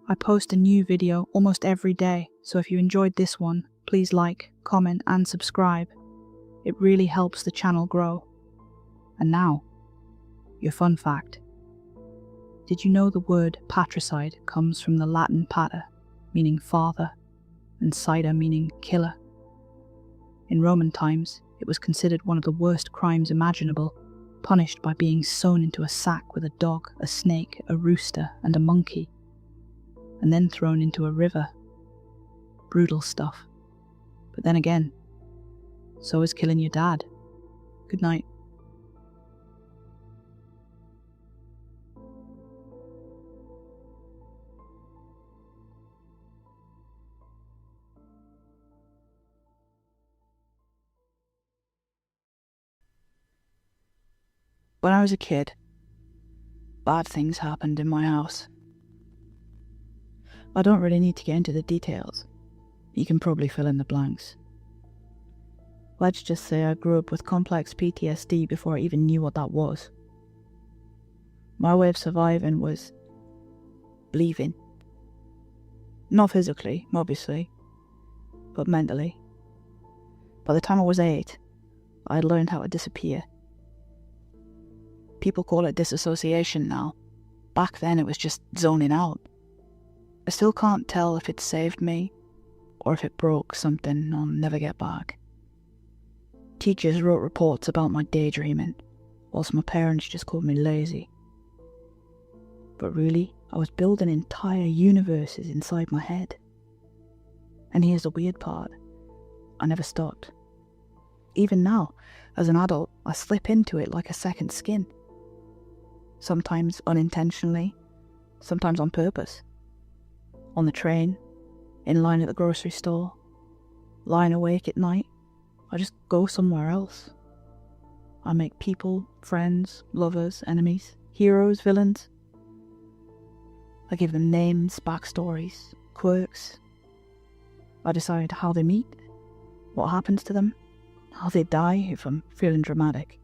I post a new video almost every day, so if you enjoyed this one, please like, comment and subscribe. It really helps the channel grow. And now, your fun fact. Did you know the word patricide comes from the Latin pater, meaning father, and cider meaning killer? In Roman times, it was considered one of the worst crimes imaginable, punished by being sewn into a sack with a dog, a snake, a rooster, and a monkey, and then thrown into a river. Brutal stuff. But then again, so is killing your dad. Good night. When I was a kid, bad things happened in my house. I don't really need to get into the details. You can probably fill in the blanks. Let's just say I grew up with complex PTSD before I even knew what that was. My way of surviving was leaving. Not physically, obviously, but mentally. By the time I was 8, I had learned how to disappear. People call it disassociation now. Back then it was just zoning out. I still can't tell if it saved me, or if it broke something I'll never get back. teachers wrote reports about my daydreaming, whilst my parents just called me lazy. But really, I was building entire universes inside my head. And here's the weird part. I never stopped. Even now, as an adult, I slip into it like a second skin. Sometimes unintentionally, sometimes on purpose. On the train, in line at the grocery store, lying awake at night, I just go somewhere else. I make people, friends, lovers, enemies, heroes, villains. I give them names, backstories, quirks. I decide how they meet, what happens to them, how they die if I'm feeling dramatic.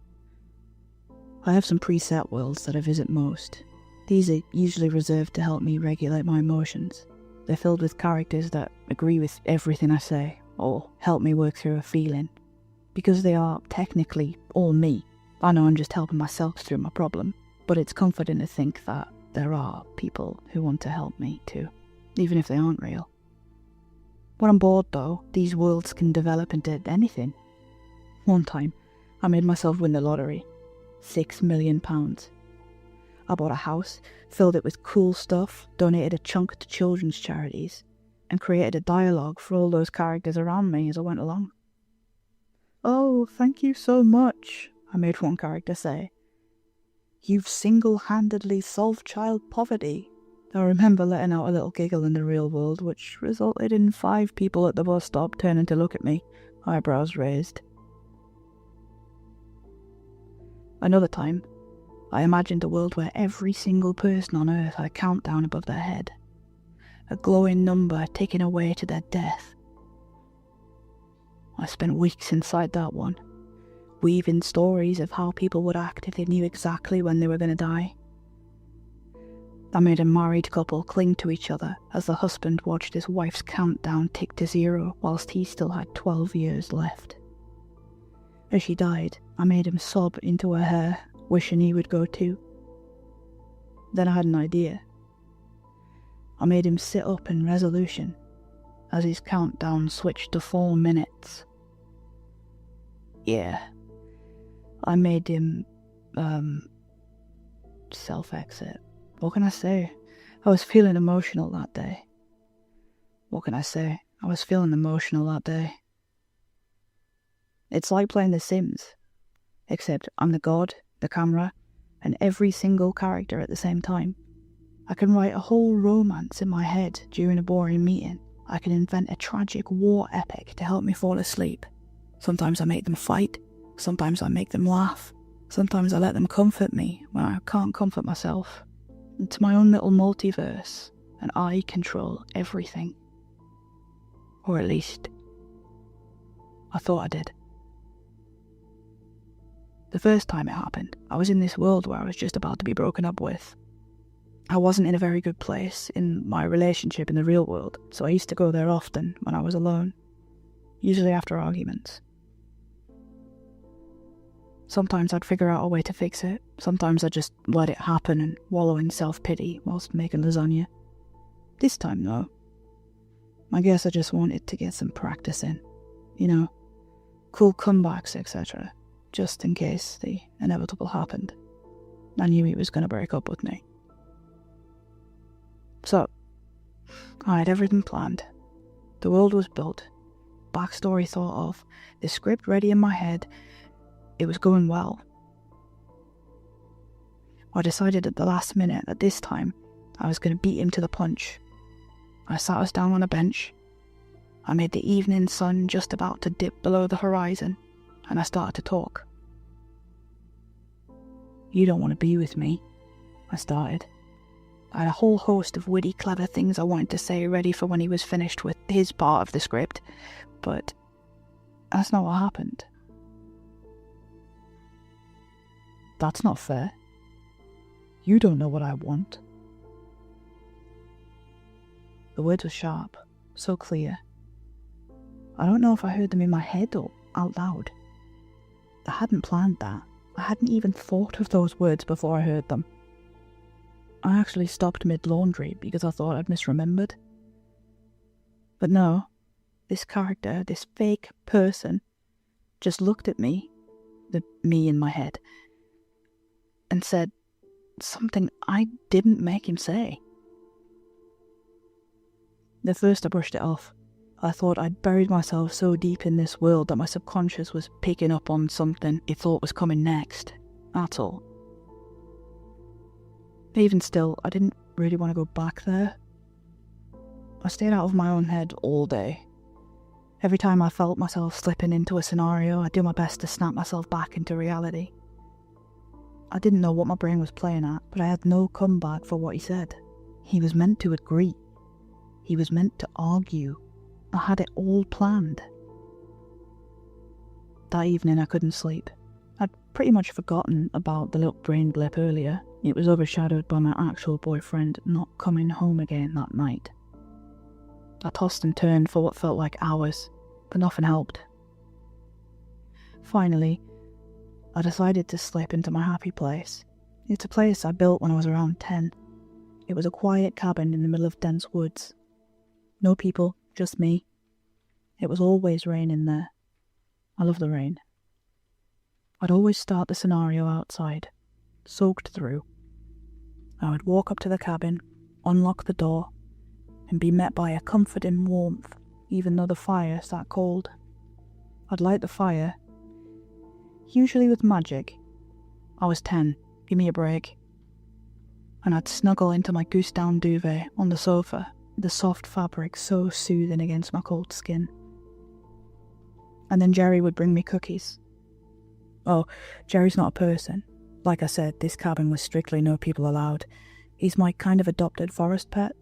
I have some preset worlds that I visit most. These are usually reserved to help me regulate my emotions. They're filled with characters that agree with everything I say, or help me work through a feeling. Because they are technically all me, I know I'm just helping myself through my problem, but it's comforting to think that there are people who want to help me too, even if they aren't real. When I'm bored though, these worlds can develop into anything. One time, I made myself win the lottery. £6 million. I bought a house, filled it with cool stuff, donated a chunk to children's charities, and created a dialogue for all those characters around me as I went along. "Oh, thank you so much," I made one character say. "You've single-handedly solved child poverty." I remember letting out a little giggle in the real world, which resulted in 5 people at the bus stop turning to look at me, eyebrows raised. Another time, I imagined a world where every single person on Earth had a countdown above their head. A glowing number ticking away to their death. I spent weeks inside that one, weaving stories of how people would act if they knew exactly when they were going to die. I made a married couple cling to each other as the husband watched his wife's countdown tick to 0 whilst he still had 12 years left. As she died, I made him sob into her hair, wishing he would go too. Then I had an idea. I made him sit up in resolution as his countdown switched to 4 minutes. Yeah, I made him, self-exit. What can I say? I was feeling emotional that day. What can I say? I was feeling emotional that day. It's like playing The Sims, except I'm the god, the camera, and every single character at the same time. I can write a whole romance in my head during a boring meeting. I can invent a tragic war epic to help me fall asleep. Sometimes I make them fight, sometimes I make them laugh, sometimes I let them comfort me when I can't comfort myself. It's my own little multiverse, and I control everything. Or at least, I thought I did. The first time it happened, I was in this world where I was just about to be broken up with. I wasn't in a very good place in my relationship in the real world, so I used to go there often when I was alone, usually after arguments. Sometimes I'd figure out a way to fix it, sometimes I'd just let it happen and wallow in self-pity whilst making lasagna. This time though, I guess I just wanted to get some practice in, cool comebacks, etc., just in case the inevitable happened. I knew he was going to break up with me. So, I had everything planned. The world was built, backstory thought of, the script ready in my head. It was going well. I decided at the last minute that this time I was going to beat him to the punch. I sat us down on a bench. I made the evening sun just about to dip below the horizon, and I started to talk. "You don't want to be with me," I started. I had a whole host of witty, clever things I wanted to say ready for when he was finished with his part of the script, but that's not what happened. "That's not fair. You don't know what I want." The words were sharp, so clear. I don't know if I heard them in my head or out loud. I hadn't planned that. I hadn't even thought of those words before I heard them. I actually stopped mid-laundry because I thought I'd misremembered. But no, this character, this fake person, just looked at me, the me in my head, and said something I didn't make him say. At first I brushed it off. I thought I'd buried myself so deep in this world that my subconscious was picking up on something it thought was coming next. That's all. Even still, I didn't really want to go back there. I stayed out of my own head all day. Every time I felt myself slipping into a scenario, I'd do my best to snap myself back into reality. I didn't know what my brain was playing at, but I had no comeback for what he said. He was meant to agree. He was meant to argue. I had it all planned. That evening I couldn't sleep. I'd pretty much forgotten about the little brain blip earlier. It was overshadowed by my actual boyfriend not coming home again that night. I tossed and turned for what felt like hours, but nothing helped. Finally, I decided to slip into my happy place. It's a place I built when I was around 10. It was a quiet cabin in the middle of dense woods. No people, just me. It was always raining there. I love the rain. I'd always start the scenario outside, soaked through. I would walk up to the cabin, unlock the door, and be met by a comforting warmth, even though the fire sat cold. I'd light the fire, usually with magic. I was 10, give me a break. And I'd snuggle into my goose-down duvet on the sofa, the soft fabric so soothing against my cold skin. And then Jerry would bring me cookies. Oh, Jerry's not a person. Like I said, this cabin was strictly no people allowed. He's my kind of adopted forest pet.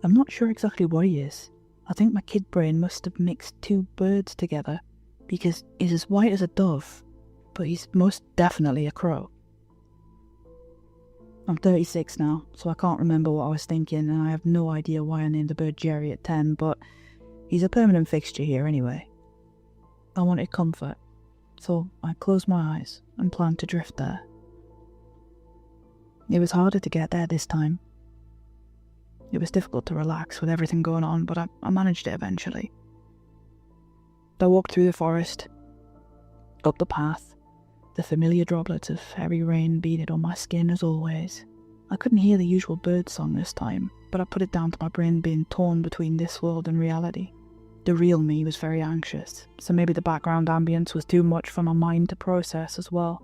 I'm not sure exactly what he is. I think my kid brain must have mixed two birds together, because he's as white as a dove, but he's most definitely a crow. I'm 36 now, so I can't remember what I was thinking, and I have no idea why I named the bird Jerry at 10, but he's a permanent fixture here anyway. I wanted comfort, so I closed my eyes and planned to drift there. It was harder to get there this time. It was difficult to relax with everything going on, but I managed it eventually. I walked through the forest, up the path. The familiar droplets of heavy rain beaded on my skin as always. I couldn't hear the usual bird song this time, but I put it down to my brain being torn between this world and reality. The real me was very anxious, so maybe the background ambience was too much for my mind to process as well.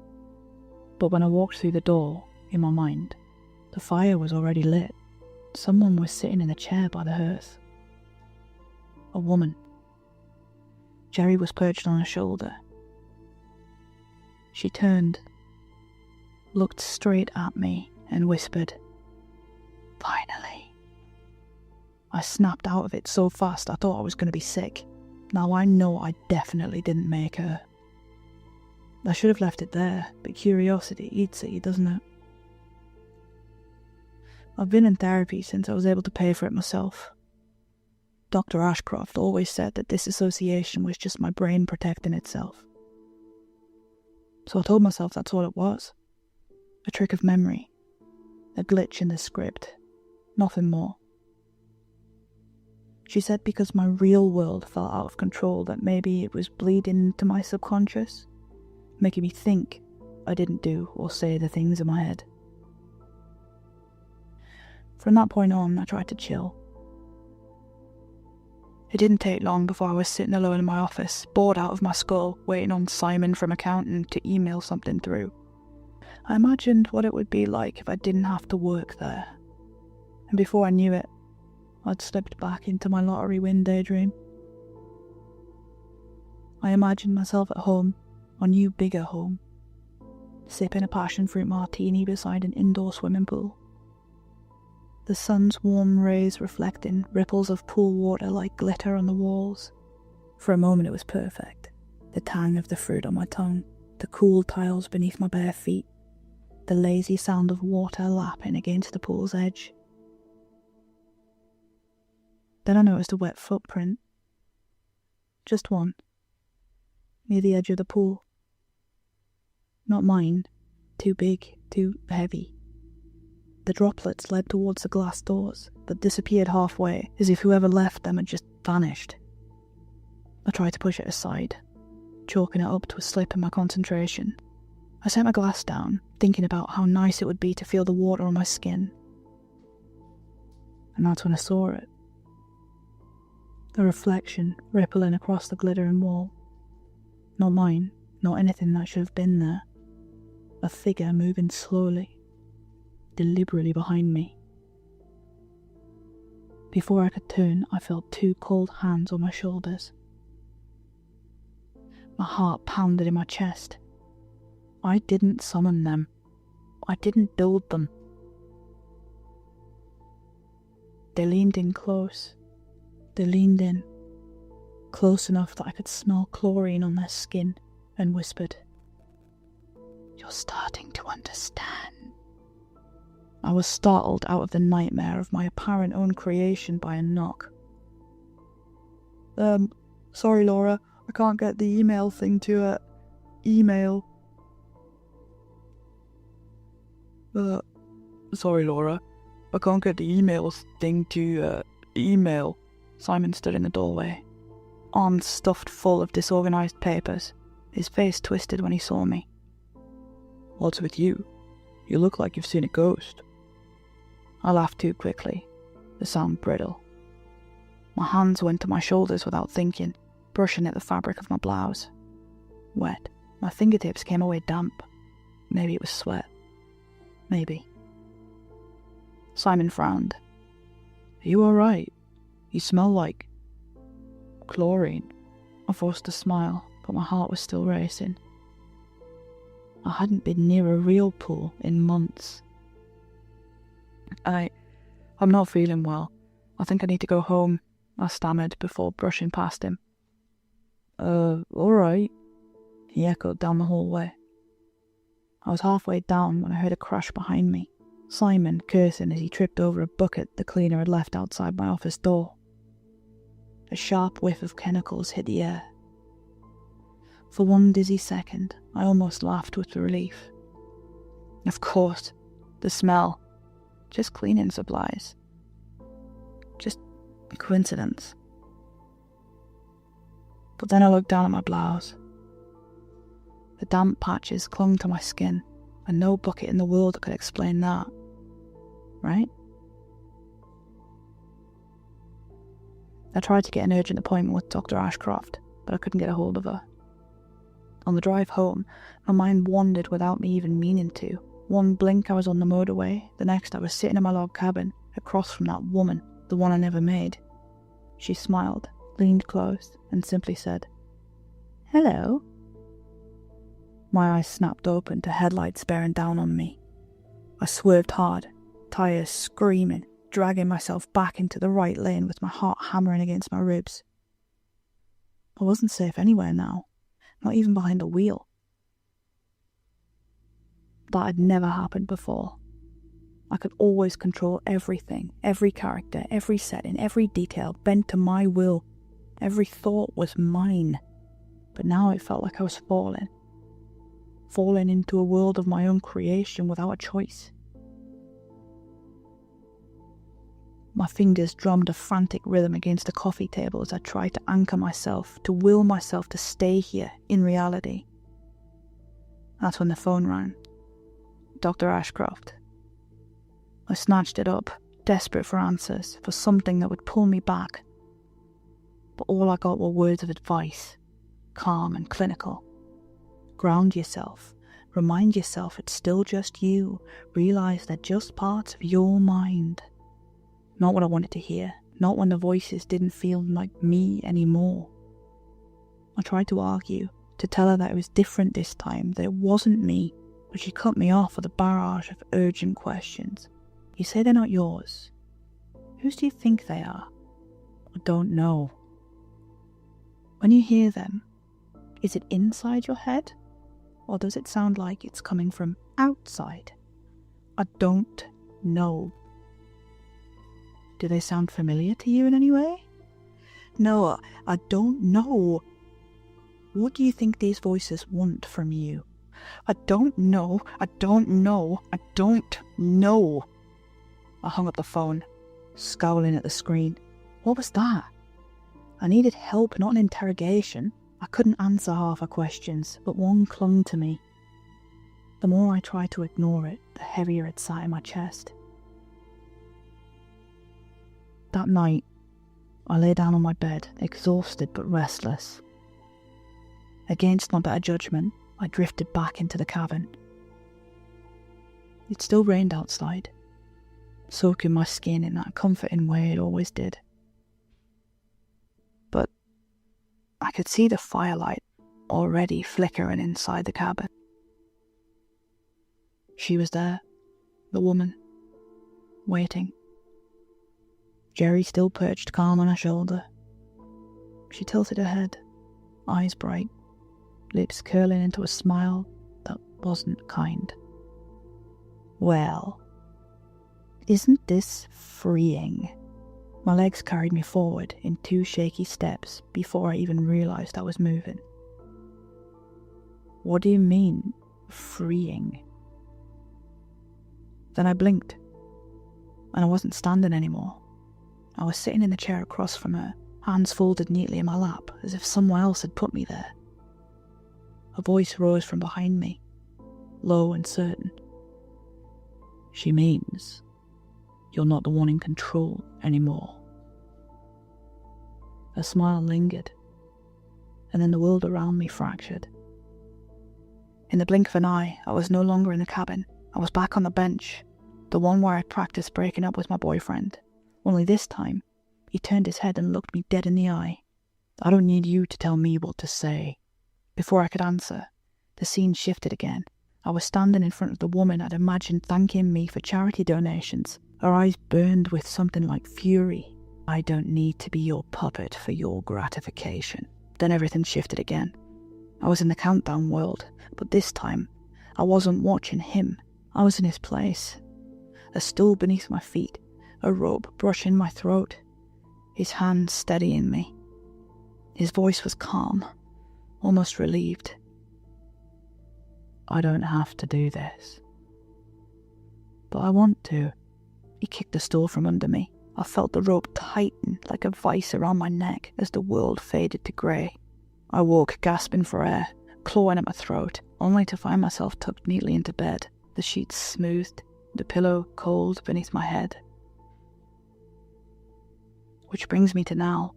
But when I walked through the door, in my mind, the fire was already lit. Someone was sitting in a chair by the hearth. A woman. Jerry was perched on her shoulder. She turned, looked straight at me, and whispered, "Finally." I snapped out of it so fast I thought I was going to be sick. Now I know I definitely didn't make her. I should have left it there, but curiosity eats at you, doesn't it? I've been in therapy since I was able to pay for it myself. Dr. Ashcroft always said that disassociation was just my brain protecting itself. So I told myself that's all it was. A trick of memory. A glitch in the script. Nothing more. She said because my real world felt out of control that maybe it was bleeding into my subconscious, making me think I didn't do or say the things in my head. From that point on, I tried to chill. It didn't take long before I was sitting alone in my office, bored out of my skull, waiting on Simon from accounting to email something through. I imagined what it would be like if I didn't have to work there. And before I knew it, I'd slipped back into my lottery win daydream. I imagined myself at home, a new bigger home, sipping a passion fruit martini beside an indoor swimming pool. The sun's warm rays reflecting ripples of pool water like glitter on the walls. For a moment it was perfect. The tang of the fruit on my tongue, the cool tiles beneath my bare feet, the lazy sound of water lapping against the pool's edge. Then I noticed a wet footprint. Just one. Near the edge of the pool. Not mine. Too big, too heavy. The droplets led towards the glass doors, but disappeared halfway, as if whoever left them had just vanished. I tried to push it aside, chalking it up to a slip in my concentration. I set my glass down, thinking about how nice it would be to feel the water on my skin. And that's when I saw it. A reflection rippling across the glittering wall. Not mine, not anything that should have been there. A figure moving slowly, deliberately behind me. Before I could turn, I felt 2 cold hands on my shoulders. My heart pounded in my chest. I didn't summon them. I didn't build them. They leaned in close. They leaned in, close enough that I could smell chlorine on their skin, and whispered, "You're starting to understand." I was startled out of the nightmare of my apparent own creation by a knock. Sorry Laura, I can't get the email thing to, email. Sorry Laura, I can't get the email thing to, email. Simon stood in the doorway, arms stuffed full of disorganized papers, his face twisted when he saw me. What's with you? You look like you've seen a ghost. I laughed too quickly, the sound brittle. My hands went to my shoulders without thinking, brushing at the fabric of my blouse. Wet, my fingertips came away damp. Maybe it was sweat. Maybe. Simon frowned. Are you alright? You smell like chlorine. I forced a smile, but my heart was still racing. I hadn't been near a real pool in months. I'm not feeling well. I think I need to go home, I stammered before brushing past him. Alright, he echoed down the hallway. I was halfway down when I heard a crash behind me, Simon cursing as he tripped over a bucket the cleaner had left outside my office door. A sharp whiff of chemicals hit the air. For one dizzy second, I almost laughed with relief. Of course, the smell. Just cleaning supplies. Just coincidence. But then I looked down at my blouse. The damp patches clung to my skin, and no bucket in the world could explain that. Right? I tried to get an urgent appointment with Dr. Ashcroft, but I couldn't get a hold of her. On the drive home, my mind wandered without me even meaning to. One blink I was on the motorway, the next I was sitting in my log cabin, across from that woman, the one I never made. She smiled, leaned close, and simply said, "Hello." My eyes snapped open to headlights bearing down on me. I swerved hard, tires screaming, dragging myself back into the right lane with my heart hammering against my ribs. I wasn't safe anywhere now, not even behind the wheel. That had never happened before. I could always control everything, every character, every setting, every detail, bent to my will. Every thought was mine. But now it felt like I was falling into a world of my own creation without a choice. My fingers drummed a frantic rhythm against the coffee table as I tried to anchor myself, to will myself to stay here, in reality. That's when the phone rang. Dr. Ashcroft. I snatched it up, desperate for answers, for something that would pull me back. But all I got were words of advice, calm and clinical. Ground yourself. Remind yourself it's still just you. Realize they're just parts of your mind. Not what I wanted to hear. Not when the voices didn't feel like me anymore. I tried to argue, to tell her that it was different this time, that it wasn't me, but she cut me off with a barrage of urgent questions. You say they're not yours. Whose do you think they are? I don't know. When you hear them, is it inside your head? Or does it sound like it's coming from outside? I don't know. Do they sound familiar to you in any way? No, I don't know. What do you think these voices want from you? I don't know. I don't know. I don't know. I hung up the phone, scowling at the screen. What was that? I needed help, not an interrogation. I couldn't answer half her questions, but one clung to me. The more I tried to ignore it, the heavier it sat in my chest. That night, I lay down on my bed, exhausted but restless. Against my better judgment, I drifted back into the cabin. It still rained outside, soaking my skin in that comforting way it always did. But I could see the firelight already flickering inside the cabin. She was there, the woman, waiting. Jerry still perched calm on her shoulder. She tilted her head, eyes bright, lips curling into a smile that wasn't kind. Well, isn't this freeing? My legs carried me forward in 2 shaky steps before I even realised I was moving. What do you mean, freeing? Then I blinked, and I wasn't standing anymore. I was sitting in the chair across from her, hands folded neatly in my lap, as if someone else had put me there. A voice rose from behind me, low and certain. She means you're not the one in control anymore. A smile lingered, and then the world around me fractured. In the blink of an eye, I was no longer in the cabin. I was back on the bench, the one where I practiced breaking up with my boyfriend. Only this time, he turned his head and looked me dead in the eye. I don't need you to tell me what to say. Before I could answer, the scene shifted again. I was standing in front of the woman I'd imagined thanking me for charity donations. Her eyes burned with something like fury. I don't need to be your puppet for your gratification. Then everything shifted again. I was in the countdown world, but this time, I wasn't watching him. I was in his place. A stool beneath my feet, a robe brushing my throat, his hand steadying me. His voice was calm, almost relieved. I don't have to do this. But I want to. He kicked the stool from under me. I felt the rope tighten like a vice around my neck as the world faded to grey. I woke, gasping for air, clawing at my throat, only to find myself tucked neatly into bed, the sheets smoothed, the pillow cold beneath my head. Which brings me to now.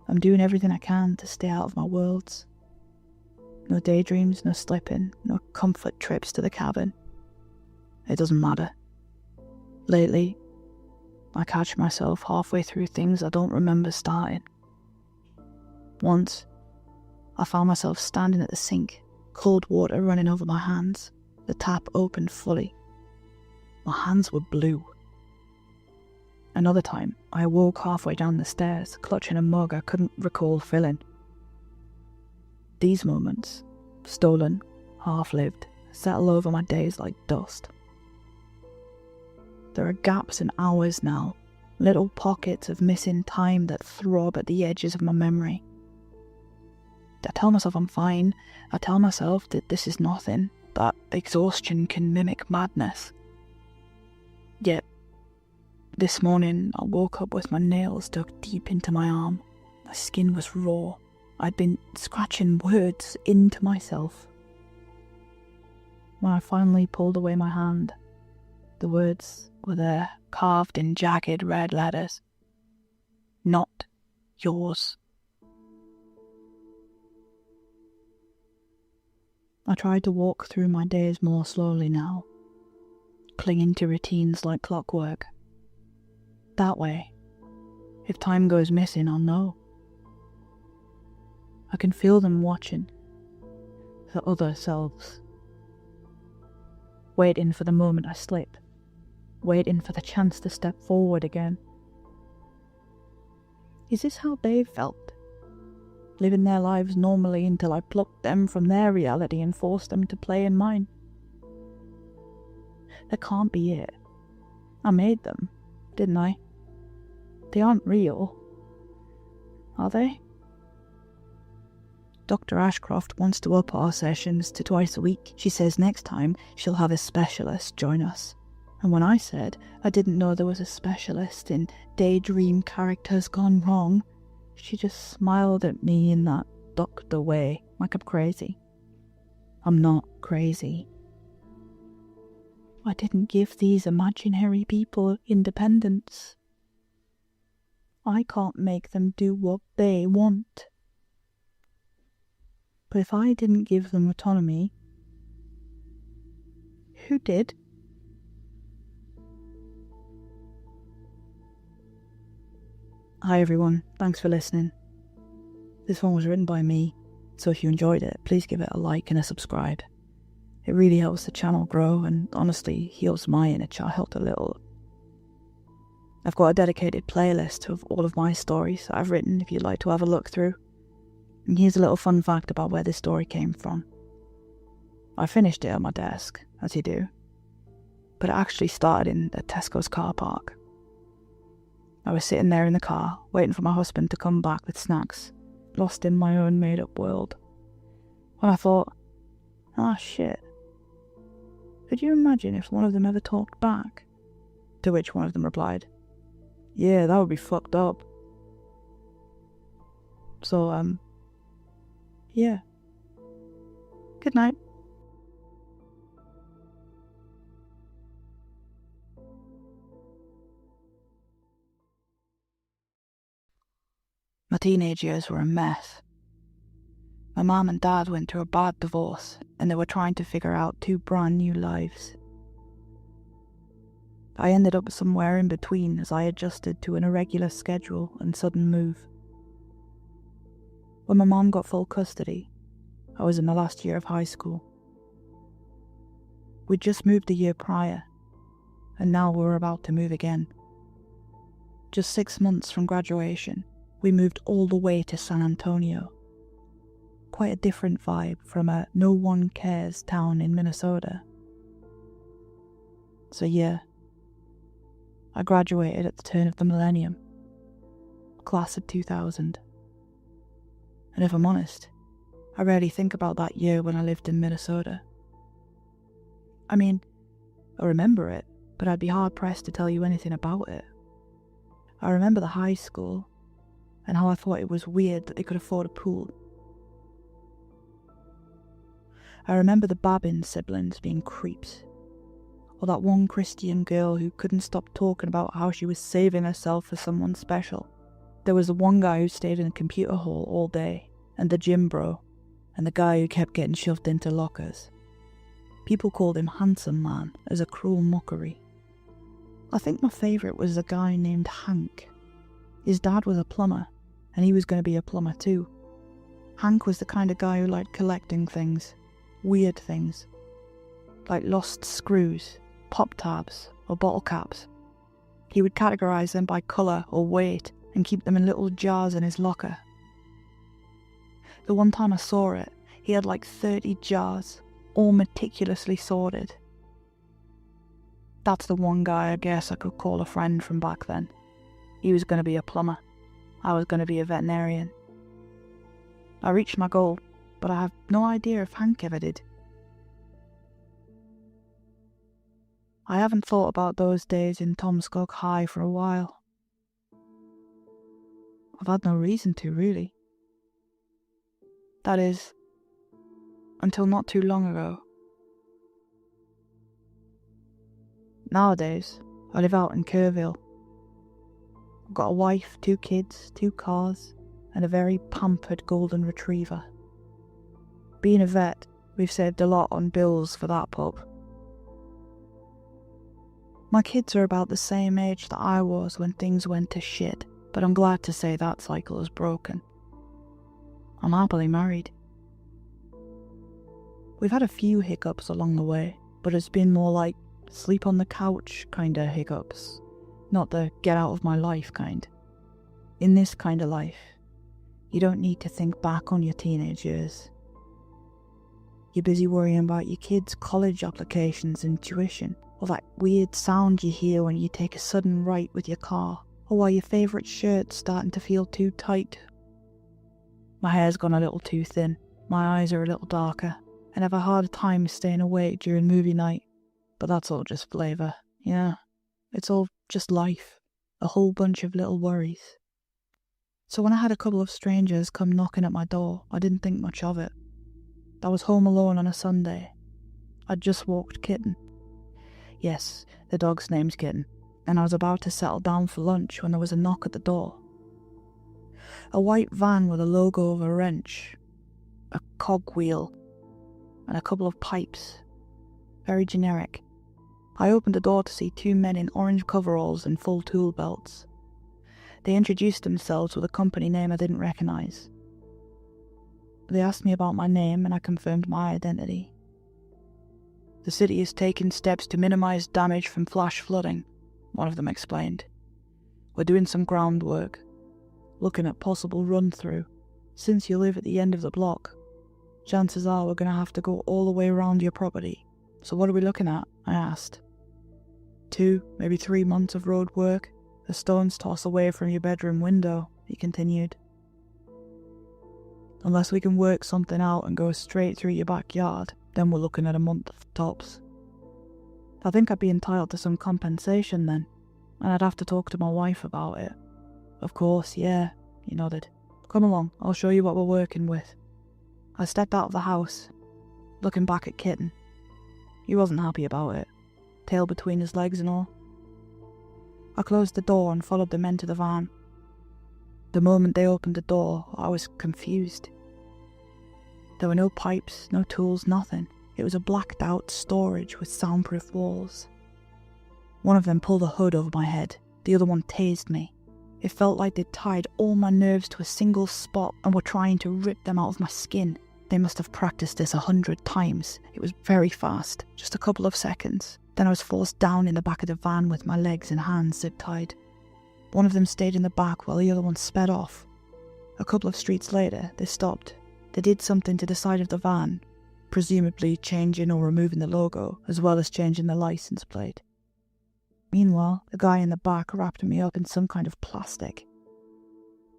I'm doing everything I can to stay out of my worlds. No daydreams, no slipping, no comfort trips to the cabin. It doesn't matter. Lately, I catch myself halfway through things I don't remember starting. Once, I found myself standing at the sink, cold water running over my hands, the tap opened fully. My hands were blue. Another time, I awoke halfway down the stairs, clutching a mug I couldn't recall filling. These moments, stolen, half-lived, settle over my days like dust. There are gaps in hours now, little pockets of missing time that throb at the edges of my memory. I tell myself I'm fine. I tell myself that this is nothing, that exhaustion can mimic madness. Yet, this morning I woke up with my nails dug deep into my arm. My skin was raw. I'd been scratching words into myself. When I finally pulled away my hand, the words were there, carved in jagged red letters. Not yours. I tried to walk through my days more slowly now, clinging to routines like clockwork. That way, if time goes missing, I'll know. I can feel them watching, the other selves, waiting for the moment I slip, waiting for the chance to step forward again. Is this how they felt? Living their lives normally until I plucked them from their reality and forced them to play in mine? That can't be it. I made them, didn't I? They aren't real. Are they? Dr. Ashcroft wants to up our sessions to twice a week. She says next time she'll have a specialist join us. And when I said I didn't know there was a specialist in daydream characters gone wrong, She just smiled at me in that doctor way, like I'm crazy. I'm not crazy. I didn't give these imaginary people independence. I can't make them do what they want. But if I didn't give them autonomy, who did? Hi everyone, thanks for listening. This one was written by me, so if you enjoyed it, please give it a like and a subscribe. It really helps the channel grow and honestly heals my inner child a little. I've got a dedicated playlist of all of my stories that I've written if you'd like to have a look through. And here's a little fun fact about where this story came from. I finished it at my desk, as you do, but it actually started in a Tesco's car park. I was sitting there in the car, waiting for my husband to come back with snacks, lost in my own made-up world, when I thought, shit. Could you imagine if one of them ever talked back? To which one of them replied, yeah, that would be fucked up. So, yeah. Good night. My teenage years were a mess. My mum and dad went through a bad divorce and they were trying to figure out 2 brand new lives. I ended up somewhere in between as I adjusted to an irregular schedule and sudden move. When my mum got full custody, I was in the last year of high school. We'd just moved a year prior, and now we were about to move again. Just 6 months from graduation, we moved all the way to San Antonio. Quite a different vibe from a no one cares town in Minnesota. So yeah, I graduated at the turn of the millennium, class of 2000. And if I'm honest, I rarely think about that year when I lived in Minnesota. I mean, I remember it, but I'd be hard pressed to tell you anything about it. I remember the high school, and how I thought it was weird that they could afford a pool. I remember the Babbin siblings being creeps, or that one Christian girl who couldn't stop talking about how she was saving herself for someone special. There was the one guy who stayed in the computer hall all day, and the gym bro, and the guy who kept getting shoved into lockers. People called him Handsome Man as a cruel mockery. I think my favourite was a guy named Hank. His dad was a plumber, and he was going to be a plumber too. Hank was the kind of guy who liked collecting things, weird things, like lost screws, pop tabs, or bottle caps. He would categorise them by colour or weight and keep them in little jars in his locker. The one time I saw it, he had like 30 jars, all meticulously sorted. That's the one guy I guess I could call a friend from back then. He was going to be a plumber. I was going to be a veterinarian. I reached my goal, but I have no idea if Hank ever did. I haven't thought about those days in Tomskog High for a while. I've had no reason to, really. That is, until not too long ago. Nowadays, I live out in Kerrville. I've got a wife, 2 kids, 2 cars, and a very pampered golden retriever. Being a vet, we've saved a lot on bills for that pup. My kids are about the same age that I was when things went to shit, but I'm glad to say that cycle is broken. I'm happily married. We've had a few hiccups along the way, but it's been more like sleep on the couch kinda hiccups, not the get out of my life kind. In this kind of life, you don't need to think back on your teenage years. You're busy worrying about your kids' college applications and tuition, or that weird sound you hear when you take a sudden right with your car, or why your favourite shirt's starting to feel too tight. My hair's gone a little too thin, my eyes are a little darker, and have a harder time staying awake during movie night. But that's all just flavour, yeah. It's all just life, a whole bunch of little worries. So when I had a couple of strangers come knocking at my door, I didn't think much of it. I was home alone on a Sunday. I'd just walked Kitten. Yes, the dog's name's Kitten, and I was about to settle down for lunch when there was a knock at the door. A white van with a logo of a wrench, a cogwheel, and a couple of pipes. Very generic. I opened the door to see two men in orange coveralls and full tool belts. They introduced themselves with a company name I didn't recognise. They asked me about my name and I confirmed my identity. The city is taking steps to minimise damage from flash flooding, one of them explained. We're doing some groundwork, looking at possible run-through. Since you live at the end of the block, chances are we're going to have to go all the way around your property. So what are we looking at? I asked. 2, maybe 3 months of road work, a stone's toss away from your bedroom window, he continued. Unless we can work something out and go straight through your backyard, then we're looking at a month tops. I think I'd be entitled to some compensation then, and I'd have to talk to my wife about it. Of course, yeah, he nodded. Come along, I'll show you what we're working with. I stepped out of the house, looking back at Kitten. He wasn't happy about it, tail between his legs and all. I closed the door and followed the men to the van. The moment they opened the door, I was confused. There were no pipes, no tools, nothing. It was a blacked out storage with soundproof walls. One of them pulled a hood over my head, the other one tased me. It felt like they'd tied all my nerves to a single spot and were trying to rip them out of my skin. They must have practiced this 100 times. It was very fast, just a couple of seconds. Then I was forced down in the back of the van with my legs and hands zip-tied. One of them stayed in the back while the other one sped off. A couple of streets later, they stopped. They did something to the side of the van, presumably changing or removing the logo, as well as changing the license plate. Meanwhile, the guy in the back wrapped me up in some kind of plastic.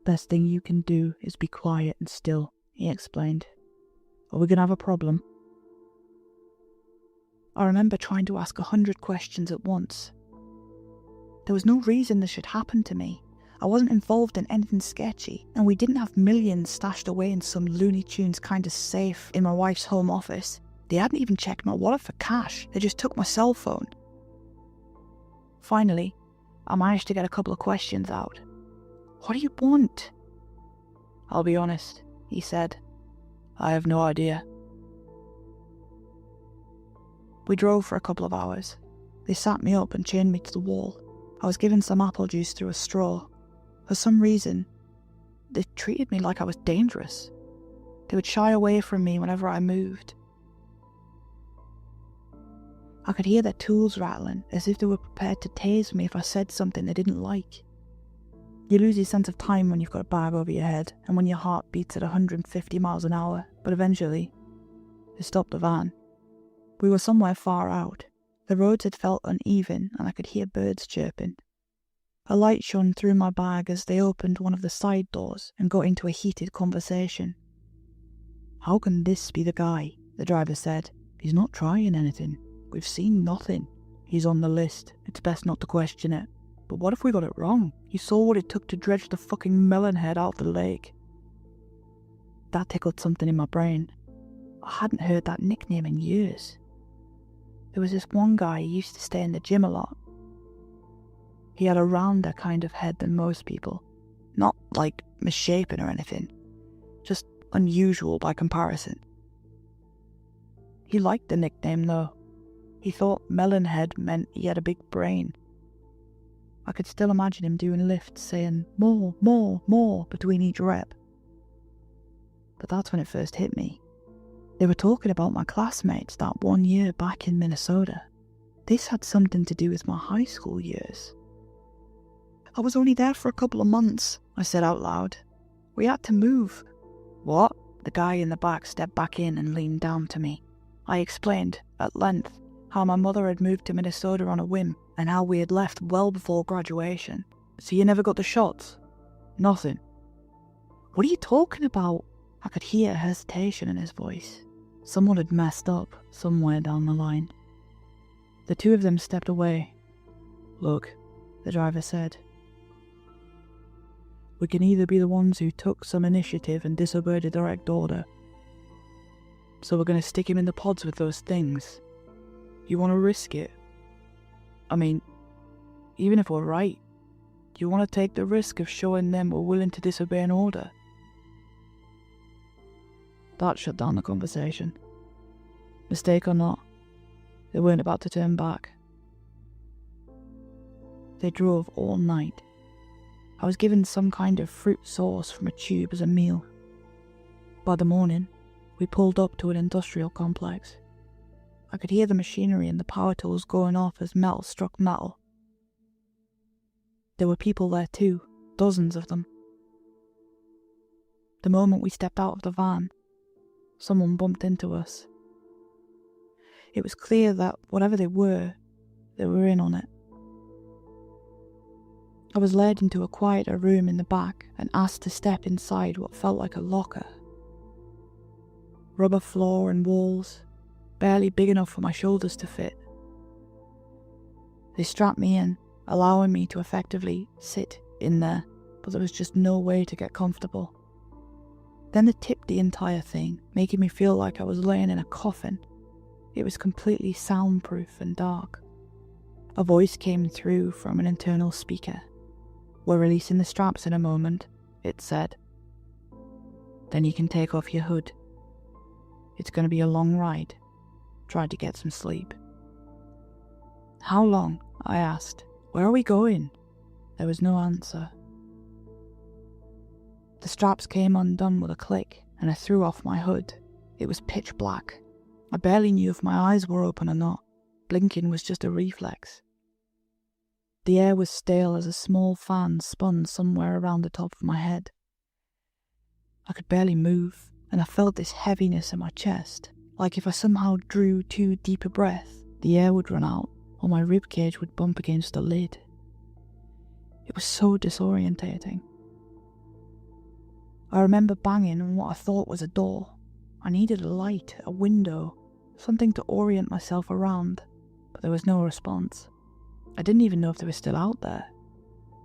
Best thing you can do is be quiet and still, he explained. Or we're going to have a problem. I remember trying to ask 100 questions at once. There was no reason this should happen to me. I wasn't involved in anything sketchy, and we didn't have millions stashed away in some Looney Tunes kind of safe in my wife's home office. They hadn't even checked my wallet for cash, they just took my cell phone. Finally, I managed to get a couple of questions out. What do you want? I'll be honest, he said. I have no idea. We drove for a couple of hours. They sat me up and chained me to the wall. I was given some apple juice through a straw. For some reason, they treated me like I was dangerous. They would shy away from me whenever I moved. I could hear their tools rattling, as if they were prepared to tase me if I said something they didn't like. You lose your sense of time when you've got a bag over your head, and when your heart beats at 150 miles an hour, but eventually, they stopped the van. We were somewhere far out. The roads had felt uneven, and I could hear birds chirping. A light shone through my bag as they opened one of the side doors and got into a heated conversation. How can this be the guy? The driver said. He's not trying anything. We've seen nothing. He's on the list. It's best not to question it. But what if we got it wrong? You saw what it took to dredge the fucking melon head out of the lake. That tickled something in my brain. I hadn't heard that nickname in years. There was this one guy who used to stay in the gym a lot. He had a rounder kind of head than most people. Not like misshapen or anything. Just unusual by comparison. He liked the nickname though. He thought melonhead meant he had a big brain. I could still imagine him doing lifts saying more, more, more between each rep. But that's when it first hit me. They were talking about my classmates that one year back in Minnesota. This had something to do with my high school years. I was only there for a couple of months, I said out loud. We had to move. What? The guy in the back stepped back in and leaned down to me. I explained, at length, how my mother had moved to Minnesota on a whim and how we had left well before graduation. So you never got the shots? Nothing. What are you talking about? I could hear hesitation in his voice. Someone had messed up somewhere down the line. The two of them stepped away. Look, the driver said. We can either be the ones who took some initiative and disobeyed a direct order. So we're going to stick him in the pods with those things. You want to risk it? I mean, even if we're right, do you want to take the risk of showing them we're willing to disobey an order? That shut down the conversation. Mistake or not, they weren't about to turn back. They drove all night. I was given some kind of fruit sauce from a tube as a meal. By the morning, we pulled up to an industrial complex. I could hear the machinery and the power tools going off as metal struck metal. There were people there too, dozens of them. The moment we stepped out of the van, someone bumped into us. It was clear that whatever they were in on it. I was led into a quieter room in the back and asked to step inside what felt like a locker. Rubber floor and walls, barely big enough for my shoulders to fit. They strapped me in, allowing me to effectively sit in there, but there was just no way to get comfortable. Then they tipped the entire thing, making me feel like I was laying in a coffin. It was completely soundproof and dark. A voice came through from an internal speaker. "We're releasing the straps in a moment," it said. "Then you can take off your hood. It's going to be a long ride. Try to get some sleep." "How long?" I asked. "Where are we going?" There was no answer. The straps came undone with a click, and I threw off my hood. It was pitch black. I barely knew if my eyes were open or not. Blinking was just a reflex. The air was stale as a small fan spun somewhere around the top of my head. I could barely move, and I felt this heaviness in my chest, like if I somehow drew too deep a breath, the air would run out, or my ribcage would bump against a lid. It was so disorientating. I remember banging on what I thought was a door. I needed a light, a window, something to orient myself around, but there was no response. I didn't even know if they were still out there.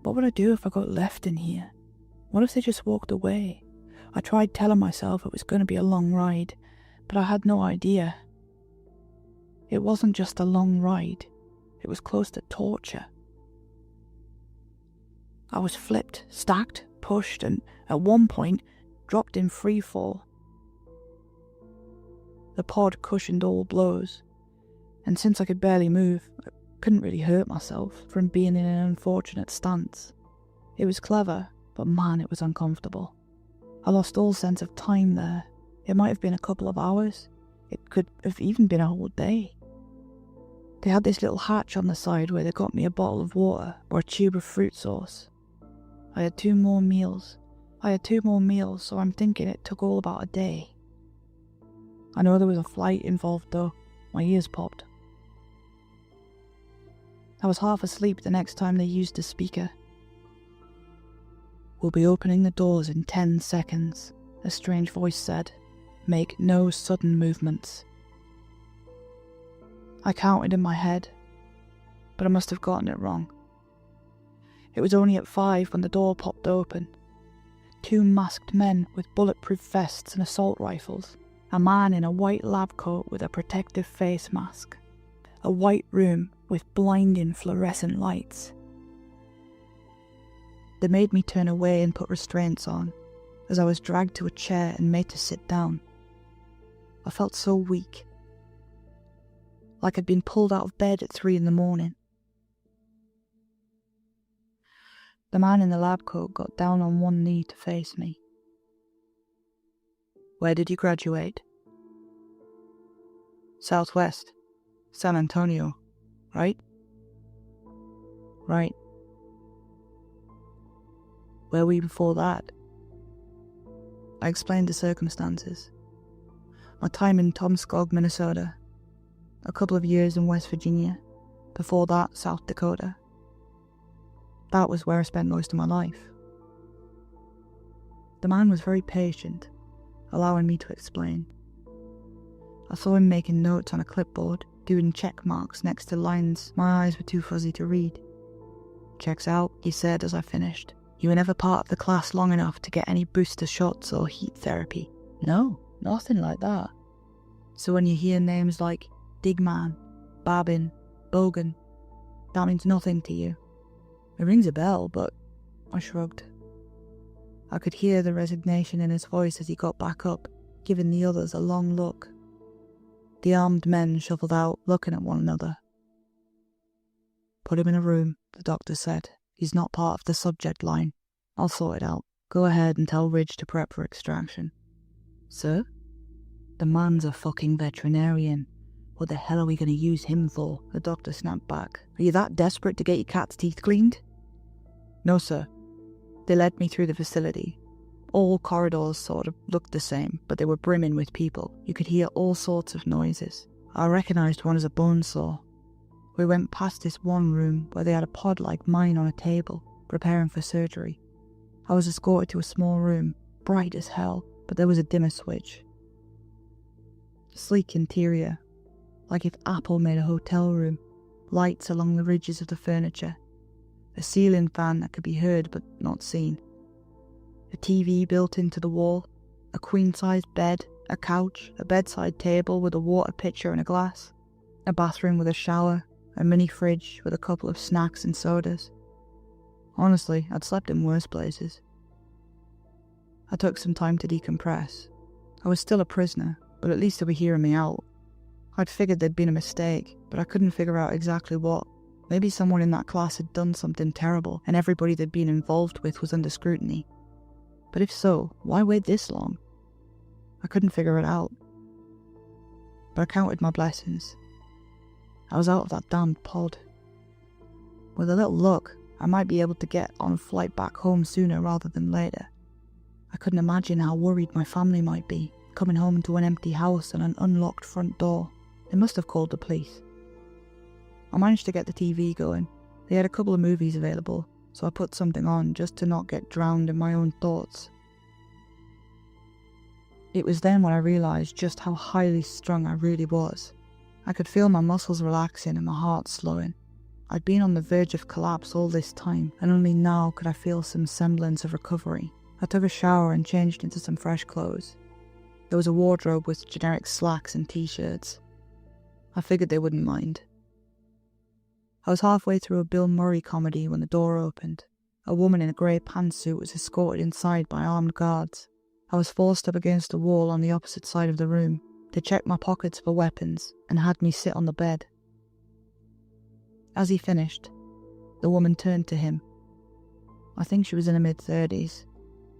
What would I do if I got left in here? What if they just walked away? I tried telling myself it was going to be a long ride, but I had no idea. It wasn't just a long ride, it was close to torture. I was flipped, stacked, pushed, and at one point dropped in free fall. The pod cushioned all blows, and since I could barely move, I couldn't really hurt myself from being in an unfortunate stance. It was clever, but man, it was uncomfortable. I lost all sense of time there. It might have been a couple of hours. It could have even been a whole day. They had this little hatch on the side where they got me a bottle of water or a tube of fruit sauce. I had two more meals, so I'm thinking it took all about a day. I know there was a flight involved though. My ears popped. I was half asleep the next time they used the speaker. "We'll be opening the doors in 10 seconds, a strange voice said. "Make no sudden movements." I counted in my head, but I must have gotten it wrong. It was only at 5 when the door popped open. 2 masked men with bulletproof vests and assault rifles. A man in a white lab coat with a protective face mask. A white room with blinding fluorescent lights. They made me turn away and put restraints on, as I was dragged to a chair and made to sit down. I felt so weak, like I'd been pulled out of bed at 3 a.m. The man in the lab coat got down on one knee to face me. "Where did you graduate?" "Southwest. San Antonio, right?" "Right." "Where were you before that?" I explained the circumstances. My time in Tomskog, Minnesota. A couple of years in West Virginia. Before that, South Dakota. That was where I spent most of my life. The man was very patient, allowing me to explain. I saw him making notes on a clipboard, doing check marks next to lines my eyes were too fuzzy to read. "Checks out," he said as I finished. You were never part of the class long enough to get any booster shots or heat therapy? No, nothing like that. So when you hear names like Digman, Babin, Bogan, that means nothing to you? It rings a bell, but I shrugged. I could hear the resignation in his voice as he got back up, giving the others a long look. The armed men shuffled out, looking at one another. Put him in a room, the doctor said. He's not part of the subject line. I'll sort it out. Go ahead and tell Ridge to prep for extraction. Sir? The man's a fucking veterinarian. What the hell are we going to use him for? The doctor snapped back. Are you that desperate to get your cat's teeth cleaned? No, sir. They led me through the facility. All corridors sort of looked the same, but they were brimming with people. You could hear all sorts of noises. I recognised one as a bone saw. We went past this one room where they had a pod like mine on a table, preparing for surgery. I was escorted to a small room, bright as hell, but there was a dimmer switch. Sleek interior, like if Apple made a hotel room, lights along the ridges of the furniture, a ceiling fan that could be heard but not seen, a TV built into the wall, a queen-sized bed, a couch, a bedside table with a water pitcher and a glass, a bathroom with a shower, a mini fridge with a couple of snacks and sodas. Honestly, I'd slept in worse places. I took some time to decompress. I was still a prisoner, but at least they were hearing me out. I'd figured there'd been a mistake, but I couldn't figure out exactly what. Maybe someone in that class had done something terrible, and everybody they'd been involved with was under scrutiny. But if so, why wait this long? I couldn't figure it out. But I counted my blessings. I was out of that damned pod. With a little luck, I might be able to get on a flight back home sooner rather than later. I couldn't imagine how worried my family might be, coming home to an empty house and an unlocked front door. They must have called the police. I managed to get the TV going. They had a couple of movies available, so I put something on just to not get drowned in my own thoughts. It was then when I realised just how highly strung I really was. I could feel my muscles relaxing and my heart slowing. I'd been on the verge of collapse all this time, and only now could I feel some semblance of recovery. I took a shower and changed into some fresh clothes. There was a wardrobe with generic slacks and t-shirts. I figured they wouldn't mind. I was halfway through a Bill Murray comedy when the door opened. A woman in a grey pantsuit was escorted inside by armed guards. I was forced up against a wall on the opposite side of the room. They checked my pockets for weapons and had me sit on the bed. As he finished, the woman turned to him. I think she was in her mid-30s.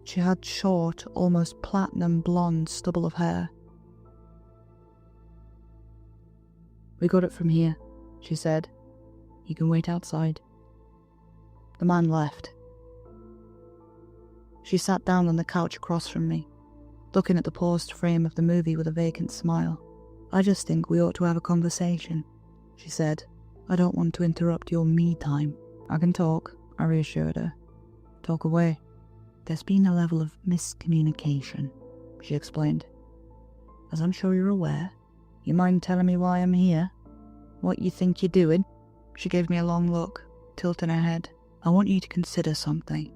She had short, almost platinum blonde stubble of hair. "We got it from here," she said. "You can wait outside." The man left. She sat down on the couch across from me, looking at the paused frame of the movie with a vacant smile. "I just think we ought to have a conversation," she said. "I don't want to interrupt your me time." "I can talk," I reassured her. "Talk away." "There's been a level of miscommunication," she explained. "As I'm sure you're aware. You mind telling me why I'm here? What you think you're doing?" She gave me a long look, tilting her head. "I want you to consider something,"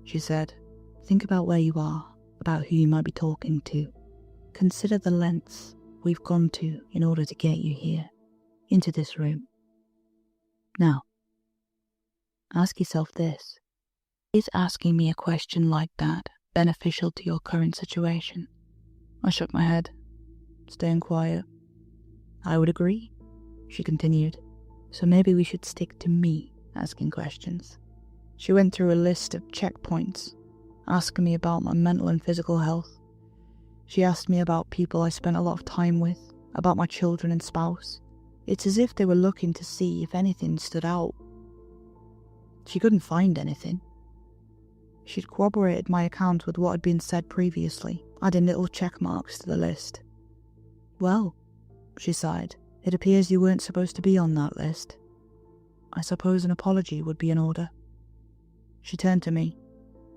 she said. "Think about where you are, about who you might be talking to. Consider the lengths we've gone to in order to get you here, into this room. Now, ask yourself this. Is asking me a question like that beneficial to your current situation?" I shook my head, staying quiet. "I would agree," she continued. "So maybe we should stick to me asking questions." She went through a list of checkpoints, asking me about my mental and physical health. She asked me about people I spent a lot of time with, about my children and spouse. It's as if they were looking to see if anything stood out. She couldn't find anything. She'd corroborated my account with what had been said previously, adding little check marks to the list. "Well," she sighed, "it appears you weren't supposed to be on that list. I suppose an apology would be in order." She turned to me,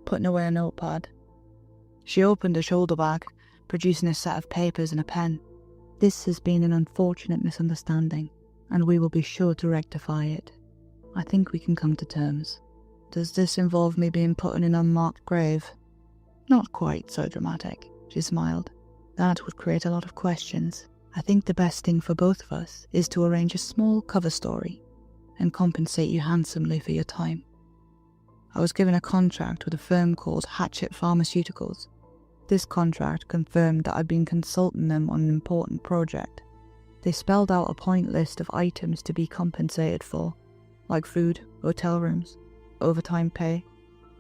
putting away a notepad. She opened a shoulder bag, producing a set of papers and a pen. "This has been an unfortunate misunderstanding, and we will be sure to rectify it. I think we can come to terms. Does this involve me being put in an unmarked grave? Not quite so dramatic, she smiled. That would create a lot of questions. I think the best thing for both of us is to arrange a small cover story and compensate you handsomely for your time. I was given a contract with a firm called Hatchet Pharmaceuticals. This contract confirmed that I'd been consulting them on an important project. They spelled out a point list of items to be compensated for, like food, hotel rooms, overtime pay,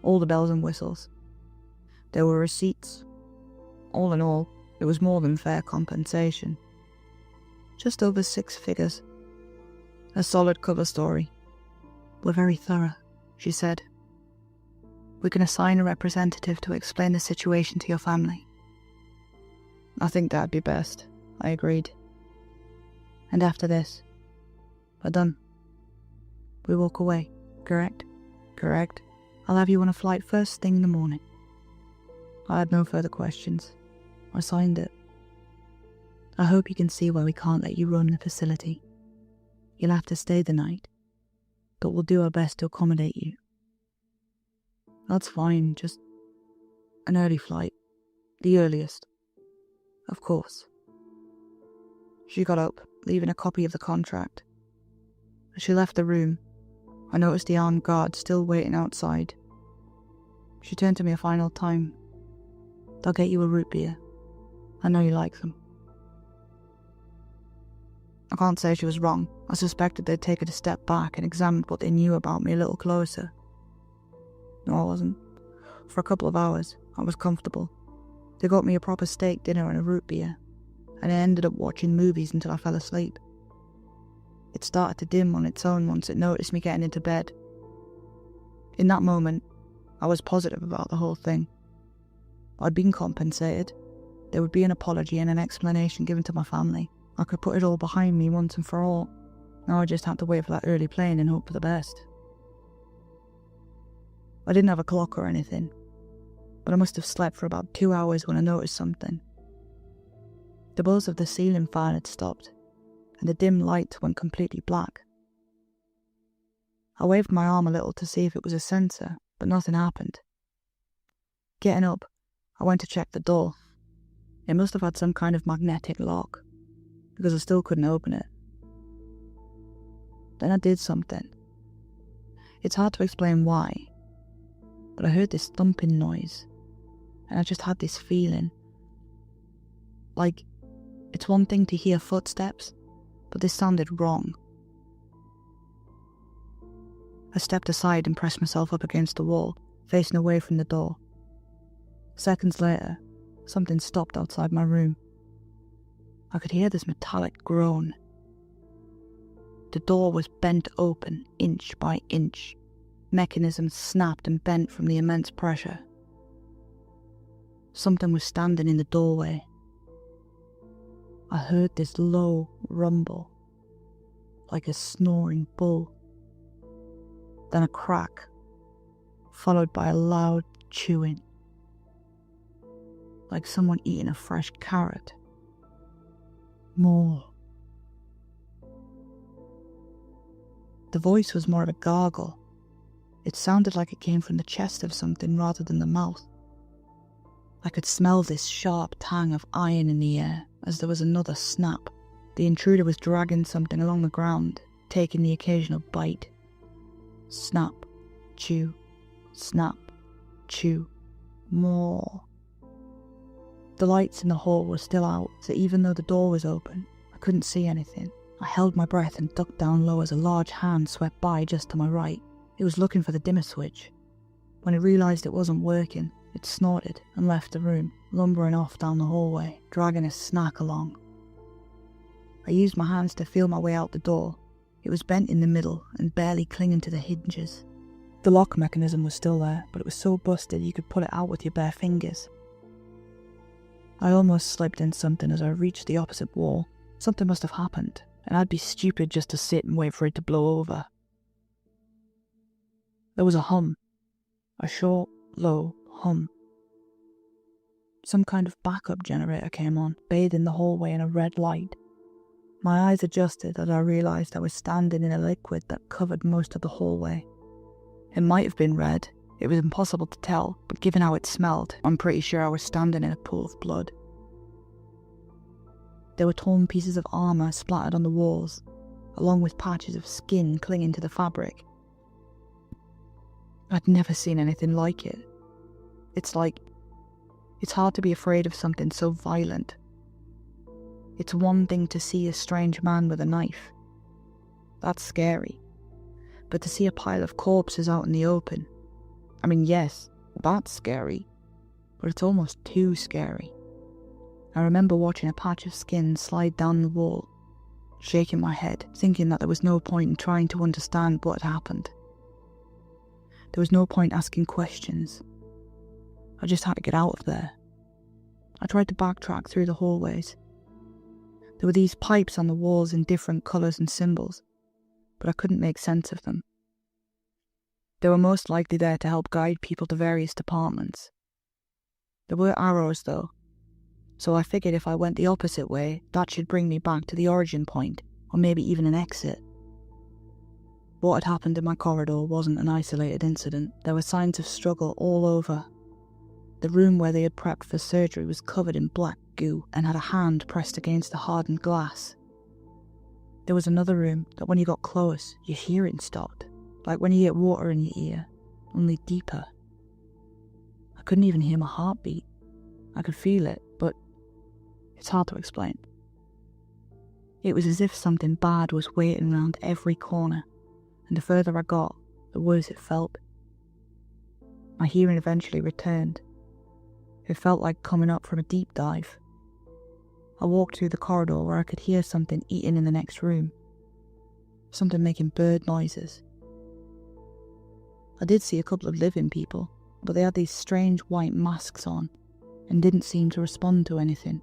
all the bells and whistles. There were receipts. All in all, it was more than fair compensation. Just over 6 figures. A solid cover story. We're very thorough, she said. We can assign a representative to explain the situation to your family. I think that'd be best, I agreed. And after this, we're done. We walk away, correct? Correct. I'll have you on a flight first thing in the morning. I had no further questions. I signed it. I hope you can see why we can't let you run the facility. You'll have to stay the night, but we'll do our best to accommodate you. That's fine, just an early flight. The earliest. Of course. She got up, leaving a copy of the contract. As she left the room, I noticed the armed guard still waiting outside. She turned to me a final time. They'll get you a root beer. I know you like them. I can't say she was wrong. I suspected they'd taken a step back and examined what they knew about me a little closer. No, I wasn't. For a couple of hours, I was comfortable. They got me a proper steak dinner and a root beer, and I ended up watching movies until I fell asleep. It started to dim on its own once it noticed me getting into bed. In that moment, I was positive about the whole thing. I'd been compensated. There would be an apology and an explanation given to my family. I could put it all behind me once and for all. Now I just had to wait for that early plane and hope for the best. I didn't have a clock or anything, but I must have slept for about 2 hours when I noticed something. The buzz of the ceiling fan had stopped, and the dim light went completely black. I waved my arm a little to see if it was a sensor, but nothing happened. Getting up, I went to check the door. It must have had some kind of magnetic lock, because I still couldn't open it. Then I did something. It's hard to explain why, but I heard this thumping noise, and I just had this feeling. Like, it's one thing to hear footsteps, but this sounded wrong. I stepped aside and pressed myself up against the wall, facing away from the door. Seconds later, something stopped outside my room. I could hear this metallic groan. The door was bent open inch by inch. Mechanisms snapped and bent from the immense pressure. Something was standing in the doorway. I heard this low rumble, like a snoring bull. Then a crack, followed by a loud chewing, like someone eating a fresh carrot. More. The voice was more of a gargle. It sounded like it came from the chest of something rather than the mouth. I could smell this sharp tang of iron in the air as there was another snap. The intruder was dragging something along the ground, taking the occasional bite. Snap, chew, snap, chew. More. The lights in the hall were still out, so even though the door was open, I couldn't see anything. I held my breath and ducked down low as a large hand swept by just to my right. It was looking for the dimmer switch. When it realised it wasn't working, it snorted and left the room, lumbering off down the hallway, dragging a snack along. I used my hands to feel my way out the door. It was bent in the middle and barely clinging to the hinges. The lock mechanism was still there, but it was so busted you could pull it out with your bare fingers. I almost slipped in something as I reached the opposite wall. Something must have happened, and I'd be stupid just to sit and wait for it to blow over. There was a hum. A short, low hum. Some kind of backup generator came on, bathing the hallway in a red light. My eyes adjusted as I realised I was standing in a liquid that covered most of the hallway. It might have been red. It was impossible to tell, but given how it smelled, I'm pretty sure I was standing in a pool of blood. There were torn pieces of armour splattered on the walls, along with patches of skin clinging to the fabric. I'd never seen anything like it. It's hard to be afraid of something so violent. It's one thing to see a strange man with a knife. That's scary. But to see a pile of corpses out in the open, I mean, yes, that's scary, but it's almost too scary. I remember watching a patch of skin slide down the wall, shaking my head, thinking that there was no point in trying to understand what had happened. There was no point asking questions. I just had to get out of there. I tried to backtrack through the hallways. There were these pipes on the walls in different colours and symbols, but I couldn't make sense of them. They were most likely there to help guide people to various departments. There were arrows though, so I figured if I went the opposite way, that should bring me back to the origin point, or maybe even an exit. What had happened in my corridor wasn't an isolated incident. There were signs of struggle all over. The room where they had prepped for surgery was covered in black goo and had a hand pressed against the hardened glass. There was another room that when you got close, your hearing stopped, like when you get water in your ear, only deeper. I couldn't even hear my heartbeat. I could feel it, but it's hard to explain. It was as if something bad was waiting around every corner, and the further I got, the worse it felt. My hearing eventually returned. It felt like coming up from a deep dive. I walked through the corridor where I could hear something eating in the next room. Something making bird noises. I did see a couple of living people, but they had these strange white masks on and didn't seem to respond to anything.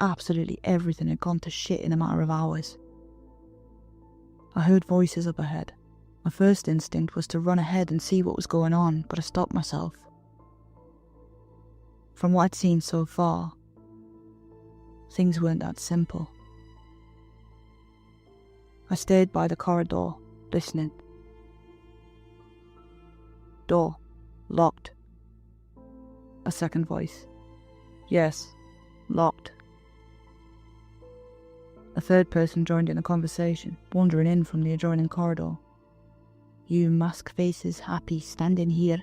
Absolutely everything had gone to shit in a matter of hours. I heard voices up ahead. My first instinct was to run ahead and see what was going on, but I stopped myself. From what I'd seen so far, things weren't that simple. I stayed by the corridor, listening. Door. Locked. A second voice. Yes. Locked. A third person joined in the conversation, wandering in from the adjoining corridor. You mask faces happy standing here.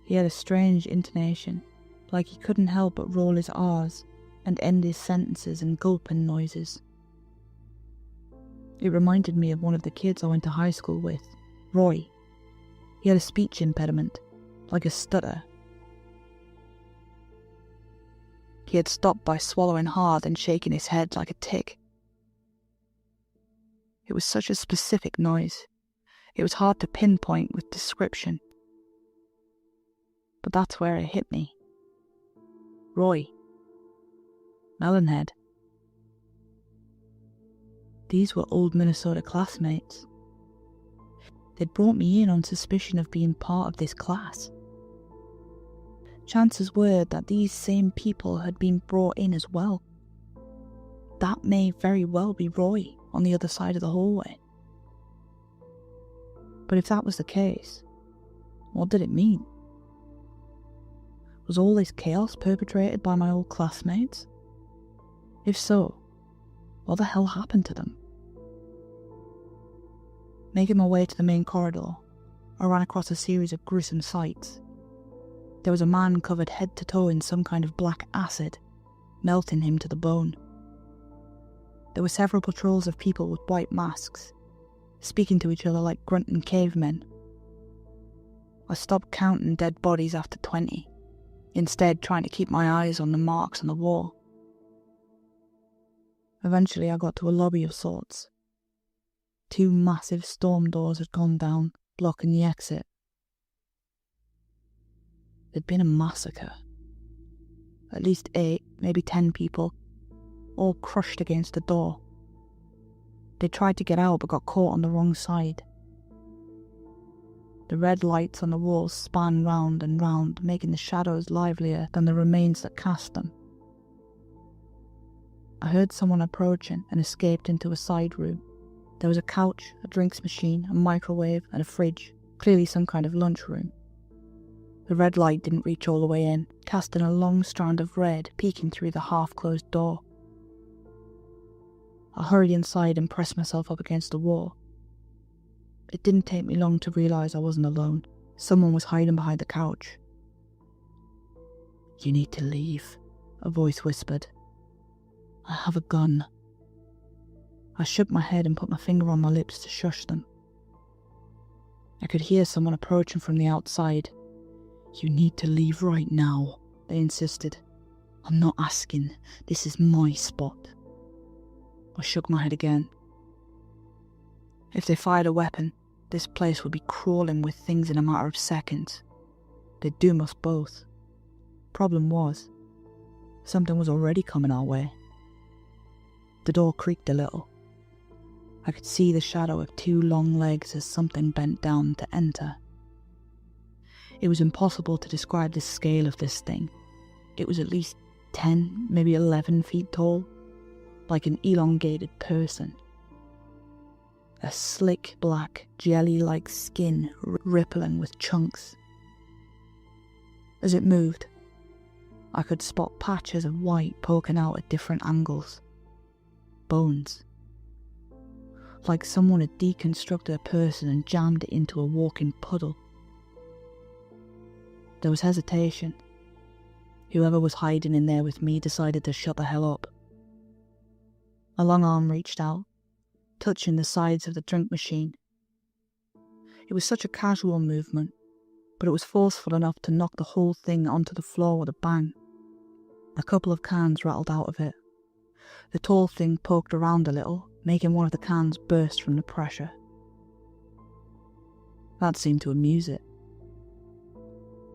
He had a strange intonation, like he couldn't help but roll his R's and end his sentences in gulping noises. It reminded me of one of the kids I went to high school with, Roy. He had a speech impediment, like a stutter. He had stopped by swallowing hard and shaking his head like a tick. It was such a specific noise. It was hard to pinpoint with description. But that's where it hit me. Roy. Melonhead. These were old Minnesota classmates. They'd brought me in on suspicion of being part of this class. Chances were that these same people had been brought in as well. That may very well be Roy on the other side of the hallway. But if that was the case, what did it mean? Was all this chaos perpetrated by my old classmates? If so, what the hell happened to them? Making my way to the main corridor, I ran across a series of gruesome sights. There was a man covered head to toe in some kind of black acid, melting him to the bone. There were several patrols of people with white masks, speaking to each other like grunting cavemen. I stopped counting dead bodies after 20, instead trying to keep my eyes on the marks on the wall. Eventually I got to a lobby of sorts. 2 massive storm doors had gone down, blocking the exit. There'd been a massacre. At least 8, maybe 10 people, all crushed against the door. They tried to get out but got caught on the wrong side. The red lights on the walls span round and round, making the shadows livelier than the remains that cast them. I heard someone approaching and escaped into a side room, There was a couch, a drinks machine, a microwave, and a fridge, clearly some kind of lunchroom. The red light didn't reach all the way in, casting a long strand of red peeking through the half-closed door. I hurried inside and pressed myself up against the wall. It didn't take me long to realise I wasn't alone. Someone was hiding behind the couch. "You need to leave," a voice whispered. "I have a gun." I shook my head and put my finger on my lips to shush them. I could hear someone approaching from the outside. "You need to leave right now," they insisted. "I'm not asking. This is my spot." I shook my head again. If they fired a weapon, this place would be crawling with things in a matter of seconds. They'd doom us both. Problem was, something was already coming our way. The door creaked a little. I could see the shadow of 2 long legs as something bent down to enter. It was impossible to describe the scale of this thing. It was at least 10, maybe 11 feet tall, like an elongated person. A slick black, jelly-like skin rippling with chunks. As it moved, I could spot patches of white poking out at different angles. Bones. Like someone had deconstructed a person and jammed it into a walking puddle. There was hesitation. Whoever was hiding in there with me decided to shut the hell up. A long arm reached out, touching the sides of the drink machine. It was such a casual movement, but it was forceful enough to knock the whole thing onto the floor with a bang. A couple of cans rattled out of it. The tall thing poked around a little, making one of the cans burst from the pressure. That seemed to amuse it.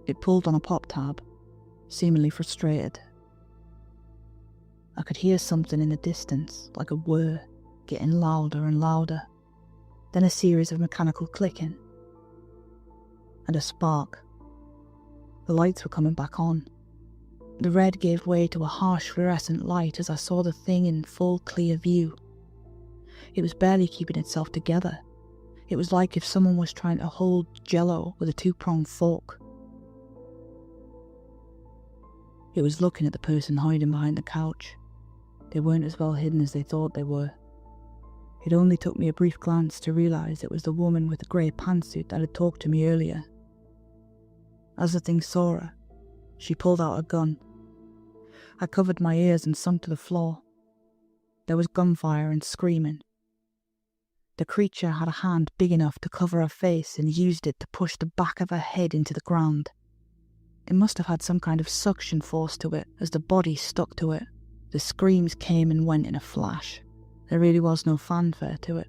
It pulled on a pop tab, seemingly frustrated. I could hear something in the distance, like a whir, getting louder and louder, then a series of mechanical clicking, and a spark. The lights were coming back on. The red gave way to a harsh fluorescent light as I saw the thing in full clear view. It was barely keeping itself together. It was like if someone was trying to hold jello with a 2-pronged fork. It was looking at the person hiding behind the couch. They weren't as well hidden as they thought they were. It only took me a brief glance to realise it was the woman with the grey pantsuit that had talked to me earlier. As the thing saw her, she pulled out a gun. I covered my ears and sunk to the floor. There was gunfire and screaming. The creature had a hand big enough to cover her face and used it to push the back of her head into the ground. It must have had some kind of suction force to it as the body stuck to it. The screams came and went in a flash. There really was no fanfare to it.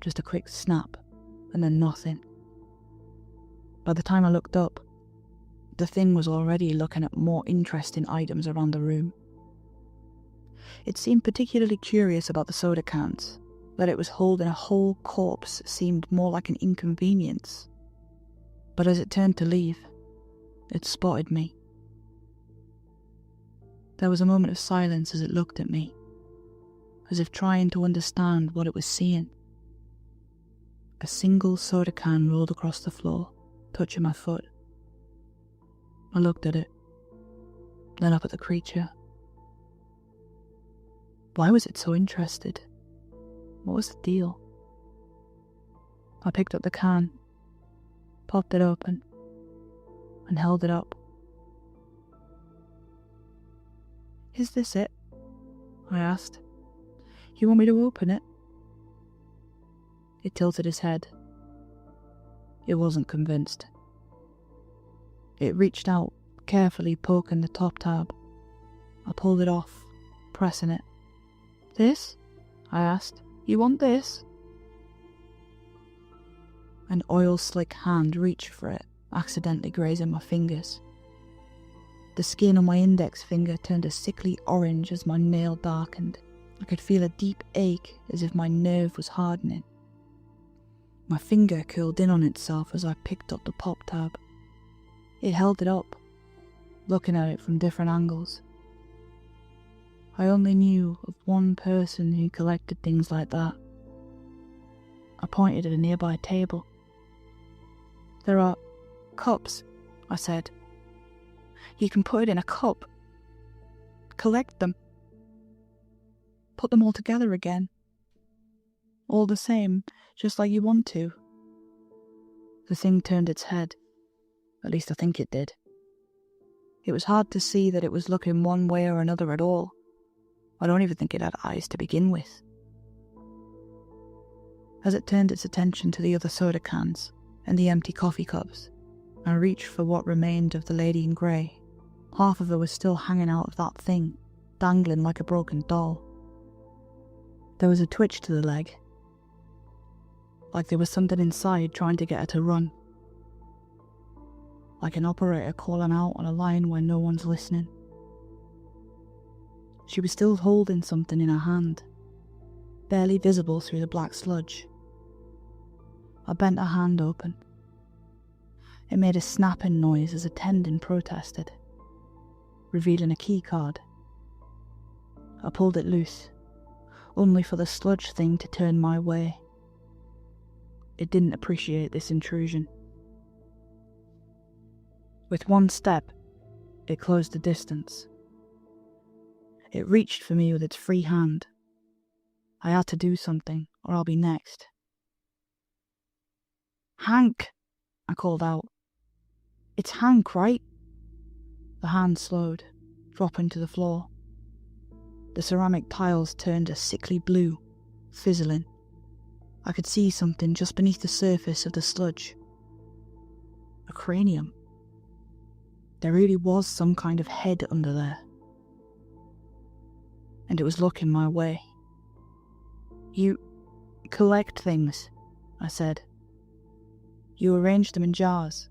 Just a quick snap, and then nothing. By the time I looked up, the thing was already looking at more interesting items around the room. It seemed particularly curious about the soda cans. That it was holding a whole corpse seemed more like an inconvenience. But as it turned to leave, it spotted me. There was a moment of silence as it looked at me, as if trying to understand what it was seeing. A single soda can rolled across the floor, touching my foot. I looked at it, then up at the creature. Why was it so interested? What was the deal? I picked up the can, popped it open, and held it up. "Is this it?" I asked. "You want me to open it?" It tilted his head. It wasn't convinced. It reached out, carefully poking the top tab. I pulled it off, pressing it. "This?" I asked. "You want this?" An oil-slick hand reached for it, accidentally grazing my fingers. The skin on my index finger turned a sickly orange as my nail darkened. I could feel a deep ache as if my nerve was hardening. My finger curled in on itself as I picked up the pop tab. It held it up, looking at it from different angles. I only knew of one person who collected things like that. I pointed at a nearby table. "There are cups," I said. "You can put it in a cup. Collect them. Put them all together again. All the same, just like you want to." The thing turned its head. At least I think it did. It was hard to see that it was looking one way or another at all. I don't even think it had eyes to begin with. As it turned its attention to the other soda cans and the empty coffee cups, I reached for what remained of the lady in grey. Half of her was still hanging out of that thing, dangling like a broken doll. There was a twitch to the leg, like there was something inside trying to get her to run. Like an operator calling out on a line when no one's listening. She was still holding something in her hand, barely visible through the black sludge. I bent her hand open. It made a snapping noise as a tendon protested, revealing a key card. I pulled it loose, only for the sludge thing to turn my way. It didn't appreciate this intrusion. With one step, it closed the distance. It reached for me with its free hand. I had to do something, or I'll be next. "Hank!" I called out. "It's Hank, right?" The hand slowed, dropping to the floor. The ceramic tiles turned a sickly blue, fizzling. I could see something just beneath the surface of the sludge. A cranium. There really was some kind of head under there. And it was looking my way. "You collect things," I said. "You arranged them in jars.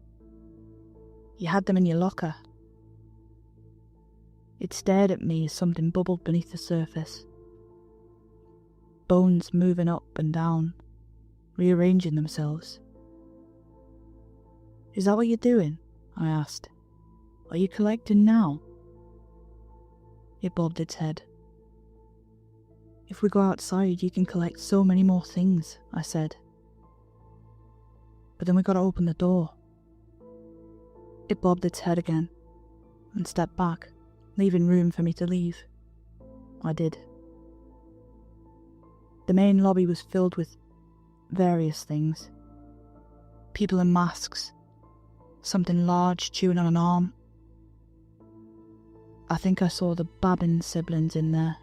You had them in your locker." It stared at me as something bubbled beneath the surface. Bones moving up and down, rearranging themselves. "Is that what you're doing?" I asked. "Are you collecting now?" It bobbed its head. "If we go outside, you can collect so many more things," I said. "But then we gotta open the door." It bobbed its head again, and stepped back, leaving room for me to leave. I did. The main lobby was filled with various things. People in masks, something large chewing on an arm. I think I saw the Babin siblings in there,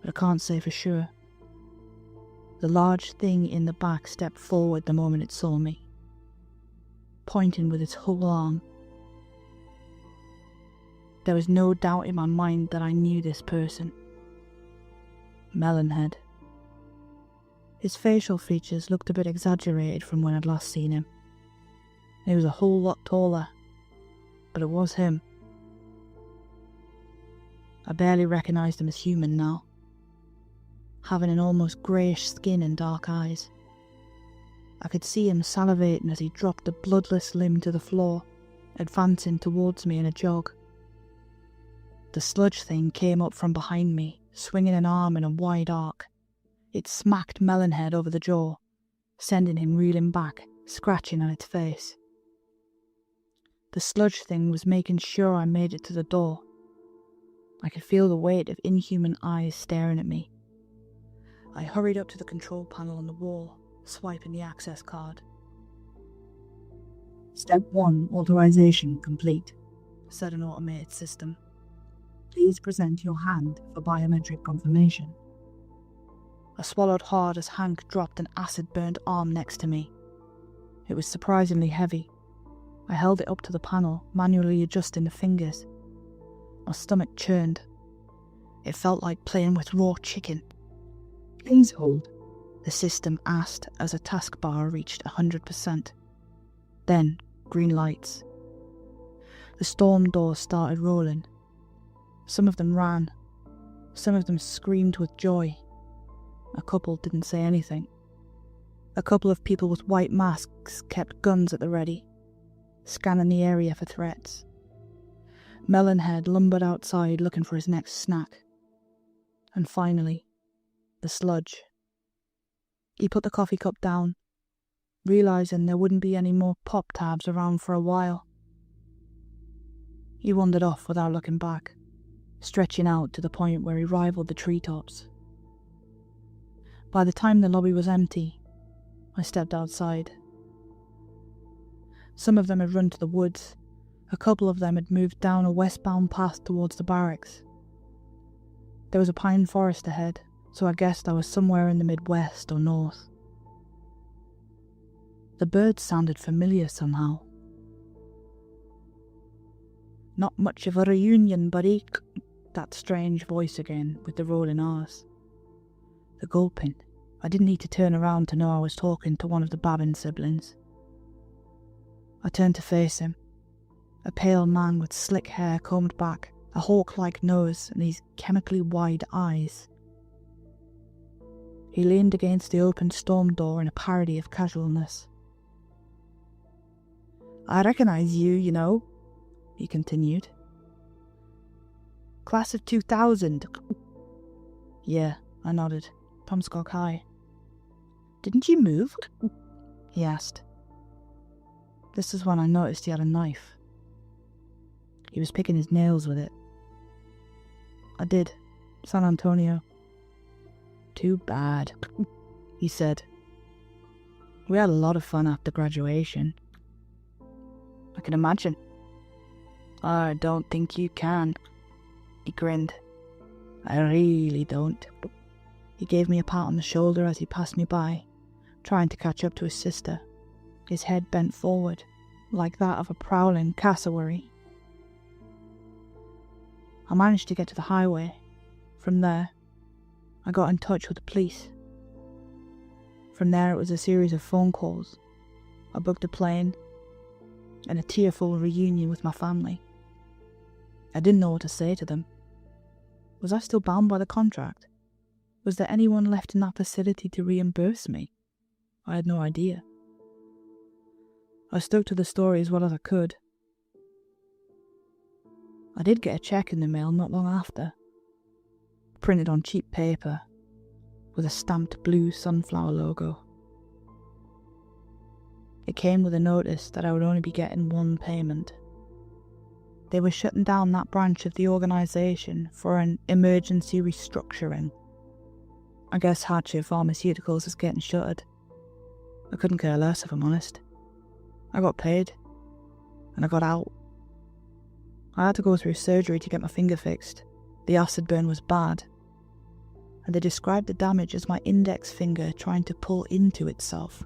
but I can't say for sure. The large thing in the back stepped forward the moment it saw me, pointing with its whole arm. There was no doubt in my mind that I knew this person. Melonhead. His facial features looked a bit exaggerated from when I'd last seen him. He was a whole lot taller, but it was him. I barely recognised him as human now, having an almost greyish skin and dark eyes. I could see him salivating as he dropped the bloodless limb to the floor, advancing towards me in a jog. The sludge thing came up from behind me, swinging an arm in a wide arc. It smacked Melonhead over the jaw, sending him reeling back, scratching at its face. The sludge thing was making sure I made it to the door. I could feel the weight of inhuman eyes staring at me. I hurried up to the control panel on the wall, swiping the access card. "Step 1, authorization complete," said an automated system. "Please present your hand for biometric confirmation." I swallowed hard as Hank dropped an acid-burned arm next to me. It was surprisingly heavy. I held it up to the panel, manually adjusting the fingers. My stomach churned. It felt like playing with raw chicken. "Please hold," the system asked as a taskbar reached 100%. Then, green lights. The storm doors started rolling. Some of them ran. Some of them screamed with joy. A couple didn't say anything. A couple of people with white masks kept guns at the ready, scanning the area for threats. Melonhead lumbered outside looking for his next snack. And finally, the sludge. He put the coffee cup down, realising there wouldn't be any more pop tabs around for a while. He wandered off without looking back, stretching out to the point where he rivaled the treetops. By the time the lobby was empty, I stepped outside. Some of them had run to the woods. A couple of them had moved down a westbound path towards the barracks. There was a pine forest ahead, so I guessed I was somewhere in the Midwest or North. The birds sounded familiar somehow. "Not much of a reunion, buddy." That strange voice again, with the rolling R's. The gulping. I didn't need to turn around to know I was talking to one of the Babin siblings. I turned to face him. A pale man with slick hair combed back, a hawk-like nose, and these chemically wide eyes. He leaned against the open storm door in a parody of casualness. "I recognise you, you know," he continued. "Class of 2000. "Yeah," I nodded. "Tomskog High." "Didn't you move?" he asked. This is when I noticed he had a knife. He was picking his nails with it. "I did. San Antonio." "Too bad," he said. "We had a lot of fun after graduation." "I can imagine." "I don't think you can," he grinned. "I really don't." He gave me a pat on the shoulder as he passed me by, trying to catch up to his sister, his head bent forward, like that of a prowling cassowary. I managed to get to the highway. From there, I got in touch with the police. From there it was a series of phone calls. I booked a plane, and a tearful reunion with my family. I didn't know what to say to them. Was I still bound by the contract? Was there anyone left in that facility to reimburse me? I had no idea. I stuck to the story as well as I could. I did get a check in the mail not long after, printed on cheap paper, with a stamped blue sunflower logo. It came with a notice that I would only be getting one payment. They were shutting down that branch of the organisation for an emergency restructuring. I guess Hatcher Pharmaceuticals is getting shuttered. I couldn't care less, if I'm honest. I got paid, and I got out. I had to go through surgery to get my finger fixed. The acid burn was bad, and they described the damage as my index finger trying to pull into itself.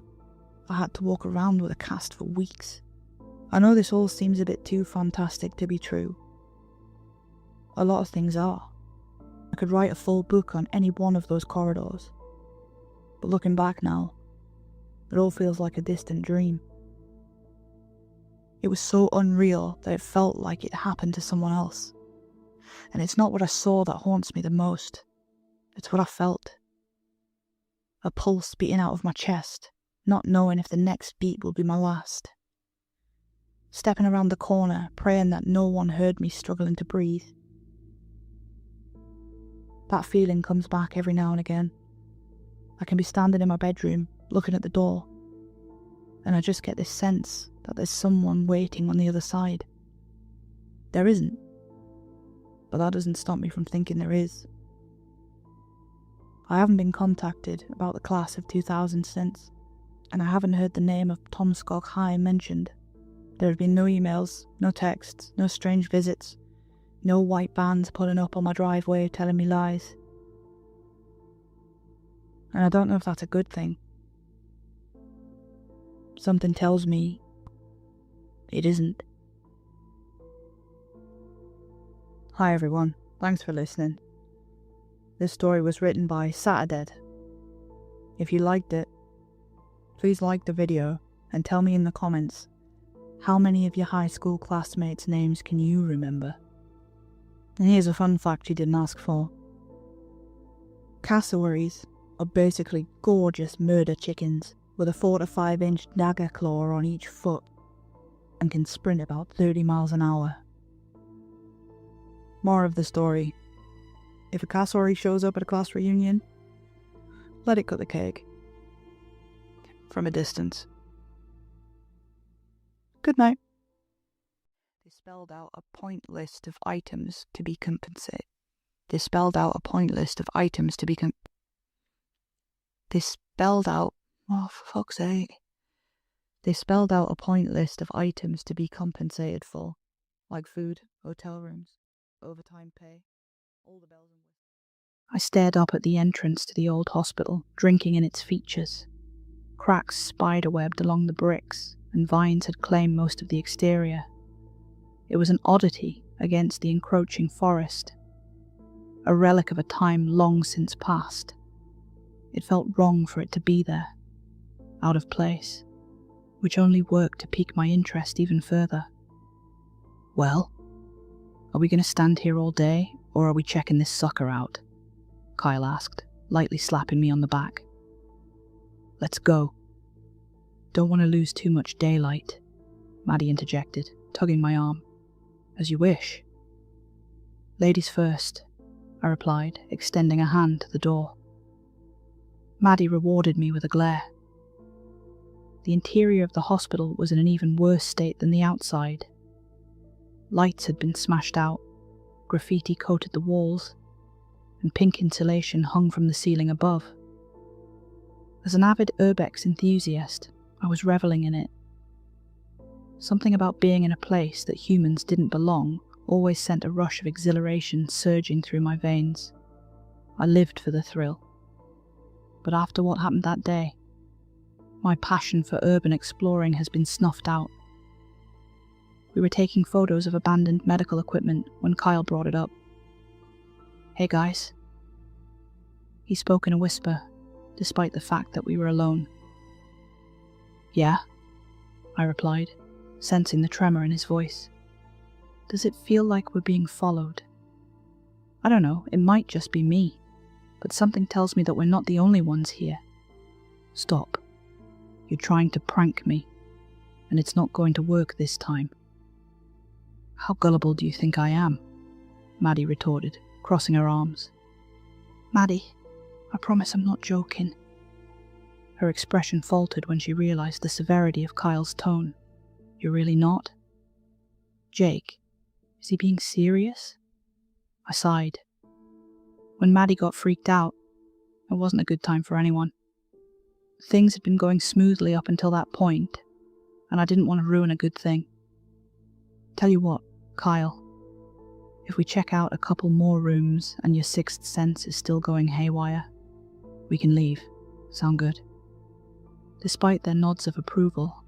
I had to walk around with a cast for weeks. I know this all seems a bit too fantastic to be true. A lot of things are. I could write a full book on any one of those corridors. But looking back now, it all feels like a distant dream. It was so unreal that it felt like it happened to someone else. And it's not what I saw that haunts me the most. It's what I felt. A pulse beating out of my chest, not knowing if the next beat will be my last. Stepping around the corner, praying that no one heard me struggling to breathe. That feeling comes back every now and again. I can be standing in my bedroom, looking at the door, and I just get this sense that there's someone waiting on the other side. There isn't, but that doesn't stop me from thinking there is. I haven't been contacted about the class of 2000 since, and I haven't heard the name of Tomskog High mentioned. There have been no emails, no texts, no strange visits, no white vans pulling up on my driveway telling me lies. And I don't know if that's a good thing. Something tells me it isn't. Hi everyone, thanks for listening. This story was written by Sataded. If you liked it, please like the video and tell me in the comments how many of your high school classmates' names can you remember. And here's a fun fact you didn't ask for. Cassowaries are basically gorgeous murder chickens with a 4 to 5 inch dagger claw on each foot and can sprint about 30 miles an hour. More of the story. If a cassowary shows up at a class reunion, let it cut the cake. from a distance. Good night. They spelled out a point list of items to be compensated. They spelled out a point list of items to be They spelled out... Oh, for fuck's sake. They spelled out a point list of items to be compensated for, like food, hotel rooms, overtime pay, all the bells and whistles. I stared up at the entrance to the old hospital, drinking in its features. Cracks spiderwebbed along the bricks, and vines had claimed most of the exterior. It was an oddity against the encroaching forest, a relic of a time long since past. It felt wrong for it to be there, out of place, which only worked to pique my interest even further. Well, are we going to stand here all day, or are we checking this sucker out? Kyle asked, lightly slapping me on the back. Let's go. Don't want to lose too much daylight, Maddie interjected, tugging my arm. As you wish. Ladies first, I replied, extending a hand to the door. Maddie rewarded me with a glare. The interior of the hospital was in an even worse state than the outside. Lights had been smashed out, graffiti coated the walls, and pink insulation hung from the ceiling above. As an avid urbex enthusiast, I was reveling in it. Something about being in a place that humans didn't belong always sent a rush of exhilaration surging through my veins. I lived for the thrill. But after what happened that day, my passion for urban exploring has been snuffed out. We were taking photos of abandoned medical equipment when Kyle brought it up. Hey guys. He spoke in a whisper, despite the fact that we were alone. Yeah, I replied, sensing the tremor in his voice. Does it feel like we're being followed? I don't know, it might just be me, but something tells me that we're not the only ones here. Stop. You're trying to prank me, and it's not going to work this time. How gullible do you think I am? Maddie retorted, crossing her arms. Maddie, I promise I'm not joking. Her expression faltered when she realized the severity of Kyle's tone. You're really not? Jake, is he being serious? I sighed. When Maddie got freaked out, it wasn't a good time for anyone. Things had been going smoothly up until that point, and I didn't want to ruin a good thing. Tell you what, Kyle, if we check out a couple more rooms and your sixth sense is still going haywire, we can leave. Sound good? Despite their nods of approval,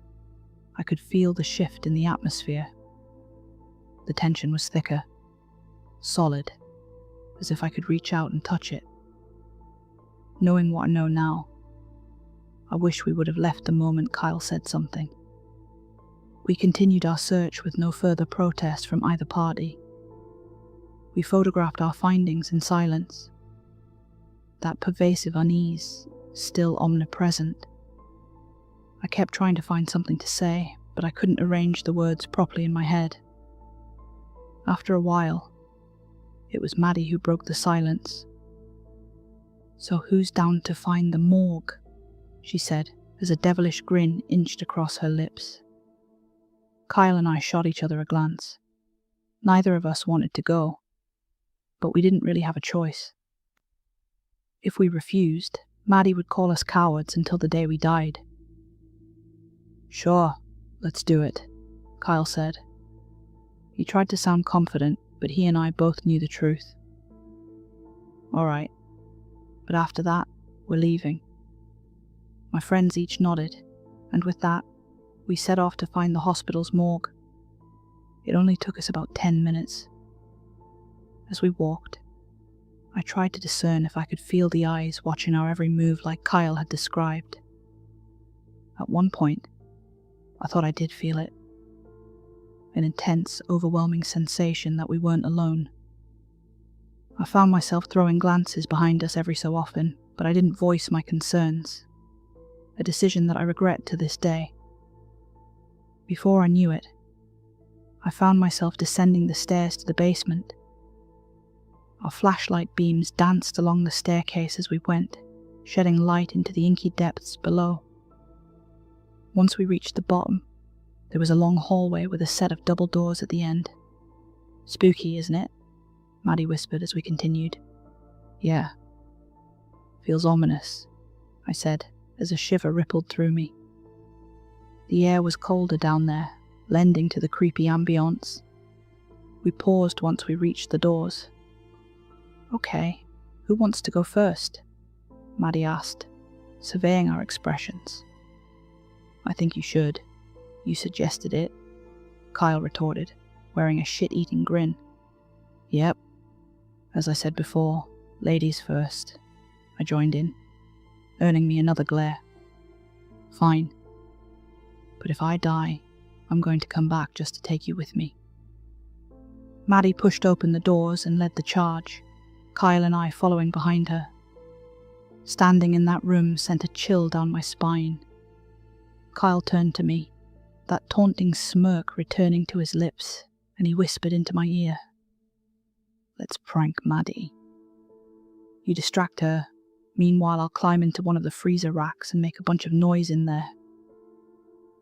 I could feel the shift in the atmosphere. The tension was thicker, solid, as if I could reach out and touch it. Knowing what I know now, I wish we would have left the moment Kyle said something. We continued our search with no further protest from either party. We photographed our findings in silence. That pervasive unease, still omnipresent. I kept trying to find something to say, but I couldn't arrange the words properly in my head. After a while, it was Maddie who broke the silence. So who's down to find the morgue? She said, as a devilish grin inched across her lips. Kyle and I shot each other a glance. Neither of us wanted to go, but we didn't really have a choice. If we refused, Maddie would call us cowards until the day we died. Sure, let's do it, Kyle said. He tried to sound confident, but he and I both knew the truth. All right, but after that, we're leaving. My friends each nodded, and with that, we set off to find the hospital's morgue. It only took us about 10 minutes. As we walked, I tried to discern if I could feel the eyes watching our every move like Kyle had described. At one point, I thought I did feel it. An intense, overwhelming sensation that we weren't alone. I found myself throwing glances behind us every so often, but I didn't voice my concerns. A decision that I regret to this day. Before I knew it, I found myself descending the stairs to the basement. Our flashlight beams danced along the staircase as we went, shedding light into the inky depths below. Once we reached the bottom, there was a long hallway with a set of double doors at the end. "Spooky, isn't it?" Maddie whispered as we continued. "Yeah. Feels ominous," I said, as a shiver rippled through me. The air was colder down there, lending to the creepy ambience. We paused once we reached the doors. "Okay, who wants to go first?" Maddie asked, surveying our expressions. "I think you should. You suggested it," Kyle retorted, wearing a shit-eating grin. "Yep. As I said before, ladies first," I joined in, earning me another glare. "Fine. But if I die, I'm going to come back just to take you with me." Maddie pushed open the doors and led the charge, Kyle and I following behind her. Standing in that room sent a chill down my spine. Kyle turned to me, that taunting smirk returning to his lips, and he whispered into my ear, "Let's prank Maddie. You distract her, meanwhile I'll climb into one of the freezer racks and make a bunch of noise in there.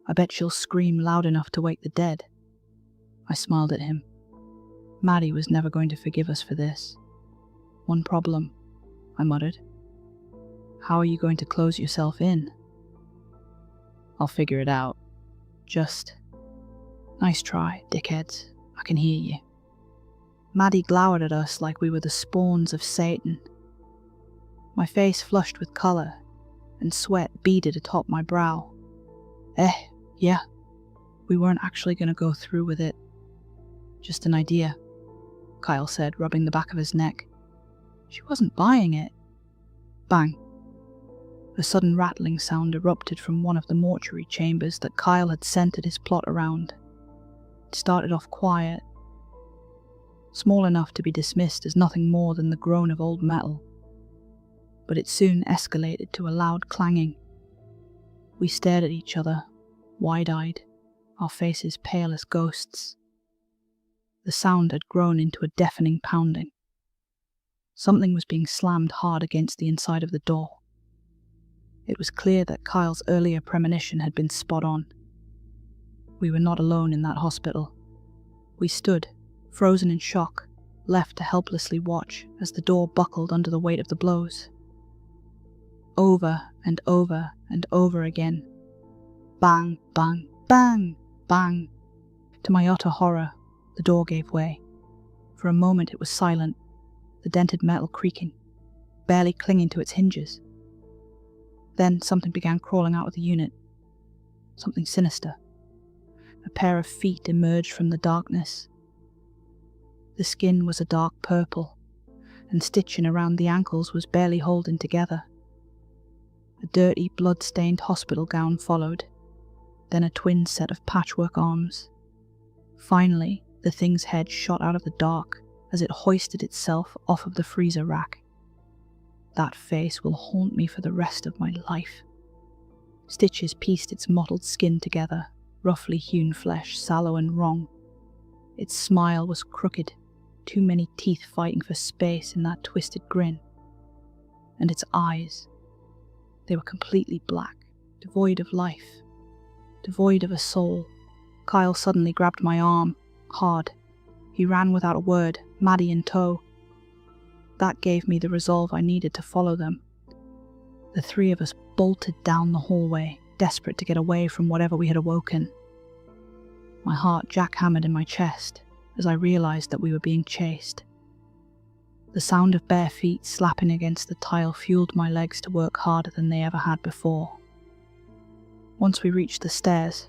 I bet she'll scream loud enough to wake the dead." I smiled at him. Maddie was never going to forgive us for this. "One problem," I muttered. "How are you going to close yourself in?" "I'll figure it out. Just..." "Nice try, dickheads. I can hear you." Maddie glowered at us like we were the spawns of Satan. My face flushed with colour, and sweat beaded atop my brow. Yeah. We weren't actually going to go through with it. Just an idea," Kyle said, rubbing the back of his neck. "She wasn't buying it." Bang. A sudden rattling sound erupted from one of the mortuary chambers that Kyle had centered his plot around. It started off quiet, small enough to be dismissed as nothing more than the groan of old metal. But it soon escalated to a loud clanging. We stared at each other, wide-eyed, our faces pale as ghosts. The sound had grown into a deafening pounding. Something was being slammed hard against the inside of the door. It was clear that Kyle's earlier premonition had been spot on. We were not alone in that hospital. We stood, frozen in shock, left to helplessly watch as the door buckled under the weight of the blows. Over and over and over again. Bang, bang, bang, bang. To my utter horror, the door gave way. For a moment it was silent, the dented metal creaking, barely clinging to its hinges. Then something began crawling out of the unit. Something sinister. A pair of feet emerged from the darkness. The skin was a dark purple, and stitching around the ankles was barely holding together. A dirty, blood-stained hospital gown followed, then a twin set of patchwork arms. Finally, the thing's head shot out of the dark as it hoisted itself off of the freezer rack. That face will haunt me for the rest of my life. Stitches pieced its mottled skin together, roughly hewn flesh, sallow and wrong. Its smile was crooked, too many teeth fighting for space in that twisted grin. And its eyes, they were completely black, devoid of life, devoid of a soul. Kyle suddenly grabbed my arm, hard. He ran without a word, Maddie in tow. That gave me the resolve I needed to follow them. The three of us bolted down the hallway, desperate to get away from whatever we had awoken. My heart jackhammered in my chest as I realized that we were being chased. The sound of bare feet slapping against the tile fueled my legs to work harder than they ever had before. Once we reached the stairs,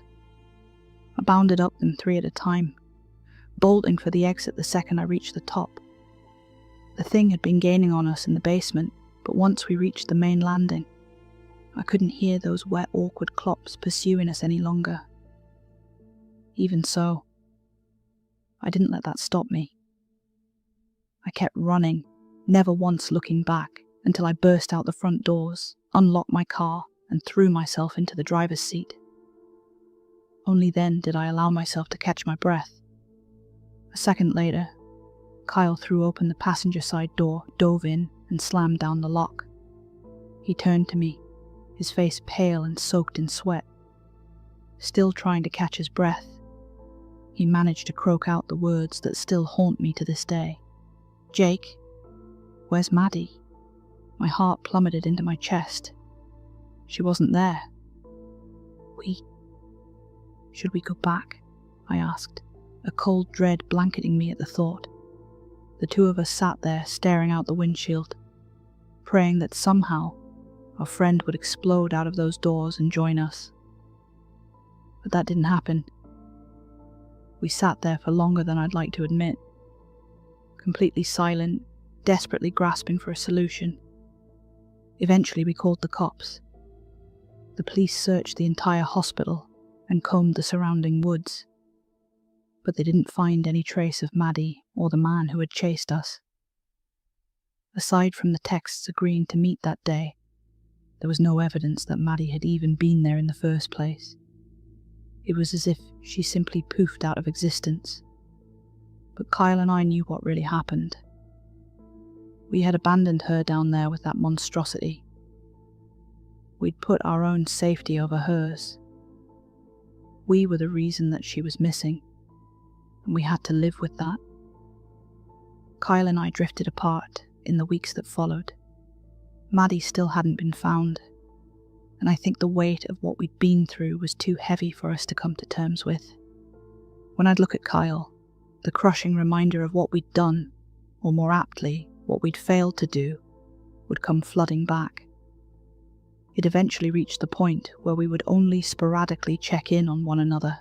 I bounded up them 3 at a time, bolting for the exit the second I reached the top. The thing had been gaining on us in the basement, but once we reached the main landing, I couldn't hear those wet, awkward clops pursuing us any longer. Even so, I didn't let that stop me. I kept running, never once looking back, until I burst out the front doors, unlocked my car, and threw myself into the driver's seat. Only then did I allow myself to catch my breath. A second later, Kyle threw open the passenger side door, dove in, and slammed down the lock. He turned to me, his face pale and soaked in sweat. still trying to catch his breath, he managed to croak out the words that still haunt me to this day. "Jake, where's Maddie?" My heart plummeted into my chest. She wasn't there. Should we go back? I asked, a cold dread blanketing me at the thought. The two of us sat there staring out the windshield, praying that somehow our friend would explode out of those doors and join us. But that didn't happen. We sat there for longer than I'd like to admit, completely silent, desperately grasping for a solution. Eventually we called the cops. The police searched the entire hospital and combed the surrounding woods, but they didn't find any trace of Maddie or the man who had chased us. Aside from the texts agreeing to meet that day, there was no evidence that Maddie had even been there in the first place. It was as if she simply poofed out of existence. But Kyle and I knew what really happened. We had abandoned her down there with that monstrosity. We'd put our own safety over hers. We were the reason that she was missing, and we had to live with that. Kyle and I drifted apart in the weeks that followed. Maddie still hadn't been found, and I think the weight of what we'd been through was too heavy for us to come to terms with. When I'd look at Kyle, the crushing reminder of what we'd done, or more aptly, what we'd failed to do, would come flooding back. It eventually reached the point where we would only sporadically check in on one another.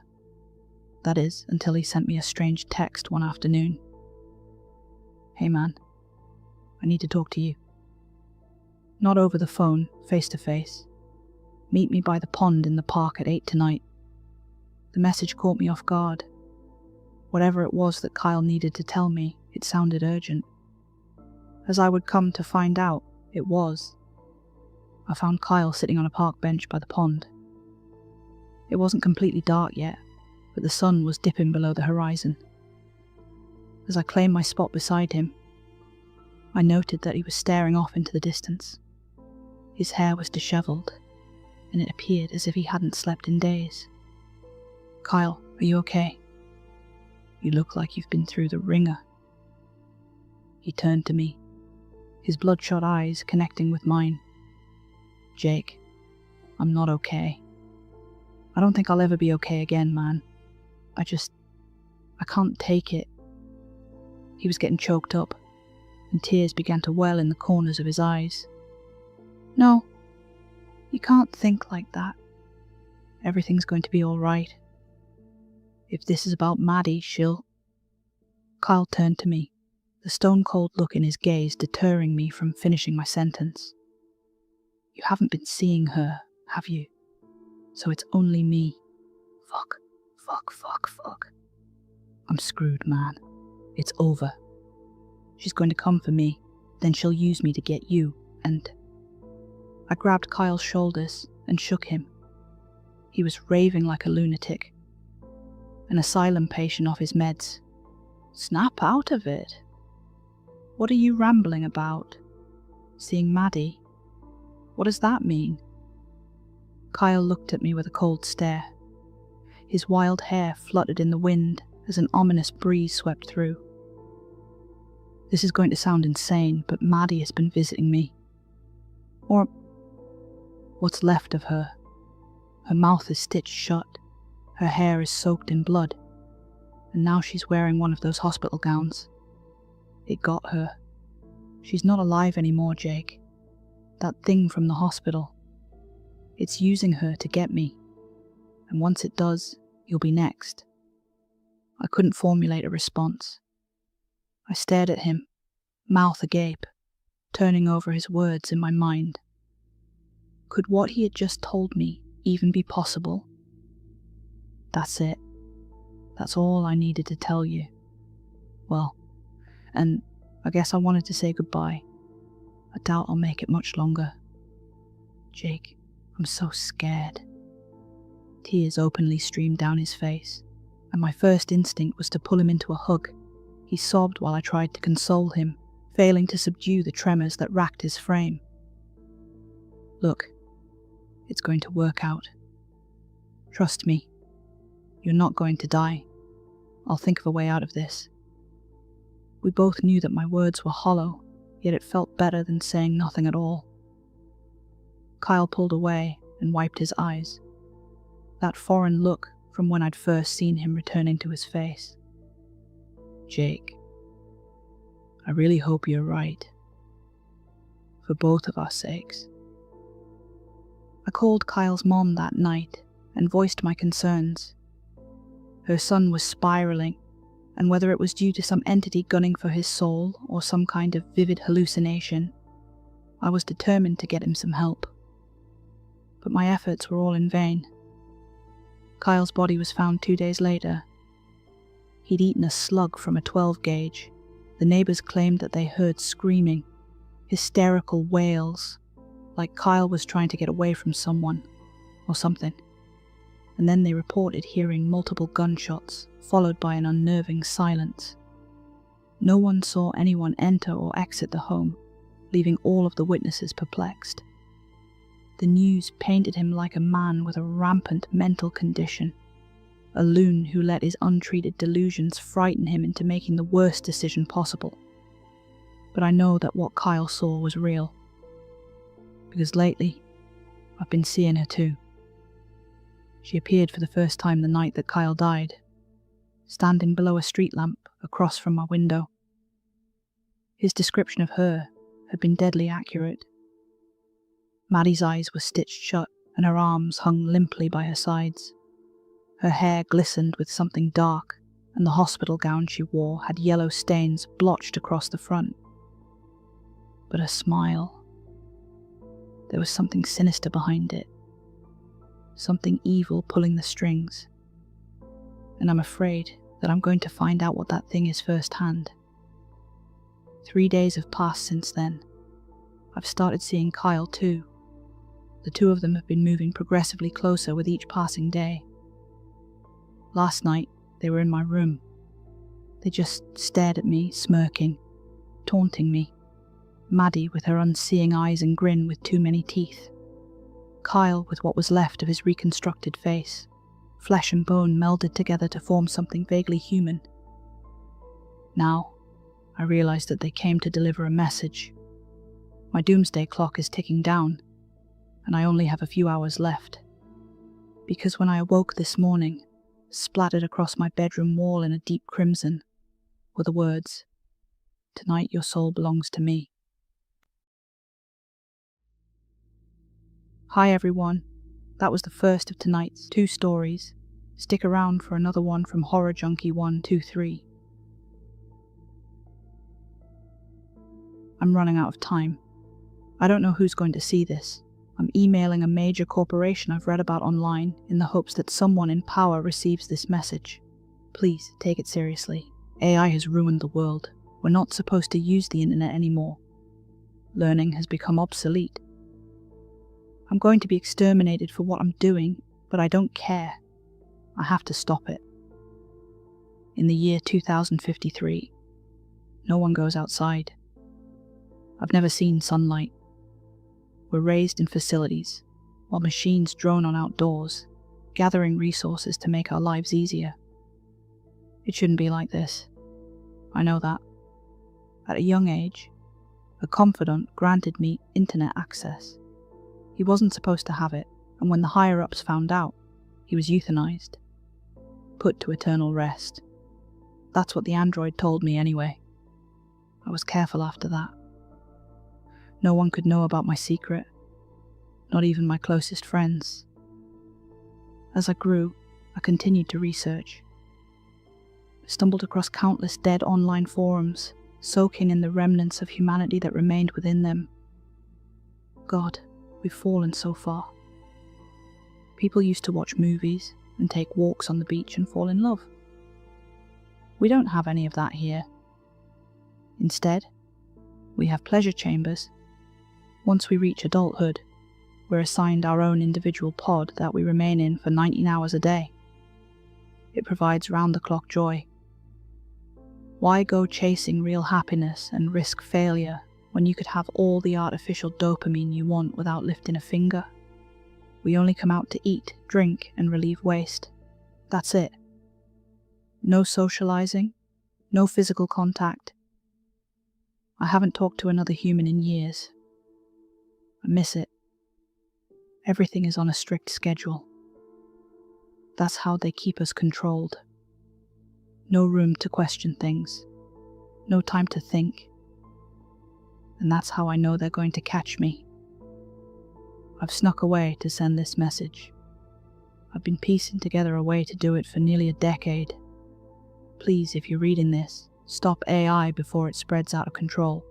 That is, until he sent me a strange text one afternoon. "Hey man, I need to talk to you. Not over the phone, face to face. Meet me by the pond in the park at 8 tonight." The message caught me off guard. Whatever it was that Kyle needed to tell me, it sounded urgent. As I would come to find out, it was. I found Kyle sitting on a park bench by the pond. It wasn't completely dark yet, but the sun was dipping below the horizon. As I claimed my spot beside him, I noted that he was staring off into the distance. His hair was disheveled, and it appeared as if he hadn't slept in days. "Kyle, are you okay? You look like you've been through the ringer." He turned to me, his bloodshot eyes connecting with mine. "Jake, I'm not okay. I don't think I'll ever be okay again, man. I can't take it." He was getting choked up, and tears began to well in the corners of his eyes. "No, you can't think like that. Everything's going to be all right. If this is about Maddie, she'll..." Kyle turned to me, the stone-cold look in his gaze deterring me from finishing my sentence. "You haven't been seeing her, have you? So it's only me. Fuck. I'm screwed, man. It's over. She's going to come for me, then she'll use me to get you, and..." I grabbed Kyle's shoulders and shook him. He was raving like a lunatic, an asylum patient off his meds. "Snap out of it. What are you rambling about? Seeing Maddie? What does that mean?" Kyle looked at me with a cold stare. His wild hair fluttered in the wind as an ominous breeze swept through. "This is going to sound insane, but Maddie has been visiting me. Or what's left of her. Her mouth is stitched shut, her hair is soaked in blood, and now she's wearing one of those hospital gowns. It got her. She's not alive anymore, Jake. That thing from the hospital. It's using her to get me, and once it does, you'll be next." I couldn't formulate a response. I stared at him, mouth agape, turning over his words in my mind. Could what he had just told me even be possible? That's it. That's all I needed to tell you. Well, and I guess I wanted to say goodbye. I doubt I'll make it much longer. Jake, I'm so scared. Tears openly streamed down his face, and my first instinct was to pull him into a hug. He sobbed while I tried to console him, failing to subdue the tremors that racked his frame. "Look, it's going to work out. Trust me, "You're not going to die. I'll think of a way out of this." We both knew that my words were hollow, yet it felt better than saying nothing at all. Kyle pulled away and wiped his eyes. That foreign look from when I'd first seen him returning to his face. "Jake, I really hope you're right. For both of our sakes." I called Kyle's mom that night and voiced my concerns. Her son was spiraling, and whether it was due to some entity gunning for his soul or some kind of vivid hallucination, I was determined to get him some help. But my efforts were all in vain. Kyle's body was found 2 days later. He'd eaten a slug from a 12 gauge. The neighbors claimed that they heard screaming, hysterical wails, like Kyle was trying to get away from someone or something. And then they reported hearing multiple gunshots, followed by an unnerving silence. No one saw anyone enter or exit the home, leaving all of the witnesses perplexed. The news painted him like a man with a rampant mental condition, a loon who let his untreated delusions frighten him into making the worst decision possible. But I know that what Kyle saw was real, because lately, I've been seeing her too. She appeared for the first time the night that Kyle died, standing below a street lamp across from my window. His description of her had been deadly accurate. Maddie's eyes were stitched shut and her arms hung limply by her sides. Her hair glistened with something dark, and the hospital gown she wore had yellow stains blotched across the front. But her smile, there was something sinister behind it, something evil pulling the strings. And I'm afraid that I'm going to find out what that thing is firsthand. 3 days have passed since then. I've started seeing Kyle too. The two of them have been moving progressively closer with each passing day. Last night, they were in my room. They just stared at me, smirking, taunting me. Maddie with her unseeing eyes and grin with too many teeth. Kyle with what was left of his reconstructed face, flesh and bone melded together to form something vaguely human. Now, I realize that they came to deliver a message. My doomsday clock is ticking down, and I only have a few hours left. Because when I awoke this morning, splattered across my bedroom wall in a deep crimson, were the words, "Tonight your soul belongs to me." Hi everyone, that was the first of tonight's 2 stories. Stick around for another one from Horror Junkie 123. I'm running out of time. I don't know who's going to see this. I'm emailing a major corporation I've read about online in the hopes that someone in power receives this message. Please take it seriously. AI has ruined the world. We're not supposed to use the internet anymore. Learning has become obsolete. I'm going to be exterminated for what I'm doing, but I don't care. I have to stop it. In the year 2053, no one goes outside. I've never seen sunlight. We're raised in facilities, while machines drone on outdoors, gathering resources to make our lives easier. It shouldn't be like this. I know that. At a young age, a confidant granted me internet access. He wasn't supposed to have it, and when the higher-ups found out, he was euthanized, put to eternal rest. That's what the android told me anyway. I was careful after that. No one could know about my secret, not even my closest friends. As I grew, I continued to research. I stumbled across countless dead online forums, soaking in the remnants of humanity that remained within them. God, we've fallen so far. People used to watch movies and take walks on the beach and fall in love. We don't have any of that here. Instead, we have pleasure chambers. Once we reach adulthood, we're assigned our own individual pod that we remain in for 19 hours a day. It provides round-the-clock joy. Why go chasing real happiness and risk failure when you could have all the artificial dopamine you want without lifting a finger? We only come out to eat, drink, and relieve waste. That's it. No socializing, no physical contact. I haven't talked to another human in years. I miss it. Everything is on a strict schedule. That's how they keep us controlled. No room to question things. No time to think. And that's how I know they're going to catch me. I've snuck away to send this message. I've been piecing together a way to do it for nearly a decade. Please, if you're reading this, stop AI before it spreads out of control.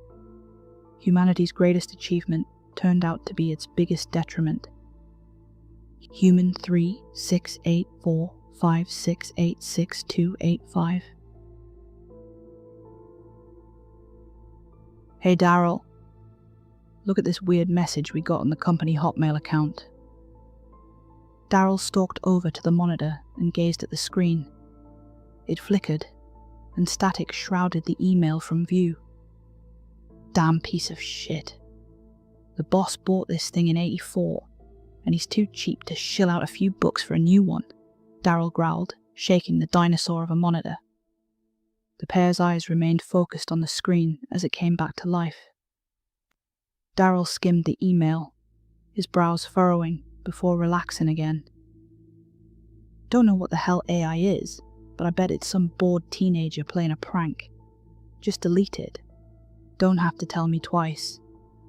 Humanity's greatest achievement turned out to be its biggest detriment. Human 36845686285. Hey Daryl, look at this weird message we got on the company Hotmail account. Daryl stalked over to the monitor and gazed at the screen. It flickered, and static shrouded the email from view. Damn piece of shit. The boss bought this thing in '84, and he's too cheap to shill out a few bucks for a new one, Daryl growled, shaking the dinosaur of a monitor. The pair's eyes remained focused on the screen as it came back to life. Daryl skimmed the email, his brows furrowing before relaxing again. Don't know what the hell AI is, but I bet it's some bored teenager playing a prank. Just delete it. Don't have to tell me twice,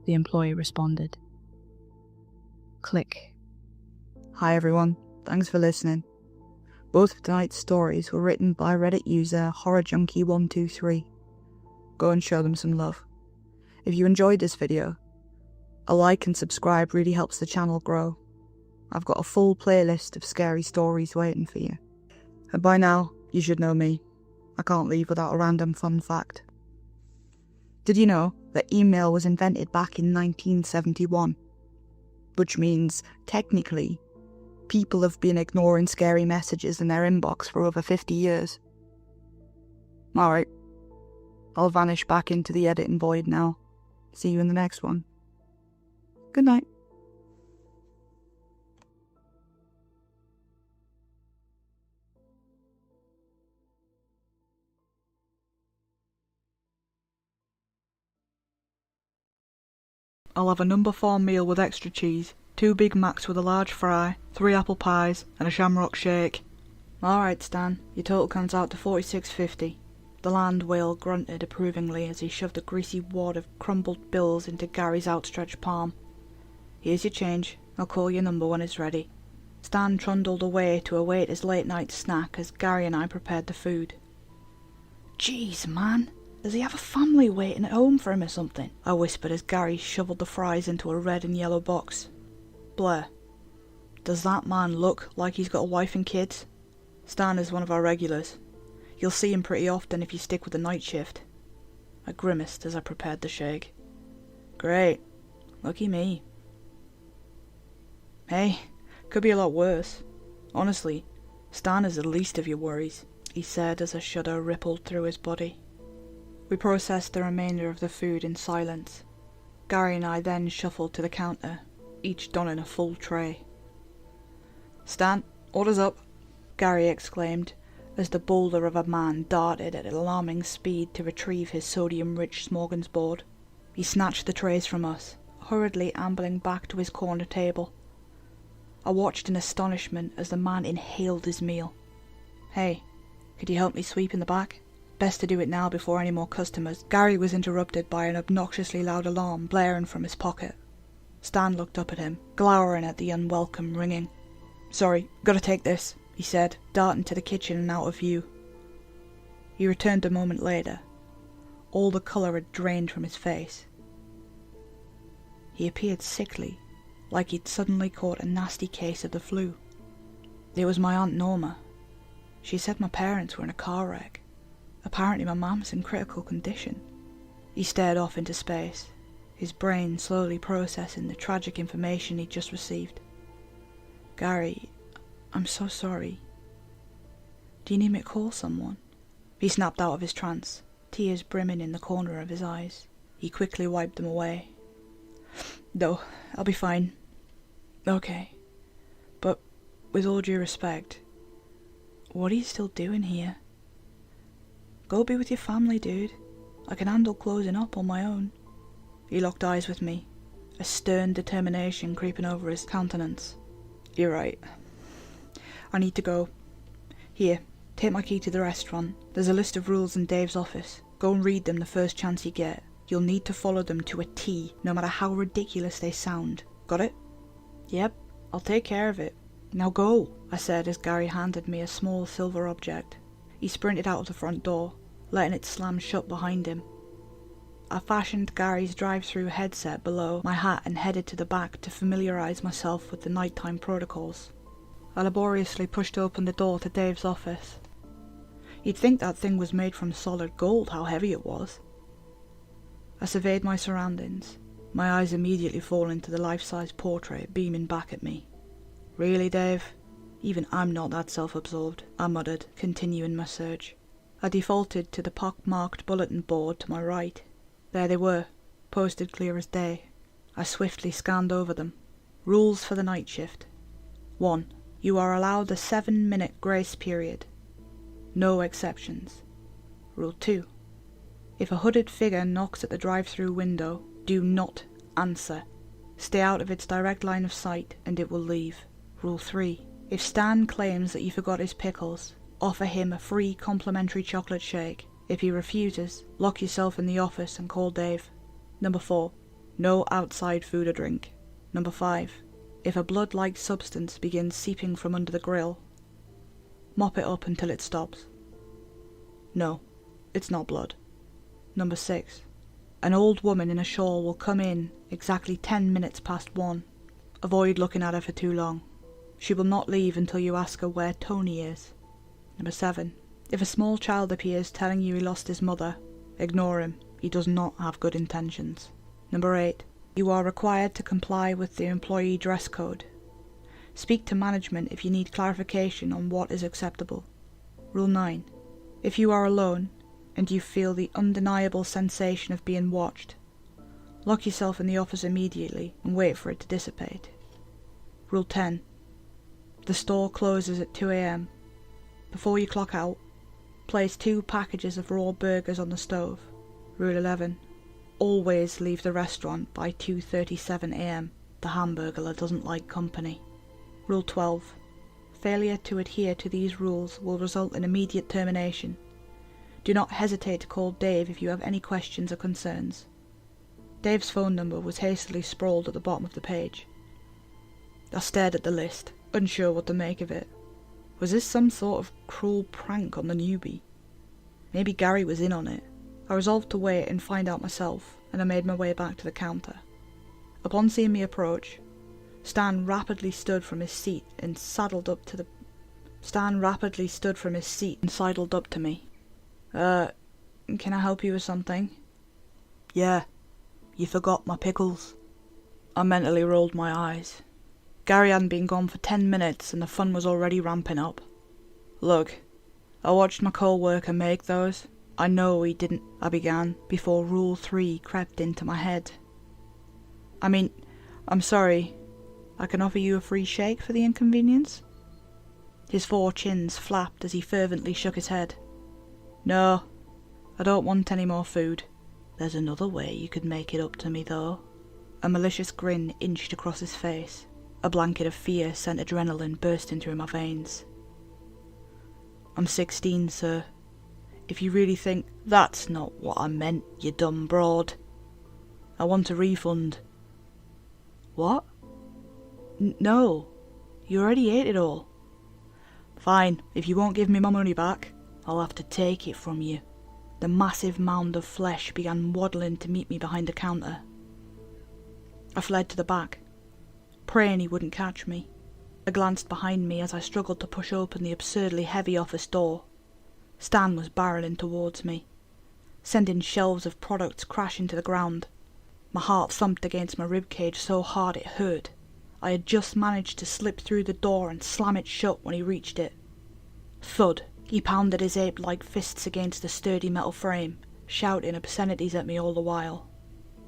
the employee responded. Click. Hi everyone, thanks for listening. Both of tonight's stories were written by Reddit user HorrorJunkie123. Go and show them some love. If you enjoyed this video, a like and subscribe really helps the channel grow. I've got a full playlist of scary stories waiting for you. And by now, you should know me. I can't leave without a random fun fact. Did you know that email was invented back in 1971? Which means, technically, people have been ignoring scary messages in their inbox for over 50 years. Alright, I'll vanish back into the editing void now. See you in the next one. Good night. I'll have a number 4 meal with extra cheese, 2 Big Macs with a large fry, 3 apple pies, and a shamrock shake. Alright Stan, your total comes out to $46.50. The land whale grunted approvingly as he shoved a greasy wad of crumbled bills into Gary's outstretched palm. Here's your change, I'll call your number when it's ready. Stan trundled away to await his late night snack as Gary and I prepared the food. Jeez man, does he have a family waiting at home for him or something? I whispered as Gary shoveled the fries into a red and yellow box. Blair, does that man look like he's got a wife and kids? Stan is one of our regulars. You'll see him pretty often if you stick with the night shift. I grimaced as I prepared the shake. Great. Lucky me. Hey, could be a lot worse. Honestly, Stan is the least of your worries, he said as a shudder rippled through his body. We processed the remainder of the food in silence. Gary and I then shuffled to the counter, each donning a full tray. Stan, orders up, Gary exclaimed, as the boulder of a man darted at alarming speed to retrieve his sodium-rich smorgasbord. He snatched the trays from us, hurriedly ambling back to his corner table. I watched in astonishment as the man inhaled his meal. Hey, could you help me sweep in the back? Best to do it now before any more customers. Gary was interrupted by an obnoxiously loud alarm blaring from his pocket. Stan looked up at him, glowering at the unwelcome ringing. Sorry, gotta take this, he said, darting to the kitchen and out of view. He returned a moment later. All the colour had drained from his face. He appeared sickly, like he'd suddenly caught a nasty case of the flu. It was my Aunt Norma. She said my parents were in a car wreck. Apparently my mum's in critical condition. He stared off into space, his brain slowly processing the tragic information he'd just received. Gary, I'm so sorry. Do you need me to call someone? He snapped out of his trance, tears brimming in the corner of his eyes. He quickly wiped them away. No, I'll be fine. Okay. But, with all due respect, What are you still doing here? Go be with your family, dude. I can handle closing up on my own. He locked eyes with me, a stern determination creeping over his countenance. You're right. I need to go. Here, take my key to the restaurant. There's a list of rules in Dave's office. Go and read them the first chance you get. You'll need to follow them to a T, no matter how ridiculous they sound. Got it? Yep, I'll take care of it. Now go, I said as Gary handed me a small silver object. He sprinted out of the front door, letting it slam shut behind him. I fashioned Gary's drive-through headset below my hat and headed to the back to familiarise myself with the nighttime protocols. I laboriously pushed open the door to Dave's office. You'd think that thing was made from solid gold, how heavy it was. I surveyed my surroundings, my eyes immediately falling to the life-size portrait beaming back at me. Really, Dave? Even I'm not that self-absorbed, I muttered, continuing my search. I defaulted to the pock-marked bulletin board to my right. There they were, posted clear as day. I swiftly scanned over them. Rules for the night shift. 1. You are allowed a 7-minute grace period. No exceptions. Rule 2. If a hooded figure knocks at the drive-through window, do not answer. Stay out of its direct line of sight and it will leave. Rule 3. If Stan claims that you forgot his pickles, offer him a free complimentary chocolate shake. If he refuses, lock yourself in the office and call Dave. Number 4. No outside food or drink. Number 5. If a blood-like substance begins seeping from under the grill, mop it up until it stops. No, it's not blood. Number 6. An old woman in a shawl will come in exactly 10 minutes past 1. Avoid looking at her for too long. She will not leave until you ask her where Tony is. Number 7. If a small child appears telling you he lost his mother, ignore him. He does not have good intentions. Number 8. You are required to comply with the employee dress code. Speak to management if you need clarification on what is acceptable. Rule 9. If you are alone, and you feel the undeniable sensation of being watched, lock yourself in the office immediately and wait for it to dissipate. Rule 10. The store closes at 2 AM. Before you clock out, place 2 packages of raw burgers on the stove. Rule 11. Always leave the restaurant by 2:37 AM. The hamburglar doesn't like company. Rule 12. Failure to adhere to these rules will result in immediate termination. Do not hesitate to call Dave if you have any questions or concerns. Dave's phone number was hastily sprawled at the bottom of the page. I stared at the list, unsure what to make of it. Was this some sort of cruel prank on the newbie? Maybe Gary was in on it. I resolved to wait and find out myself, and I made my way back to the counter. Upon seeing me approach, Stan rapidly stood from his seat and sidled up to me. Can I help you with something? Yeah, you forgot my pickles. I mentally rolled my eyes. Gary hadn't been gone for 10 minutes and the fun was already ramping up. Look, I watched my co-worker make those. I know he didn't, I began, before Rule 3 crept into my head. I'm sorry. I can offer you a free shake for the inconvenience? His 4 chins flapped as he fervently shook his head. No, I don't want any more food. There's another way you could make it up to me, though. A malicious grin inched across his face. A blanket of fear sent adrenaline bursting through my veins. I'm 16, sir. If you really think that's not what I meant, you dumb broad. I want a refund. What? No, you already ate it all. Fine, if you won't give me my money back, I'll have to take it from you. The massive mound of flesh began waddling to meet me behind the counter. I fled to the back, praying he wouldn't catch me. I glanced behind me as I struggled to push open the absurdly heavy office door. Stan was barreling towards me, sending shelves of products crashing to the ground. My heart thumped against my ribcage so hard it hurt. I had just managed to slip through the door and slam it shut when he reached it. Thud! He pounded his ape-like fists against the sturdy metal frame, shouting obscenities at me all the while.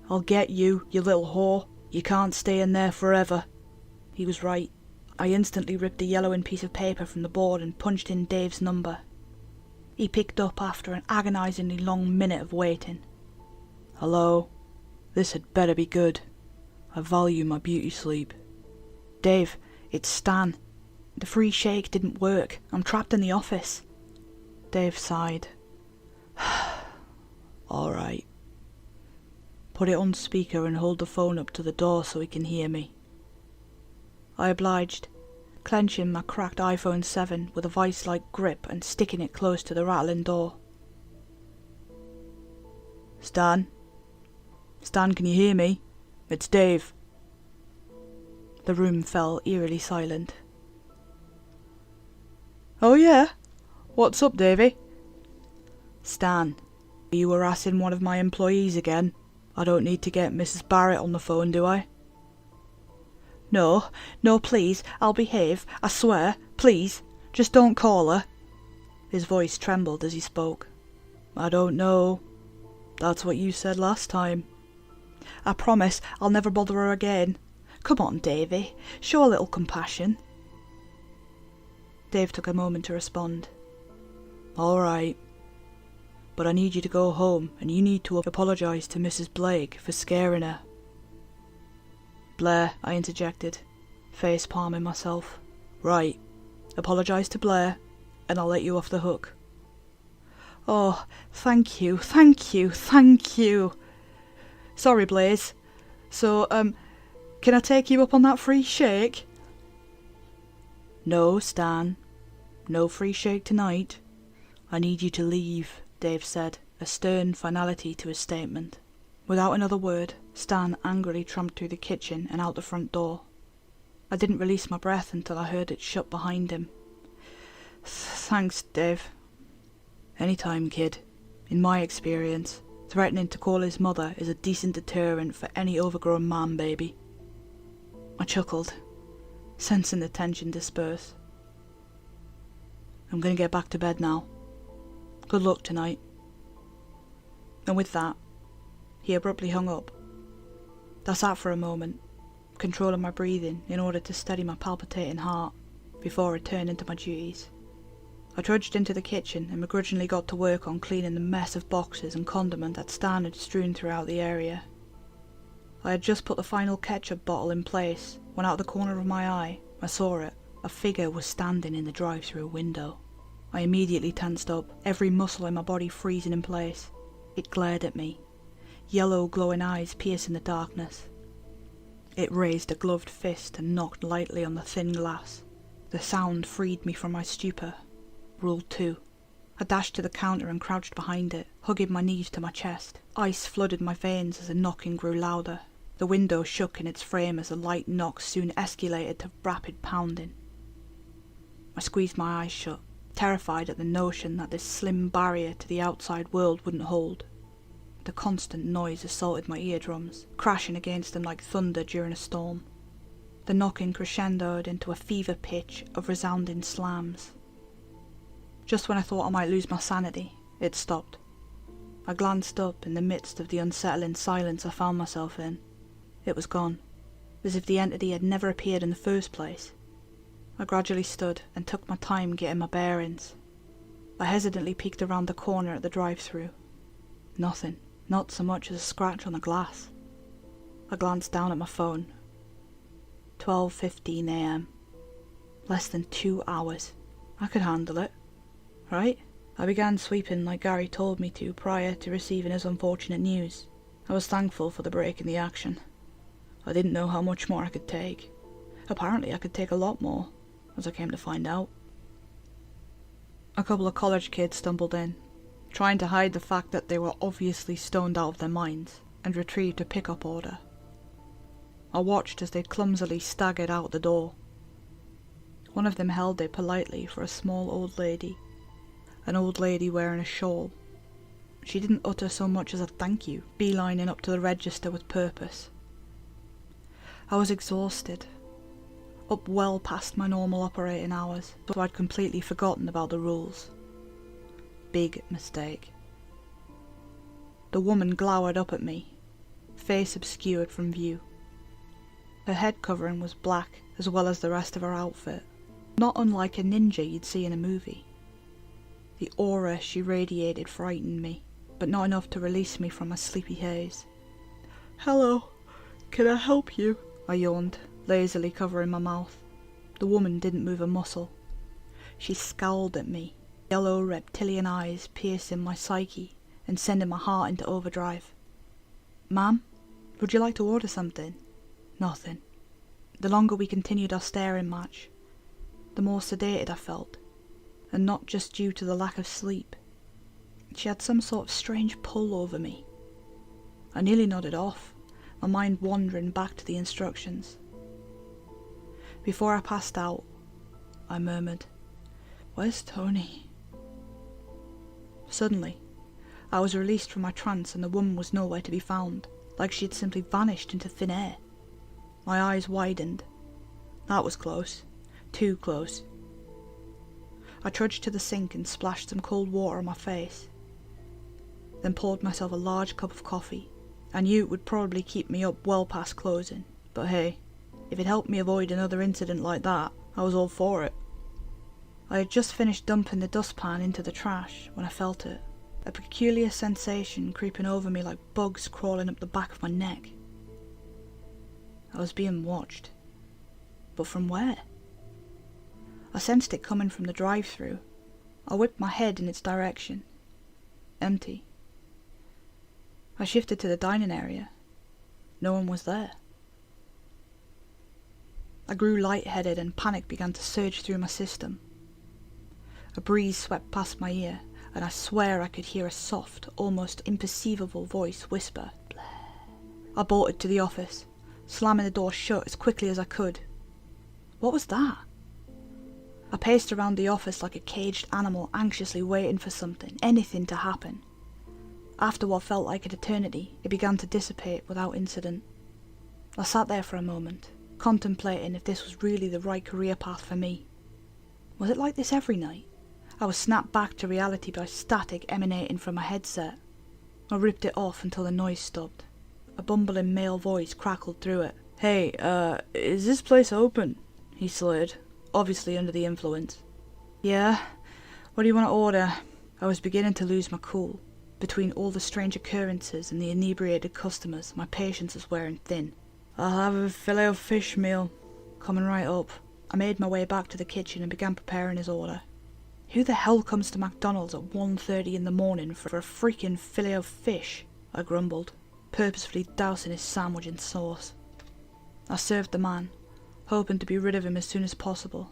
I'll get you, you little whore. You can't stay in there forever. He was right. I instantly ripped a yellowing piece of paper from the board and punched in Dave's number. He picked up after an agonisingly long minute of waiting. "Hello? This had better be good. I value my beauty sleep." "Dave, it's Stan. The free shake didn't work. I'm trapped in the office." Dave sighed. "Alright. Put it on speaker and hold the phone up to the door so he can hear me." I obliged, clenching my cracked iPhone 7 with a vice-like grip and sticking it close to the rattling door. Stan? Stan, can you hear me? It's Dave." The room fell eerily silent. "Oh yeah? What's up, Davey?" "Stan, are you harassing one of my employees again? I don't need to get Mrs. Barrett on the phone, do I?" No, please, I'll behave, I swear, please, just don't call her." His voice trembled as he spoke. "I don't know. That's what you said last time." "I promise I'll never bother her again. Come on, Davey, show a little compassion." Dave took a moment to respond. "Alright. But I need you to go home and you need to apologise to Mrs. Blake for scaring her." "Blair," I interjected, face palming myself. "Right. Apologise to Blair and I'll let you off the hook." "Oh, thank you. Sorry, Blaze. So, can I take you up on that free shake?" "No, Stan. No free shake tonight. I need you to leave," Dave said, a stern finality to his statement. Without another word, Stan angrily tramped through the kitchen and out the front door. I didn't release my breath until I heard it shut behind him. "Thanks, Dave." "Anytime, kid. In my experience, threatening to call his mother is a decent deterrent for any overgrown man-baby." I chuckled, sensing the tension disperse. "I'm going to get back to bed now. Good luck tonight." And with that, he abruptly hung up. I sat for a moment, controlling my breathing in order to steady my palpitating heart before returning to my duties. I trudged into the kitchen and begrudgingly got to work on cleaning the mess of boxes and condiment that Stan had strewn throughout the area. I had just put the final ketchup bottle in place when out of the corner of my eye, I saw it. A figure was standing in the drive-through window. I immediately tensed up, every muscle in my body freezing in place. It glared at me, yellow glowing eyes piercing the darkness. It raised a gloved fist and knocked lightly on the thin glass. The sound freed me from my stupor. Rule 2. I dashed to the counter and crouched behind it, hugging my knees to my chest. Ice flooded my veins as the knocking grew louder. The window shook in its frame as the light knocks soon escalated to rapid pounding. I squeezed my eyes shut, terrified at the notion that this slim barrier to the outside world wouldn't hold. The constant noise assaulted my eardrums, crashing against them like thunder during a storm. The knocking crescendoed into a fever pitch of resounding slams. Just when I thought I might lose my sanity, it stopped. I glanced up in the midst of the unsettling silence I found myself in. It was gone, as if the entity had never appeared in the first place. I gradually stood and took my time getting my bearings. I hesitantly peeked around the corner at the drive-through. Nothing, not so much as a scratch on the glass. I glanced down at my phone. 12:15 a.m. Less than 2 hours. I could handle it, right? I began sweeping like Gary told me to prior to receiving his unfortunate news. I was thankful for the break in the action. I didn't know how much more I could take. Apparently I could take a lot more, as I came to find out. A couple of college kids stumbled in, trying to hide the fact that they were obviously stoned out of their minds, and retrieved a pickup order. I watched as they clumsily staggered out the door. One of them held it politely for a small old lady, an old lady wearing a shawl. She didn't utter so much as a thank you, beelining up to the register with purpose. I was exhausted, up well past my normal operating hours, so I'd completely forgotten about the rules. Big mistake. The woman glowered up at me, face obscured from view. Her head covering was black as well as the rest of her outfit. Not unlike a ninja you'd see in a movie. The aura she radiated frightened me, but not enough to release me from my sleepy haze. "Hello, can I help you?" I yawned, lazily covering my mouth. The woman didn't move a muscle. She scowled at me, yellow reptilian eyes piercing my psyche and sending my heart into overdrive. "Ma'am, would you like to order something?" Nothing. The longer we continued our staring match, the more sedated I felt, and not just due to the lack of sleep. She had some sort of strange pull over me. I nearly nodded off, my mind wandering back to the instructions. Before I passed out, I murmured, "Where's Tony?" Suddenly, I was released from my trance and the woman was nowhere to be found, like she had simply vanished into thin air. My eyes widened. That was close. Too close. I trudged to the sink and splashed some cold water on my face, then poured myself a large cup of coffee. I knew it would probably keep me up well past closing, but hey, if it helped me avoid another incident like that, I was all for it. I had just finished dumping the dustpan into the trash when I felt it, a peculiar sensation creeping over me like bugs crawling up the back of my neck. I was being watched. But from where? I sensed it coming from the drive-thru. I whipped my head in its direction. Empty. I shifted to the dining area. No one was there. I grew lightheaded and panic began to surge through my system. A breeze swept past my ear, and I swear I could hear a soft, almost imperceivable voice whisper, "Blair." I bolted to the office, slamming the door shut as quickly as I could. What was that? I paced around the office like a caged animal anxiously waiting for something, anything to happen. After what felt like an eternity, it began to dissipate without incident. I sat there for a moment, contemplating if this was really the right career path for me. Was it like this every night? I was snapped back to reality by static emanating from my headset. I ripped it off until the noise stopped. A bumbling male voice crackled through it. "Hey, is this place open?" he slurred, obviously under the influence. "Yeah, what do you want to order?" I was beginning to lose my cool. Between all the strange occurrences and the inebriated customers, my patience was wearing thin. "I'll have a filet of fish meal." Coming right up. I made my way back to the kitchen and began preparing his order. Who the hell comes to McDonald's at 1:30 in the morning for a freaking filet of fish? I grumbled, purposefully dousing his sandwich in sauce. I served the man, hoping to be rid of him as soon as possible.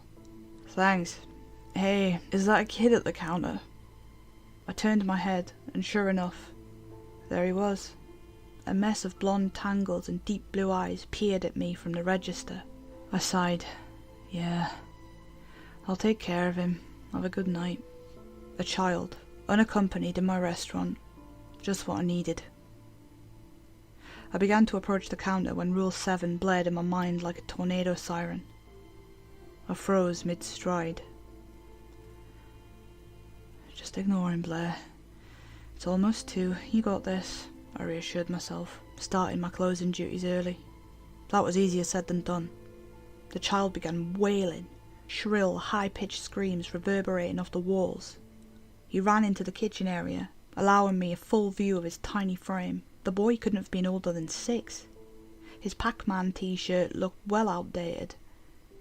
"Thanks. Hey, is that a kid at the counter?" I turned my head, and sure enough, there he was. A mess of blonde tangles and deep blue eyes peered at me from the register. I sighed. Yeah, I'll take care of him. Have a good night. A child, unaccompanied in my restaurant. Just what I needed. I began to approach the counter when Rule 7 blared in my mind like a tornado siren. I froze mid-stride. "Just ignore him, Blair. It's almost 2. You got this," I reassured myself, starting my closing duties early. That was easier said than done. The child began wailing, shrill, high-pitched screams reverberating off the walls. He ran into the kitchen area, allowing me a full view of his tiny frame. The boy couldn't have been older than 6. His Pac-Man t-shirt looked well outdated,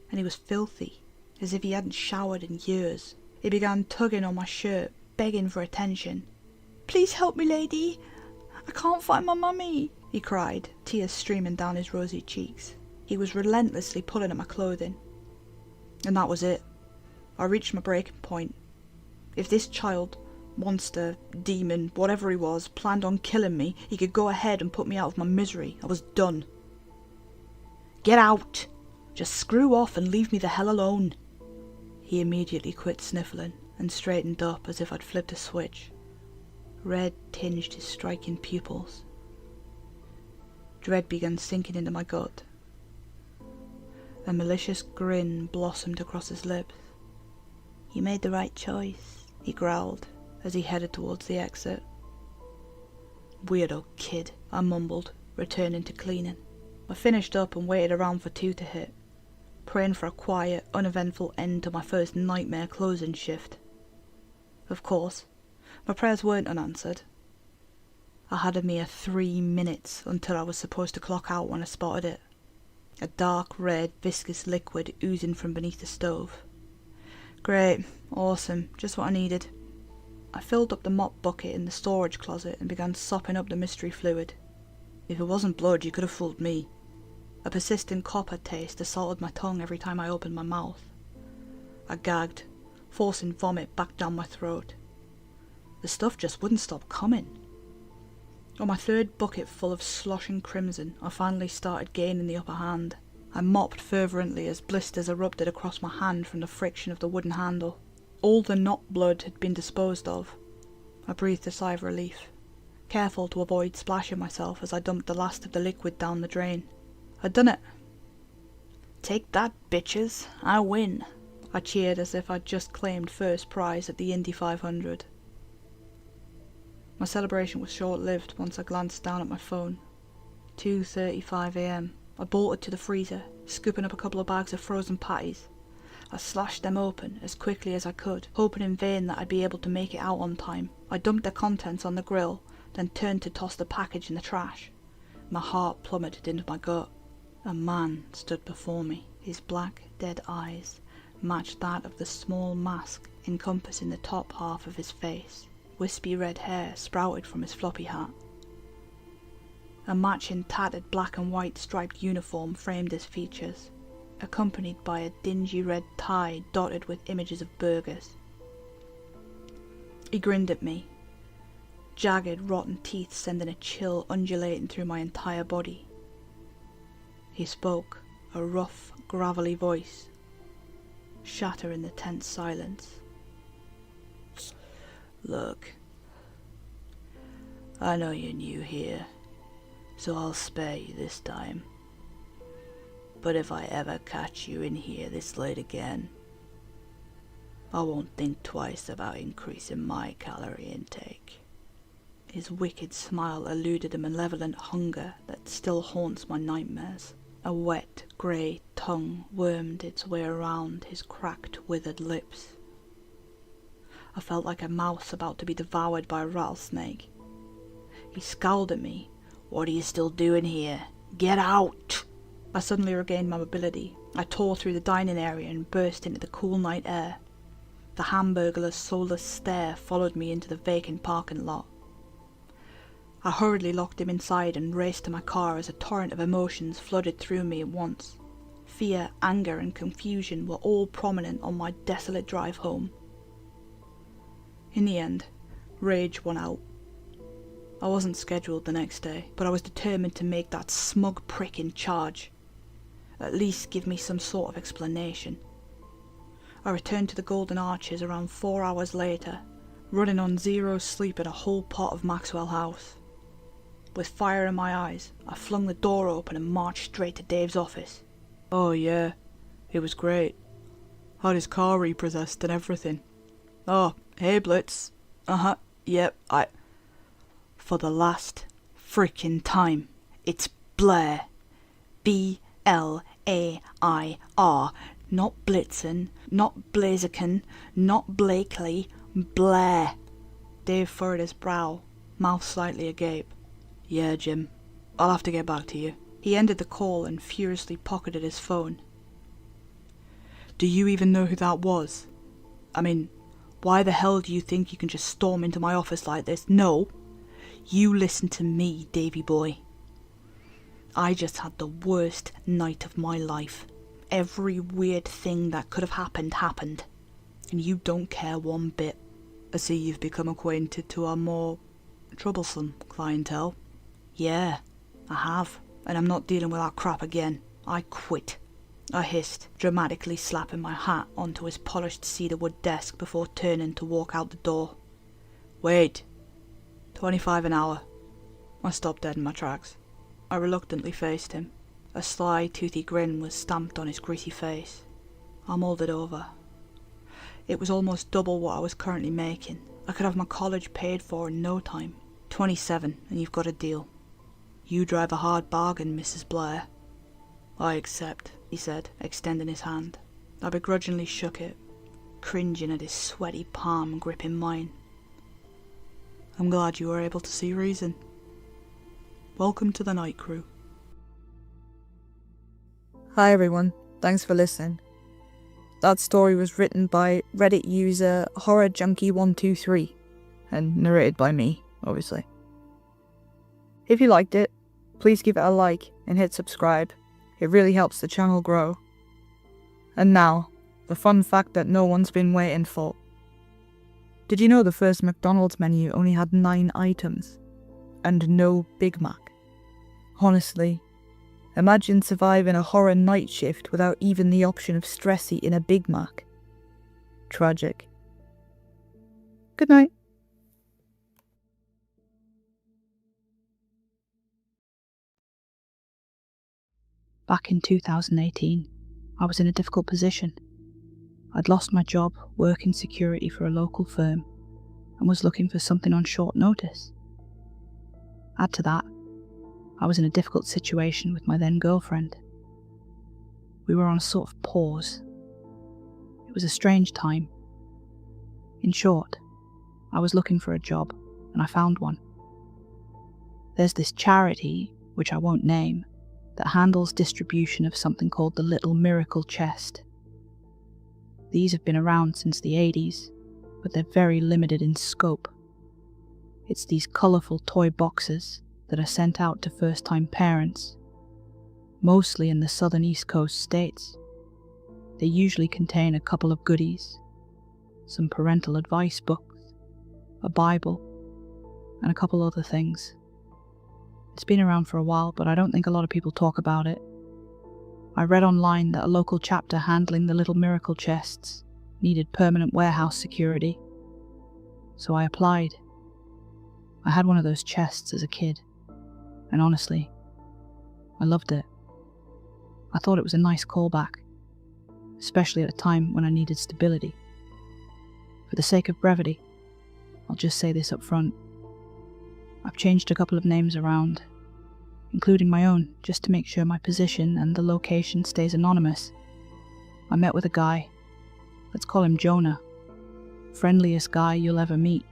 and he was filthy, as if he hadn't showered in years. He began tugging on my shirt, begging for attention. "Please help me, lady. I can't find my mummy," he cried, tears streaming down his rosy cheeks. He was relentlessly pulling at my clothing. And that was it. I reached my breaking point. If this child, monster, demon, whatever he was, planned on killing me, he could go ahead and put me out of my misery. I was done. "Get out! Just screw off and leave me the hell alone." He immediately quit sniffling and straightened up as if I'd flipped a switch. Red tinged his striking pupils. Dread began sinking into my gut. A malicious grin blossomed across his lips. "You made the right choice," he growled as he headed towards the exit. "Weirdo kid," I mumbled, returning to cleaning. I finished up and waited around for 2 to hit. praying for a quiet, uneventful end to my first nightmare closing shift. Of course, my prayers weren't unanswered. I had a mere 3 minutes until I was supposed to clock out when I spotted it. A dark red viscous liquid oozing from beneath the stove. Great, awesome, just what I needed. I filled up the mop bucket in the storage closet and began sopping up the mystery fluid. If it wasn't blood, you could have fooled me. A persistent copper taste assaulted my tongue every time I opened my mouth. I gagged, forcing vomit back down my throat. The stuff just wouldn't stop coming. On my third bucket full of sloshing crimson, I finally started gaining the upper hand. I mopped fervently as blisters erupted across my hand from the friction of the wooden handle. All the not blood had been disposed of. I breathed a sigh of relief, careful to avoid splashing myself as I dumped the last of the liquid down the drain. I'd done it. Take that, bitches, I win. I cheered as if I'd just claimed first prize at the Indy 500. My celebration was short-lived once I glanced down at my phone. 2:35 a.m. I bolted to the freezer, scooping up a couple of bags of frozen patties. I slashed them open as quickly as I could, hoping in vain that I'd be able to make it out on time. I dumped their contents on the grill, then turned to toss the package in the trash. My heart plummeted into my gut. A man stood before me. His black, dead eyes matched that of the small mask encompassing the top half of his face. Wispy red hair sprouted from his floppy hat. A matching tattered black and white striped uniform framed his features, accompanied by a dingy red tie dotted with images of burgers. He grinned at me, jagged, rotten teeth sending a chill undulating through my entire body. He spoke, a rough, gravelly voice, shattering the tense silence. Look, I know you're new here, so I'll spare you this time. But if I ever catch you in here this late again, I won't think twice about increasing my calorie intake. His wicked smile eluded a malevolent hunger that still haunts my nightmares. A wet, grey tongue wormed its way around his cracked, withered lips. I felt like a mouse about to be devoured by a rattlesnake. He scowled at me. What are you still doing here? Get out! I suddenly regained my mobility. I tore through the dining area and burst into the cool night air. The Hamburglar's soulless stare followed me into the vacant parking lot. I hurriedly locked him inside and raced to my car as a torrent of emotions flooded through me at once. Fear, anger and confusion were all prominent on my desolate drive home. In the end, rage won out. I wasn't scheduled the next day, but I was determined to make that smug prick in charge. At least give me some sort of explanation. I returned to the Golden Arches around 4 hours later, running on 0 sleep in a whole pot of Maxwell House. With fire in my eyes, I flung the door open and marched straight to Dave's office. Oh yeah, it was great. Had his car repossessed and everything. Oh, hey Blitz. Yep, For the last frickin' time, it's Blair. Blair. Not Blitzen, not Blaziken, not Blakely, Blair. Dave furrowed his brow, mouth slightly agape. Yeah, Jim, I'll have to get back to you. He ended the call and furiously pocketed his phone. Do you even know who that was? I mean, why the hell do you think you can just storm into my office like this? No, you listen to me, Davy boy. I just had the worst night of my life. Every weird thing that could have happened happened, and you don't care one bit. I see you've become acquainted to our more troublesome clientele. Yeah, I have, and I'm not dealing with that crap again. I quit. I hissed, dramatically slapping my hat onto his polished cedarwood desk before turning to walk out the door. Wait. 25 an hour. I stopped dead in my tracks. I reluctantly faced him. A sly, toothy grin was stamped on his greasy face. I mulled it over. It was almost double what I was currently making. I could have my college paid for in no time. 27, and you've got a deal. You drive a hard bargain, Mrs. Blair. I accept. he said, extending his hand. I begrudgingly shook it, cringing at his sweaty palm gripping mine. I'm glad you were able to see reason. Welcome to the night crew. Hi everyone, thanks for listening. That story was written by Reddit user HorrorJunkie123 and narrated by me, obviously. If you liked it, please give it a like and hit subscribe. It really helps the channel grow. And now, the fun fact that no one's been waiting for. Did you know the first McDonald's menu only had 9 items? And no Big Mac? Honestly, imagine surviving a horror night shift without even the option of stress eating a Big Mac. Tragic. Good night. Back in 2018, I was in a difficult position. I'd lost my job working security for a local firm and was looking for something on short notice. Add to that, I was in a difficult situation with my then girlfriend. We were on a sort of pause. It was a strange time. In short, I was looking for a job and I found one. There's this charity, which I won't name, that handles distribution of something called the Little Miracle Chest. These have been around since the 80s, but they're very limited in scope. It's these colourful toy boxes that are sent out to first-time parents, mostly in the southern East Coast states. They usually contain a couple of goodies, some parental advice books, a Bible, and a couple other things. It's been around for a while, but I don't think a lot of people talk about it. I read online that a local chapter handling the Little Miracle Chests needed permanent warehouse security, so I applied. I had one of those chests as a kid, and honestly, I loved it. I thought it was a nice callback, especially at a time when I needed stability. For the sake of brevity, I'll just say this up front. I've changed a couple of names around, including my own, just to make sure my position and the location stays anonymous. I met with a guy, let's call him Jonah, friendliest guy you'll ever meet.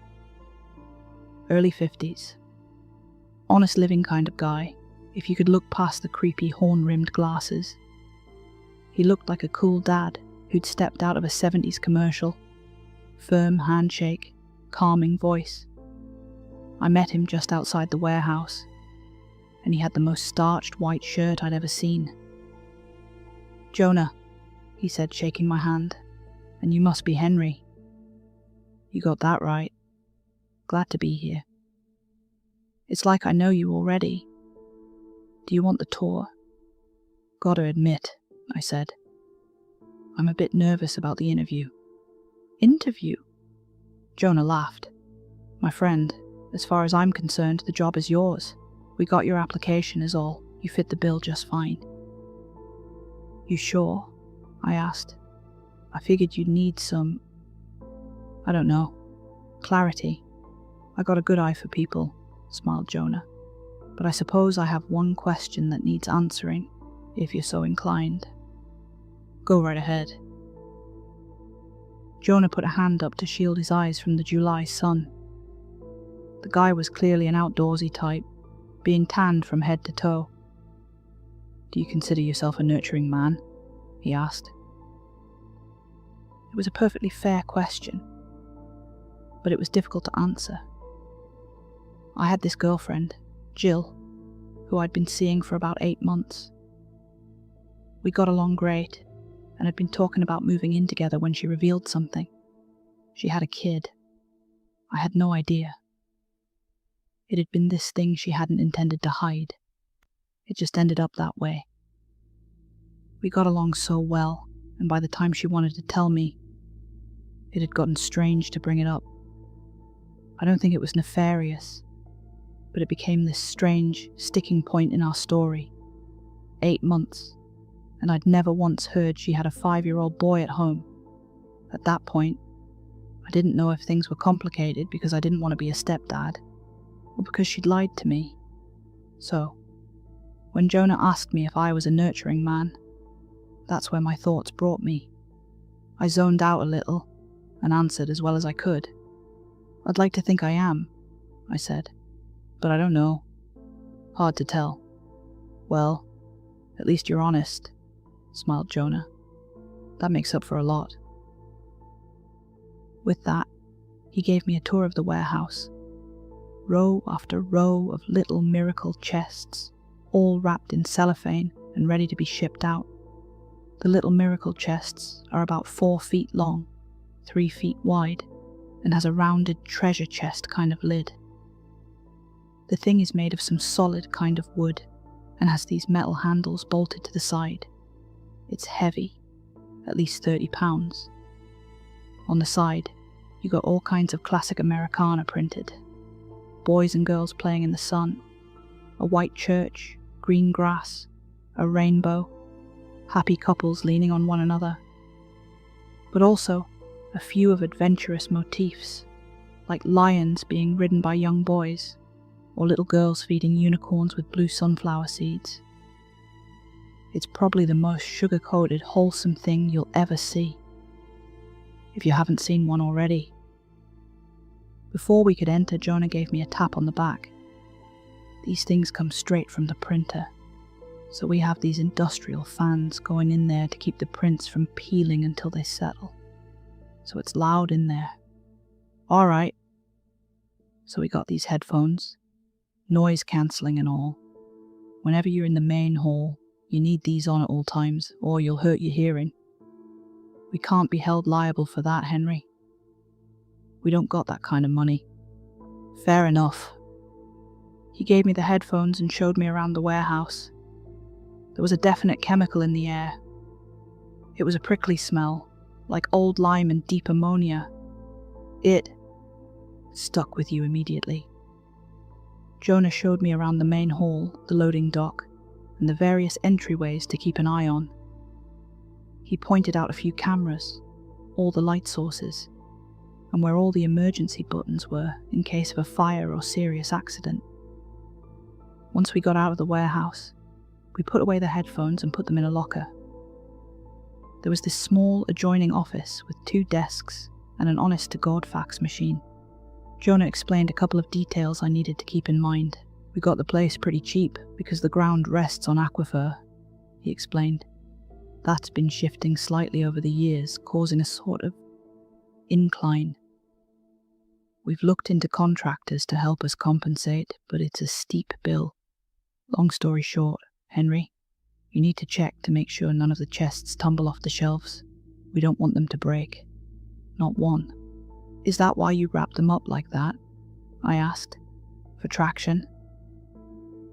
Early 50s. Honest living kind of guy, if you could look past the creepy horn-rimmed glasses. He looked like a cool dad who'd stepped out of a 70s commercial. Firm handshake, calming voice. I met him just outside the warehouse, and he had the most starched white shirt I'd ever seen. "Jonah," he said, shaking my hand, "and you must be Henry." "You got that right. Glad to be here. It's like I know you already. Do you want the tour?" "Gotta admit," I said, "I'm a bit nervous about the interview." "Interview?" Jonah laughed. "My friend, as far as I'm concerned, the job is yours. We got your application is all. You fit the bill just fine." "You sure?" I asked. "I figured you'd need some, I don't know, clarity. I got a good eye for people," smiled Jonah. "But I suppose I have one question that needs answering, if you're so inclined." "Go right ahead." Jonah put a hand up to shield his eyes from the July sun. The guy was clearly an outdoorsy type, being tanned from head to toe. "Do you consider yourself a nurturing man?" he asked. It was a perfectly fair question, but it was difficult to answer. I had this girlfriend, Jill, who I'd been seeing for about 8 months. We got along great, and had been talking about moving in together when she revealed something. She had a kid. I had no idea. It had been this thing she hadn't intended to hide. It just ended up that way. We got along so well, and by the time she wanted to tell me, it had gotten strange to bring it up. I don't think it was nefarious, but it became this strange, sticking point in our story. 8 months, and I'd never once heard she had a 5-year-old boy at home. At that point, I didn't know if things were complicated because I didn't want to be a stepdad, or because she'd lied to me. So, when Jonah asked me if I was a nurturing man, That's where my thoughts brought me. I zoned out a little and answered as well as I could. I'd like to think I am, I said, but I don't know. Hard to tell. Well, at least you're honest, smiled Jonah. That makes up for a lot. With that, he gave me a tour of the warehouse. Row after row of little miracle chests, all wrapped in cellophane and ready to be shipped out. The little miracle chests are about 4 feet long, 3 feet wide, and has a rounded treasure chest kind of lid. The thing is made of some solid kind of wood and has these metal handles bolted to the side. It's heavy, at least 30 pounds. On the side, you got all kinds of classic Americana printed. Boys and girls playing in the sun, a white church, green grass, a rainbow, happy couples leaning on one another. But also a few of adventurous motifs, like lions being ridden by young boys, or little girls feeding unicorns with blue sunflower seeds. It's probably the most sugar-coated, wholesome thing you'll ever see, if you haven't seen one already. Before we could enter, Jonah gave me a tap on the back. These things come straight from the printer, so we have these industrial fans going in there to keep the prints from peeling until they settle. So it's loud in there. All right. So we got these headphones, noise cancelling and all. Whenever you're in the main hall, you need these on at all times, or you'll hurt your hearing. We can't be held liable for that, Henry. We don't got that kind of money. Fair enough. He gave me the headphones and showed me around the warehouse. There was a definite chemical in the air. It was a prickly smell, like old lime and deep ammonia. It stuck with you immediately. Jonah showed me around the main hall, the loading dock, and the various entryways to keep an eye on. He pointed out a few cameras, all the light sources, and where all the emergency buttons were in case of a fire or serious accident. Once we got out of the warehouse, we put away the headphones and put them in a locker. There was this small adjoining office with 2 desks and an honest-to-God fax machine. Jonah explained a couple of details I needed to keep in mind. We got the place pretty cheap because the ground rests on aquifer, he explained. That's been shifting slightly over the years, causing a sort of incline. We've looked into contractors to help us compensate, but it's a steep bill. Long story short, Henry, you need to check to make sure none of the chests tumble off the shelves. We don't want them to break. Not one. Is that why you wrapped them up like that? I asked. For traction?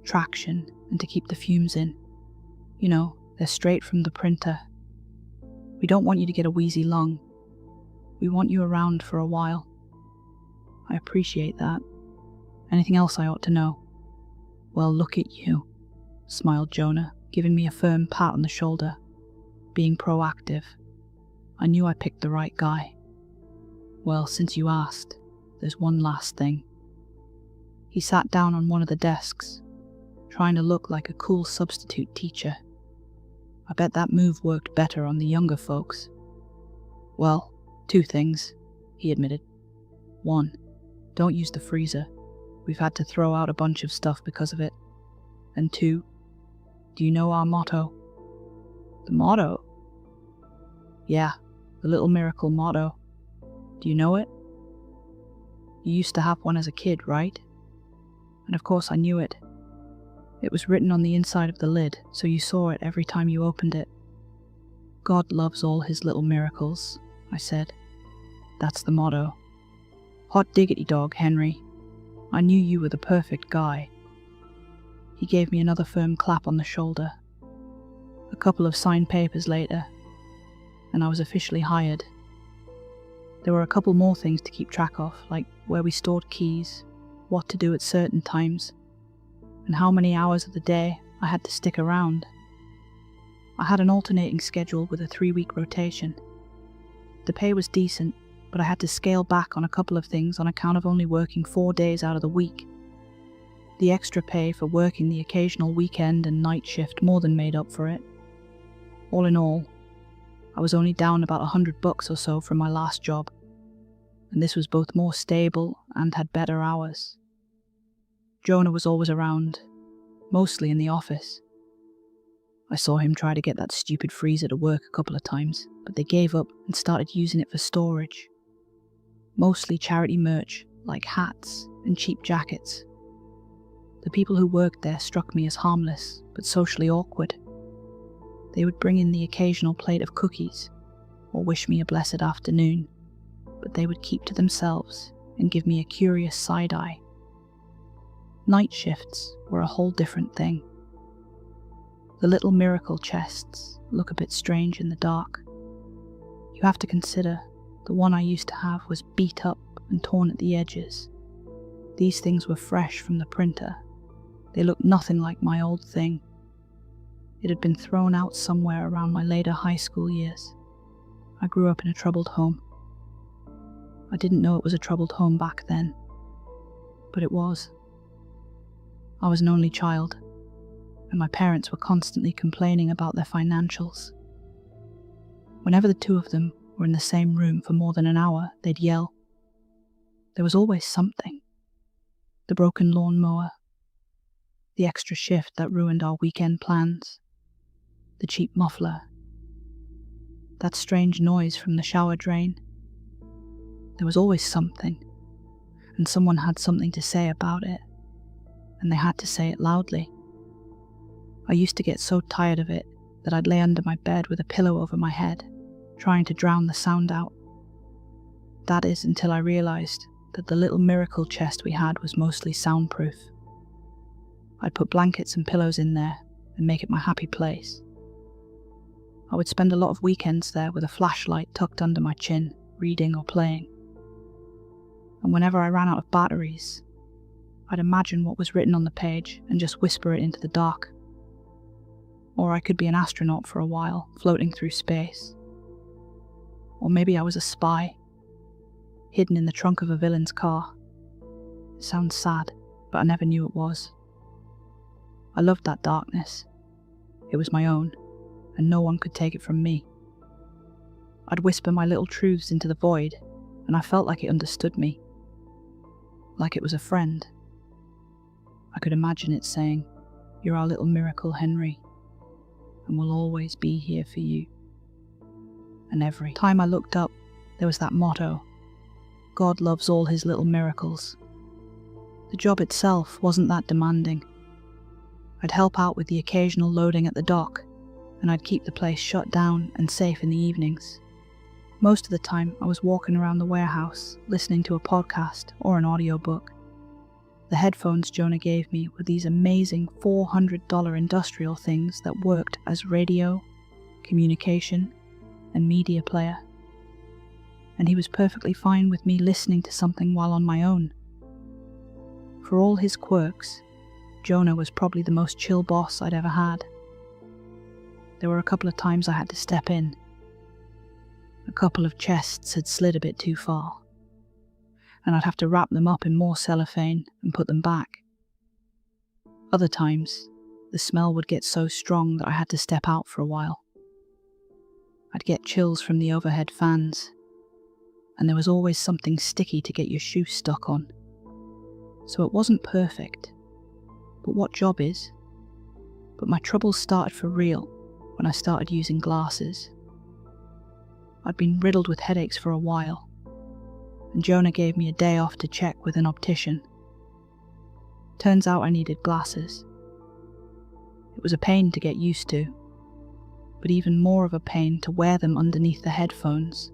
Traction, and to keep the fumes in. You know, they're straight from the printer. We don't want you to get a wheezy lung. We want you around for a while. I appreciate that. Anything else I ought to know? Well, look at you, smiled Jonah, giving me a firm pat on the shoulder. Being proactive. I knew I picked the right guy. Well, since you asked, there's one last thing. He sat down on one of the desks, trying to look like a cool substitute teacher. I bet that move worked better on the younger folks. Well, 2 things, he admitted. 1, don't use the freezer. We've had to throw out a bunch of stuff because of it. And 2, do you know our motto? The motto? Yeah, the little miracle motto. Do you know it? You used to have one as a kid, right? And of course I knew it. It was written on the inside of the lid, so you saw it every time you opened it. God loves all his little miracles, I said. That's the motto. Hot diggity dog, Henry. I knew you were the perfect guy. He gave me another firm clap on the shoulder. A couple of signed papers later, and I was officially hired. There were a couple more things to keep track of, like where we stored keys, what to do at certain times, and how many hours of the day I had to stick around. I had an alternating schedule with a 3-week rotation. The pay was decent, but I had to scale back on a couple of things on account of only working 4 days out of the week. The extra pay for working the occasional weekend and night shift more than made up for it. All in all, I was only down about $100 or so from my last job, and this was both more stable and had better hours. Jonah was always around, mostly in the office. I saw him try to get that stupid freezer to work a couple of times, but they gave up and started using it for storage. Mostly charity merch, like hats and cheap jackets. The people who worked there struck me as harmless, but socially awkward. They would bring in the occasional plate of cookies, or wish me a blessed afternoon, but they would keep to themselves and give me a curious side eye. Night shifts were a whole different thing. The little miracle chests look a bit strange in the dark. You have to consider the one I used to have was beat up and torn at the edges. These things were fresh from the printer. They looked nothing like my old thing. It had been thrown out somewhere around my later high school years. I grew up in a troubled home. I didn't know it was a troubled home back then, but it was. I was an only child, and my parents were constantly complaining about their financials. Whenever the two of them were in the same room for more than an hour, they'd yell. There was always something. The broken lawnmower, the extra shift that ruined our weekend plans, the cheap muffler, that strange noise from the shower drain. There was always something, and someone had something to say about it, and they had to say it loudly. I used to get so tired of it that I'd lay under my bed with a pillow over my head, trying to drown the sound out. That is until I realized that the little miracle chest we had was mostly soundproof. I'd put blankets and pillows in there and make it my happy place. I would spend a lot of weekends there with a flashlight tucked under my chin, reading or playing. And whenever I ran out of batteries, I'd imagine what was written on the page and just whisper it into the dark. Or I could be an astronaut for a while, floating through space. Or maybe I was a spy, hidden in the trunk of a villain's car. It sounds sad, but I never knew it was. I loved that darkness. It was my own, and no one could take it from me. I'd whisper my little truths into the void, and I felt like it understood me. Like it was a friend. I could imagine it saying, "You're our little miracle, Henry, and we'll always be here for you." And every time I looked up, there was that motto, "God loves all his little miracles." The job itself wasn't that demanding. I'd help out with the occasional loading at the dock, and I'd keep the place shut down and safe in the evenings. Most of the time I was walking around the warehouse, listening to a podcast or an audiobook. The headphones Jonah gave me were these amazing $400 industrial things that worked as radio, communication, and media player. And he was perfectly fine with me listening to something while on my own. For all his quirks, Jonah was probably the most chill boss I'd ever had. There were a couple of times I had to step in. A couple of chests had slid a bit too far, and I'd have to wrap them up in more cellophane and put them back. Other times, the smell would get so strong that I had to step out for a while. I'd get chills from the overhead fans, and there was always something sticky to get your shoe stuck on. So it wasn't perfect, but what job is? But my troubles started for real when I started using glasses. I'd been riddled with headaches for a while, and Jonah gave me a day off to check with an optician. Turns out I needed glasses. It was a pain to get used to, but even more of a pain to wear them underneath the headphones.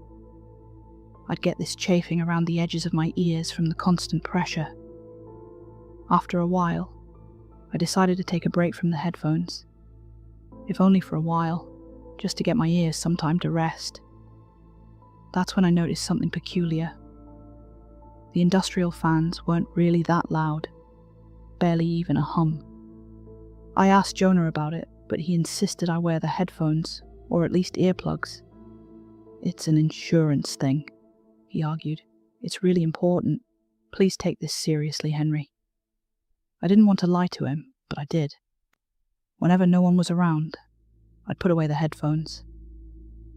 I'd get this chafing around the edges of my ears from the constant pressure. After a while, I decided to take a break from the headphones, if only for a while, just to get my ears some time to rest. That's when I noticed something peculiar. The industrial fans weren't really that loud, barely even a hum. I asked Jonah about it, but he insisted I wear the headphones, or at least earplugs. "It's an insurance thing," he argued. "It's really important. Please take this seriously, Henry." I didn't want to lie to him, but I did. Whenever no one was around, I'd put away the headphones.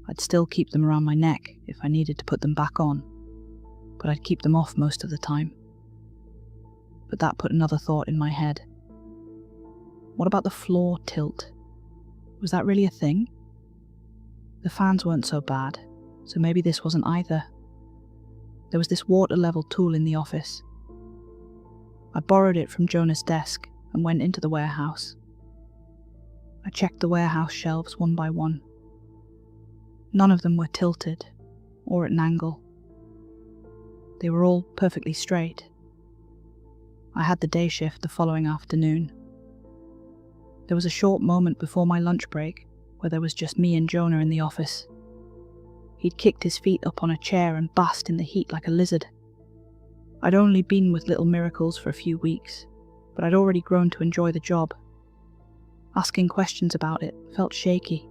I'd still keep them around my neck if I needed to put them back on, but I'd keep them off most of the time. But that put another thought in my head. What about the floor tilt? Was that really a thing? The fans weren't so bad, so maybe this wasn't either. There was this water level tool in the office. I borrowed it from Jonah's desk and went into the warehouse. I checked the warehouse shelves one by one. None of them were tilted or at an angle. They were all perfectly straight. I had the day shift the following afternoon. There was a short moment before my lunch break where there was just me and Jonah in the office. He'd kicked his feet up on a chair and basked in the heat like a lizard. I'd only been with Little Miracles for a few weeks, but I'd already grown to enjoy the job. Asking questions about it felt shaky.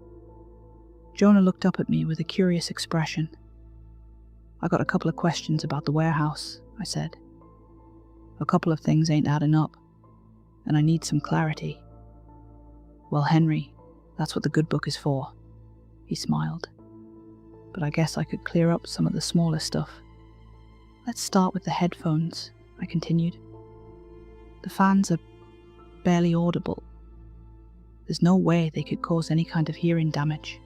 Jonah looked up at me with a curious expression. "I got a couple of questions about the warehouse," I said. "A couple of things ain't adding up, and I need some clarity." "Well, Henry, that's what the good book is for," he smiled. "But I guess I could clear up some of the smaller stuff." "Let's start with the headphones," I continued. "The fans are barely audible. There's no way they could cause any kind of hearing damage."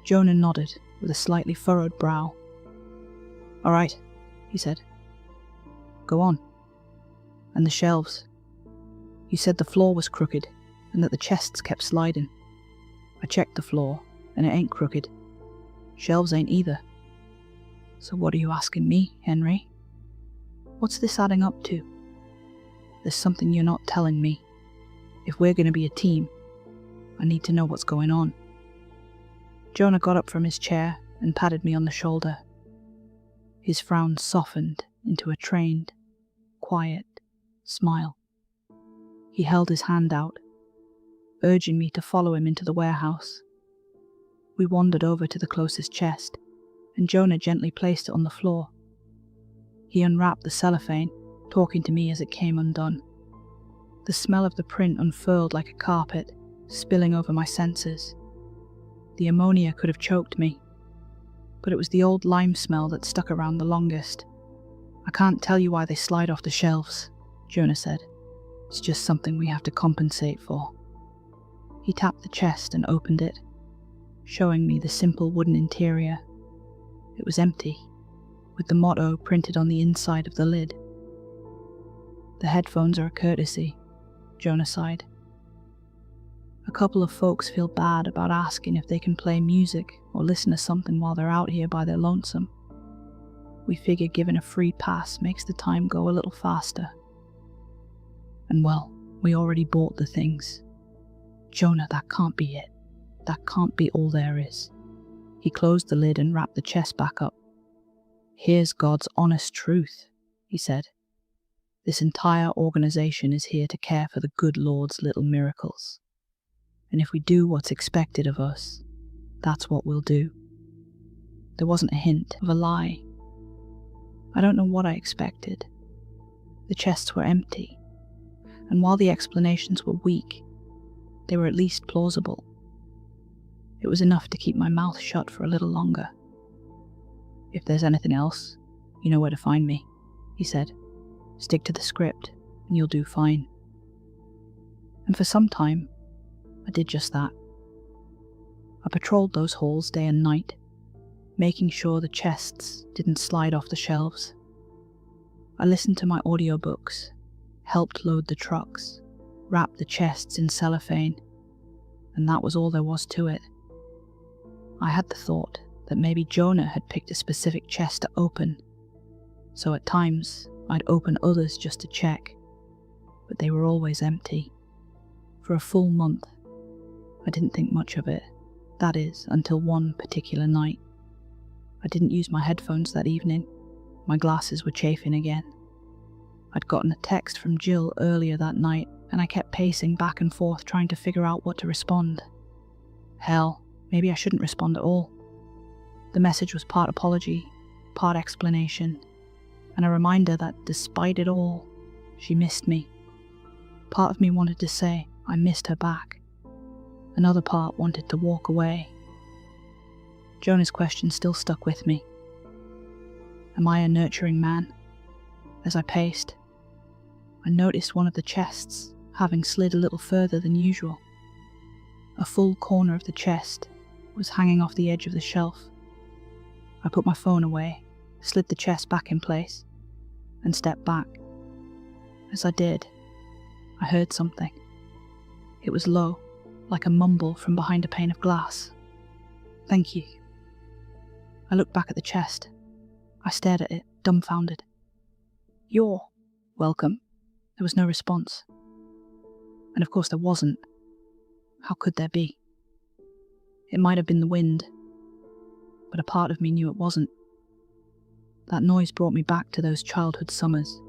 Jonah nodded with a slightly furrowed brow. "All right," he said. "Go on. And the shelves. You said the floor was crooked and that the chests kept sliding. I checked the floor and it ain't crooked. Shelves ain't either. So what are you asking me, Henry? What's this adding up to? There's something you're not telling me. If we're going to be a team, I need to know what's going on." Jonah got up from his chair and patted me on the shoulder. His frown softened into a trained, quiet smile. He held his hand out, urging me to follow him into the warehouse. We wandered over to the closest chest, and Jonah gently placed it on the floor. He unwrapped the cellophane, talking to me as it came undone. The smell of the print unfurled like a carpet, spilling over my senses. The ammonia could have choked me, but it was the old lime smell that stuck around the longest. "I can't tell you why they slide off the shelves," Jonah said. "It's just something we have to compensate for." He tapped the chest and opened it, showing me the simple wooden interior. It was empty, with the motto printed on the inside of the lid. "The headphones are a courtesy," Jonah sighed. "A couple of folks feel bad about asking if they can play music or listen to something while they're out here by their lonesome. We figure giving a free pass makes the time go a little faster. And well, we already bought the things." "Jonah, that can't be it. That can't be all there is." He closed the lid and wrapped the chest back up. "Here's God's honest truth," he said. "This entire organization is here to care for the good Lord's little miracles. And if we do what's expected of us, that's what we'll do." There wasn't a hint of a lie. I don't know what I expected. The chests were empty, and while the explanations were weak, they were at least plausible. It was enough to keep my mouth shut for a little longer. "If there's anything else, you know where to find me," he said. "Stick to the script, and you'll do fine." And for some time, I did just that. I patrolled those halls day and night, making sure the chests didn't slide off the shelves. I listened to my audiobooks, helped load the trucks, wrapped the chests in cellophane, and that was all there was to it. I had the thought that maybe Jonah had picked a specific chest to open, so at times I'd open others just to check, but they were always empty. For a full month, I didn't think much of it, that is, until one particular night. I didn't use my headphones that evening. My glasses were chafing again. I'd gotten a text from Jill earlier that night, and I kept pacing back and forth trying to figure out what to respond. Hell, maybe I shouldn't respond at all. The message was part apology, part explanation, and a reminder that despite it all, she missed me. Part of me wanted to say I missed her back, Another part wanted to walk away. Jonah's question still stuck with me. Am I a nurturing man? As I paced, I noticed one of the chests having slid a little further than usual. A full corner of the chest was hanging off the edge of the shelf. I put my phone away, slid the chest back in place, and stepped back. As I did, I heard something. It was low, like a mumble from behind a pane of glass. Thank you. I looked back at the chest. I stared at it, dumbfounded. You're welcome. There was no response. And of course there wasn't. How could there be? It might have been the wind, but a part of me knew it wasn't. That noise brought me back to those childhood summers,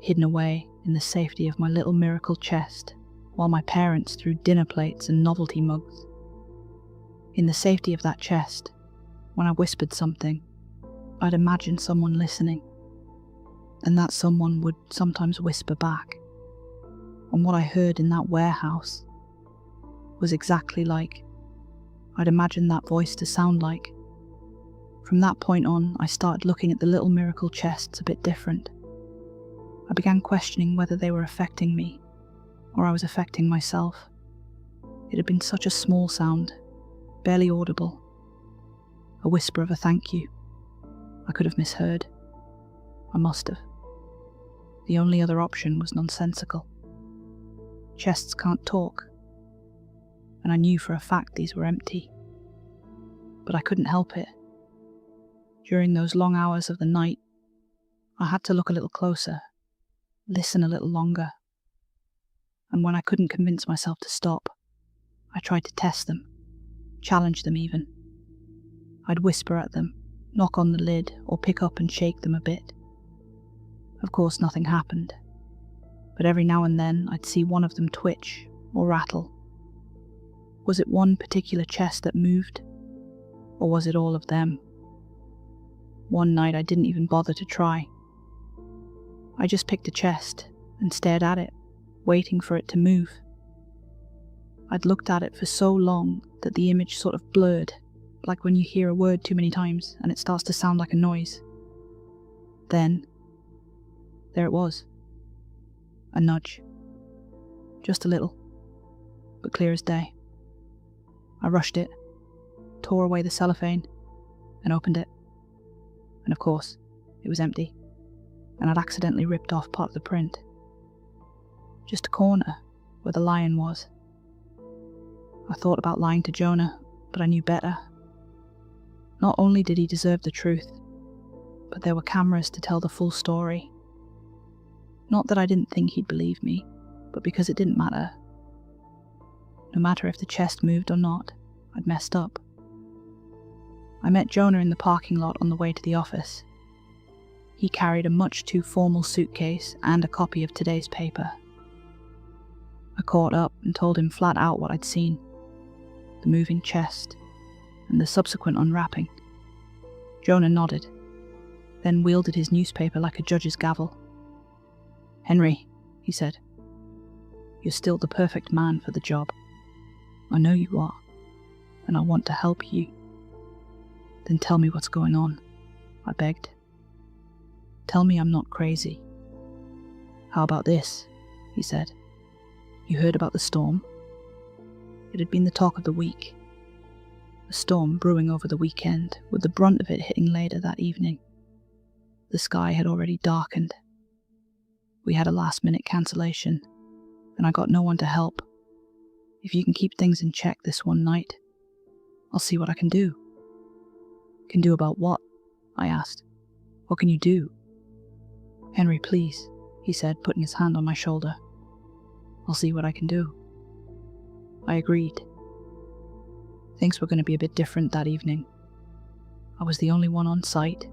hidden away in the safety of my little miracle chest, while my parents threw dinner plates and novelty mugs. In the safety of that chest, when I whispered something, I'd imagine someone listening, and that someone would sometimes whisper back. And what I heard in that warehouse was exactly like I'd imagined that voice to sound like. From that point on, I started looking at the little miracle chests a bit different. I began questioning whether they were affecting me, or I was affecting myself. It had been such a small sound, barely audible. A whisper of a thank you. I could have misheard. I must have. The only other option was nonsensical. Chests can't talk, and I knew for a fact these were empty. But I couldn't help it. During those long hours of the night, I had to look a little closer, listen a little longer. And when I couldn't convince myself to stop, I tried to test them, challenge them even. I'd whisper at them, knock on the lid, or pick up and shake them a bit. Of course, nothing happened, but every now and then I'd see one of them twitch or rattle. Was it one particular chest that moved, or was it all of them? One night I didn't even bother to try. I just picked a chest and stared at it, waiting for it to move. I'd looked at it for so long that the image sort of blurred, like when you hear a word too many times and it starts to sound like a noise. Then, there it was. A nudge. Just a little, but clear as day. I rushed it, tore away the cellophane, and opened it. And of course, it was empty, and I'd accidentally ripped off part of the print. Just a corner where the lion was. I thought about lying to Jonah, but I knew better. Not only did he deserve the truth, but there were cameras to tell the full story. Not that I didn't think he'd believe me, but because it didn't matter. No matter if the chest moved or not, I'd messed up. I met Jonah in the parking lot on the way to the office. He carried a much too formal suitcase and a copy of today's paper. I caught up and told him flat out what I'd seen. The moving chest, and the subsequent unwrapping. Jonah nodded, then wielded his newspaper like a judge's gavel. "Henry," he said, "you're still the perfect man for the job. I know you are, and I want to help you." "Then tell me what's going on," I begged. "Tell me I'm not crazy." "How about this?" he said. "You heard about the storm?" It had been the talk of the week. A storm brewing over the weekend, with the brunt of it hitting later that evening. The sky had already darkened. We had a last-minute cancellation, and I got no one to help. If you can keep things in check this one night, I'll see what I can do. "Can do about what?" I asked. "What can you do?" "Henry, please," he said, putting his hand on my shoulder. "I'll see what I can do." I agreed. Things were going to be a bit different that evening. I was the only one on site,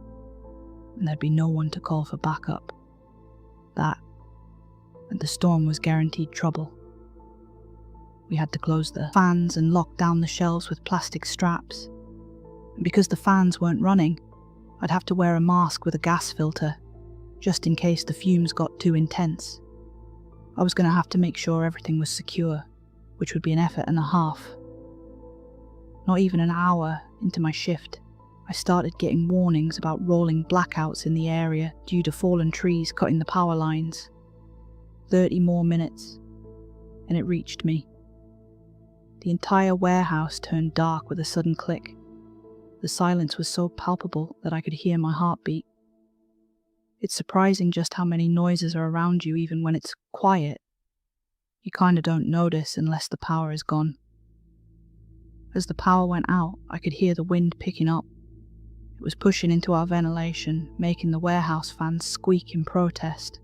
and there'd be no one to call for backup. That, and the storm was guaranteed trouble. We had to close the fans and lock down the shelves with plastic straps. And because the fans weren't running, I'd have to wear a mask with a gas filter, just in case the fumes got too intense. I was going to have to make sure everything was secure, which would be an effort and a half. Not even an hour into my shift, I started getting warnings about rolling blackouts in the area due to fallen trees cutting the power lines. 30 more minutes, and it reached me. The entire warehouse turned dark with a sudden click. The silence was so palpable that I could hear my heartbeat. It's surprising just how many noises are around you even when it's quiet. You kinda don't notice unless the power is gone. As the power went out, I could hear the wind picking up. It was pushing into our ventilation, making the warehouse fans squeak in protest.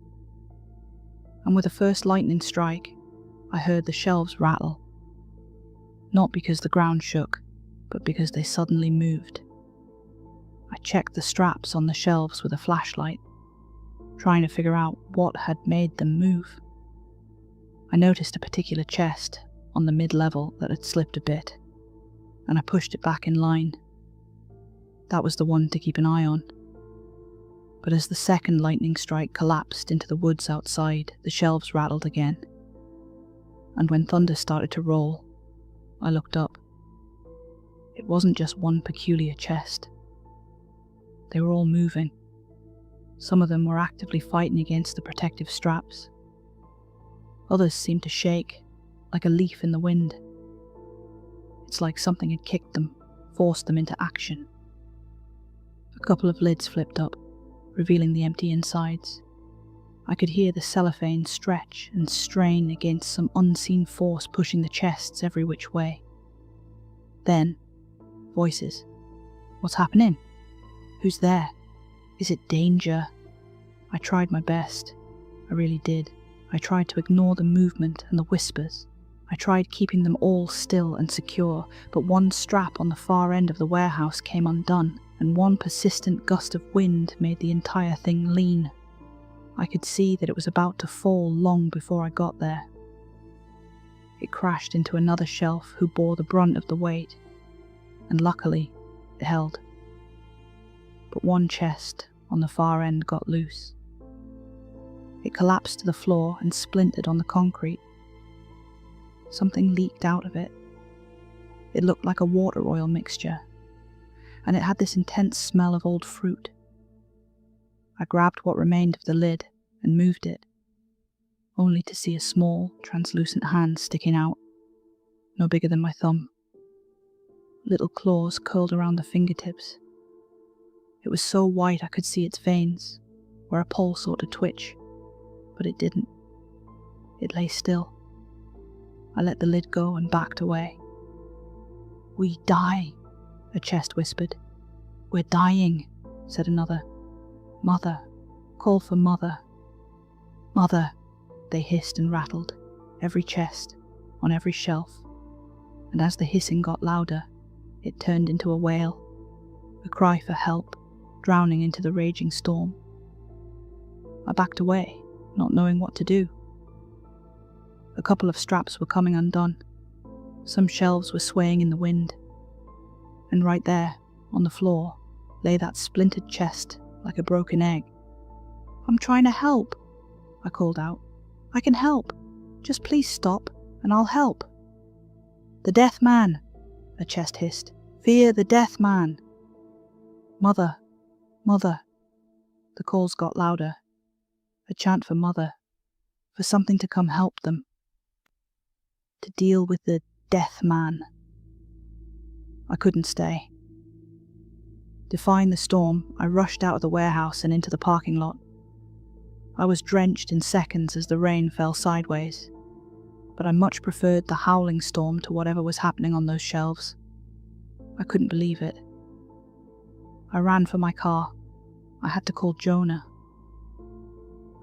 And with the first lightning strike, I heard the shelves rattle. Not because the ground shook, but because they suddenly moved. I checked the straps on the shelves with a flashlight, trying to figure out what had made them move. I noticed a particular chest on the mid-level that had slipped a bit, and I pushed it back in line. That was the one to keep an eye on. But as the second lightning strike collapsed into the woods outside, the shelves rattled again. And when thunder started to roll, I looked up. It wasn't just one peculiar chest. They were all moving. Some of them were actively fighting against the protective straps. Others seemed to shake, like a leaf in the wind. It's like something had kicked them, forced them into action. A couple of lids flipped up, revealing the empty insides. I could hear the cellophane stretch and strain against some unseen force pushing the chests every which way. Then, voices. What's happening? Who's there? Is it danger? I tried my best. I really did. I tried to ignore the movement and the whispers. I tried keeping them all still and secure, but one strap on the far end of the warehouse came undone, and one persistent gust of wind made the entire thing lean. I could see that it was about to fall long before I got there. It crashed into another shelf who bore the brunt of the weight, and luckily, it held. But one chest on the far end got loose. It collapsed to the floor and splintered on the concrete. Something leaked out of it. It looked like a water oil mixture, and it had this intense smell of old fruit. I grabbed what remained of the lid and moved it, only to see a small, translucent hand sticking out, no bigger than my thumb. Little claws curled around the fingertips. It was so white I could see its veins, where a pulse ought to twitch, but it didn't. It lay still. I let the lid go and backed away. "We die," a chest whispered. "We're dying," said another. "Mother, call for Mother." "Mother," they hissed and rattled, every chest, on every shelf, and as the hissing got louder, it turned into a wail, a cry for help, drowning into the raging storm. I backed away, not knowing what to do. A couple of straps were coming undone. Some shelves were swaying in the wind. And right there, on the floor, lay that splintered chest like a broken egg. "I'm trying to help," I called out. "I can help. Just please stop, and I'll help." "The Death Man," a chest hissed. "Fear the Death Man." "Mother, Mother." The calls got louder. A chant for Mother, for something to come help them. To deal with the Death Man. I couldn't stay. Defying the storm, I rushed out of the warehouse and into the parking lot. I was drenched in seconds as the rain fell sideways, but I much preferred the howling storm to whatever was happening on those shelves. I couldn't believe it. I ran for my car. I had to call Jonah.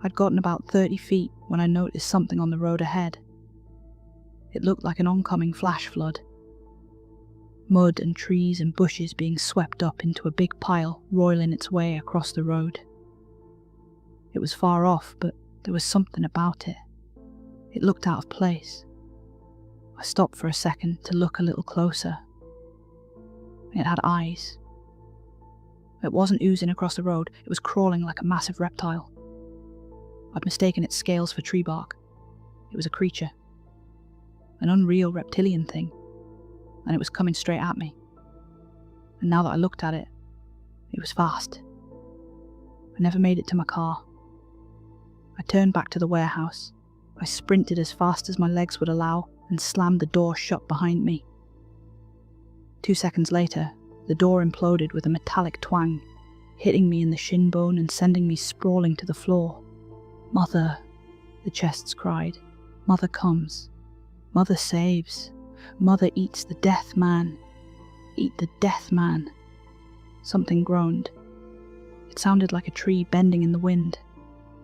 I'd gotten about 30 feet when I noticed something on the road ahead. It looked like an oncoming flash flood. Mud and trees and bushes being swept up into a big pile, roiling its way across the road. It was far off, but there was something about it. It looked out of place. I stopped for a second to look a little closer. It had eyes. It wasn't oozing across the road, it was crawling like a massive reptile. I'd mistaken its scales for tree bark. It was a creature. an unreal reptilian thing, and it was coming straight at me. And now that I looked at it, it was fast. I never made it to my car. I turned back to the warehouse. I sprinted as fast as my legs would allow and slammed the door shut behind me. 2 seconds later, the door imploded with a metallic twang, hitting me in the shin bone and sending me sprawling to the floor. "Mother," the chests cried. "Mother comes. Mother saves. Mother eats the death man. Eat the death man." Something groaned. It sounded like a tree bending in the wind,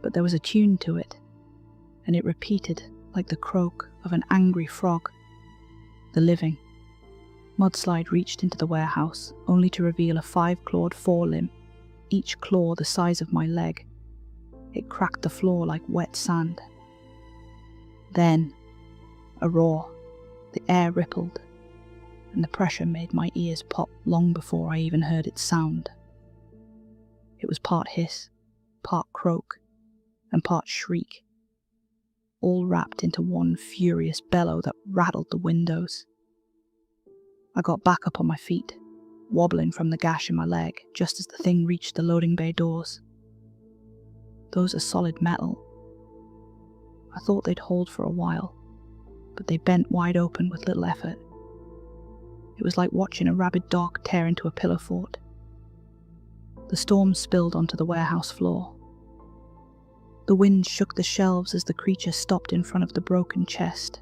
but there was a tune to it, and it repeated like the croak of an angry frog. The living. Mudslide reached into the warehouse, only to reveal a 5-clawed forelimb, each claw the size of my leg. It cracked the floor like wet sand. Then, a roar. The air rippled, and the pressure made my ears pop long before I even heard its sound. It was part hiss, part croak, and part shriek, all wrapped into one furious bellow that rattled the windows. I got back up on my feet, wobbling from the gash in my leg just as the thing reached the loading bay doors. Those are solid metal. I thought they'd hold for a while, but they bent wide open with little effort. It was like watching a rabid dog tear into a pillow fort. The storm spilled onto the warehouse floor. The wind shook the shelves as the creature stopped in front of the broken chest.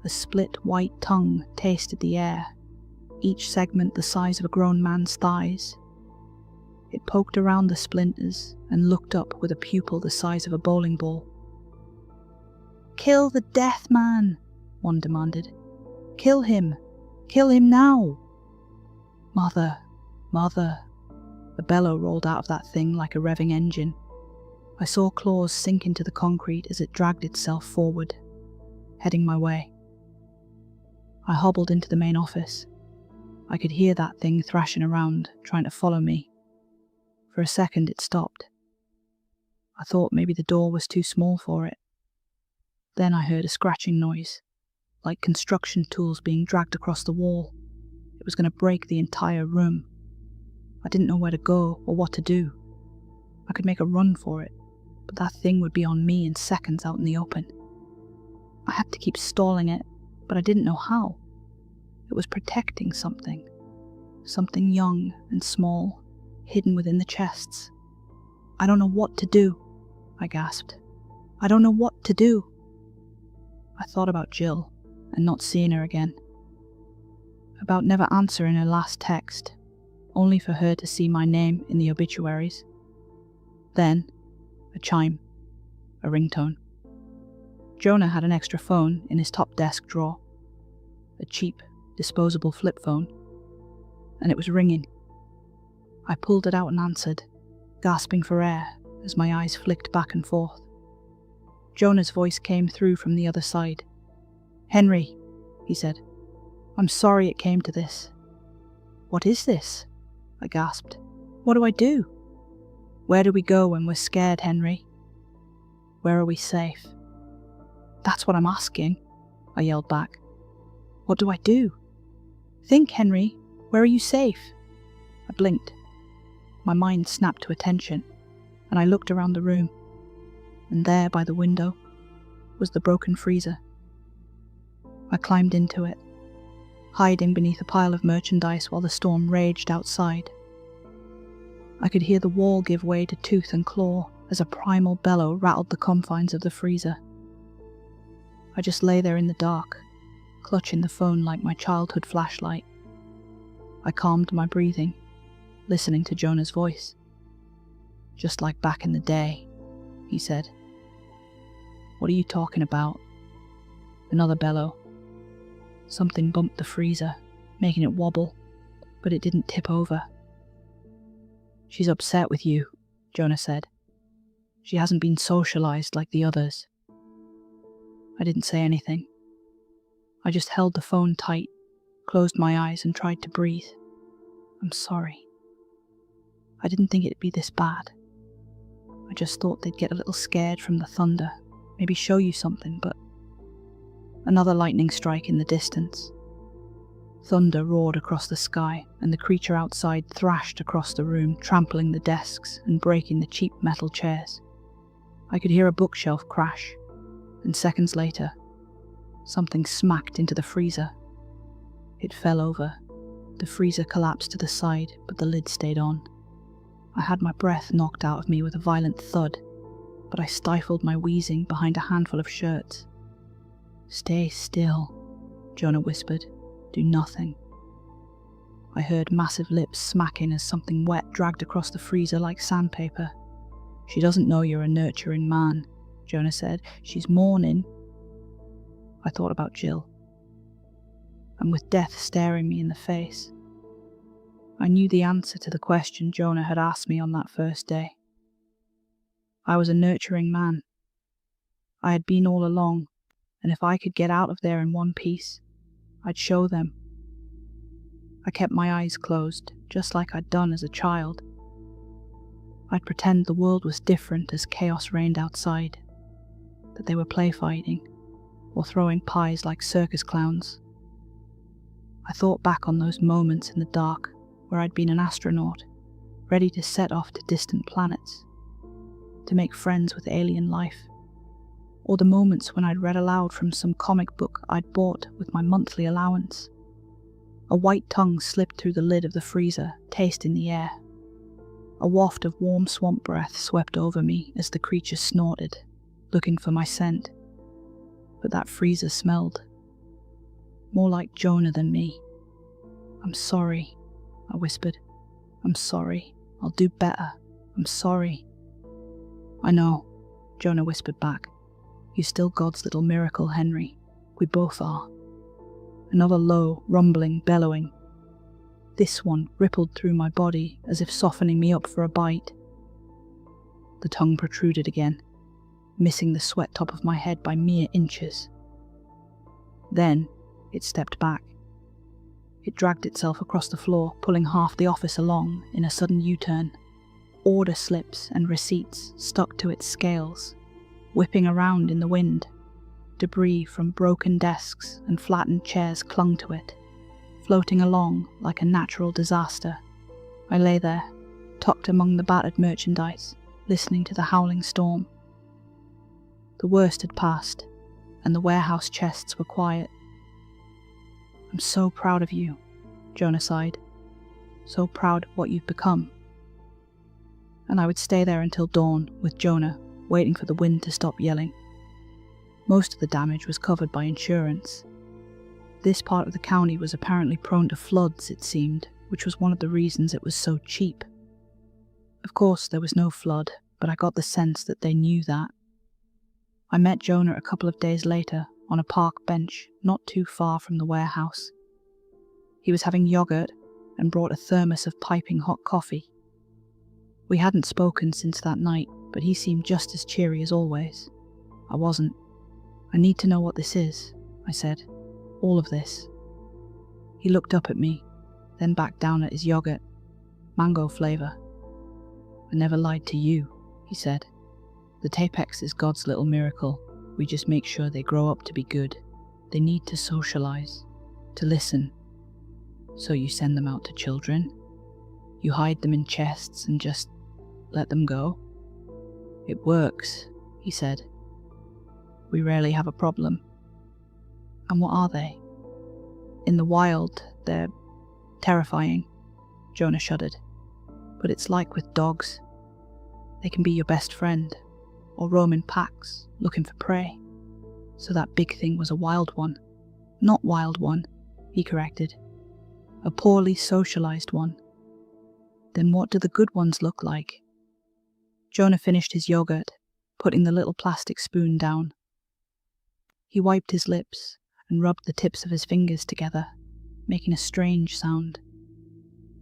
A split white tongue tasted the air, each segment the size of a grown man's thighs. It poked around the splinters and looked up with a pupil the size of a bowling ball. "Kill the death man," one demanded. "Kill him! Kill him now!" "Mother, mother." A bellow rolled out of that thing like a revving engine. I saw claws sink into the concrete as it dragged itself forward, heading my way. I hobbled into the main office. I could hear that thing thrashing around, trying to follow me. For a second it stopped. I thought maybe the door was too small for it. Then I heard a scratching noise, like construction tools being dragged across the wall. It was going to break the entire room. I didn't know where to go or what to do. I could make a run for it, but that thing would be on me in seconds out in the open. I had to keep stalling it, but I didn't know how. It was protecting something. Something young and small, hidden within the chests. "I don't know what to do," I gasped. "I don't know what to do." I thought about Jill and not seeing her again. About never answering her last text, only for her to see my name in the obituaries. Then, a chime, a ringtone. Jonah had an extra phone in his top desk drawer, a cheap, disposable flip phone, and it was ringing. I pulled it out and answered, gasping for air as my eyes flicked back and forth. Jonah's voice came through from the other side. "Henry," he said, "I'm sorry it came to this." "What is this?" I gasped. "What do I do?" "Where do we go when we're scared, Henry? Where are we safe?" "That's what I'm asking," I yelled back. "What do I do?" "Think, Henry. Where are you safe?" I blinked. My mind snapped to attention, and I looked around the room. And there, by the window, was the broken freezer. I climbed into it, hiding beneath a pile of merchandise while the storm raged outside. I could hear the wall give way to tooth and claw as a primal bellow rattled the confines of the freezer. I just lay there in the dark, clutching the phone like my childhood flashlight. I calmed my breathing, listening to Jonah's voice. "Just like back in the day," he said. "What are you talking about?" Another bellow. Something bumped the freezer, making it wobble, but it didn't tip over. "She's upset with you," Jonah said. "She hasn't been socialized like the others." I didn't say anything. I just held the phone tight, closed my eyes and tried to breathe. "I'm sorry. I didn't think it'd be this bad. I just thought they'd get a little scared from the thunder, maybe show you something, but Another lightning strike in the distance. Thunder roared across the sky, and the creature outside thrashed across the room, trampling the desks and breaking the cheap metal chairs. I could hear a bookshelf crash, and seconds later, something smacked into the freezer. It fell over. The freezer collapsed to the side, but the lid stayed on. I had my breath knocked out of me with a violent thud, but I stifled my wheezing behind a handful of shirts. "Stay still," Jonah whispered. "Do nothing." I heard massive lips smacking as something wet dragged across the freezer like sandpaper. "She doesn't know you're a nurturing man," Jonah said. "She's mourning." I thought about Jill, and with death staring me in the face, I knew the answer to the question Jonah had asked me on that first day. I was a nurturing man. I had been all along, and if I could get out of there in one piece, I'd show them. I kept my eyes closed, just like I'd done as a child. I'd pretend the world was different as chaos reigned outside, that they were play fighting, or throwing pies like circus clowns. I thought back on those moments in the dark where I'd been an astronaut, ready to set off to distant planets, to make friends with alien life, or the moments when I'd read aloud from some comic book I'd bought with my monthly allowance. A white tongue slipped through the lid of the freezer, taste in the air. A waft of warm swamp breath swept over me as the creature snorted, looking for my scent. But that freezer smelled more like Jonah than me. "I'm sorry," I whispered. "I'm sorry. I'll do better. I'm sorry." "I know," Jonah whispered back. "You're still God's little miracle, Henry. We both are." Another low, rumbling, bellowing. This one rippled through my body as if softening me up for a bite. The tongue protruded again, missing the sweat top of my head by mere inches. Then it stepped back. It dragged itself across the floor, pulling half the office along in a sudden U-turn. Order slips and receipts stuck to its scales, whipping around in the wind. Debris from broken desks and flattened chairs clung to it, floating along like a natural disaster. I lay there, tucked among the battered merchandise, listening to the howling storm. The worst had passed, and the warehouse chests were quiet. "I'm so proud of you," Jonah sighed. "So proud of what you've become." And I would stay there until dawn with Jonah, waiting for the wind to stop yelling. Most of the damage was covered by insurance. This part of the county was apparently prone to floods, it seemed, which was one of the reasons it was so cheap. Of course, there was no flood, but I got the sense that they knew that. I met Jonah a couple of days later on a park bench not too far from the warehouse. He was having yogurt and brought a thermos of piping hot coffee. We hadn't spoken since that night, but he seemed just as cheery as always. I wasn't. "I need to know what this is," I said. "All of this." He looked up at me, then back down at his yogurt. "Mango flavor." "I never lied to you," he said. "The Tapex is God's little miracle. We just make sure they grow up to be good. They need to socialize, to listen. So you send them out to children? You hide them in chests and just let them go?" "It works," he said. "We rarely have a problem." "And what are they?" "In the wild, they're terrifying," Jonah shuddered. "But it's like with dogs. They can be your best friend, or roam in packs, looking for prey. So that big thing was a wild one." "Not wild one," he corrected. "A poorly socialized one." "Then what do the good ones look like?" Jonah finished his yogurt, putting the little plastic spoon down. He wiped his lips and rubbed the tips of his fingers together, making a strange sound.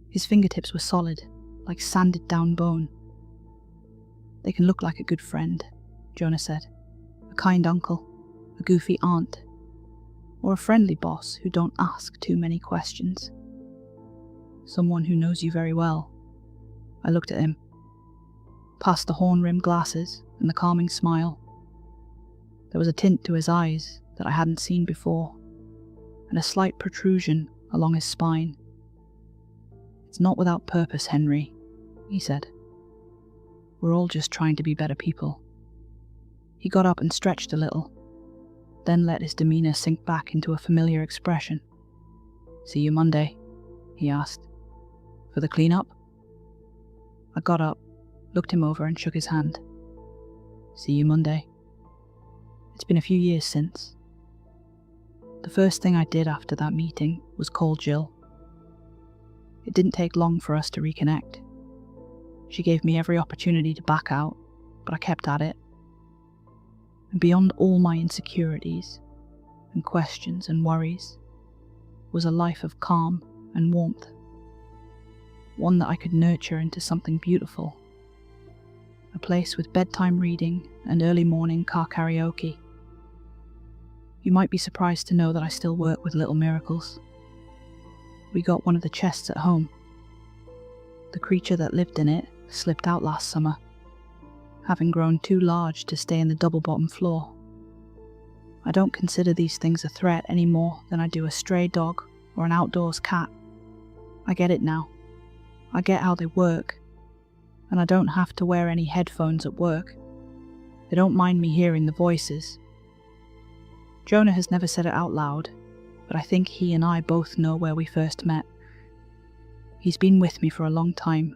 His fingertips were solid, like sanded down bone. "They can look like a good friend," Jonah said. "A kind uncle, a goofy aunt, or a friendly boss who don't ask too many questions. Someone who knows you very well." I looked at him, past the horn-rimmed glasses and the calming smile. There was a tint to his eyes, that I hadn't seen before, and a slight protrusion along his spine. "It's not without purpose, Henry," he said. "We're all just trying to be better people." He got up and stretched a little, then let his demeanour sink back into a familiar expression. "See you Monday?" he asked. "For the clean-up?" I got up, looked him over and shook his hand. "See you Monday." It's been a few years since. The first thing I did after that meeting was call Jill. It didn't take long for us to reconnect. She gave me every opportunity to back out, but I kept at it. And beyond all my insecurities and questions and worries was a life of calm and warmth. One that I could nurture into something beautiful. A place with bedtime reading and early morning car karaoke. You might be surprised to know that I still work with Little Miracles. We got one of the chests at home. The creature that lived in it slipped out last summer, having grown too large to stay in the double-bottom floor. I don't consider these things a threat any more than I do a stray dog or an outdoors cat. I get it now. I get how they work, and I don't have to wear any headphones at work. They don't mind me hearing the voices. Jonah has never said it out loud, but I think he and I both know where we first met. He's been with me for a long time,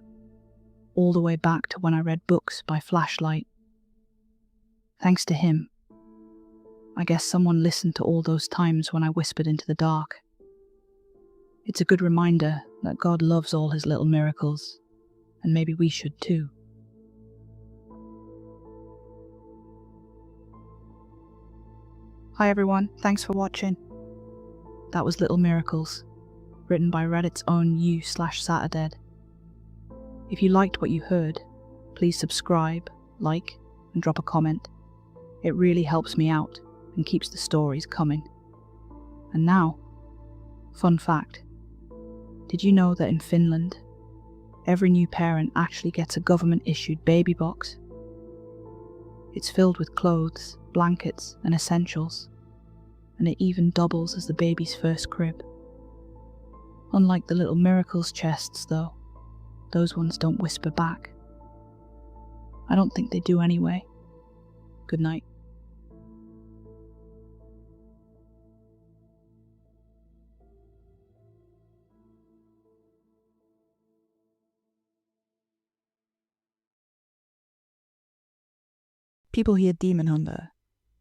all the way back to when I read books by flashlight. Thanks to him, I guess someone listened to all those times when I whispered into the dark. It's a good reminder that God loves all his little miracles, and maybe we should too. Hi everyone, thanks for watching. That was Little Miracles, written by Reddit's own u/Saturdead. If you liked what you heard, please subscribe, like, and drop a comment. It really helps me out and keeps the stories coming. And now, fun fact. Did you know that in Finland, every new parent actually gets a government-issued baby box? It's filled with clothes, blankets, and essentials, and it even doubles as the baby's first crib. Unlike the Little Miracles chests, though, those ones don't whisper back. I don't think they do anyway. Good night. People hear demon hunter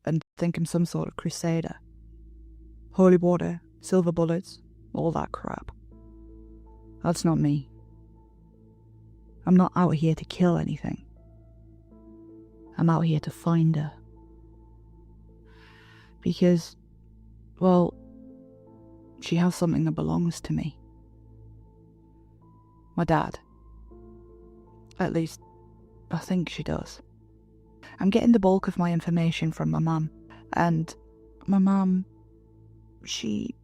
and think I'm some sort of crusader. Holy water, silver bullets, all that crap. That's not me. I'm not out here to kill anything. I'm out here to find her. Because, well, she has something that belongs to me. My dad. At least, I think she does. I'm getting the bulk of my information from my mum, and my mum, she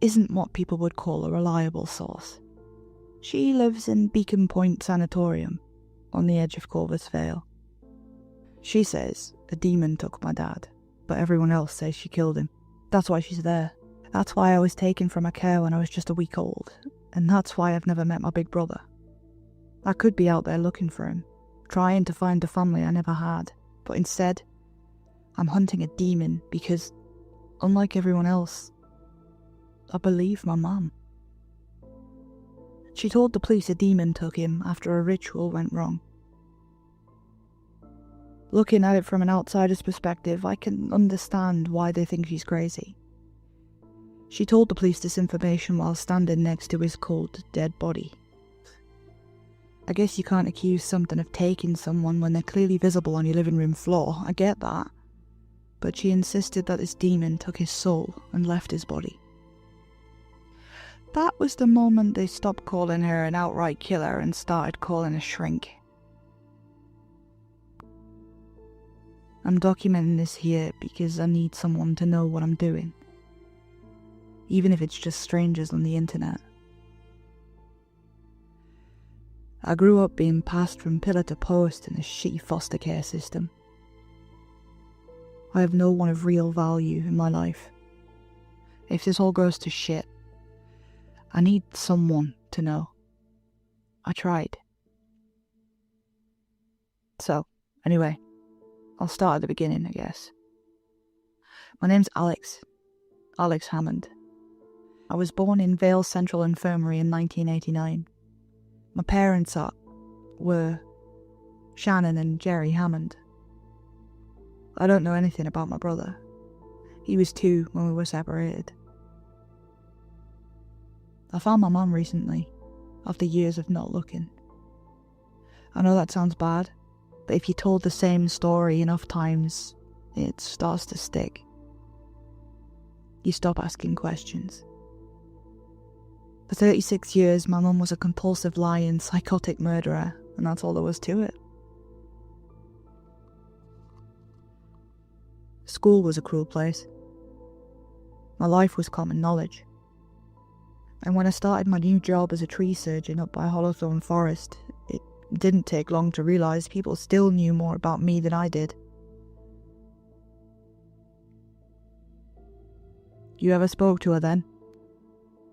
isn't what people would call a reliable source. She lives in Beacon Point Sanatorium, on the edge of Corvus Vale. She says a demon took my dad, but everyone else says she killed him. That's why she's there. That's why I was taken from her care when I was just a week old, and that's why I've never met my big brother. I could be out there looking for him, trying to find a family I never had. But instead, I'm hunting a demon because, unlike everyone else, I believe my mum. She told the police a demon took him after a ritual went wrong. Looking at it from an outsider's perspective, I can understand why they think she's crazy. She told the police this information while standing next to his cold, dead body. I guess you can't accuse something of taking someone when they're clearly visible on your living room floor, I get that. But she insisted that this demon took his soul and left his body. That was the moment they stopped calling her an outright killer and started calling her shrink. I'm documenting this here because I need someone to know what I'm doing. Even if it's just strangers on the internet. I grew up being passed from pillar to post in a shitty foster care system. I have no one of real value in my life. If this all goes to shit, I need someone to know. I tried. So, anyway, I'll start at the beginning, I guess. My name's Alex Hammond. I was born in Vale Central Infirmary in 1989. My parents were Shannon and Jerry Hammond. I don't know anything about my brother. He was 2 when we were separated. I found my mum recently, after years of not looking. I know that sounds bad, but if you told the same story enough times, it starts to stick. You stop asking questions. For 36 years, my mum was a compulsive lying, psychotic murderer, and that's all there was to it. School was a cruel place. My life was common knowledge. And when I started my new job as a tree surgeon up by Hollowthorne Forest, it didn't take long to realise people still knew more about me than I did. You ever spoke to her then?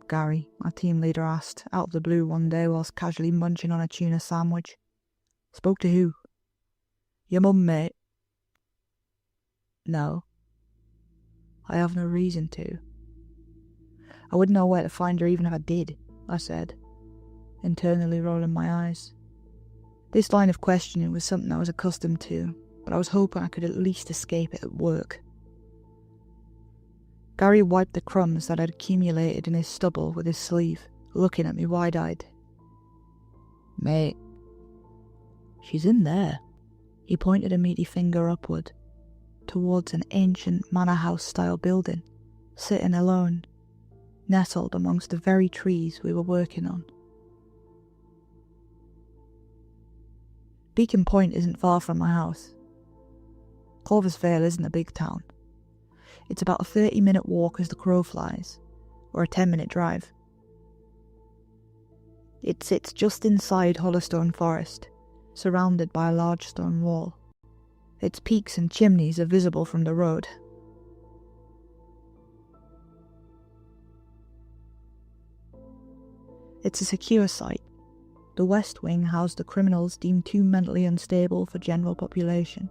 Gary, my team leader, asked out of the blue one day whilst casually munching on a tuna sandwich. Spoke to who? Your mum, mate. No. I have no reason to. I wouldn't know where to find her even if I did, I said, internally rolling my eyes. This line of questioning was something I was accustomed to, but I was hoping I could at least escape it at work. Gary wiped the crumbs that had accumulated in his stubble with his sleeve, looking at me wide-eyed. Mate, she's in there. He pointed a meaty finger upward, towards an ancient manor house-style building, sitting alone, nestled amongst the very trees we were working on. Beacon Point isn't far from my house. Corvus Vale isn't a big town. It's about a 30-minute walk as the crow flies, or a 10-minute drive. It sits just inside Hollowstone Forest, surrounded by a large stone wall. Its peaks and chimneys are visible from the road. It's a secure site. The West Wing housed the criminals deemed too mentally unstable for general population.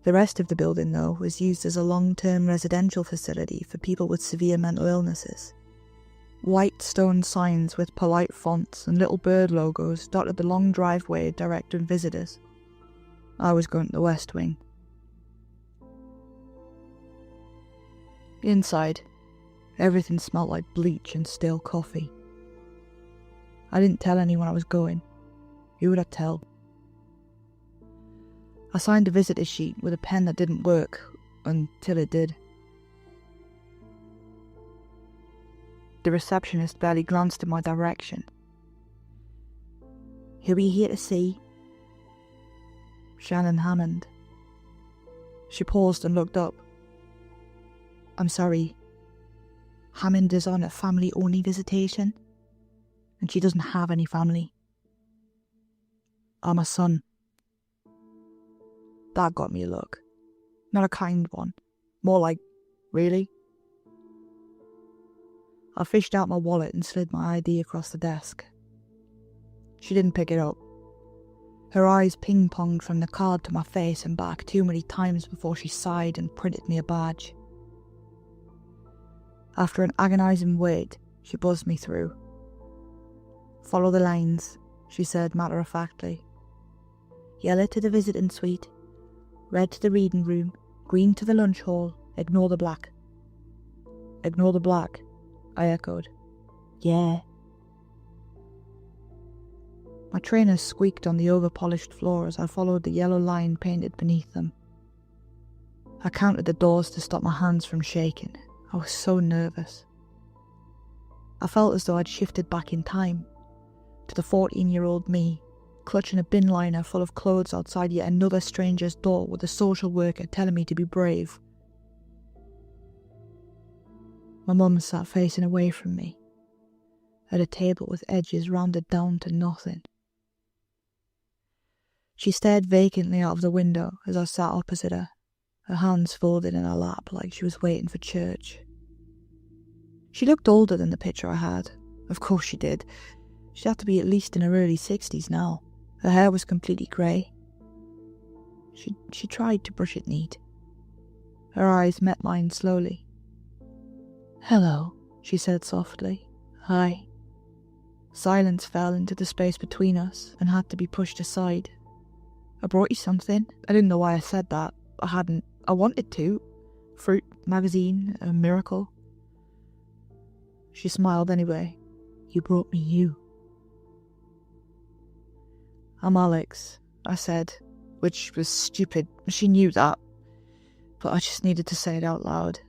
The rest of the building, though, was used as a long-term residential facility for people with severe mental illnesses. White stone signs with polite fonts and little bird logos dotted the long driveway directing visitors. I was going to the West Wing. Inside, everything smelled like bleach and stale coffee. I didn't tell anyone I was going. Who would I tell? I signed a visitor sheet with a pen that didn't work, until it did. The receptionist barely glanced in my direction. Who are you here to see? Shannon Hammond. She paused and looked up. I'm sorry. Hammond is on a family-only visitation, and she doesn't have any family. I'm a son. That got me a look. Not a kind one. More like, really? I fished out my wallet and slid my ID across the desk. She didn't pick it up. Her eyes ping-ponged from the card to my face and back too many times before she sighed and printed me a badge. After an agonising wait, she buzzed me through. Follow the lines, she said matter-of-factly. Yellow to the visiting suite, red to the reading room, green to the lunch hall, ignore the black. Ignore the black, I echoed. Yeah. My trainers squeaked on the over-polished floor as I followed the yellow line painted beneath them. I counted the doors to stop my hands from shaking. I was so nervous. I felt as though I'd shifted back in time, to the 14-year-old me, clutching a bin liner full of clothes outside yet another stranger's door with a social worker telling me to be brave. My mum sat facing away from me, at a table with edges rounded down to nothing. She stared vacantly out of the window as I sat opposite her, her hands folded in her lap like she was waiting for church. She looked older than the picture I had. Of course she did. She'd have to be at least in her early 60s now. Her hair was completely grey. She tried to brush it neat. Her eyes met mine slowly. "Hello," she said softly. "Hi." Silence fell into the space between us and had to be pushed aside. "I brought you something." I didn't know why I said that. I wanted to. Fruit, magazine, a miracle. She smiled anyway. "You brought me you." "I'm Alex," I said, which was stupid. She knew that. But I just needed to say it out loud.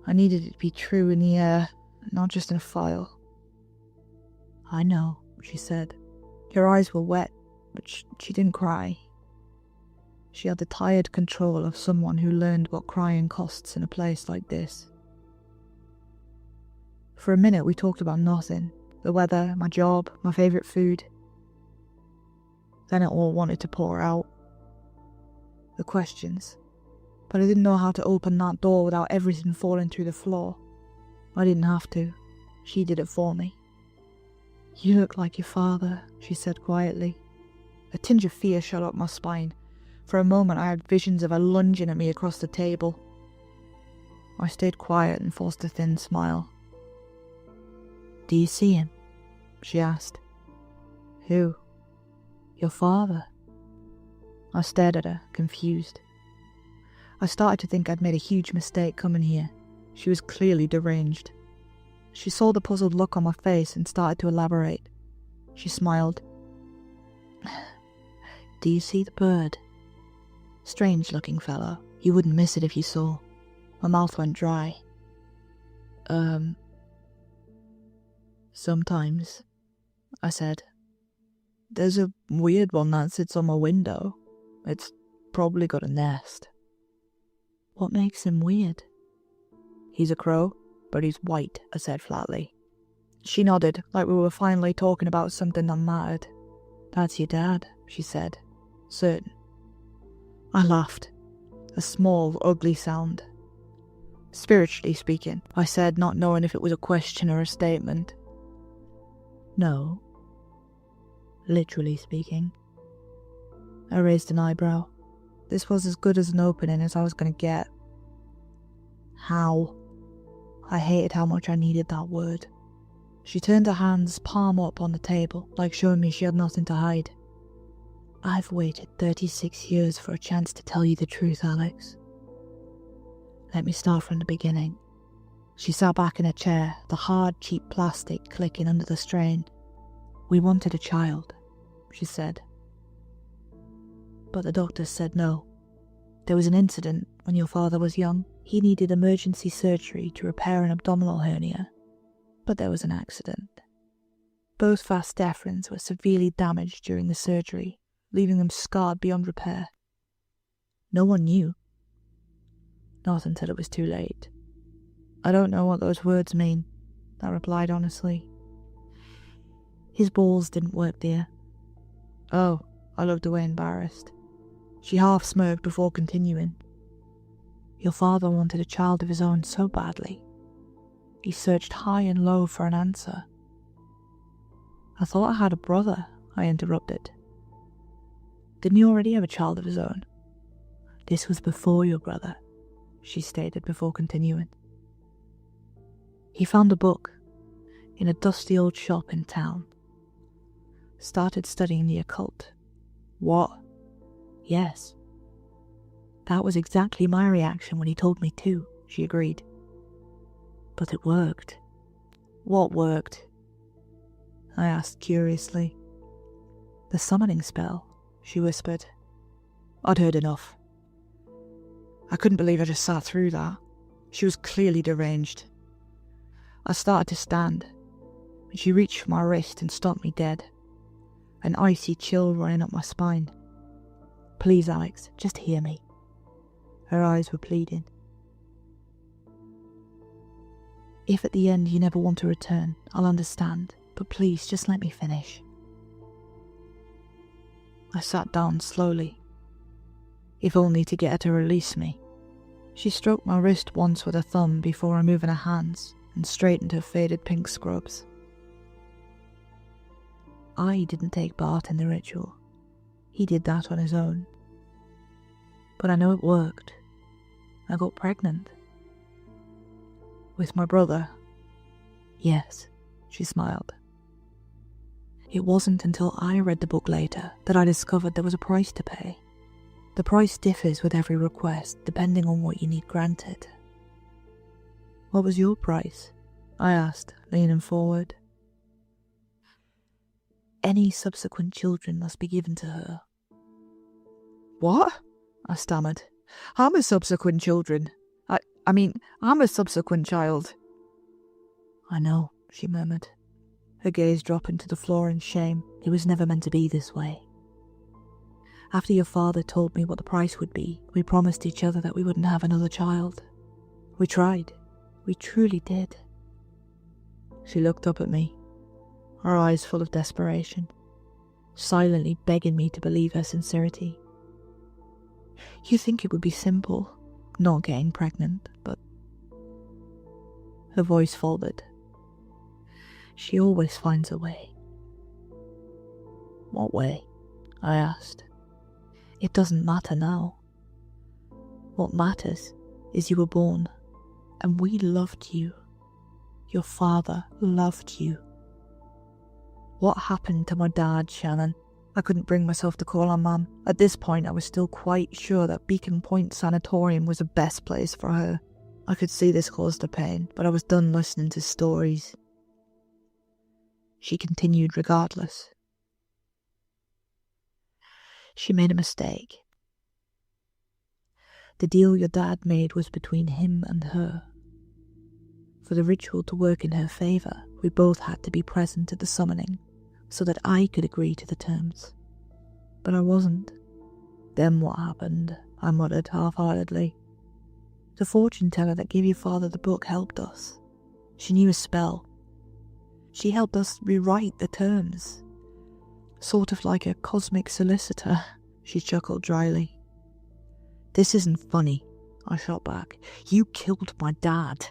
I needed it to be true in the air, not just in a file. "I know," she said. Her eyes were wet, but she didn't cry. She had the tired control of someone who learned what crying costs in a place like this. For a minute we talked about nothing. The weather, my job, my favourite food. Then it all wanted to pour out. The questions. But I didn't know how to open that door without everything falling through the floor. I didn't have to. She did it for me. "You look like your father," she said quietly. A tinge of fear shot up my spine. For a moment I had visions of her lunging at me across the table. I stayed quiet and forced a thin smile. "Do you see him?" she asked. "Who?" "Your father." I stared at her, confused. I started to think I'd made a huge mistake coming here. She was clearly deranged. She saw the puzzled look on my face and started to elaborate. She smiled. "Do you see the bird? Strange-looking fellow. You wouldn't miss it if you saw." My mouth went dry. Sometimes," I said. "There's a weird one that sits on my window. It's probably got a nest." "What makes him weird?" "He's a crow, but he's white," I said flatly. She nodded, like we were finally talking about something that mattered. "That's your dad," she said. "Certain." I laughed. A small, ugly sound. "Spiritually speaking," I said, not knowing if it was a question or a statement. "No. Literally speaking." I raised an eyebrow. This was as good as an opening as I was going to get. How? I hated how much I needed that word. She turned her hands palm up on the table, like showing me she had nothing to hide. "I've waited 36 years for a chance to tell you the truth, Alex. Let me start from the beginning." She sat back in a chair, the hard, cheap plastic clicking under the strain. "We wanted a child," she said. "But the doctors said no. There was an incident when your father was young. He needed emergency surgery to repair an abdominal hernia. But there was an accident. Both vas deferens were severely damaged during the surgery, leaving them scarred beyond repair. No one knew. Not until it was too late." "I don't know what those words mean," I replied honestly. "His balls didn't work, dear." "Oh," I looked away embarrassed. She half smirked before continuing. "Your father wanted a child of his own so badly. He searched high and low for an answer." "I thought I had a brother," I interrupted. "Didn't he already have a child of his own?" "This was before your brother," she stated before continuing. "He found a book in a dusty old shop in town. Started studying the occult." "What?" "Yes." "That was exactly my reaction when he told me too," she agreed. "But it worked." "What worked?" I asked curiously. "The summoning spell," she whispered. I'd heard enough. I couldn't believe I just sat through that. She was clearly deranged. I started to stand, and she reached for my wrist and stopped me dead, an icy chill running up my spine. "Please, Alex, just hear me." Her eyes were pleading. "If at the end you never want to return, I'll understand, but please just let me finish." I sat down slowly. if only to get her to release me. She stroked my wrist once with her thumb before removing her hands and straightened her faded pink scrubs. I didn't take part in the ritual. He did that on his own. But I know it worked. I got pregnant. With my brother. Yes, she smiled. It wasn't until I read the book later that I discovered there was a price to pay. The price differs with every request, depending on what you need granted. What was your price? I asked, leaning forward. Any subsequent children must be given to her. What? I stammered. I'm a subsequent children. I'm a subsequent child. I know, she murmured, her gaze dropping to the floor in shame. It was never meant to be this way. After your father told me what the price would be, we promised each other that we wouldn't have another child. We tried. We truly did. She looked up at me, her eyes full of desperation, silently begging me to believe her sincerity. You think it would be simple, not getting pregnant, but... Her voice faltered. She always finds a way. What way? I asked. It doesn't matter now. What matters is you were born, and we loved you. Your father loved you. What happened to my dad, Shannon? I couldn't bring myself to call on Mum. At this point, I was still quite sure that Beacon Point Sanatorium was the best place for her. I could see this caused her pain, but I was done listening to stories. She continued regardless. She made a mistake. The deal your dad made was between him and her. For the ritual to work in her favour, we both had to be present at the summoning, so that I could agree to the terms. But I wasn't. Then what happened? I muttered half-heartedly. The fortune teller that gave your father the book helped us. She knew a spell. She helped us rewrite the terms. Sort of like a cosmic solicitor, she chuckled dryly. This isn't funny, I shot back. You killed my dad.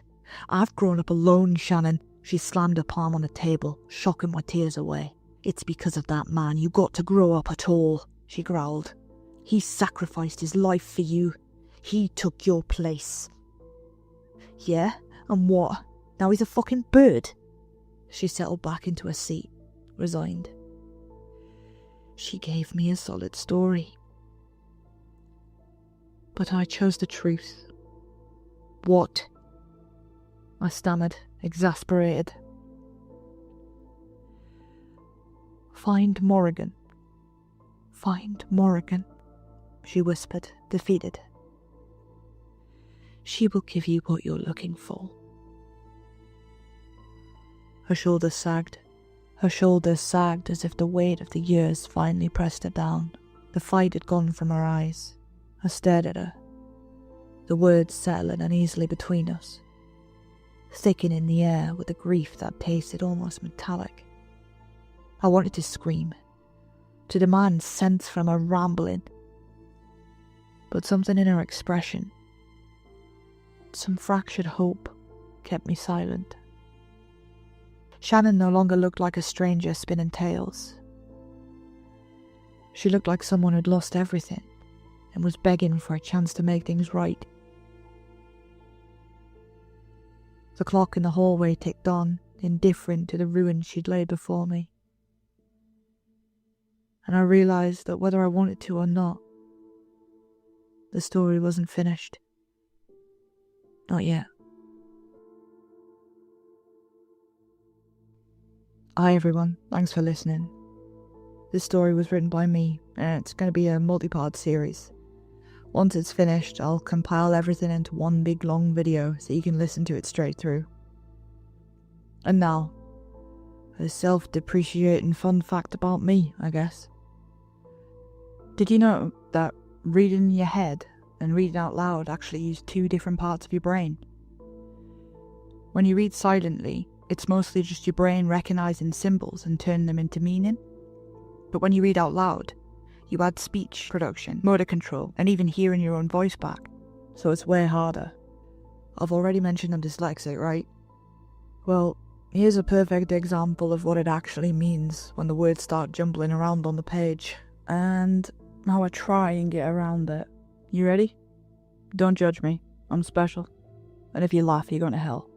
I've grown up alone, Shannon. She slammed her palm on the table, shocking my tears away. It's because of that man you got to grow up at all, she growled. He sacrificed his life for you. He took your place. Yeah, and what? Now he's a fucking bird? She settled back into her seat, resigned. She gave me a solid story. But I chose the truth. What? I stammered, exasperated. Find Morrigan. Find Morrigan, she whispered, defeated. She will give you what you're looking for. Her shoulders sagged. Her shoulders sagged as if the weight of the years finally pressed her down. The fight had gone from her eyes. I stared at her, the words settling uneasily between us, thickening the air with a grief that tasted almost metallic. I wanted to scream, to demand sense from her rambling, but something in her expression, some fractured hope, kept me silent. Shannon no longer looked like a stranger spinning tales. She looked like someone who'd lost everything and was begging for a chance to make things right. The clock in the hallway ticked on, indifferent to the ruin she'd laid before me. And I realised that whether I wanted to or not, the story wasn't finished. Not yet. Hi everyone, thanks for listening. This story was written by me, and it's going to be a multi-part series. Once it's finished, I'll compile everything into one big long video so you can listen to it straight through. And now, a self-depreciating fun fact about me, I guess. Did you know that reading in your head and reading out loud actually use two different parts of your brain? When you read silently, it's mostly just your brain recognising symbols and turning them into meaning. But when you read out loud, You add speech production, motor control, and even hearing your own voice back. So it's way harder. I've already mentioned I'm dyslexic, right? Well, here's a perfect example of what it actually means when the words start jumbling around on the page, and how I try and get around it. You ready? Don't judge me. I'm special. And if you laugh, you're going to hell.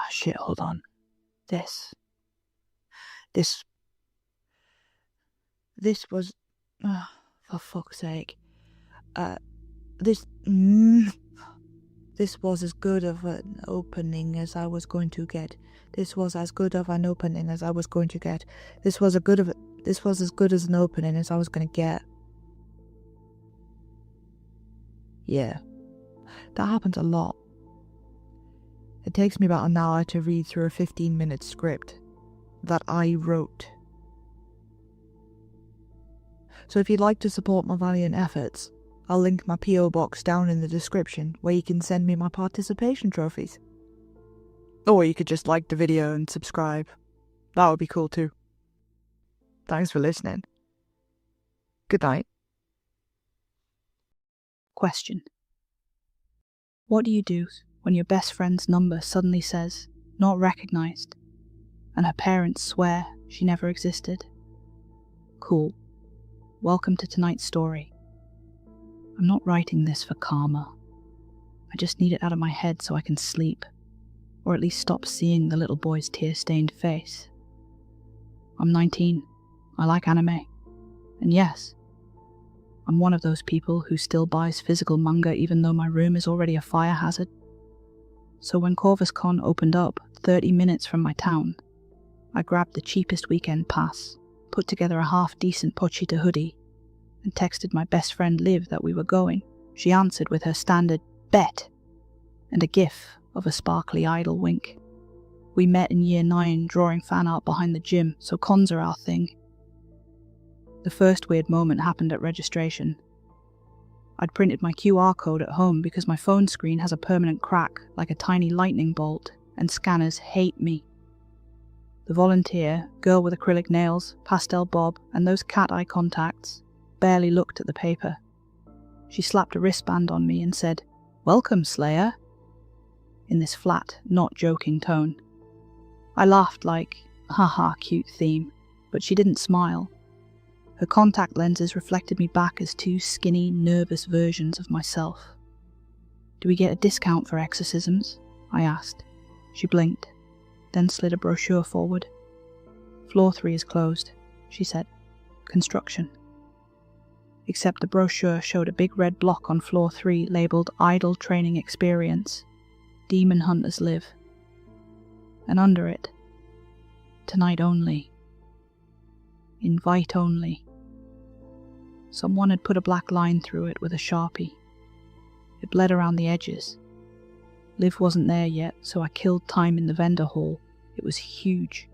Shit, hold on. This was... for fuck's sake. This was as good of an opening as I was going to get. This was as good of an opening as I was going to get. This was as good as an opening as I was going to get. Yeah, that happens a lot. It takes me about an hour to read through a 15-minute script that I wrote. So if you'd like to support my valiant efforts, I'll link my PO box down in the description where you can send me my participation trophies. Or you could just like the video and subscribe. That would be cool too. Thanks for listening. Good night. Question. What do you do when your best friend's number suddenly says, "not recognized," and her parents swear she never existed? Cool. Welcome to tonight's story. I'm not writing this for karma. I just need it out of my head so I can sleep, or at least stop seeing the little boy's tear-stained face. I'm 19. I like anime. And yes, I'm one of those people who still buys physical manga even though my room is already a fire hazard. So when Corvus Con opened up 30 minutes from my town, I grabbed the cheapest weekend pass, put together a half-decent Pochita hoodie, and texted my best friend Liv that we were going. She answered with her standard bet and a gif of a sparkly idle wink. We met in year 9 drawing fan art behind the gym, so cons are our thing. The first weird moment happened at registration. I'd printed my QR code at home because my phone screen has a permanent crack like a tiny lightning bolt, and scanners hate me. The volunteer, girl with acrylic nails, pastel bob, and those cat eye contacts, barely looked at the paper. She slapped a wristband on me and said, "Welcome, Slayer," in this flat, not joking tone. I laughed like, haha, cute theme, but she didn't smile. Her contact lenses reflected me back as two skinny, nervous versions of myself. "Do we get a discount for exorcisms?" I asked. She blinked, then slid a brochure forward. "Floor 3 is closed," she said. "Construction." Except the brochure showed a big red block on floor 3 labelled Idle Training Experience. Demon Hunters Live. And under it, tonight only. Invite only. Someone had put a black line through it with a Sharpie. It bled around the edges. Liv wasn't there yet, so I killed time in the vendor hall. It was huge.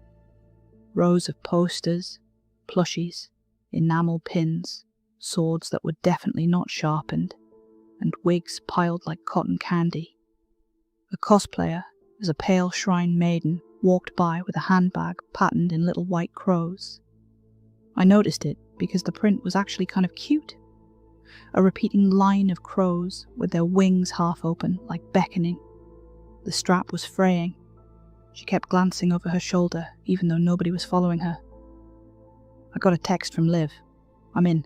Rows of posters, plushies, enamel pins, swords that were definitely not sharpened, and wigs piled like cotton candy. A cosplayer, as a pale shrine maiden, walked by with a handbag patterned in little white crows. I noticed it because the print was actually kind of cute. A repeating line of crows with their wings half open, like beckoning. The strap was fraying. She kept glancing over her shoulder, even though nobody was following her. I got a text from Liv. "I'm in.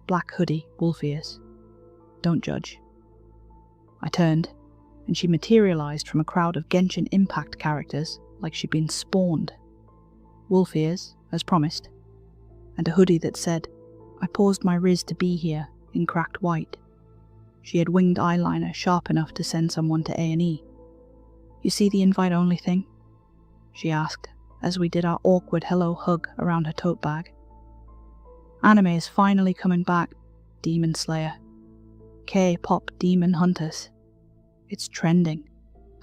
Black hoodie, wolf ears. Don't judge." I turned, and she materialized from a crowd of Genshin Impact characters like she'd been spawned. Wolf ears, as promised, and a hoodie that said, "I paused my riz to be here," in cracked white. She had winged eyeliner sharp enough to send someone to A&E. "You see the invite-only thing?" she asked, as we did our awkward hello hug around her tote bag. "Anime is finally coming back, Demon Slayer. K-pop Demon Hunters. It's trending.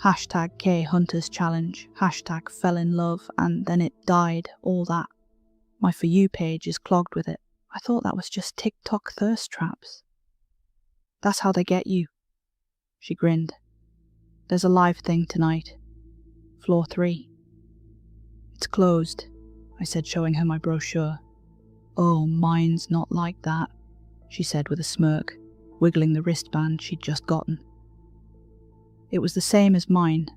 Hashtag K-Hunters Challenge, hashtag fell in love, and then it died, all that. My For You page is clogged with it. I thought that was just TikTok thirst traps." "That's how they get you." She grinned. "There's a live thing tonight. Floor 3. It's closed, I said, showing her my brochure. Oh, mine's not like that, she said with a smirk, wiggling the wristband she'd just gotten. It was the same as mine,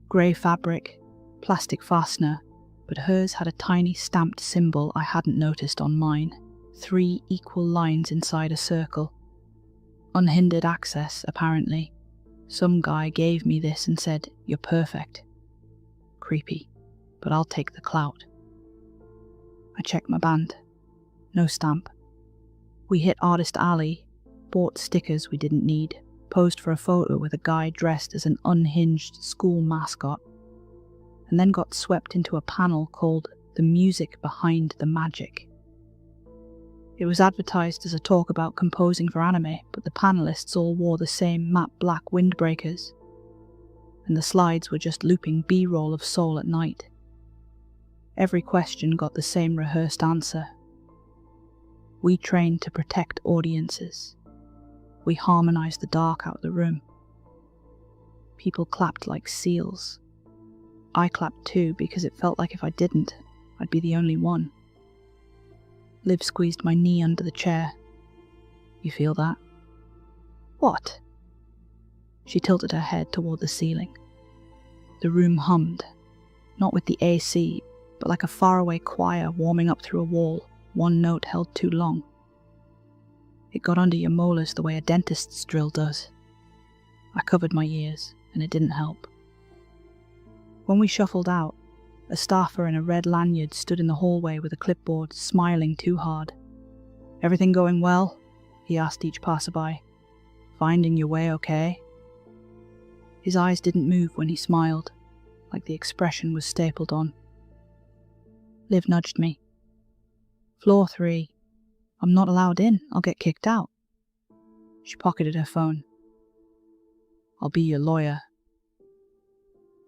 grey fabric, plastic fastener, but hers had a tiny stamped symbol I hadn't noticed on mine, 3 equal lines inside a circle. Unhindered access, apparently. Some guy gave me this and said, "You're perfect." Creepy, but I'll take the clout. I checked my band. No stamp. We hit Artist Alley, bought stickers we didn't need, posed for a photo with a guy dressed as an unhinged school mascot, and then got swept into a panel called The Music Behind the Magic. It was advertised as a talk about composing for anime, but the panellists all wore the same matte black windbreakers, and the slides were just looping B-roll of Soul at Night. Every question got the same rehearsed answer. We trained to protect audiences. We harmonized the dark out of the room. People clapped like seals. I clapped too because it felt like if I didn't, I'd be the only one. Liv squeezed my knee under the chair. You feel that? What? She tilted her head toward the ceiling. The room hummed, not with the AC, but like a faraway choir warming up through a wall, one note held too long. It got under your molars the way a dentist's drill does. I covered my ears, and it didn't help. When we shuffled out, a staffer in a red lanyard stood in the hallway with a clipboard, smiling too hard. "Everything going well?" he asked each passerby. "Finding your way okay?" His eyes didn't move when he smiled, like the expression was stapled on. Liv nudged me. "Floor 3. I'm not allowed in, I'll get kicked out." She pocketed her phone. "I'll be your lawyer."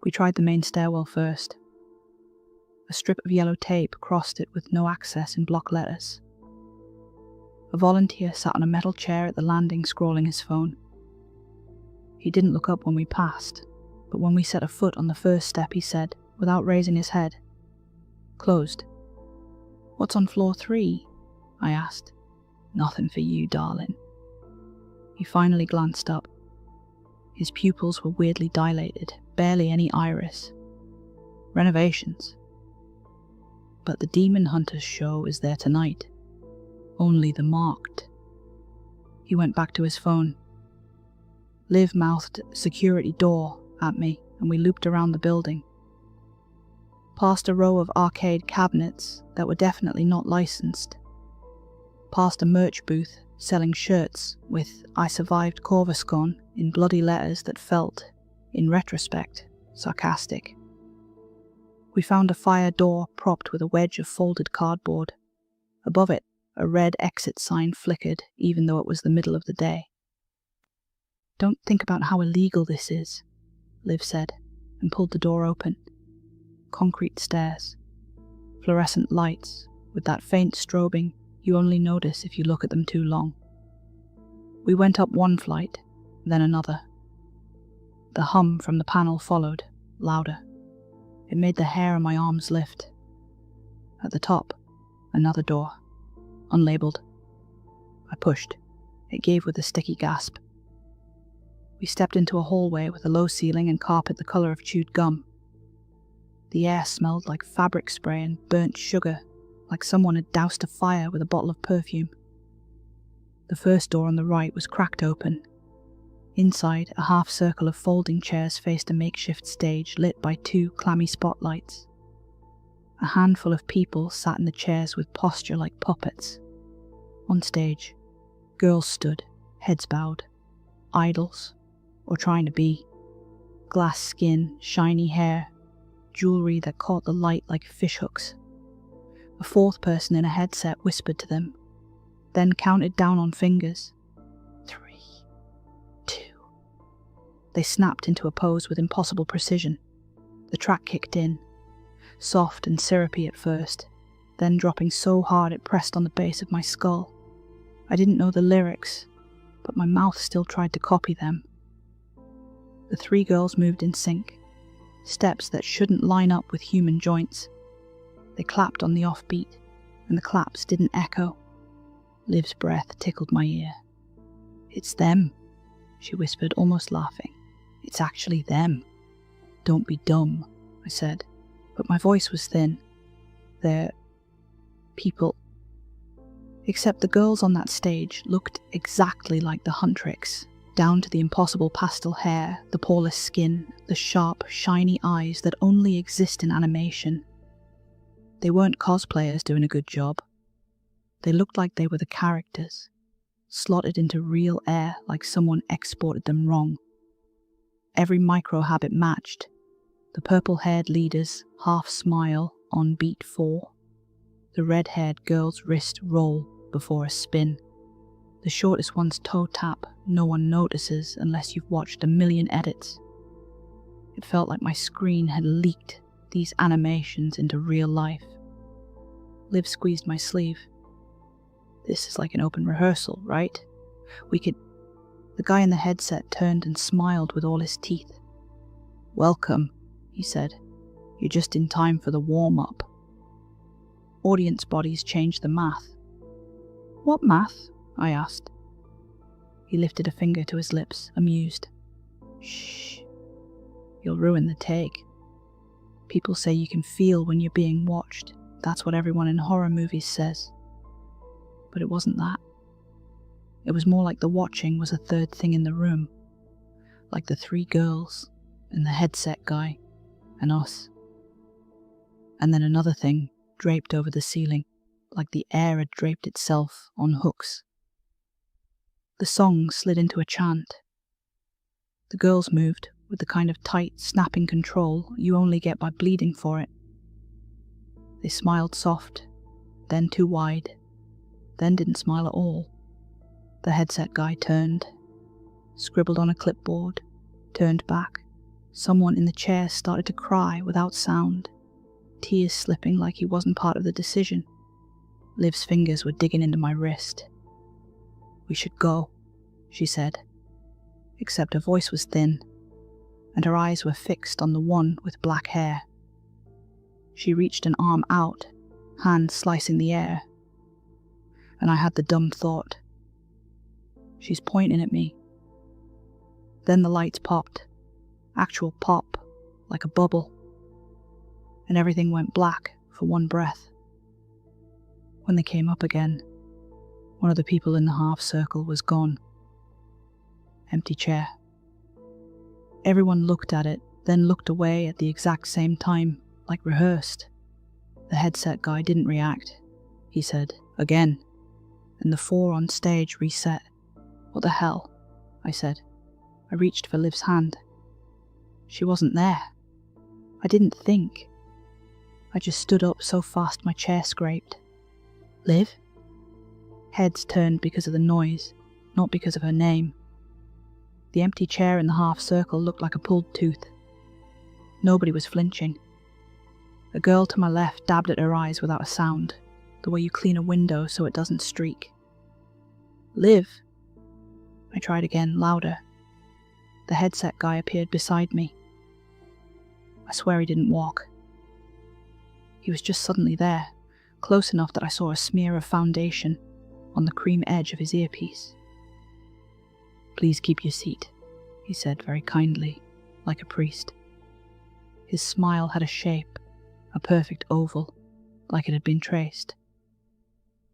We tried the main stairwell first. A strip of yellow tape crossed it with no access in block letters. A volunteer sat on a metal chair at the landing scrolling his phone. He didn't look up when we passed, but when we set a foot on the first step he said, without raising his head, "Closed." "What's on floor 3? I asked. "Nothing for you, darling." He finally glanced up. His pupils were weirdly dilated, barely any iris. "Renovations. But the Demon Hunters show is there tonight. Only the marked." He went back to his phone. Liv mouthed "security door" at me, and we looped around the building. Past a row of arcade cabinets that were definitely not licensed. Past a merch booth selling shirts with "I survived Corvuscon" in bloody letters that felt, in retrospect, sarcastic. We found a fire door propped with a wedge of folded cardboard. Above it, a red exit sign flickered even though it was the middle of the day. "Don't think about how illegal this is," Liv said, and pulled the door open. Concrete stairs. Fluorescent lights, with that faint strobing you only notice if you look at them too long. We went up one flight, then another. The hum from the panel followed, louder. It made the hair on my arms lift. At the top, another door, unlabeled. I pushed. It gave with a sticky gasp. We stepped into a hallway with a low ceiling and carpet the colour of chewed gum. The air smelled like fabric spray and burnt sugar, like someone had doused a fire with a bottle of perfume. The first door on the right was cracked open. Inside, a half circle of folding chairs faced a makeshift stage lit by 2 clammy spotlights. A handful of people sat in the chairs with posture like puppets. On stage, girls stood, heads bowed, idols, or trying to be. Glass skin, shiny hair, jewellery that caught the light like fishhooks. A 4th person in a headset whispered to them, then counted down on fingers. 3, 2. They snapped into a pose with impossible precision. The track kicked in, soft and syrupy at first, then dropping so hard it pressed on the base of my skull. I didn't know the lyrics, but my mouth still tried to copy them. The 3 girls moved in sync, steps that shouldn't line up with human joints. They clapped on the offbeat, and the claps didn't echo. Liv's breath tickled my ear. "It's them," she whispered, almost laughing. "It's actually them." "Don't be dumb," I said, but my voice was thin. "They're people." Except the girls on that stage looked exactly like the Huntrix, down to the impossible pastel hair, the poreless skin, the sharp, shiny eyes that only exist in animation. They weren't cosplayers doing a good job. They looked like they were the characters, slotted into real air like someone exported them wrong. Every micro-habit matched. The purple-haired leader's half-smile on beat 4. The red-haired girl's wrist roll before a spin. The shortest one's toe tap no one notices unless you've watched a million edits. It felt like my screen had leaked these animations into real life. Liv squeezed my sleeve. "This is like an open rehearsal, right? We could..." The guy in the headset turned and smiled with all his teeth. "Welcome," he said. "You're just in time for the warm-up." Audience bodies changed the math. "What math?" I asked. He lifted a finger to his lips, amused. "Shh. You'll ruin the take. People say you can feel when you're being watched. That's what everyone in horror movies says." But it wasn't that. It was more like the watching was a third thing in the room. Like the 3 girls, and the headset guy, and us. And then another thing draped over the ceiling, like the air had draped itself on hooks. The song slid into a chant. The girls moved with the kind of tight, snapping control you only get by bleeding for it. They smiled soft, then too wide, then didn't smile at all. The headset guy turned, scribbled on a clipboard, turned back. Someone in the chair started to cry without sound, tears slipping like he wasn't part of the decision. Liv's fingers were digging into my wrist. "We should go," she said, except her voice was thin, and her eyes were fixed on the one with black hair. She reached an arm out, hand slicing the air, and I had the dumb thought, she's pointing at me. Then the lights popped, actual pop, like a bubble, and everything went black for one breath. When they came up again, one of the people in the half circle was gone. Empty chair. Everyone looked at it, then looked away at the exact same time, like rehearsed. The headset guy didn't react. He said, "Again," and the 4 on stage reset. "What the hell?" I said. I reached for Liv's hand. She wasn't there. I didn't think. I just stood up so fast my chair scraped. "Liv?" Heads turned because of the noise, not because of her name. The empty chair in the half circle looked like a pulled tooth. Nobody was flinching. A girl to my left dabbed at her eyes without a sound, the way you clean a window so it doesn't streak. "Liv?" I tried again, louder. The headset guy appeared beside me. I swear he didn't walk. He was just suddenly there, close enough that I saw a smear of foundation on the cream edge of his earpiece. "Please keep your seat," he said very kindly, like a priest. His smile had a shape, a perfect oval, like it had been traced.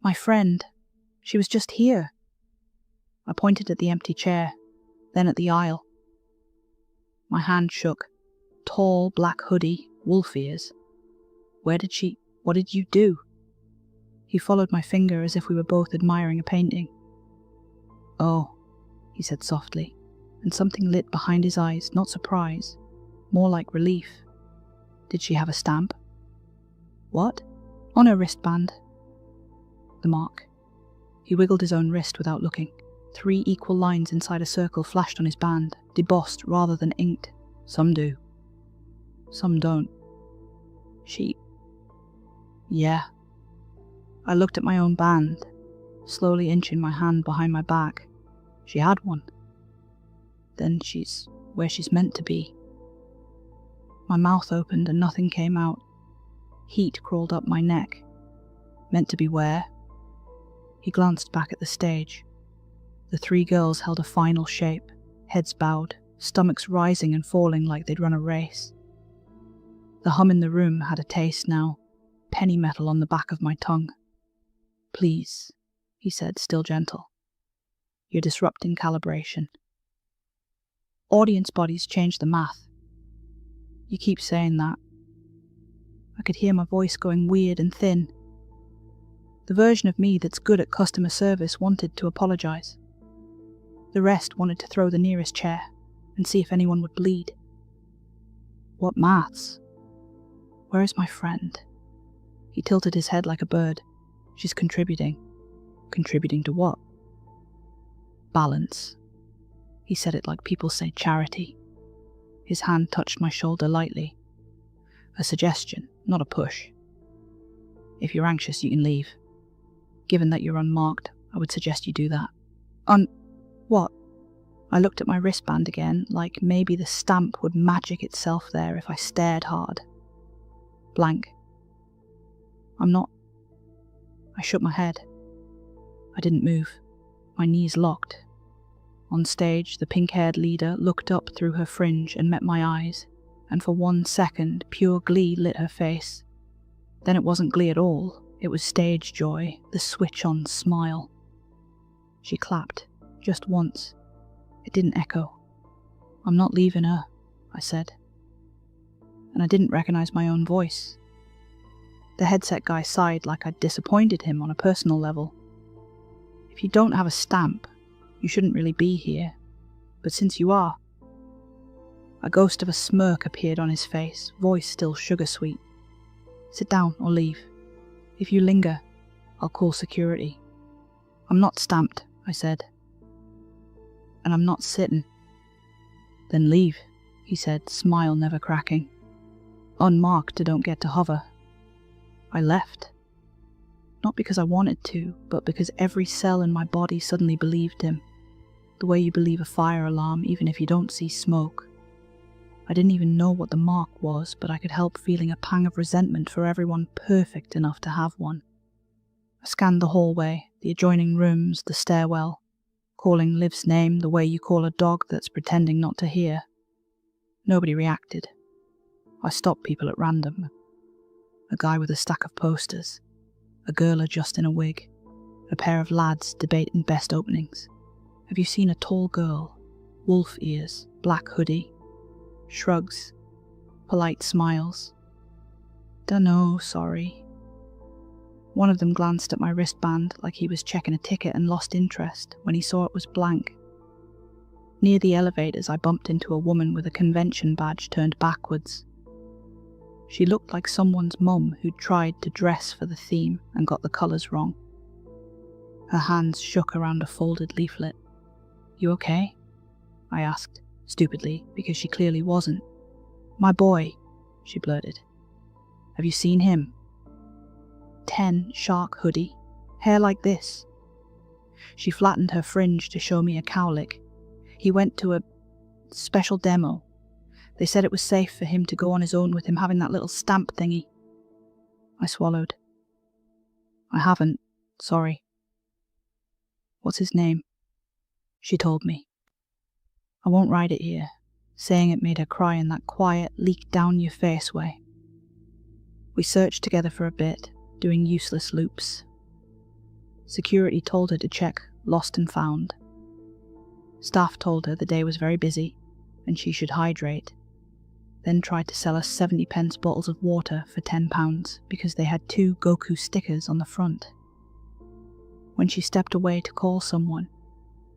"My friend, she was just here." I pointed at the empty chair, then at the aisle. My hand shook. Tall, black hoodie, wolf ears. What did you do?" He followed my finger as if we were both admiring a painting. "Oh," he said softly, and something lit behind his eyes, not surprise, more like relief. "Did she have a stamp?" "What?" "On her wristband." The mark. He wiggled his own wrist without looking. 3 equal lines inside a circle flashed on his band, debossed rather than inked. "Some do. Some don't." "She..." "Yeah." I looked at my own band, slowly inching my hand behind my back. She had one. Then she's where she's meant to be. My mouth opened and nothing came out. Heat crawled up my neck. Meant to be where? He glanced back at the stage. The three girls held a final shape, heads bowed, stomachs rising and falling like they'd run a race. The hum in the room had a taste now, penny metal on the back of my tongue. Please, he said, still gentle. You're disrupting calibration. Audience bodies change the math. You keep saying that. I could hear my voice going weird and thin. The version of me that's good at customer service wanted to apologize. The rest wanted to throw the nearest chair and see if anyone would bleed. What maths? Where is my friend? He tilted his head like a bird. She's contributing. Contributing to what? Balance. He said it like people say charity. His hand touched my shoulder lightly. A suggestion, not a push. If you're anxious, you can leave. Given that you're unmarked, I would suggest you do that. What? I looked at my wristband again, like maybe the stamp would magic itself there if I stared hard. Blank. I'm not. I shook my head. I didn't move. My knees locked. On stage, the pink-haired leader looked up through her fringe and met my eyes, and for 1 second, pure glee lit her face. Then it wasn't glee at all. It was stage joy, the switch-on smile. She clapped, just once. It didn't echo. I'm not leaving her, I said. And I didn't recognize my own voice. The headset guy sighed like I'd disappointed him on a personal level. If you don't have a stamp, you shouldn't really be here. But since you are... A ghost of a smirk appeared on his face, voice still sugar-sweet. Sit down or leave. If you linger, I'll call security. I'm not stamped, I said. And I'm not sitting. Then leave, he said, smile never cracking. Unmarked, I don't get to hover. I left. Not because I wanted to, but because every cell in my body suddenly believed him. The way you believe a fire alarm even if you don't see smoke. I didn't even know what the mark was, but I could help feeling a pang of resentment for everyone perfect enough to have one. I scanned the hallway, the adjoining rooms, the stairwell, calling Liv's name the way you call a dog that's pretending not to hear. Nobody reacted. I stopped people at random. A guy with a stack of posters, a girl adjusting a wig, a pair of lads debating best openings. Have you seen a tall girl? Wolf ears, black hoodie. Shrugs, polite smiles. Dunno, sorry. One of them glanced at my wristband like he was checking a ticket and lost interest when he saw it was blank. Near the elevators, I bumped into a woman with a convention badge turned backwards. She looked like someone's mum who'd tried to dress for the theme and got the colours wrong. Her hands shook around a folded leaflet. You okay? I asked. Stupidly, because she clearly wasn't. My boy, she blurted. Have you seen him? 10 shark hoodie, hair like this. She flattened her fringe to show me a cowlick. He went to a special demo. They said it was safe for him to go on his own with him having that little stamp thingy. I swallowed. I haven't, sorry. What's his name? She told me. I won't write it here. Saying it made her cry in that quiet, leak-down-your-face way. We searched together for a bit, doing useless loops. Security told her to check lost and found. Staff told her the day was very busy, and she should hydrate. Then tried to sell us 70p bottles of water for £10 because they had 2 Goku stickers on the front. When she stepped away to call someone,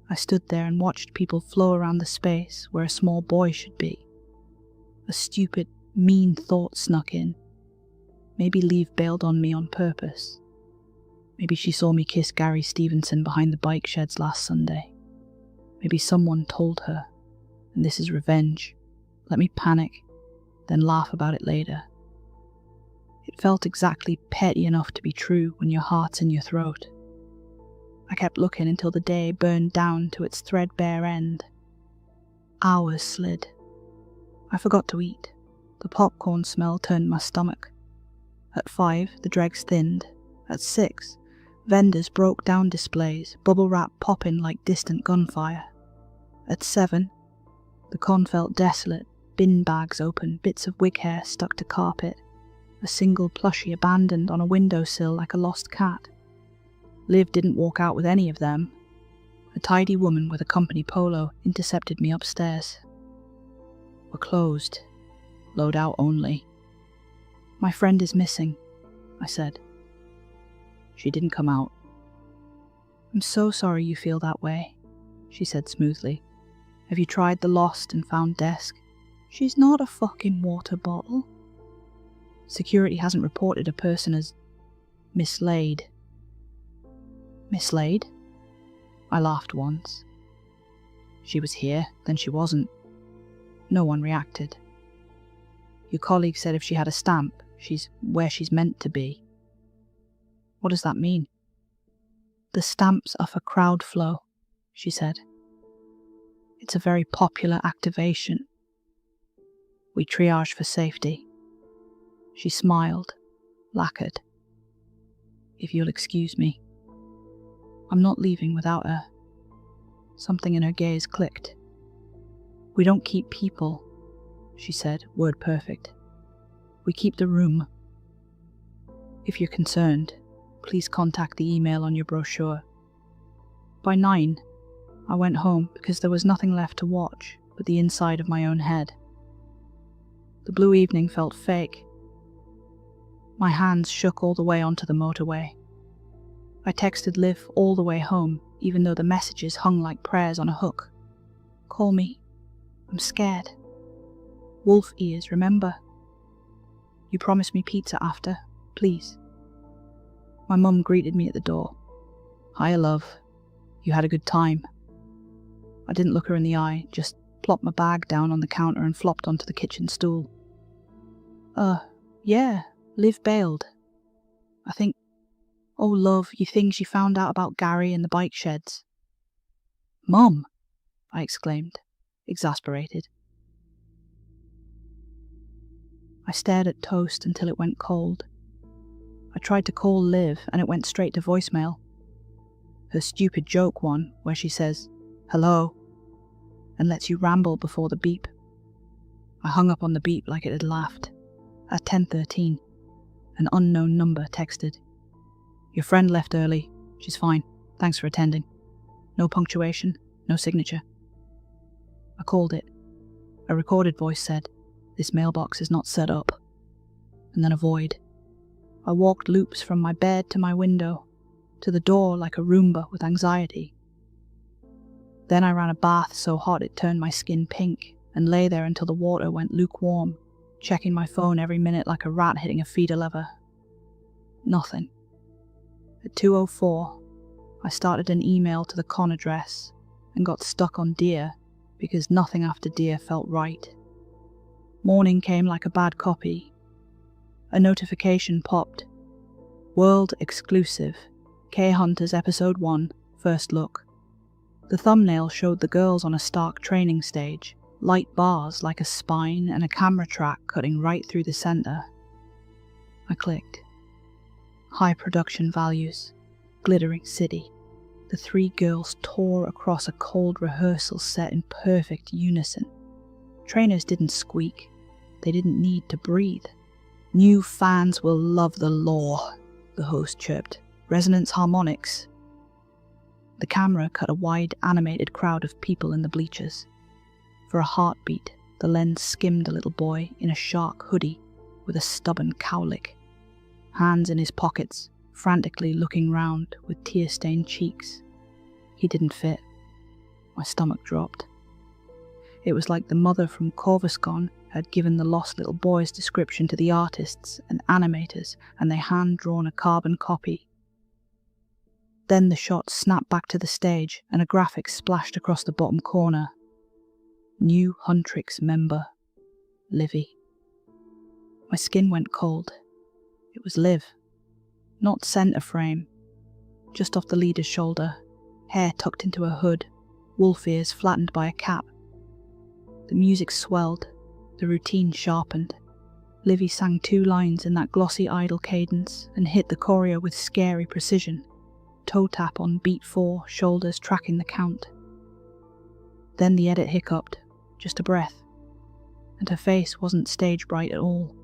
I stood there and watched people flow around the space where a small boy should be. A stupid, mean thought snuck in. Maybe Liv bailed on me on purpose. Maybe she saw me kiss Gary Stevenson behind the bike sheds last Sunday. Maybe someone told her, and this is revenge. Let me panic, then laugh about it later. It felt exactly petty enough to be true when your heart's in your throat. I kept looking until the day burned down to its threadbare end. Hours slid. I forgot to eat. The popcorn smell turned my stomach. At 5, the dregs thinned. At 6, vendors broke down displays, bubble wrap popping like distant gunfire. At 7, the con felt desolate, bin bags open, bits of wig hair stuck to carpet, a single plushie abandoned on a windowsill like a lost cat. Liv didn't walk out with any of them. A tidy woman with a company polo intercepted me upstairs. We're closed. Load out only. My friend is missing, I said. She didn't come out. I'm so sorry you feel that way, she said smoothly. Have you tried the lost and found desk? She's not a fucking water bottle. Security hasn't reported a person as mislaid. Mislaid? I laughed once. She was here, then she wasn't. No one reacted. Your colleague said if she had a stamp, she's where she's meant to be. What does that mean? The stamps are for crowd flow, she said. It's a very popular activation. We triage for safety. She smiled, lacquered. If you'll excuse me. I'm not leaving without her. Something in her gaze clicked. We don't keep people, she said, word perfect. We keep the room. If you're concerned, please contact the email on your brochure. By 9, I went home because there was nothing left to watch but the inside of my own head. The blue evening felt fake. My hands shook all the way onto the motorway. I texted Liv all the way home, even though the messages hung like prayers on a hook. Call me. I'm scared. Wolf ears, remember? You promised me pizza after, please. My mum greeted me at the door. Hiya, love. You had a good time. I didn't look her in the eye, just plopped my bag down on the counter and flopped onto the kitchen stool. Yeah, Liv bailed. I think... Oh, love, you think she found out about Gary and the bike sheds? Mum! I exclaimed, exasperated. I stared at toast until it went cold. I tried to call Liv and it went straight to voicemail. Her stupid joke one, where she says, hello, and lets you ramble before the beep. I hung up on the beep like it had laughed. At 10:13, an unknown number texted. Your friend left early. She's fine. Thanks for attending. No punctuation, no signature. I called it. A recorded voice said, this mailbox is not set up. And then a void. I walked loops from my bed to my window, to the door like a Roomba with anxiety. Then I ran a bath so hot it turned my skin pink, and lay there until the water went lukewarm, checking my phone every minute like a rat hitting a feeder lever. Nothing. At 2:04, I started an email to the con address and got stuck on Dear because nothing after Dear felt right. Morning came like a bad copy. A notification popped. World exclusive. K-Hunters Episode 1, First Look. The thumbnail showed the girls on a stark training stage, light bars like a spine and a camera track cutting right through the center. I clicked. High production values. Glittering city. The 3 girls tore across a cold rehearsal set in perfect unison. Trainers didn't squeak. They didn't need to breathe. New fans will love the lore, the host chirped. Resonance harmonics. The camera cut a wide animated crowd of people in the bleachers. For a heartbeat, the lens skimmed a little boy in a shark hoodie with a stubborn cowlick. Hands in his pockets, frantically looking round with tear-stained cheeks. He didn't fit. My stomach dropped. It was like the mother from Corvuscon had given the lost little boy's description to the artists and animators, and they hand-drawn a carbon copy. Then the shot snapped back to the stage, and a graphic splashed across the bottom corner. New Huntrix member, Livy. My skin went cold. It was Liv. Not centre frame. Just off the leader's shoulder, hair tucked into a hood, wolf ears flattened by a cap. The music swelled, the routine sharpened. Livy sang 2 lines in that glossy idle cadence and hit the choreo with scary precision, toe tap on beat 4, shoulders tracking the count. Then the edit hiccuped, just a breath, and her face wasn't stage bright at all.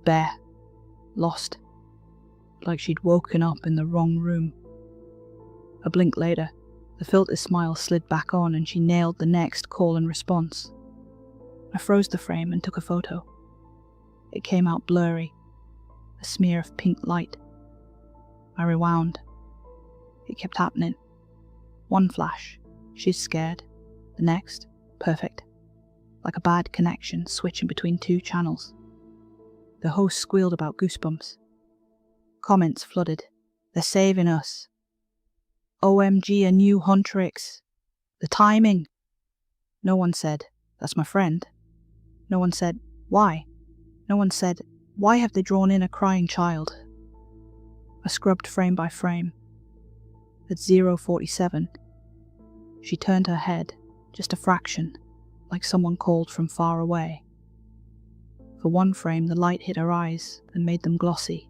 Bare, lost, like she'd woken up in the wrong room. A blink later, the filter smile slid back on and she nailed the next call and response. I froze the frame and took a photo. It came out blurry, a smear of pink light. I rewound. It kept happening. One flash, she's scared. The next, perfect. Like a bad connection switching between 2 channels. The host squealed about goosebumps. Comments flooded. They're saving us. OMG, a new Huntrix. The timing. No one said, that's my friend. No one said, why? No one said, why have they drawn in a crying child? I scrubbed frame by frame. At 0:47, she turned her head, just a fraction, like someone called from far away. For one frame, the light hit her eyes and made them glossy.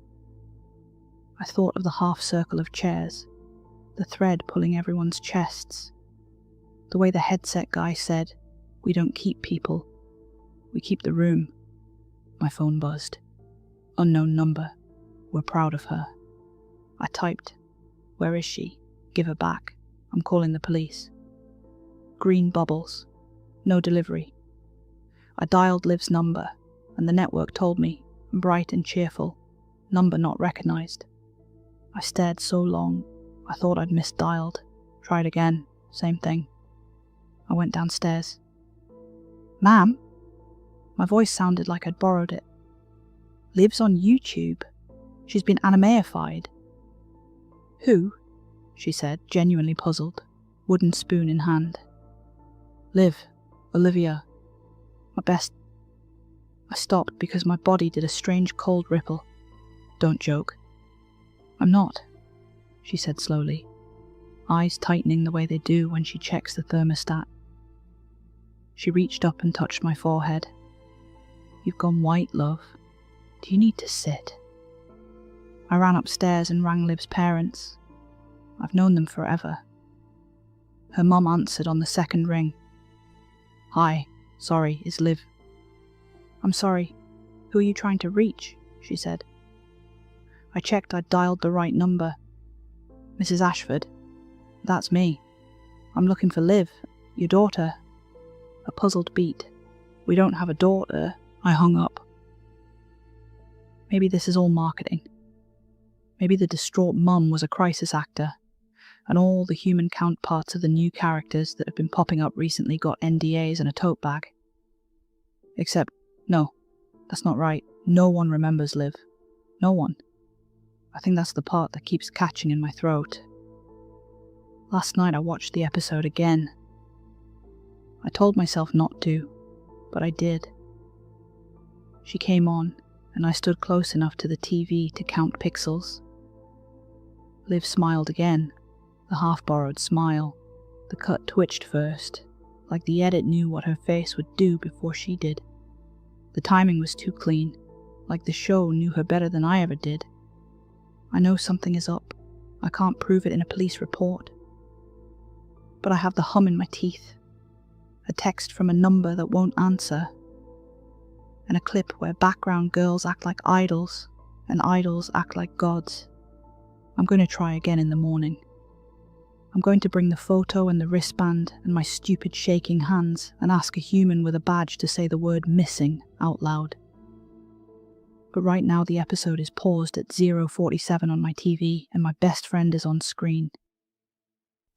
I thought of the half circle of chairs, the thread pulling everyone's chests. The way the headset guy said, we don't keep people, we keep the room. My phone buzzed. Unknown number. We're proud of her. I typed, where is she? Give her back. I'm calling the police. Green bubbles. No delivery. I dialed Liv's number, and the network told me, bright and cheerful, number not recognized. I stared so long, I thought I'd misdialed. Tried again, same thing. I went downstairs. Ma'am? My voice sounded like I'd borrowed it. Liv's on YouTube. She's been animeified. Who? She said, genuinely puzzled, wooden spoon in hand. Liv. Olivia. My best. I stopped because my body did a strange cold ripple. Don't joke. I'm not, she said slowly, eyes tightening the way they do when she checks the thermostat. She reached up and touched my forehead. You've gone white, love. Do you need to sit? I ran upstairs and rang Liv's parents. I've known them forever. Her mum answered on the second ring. Hi, sorry, is Liv. I'm sorry. Who are you trying to reach? She said. I checked I'd dialed the right number. Mrs. Ashford. That's me. I'm looking for Liv, your daughter. A puzzled beat. We don't have a daughter. I hung up. Maybe this is all marketing. Maybe the distraught mum was a crisis actor, and all the human counterparts of the new characters that have been popping up recently got NDAs and a tote bag. Except, no, that's not right. No one remembers Liv. No one. I think that's the part that keeps catching in my throat. Last night I watched the episode again. I told myself not to, but I did. She came on, and I stood close enough to the TV to count pixels. Liv smiled again, the half-borrowed smile. The cut twitched first, like the edit knew what her face would do before she did. The timing was too clean, like the show knew her better than I ever did. I know something is up. I can't prove it in a police report. But I have the hum in my teeth. A text from a number that won't answer. And a clip where background girls act like idols, and idols act like gods. I'm going to try again in the morning. I'm going to bring the photo and the wristband and my stupid shaking hands and ask a human with a badge to say the word missing out loud. But right now the episode is paused at 0:47 on my TV and my best friend is on screen.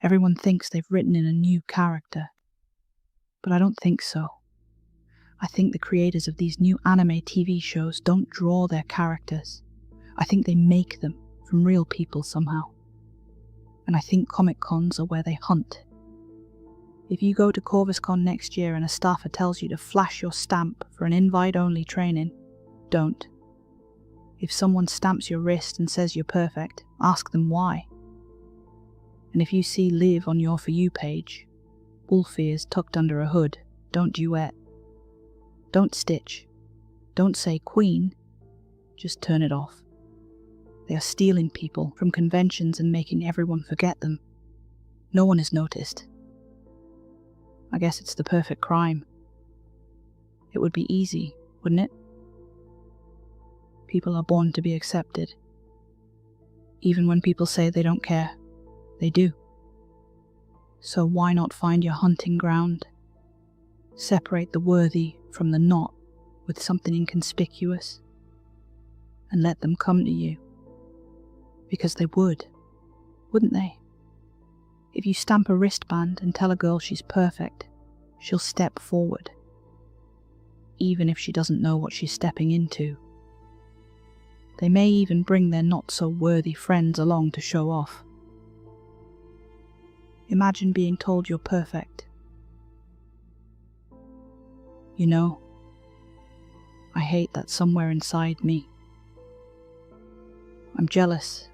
Everyone thinks they've written in a new character. But I don't think so. I think the creators of these new anime TV shows don't draw their characters. I think they make them from real people somehow. And I think Comic Cons are where they hunt. If you go to CorvusCon next year and a staffer tells you to flash your stamp for an invite-only training, don't. If someone stamps your wrist and says you're perfect, ask them why. And if you see Liv on your For You page, wolf ears tucked under a hood, don't duet. Don't stitch. Don't say queen, just turn it off. They are stealing people from conventions and making everyone forget them. No one is noticed. I guess it's the perfect crime. It would be easy, wouldn't it? People are born to be accepted. Even when people say they don't care, they do. So why not find your hunting ground? Separate the worthy from the not with something inconspicuous, and let them come to you. Because they would, wouldn't they? If you stamp a wristband and tell a girl she's perfect, she'll step forward, even if she doesn't know what she's stepping into. They may even bring their not-so-worthy friends along to show off. Imagine being told you're perfect. You know, I hate that somewhere inside me. I'm jealous